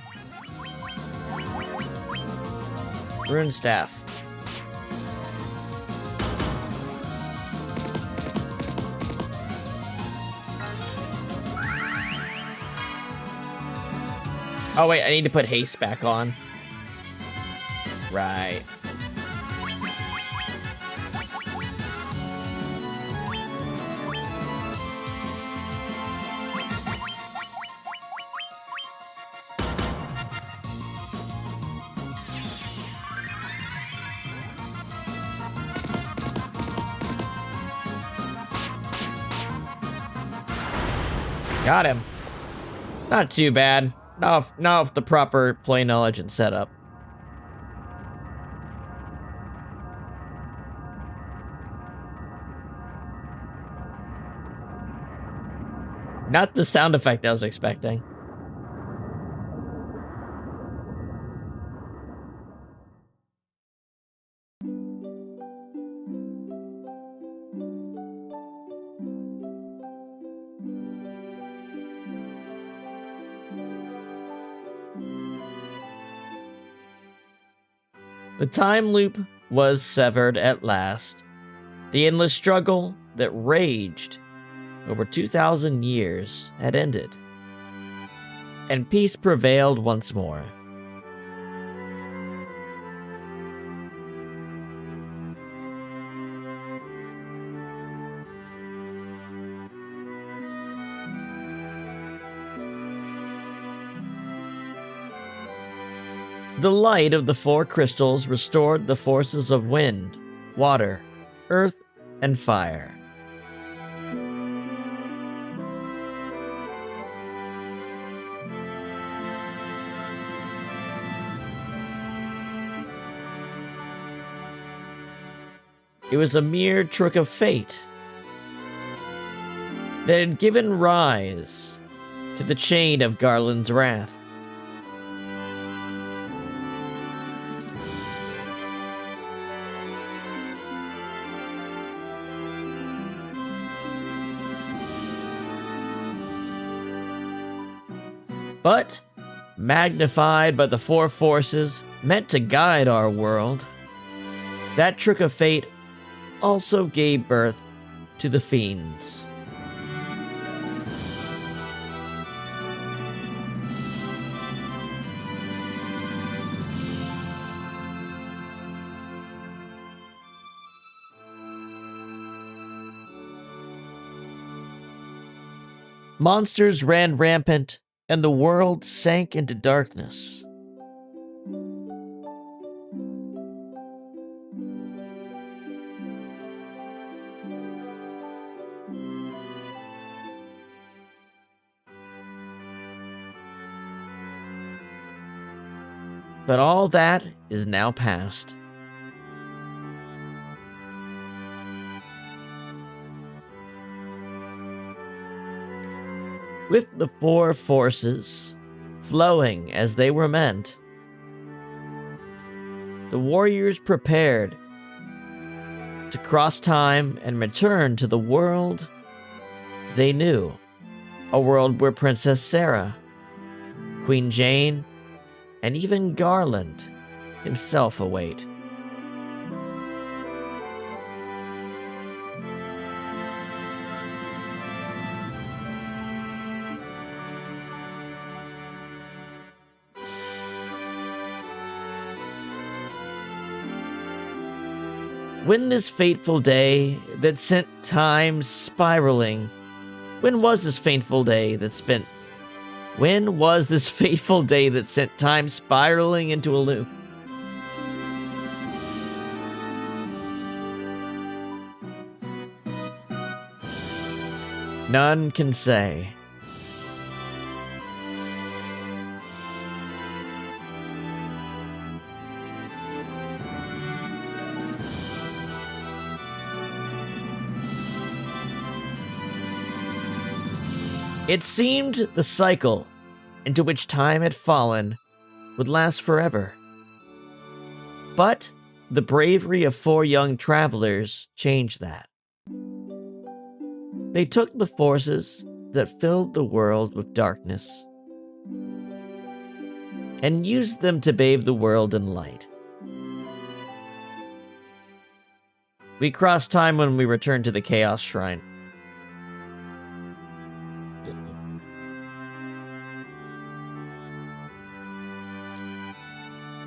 Rune Staff. Oh wait, I need to put haste back on. Right. Got him. Not too bad. Not with the proper play knowledge and setup. Not the sound effect I was expecting. The time loop was severed at last. The endless struggle that raged over 2,000 years had ended, and peace prevailed once more. The light of the four crystals restored the forces of wind, water, earth, and fire. It was a mere trick of fate that had given rise to the chain of Garland's wrath. But, magnified by the four forces meant to guide our world, that trick of fate also gave birth to the fiends. Monsters ran rampant, and the world sank into darkness. But all that is now past. With the four forces flowing as they were meant, the warriors prepared to cross time and return to the world they knew, a world where Princess Sarah, Queen Jane, and even Garland himself await. When this fateful day that sent time spiraling, when was this fateful day that sent time spiraling into a loop? None can say. It seemed the cycle into which time had fallen would last forever. But the bravery of four young travelers changed that. They took the forces that filled the world with darkness and used them to bathe the world in light. We crossed time when we returned to the Chaos Shrine.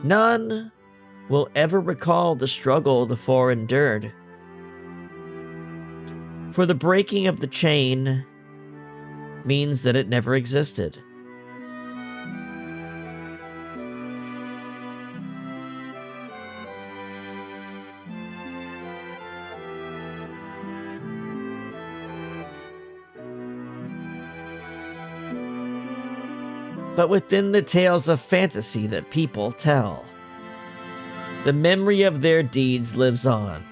None will ever recall the struggle the four endured. For the breaking of the chain means that it never existed. But within the tales of fantasy that people tell, the memory of their deeds lives on.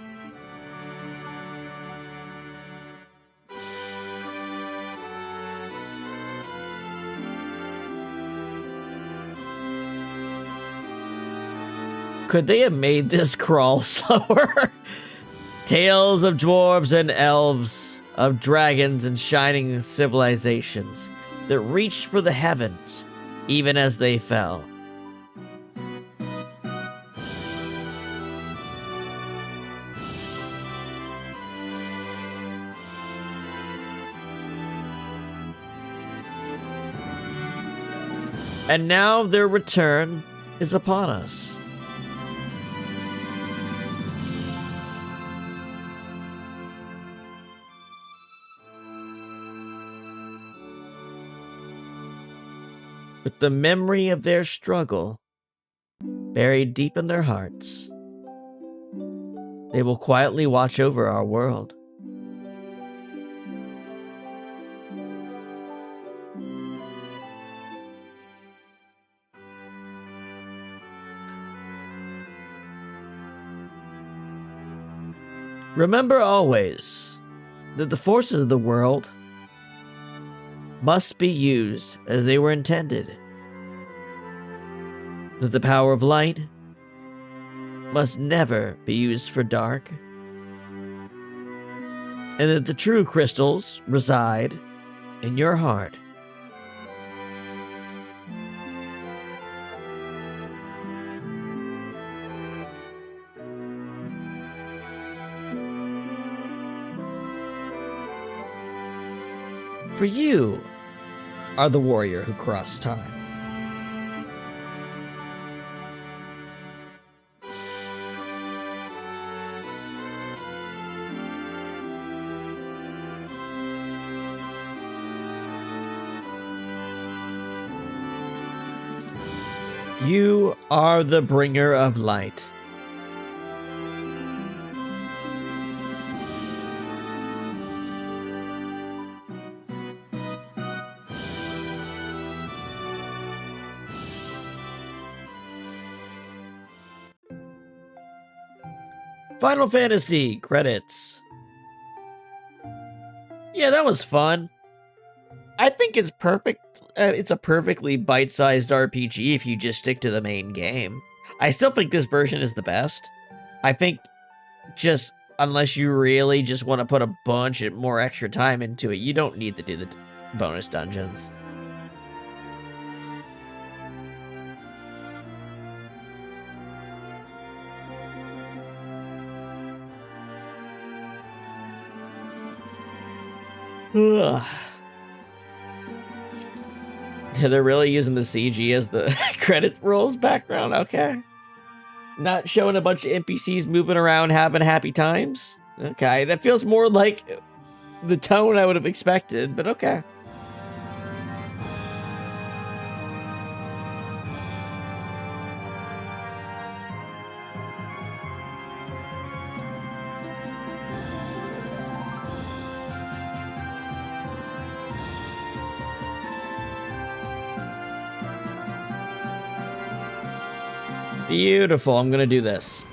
Could they have made this crawl slower? Tales of dwarves and elves, of dragons and shining civilizations that reached for the heavens, even as they fell. And now their return is upon us. With the memory of their struggle Buried deep in their hearts, they will quietly watch over our world. Remember always that the forces of the world must be used as they were intended. That the power of light must never be used for dark. And that the true crystals reside in your heart. For you are the warrior who crossed time. You are the bringer of light. Final Fantasy credits. Yeah, that was fun. I think it's perfect. It's a perfectly bite-sized RPG if you just stick to the main game. I still think this version is the best. I think just unless you really just want to put a bunch of more extra time into it, you don't need to do the bonus dungeons. Ugh. Yeah, they're really using the CG as the credit rolls background, okay. Not showing a bunch of NPCs moving around having happy times. Okay, that feels more like the tone I would have expected, but okay. Beautiful, I'm gonna do this.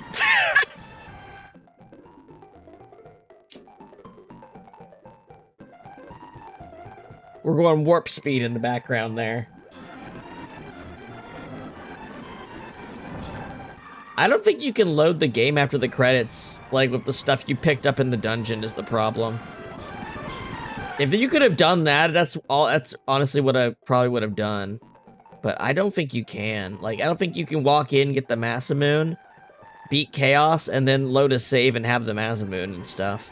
We're going warp speed in the background there. I don't think you can load the game after the credits, like with the stuff you picked up in the dungeon is the problem. If you could have done that, that's honestly what I probably would have done. But I don't think you can. Like, I don't think you can walk in, get the Masamune, beat Chaos, and then load a save and have the Masamune and stuff.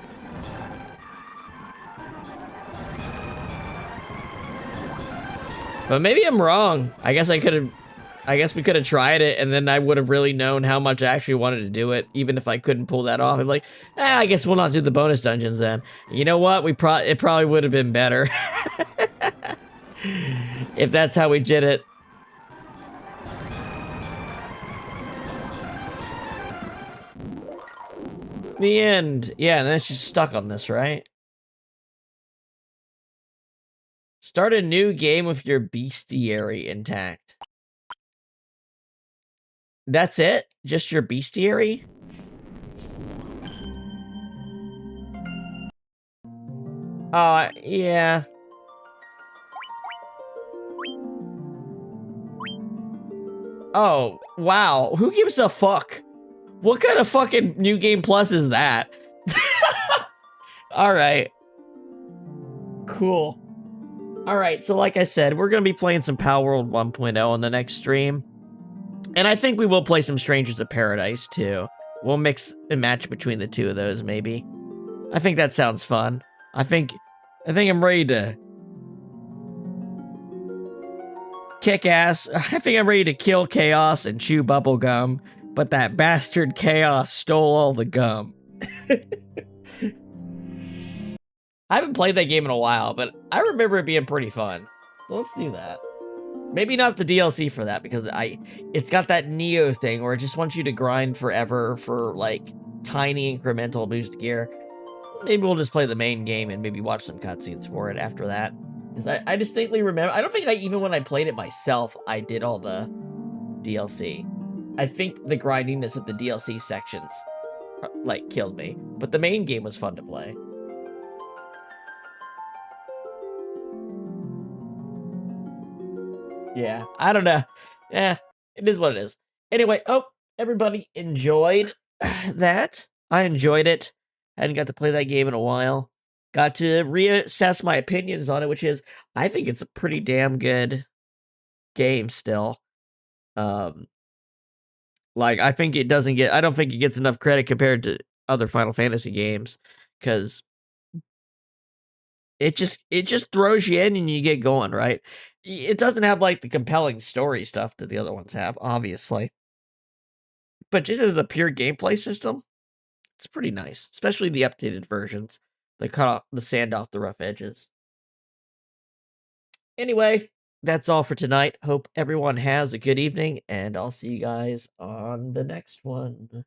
But maybe I'm wrong. I guess we could have tried it, and then I would have really known how much I actually wanted to do it, even if I couldn't pull that off. I'm like, I guess we'll not do the bonus dungeons then. You know what? It probably would have been better. If that's how we did it. The end. Yeah, and then it's just stuck on this, right? Start a new game with your bestiary intact. That's it? Just your bestiary? Yeah. Oh, wow. Who gives a fuck? What kind of fucking New Game Plus is that? Alright. Cool. Alright, so like I said, we're gonna be playing some Palworld 1.0 on the next stream. And I think we will play some Strangers of Paradise, too. We'll mix and match between the two of those, maybe. I think that sounds fun. I think I'm ready to kick ass. I think I'm ready to kill Chaos and chew bubblegum. But that bastard Chaos stole all the gum. I haven't played that game in a while, but I remember it being pretty fun. So let's do that. Maybe not the DLC for that, because it's got that Neo thing where it just wants you to grind forever for, like, tiny incremental boost gear. Maybe we'll just play the main game and maybe watch some cutscenes for it after that. Because I distinctly remember, I don't think even when I played it myself, I did all the DLC. I think the grindiness of the DLC sections, like, killed me. But the main game was fun to play. Yeah, I don't know. Yeah, it is what it is. Anyway, everybody enjoyed that. I enjoyed it. Hadn't got to play that game in a while. Got to reassess my opinions on it, which is, I think it's a pretty damn good game still. Like, I think it doesn't get, I don't think it gets enough credit compared to other Final Fantasy games, because it just throws you in and you get going, right? It doesn't have, like, the compelling story stuff that the other ones have, obviously. But just as a pure gameplay system, it's pretty nice, especially the updated versions that cut off the sand off the rough edges. Anyway, that's all for tonight. Hope everyone has a good evening, and I'll see you guys on the next one.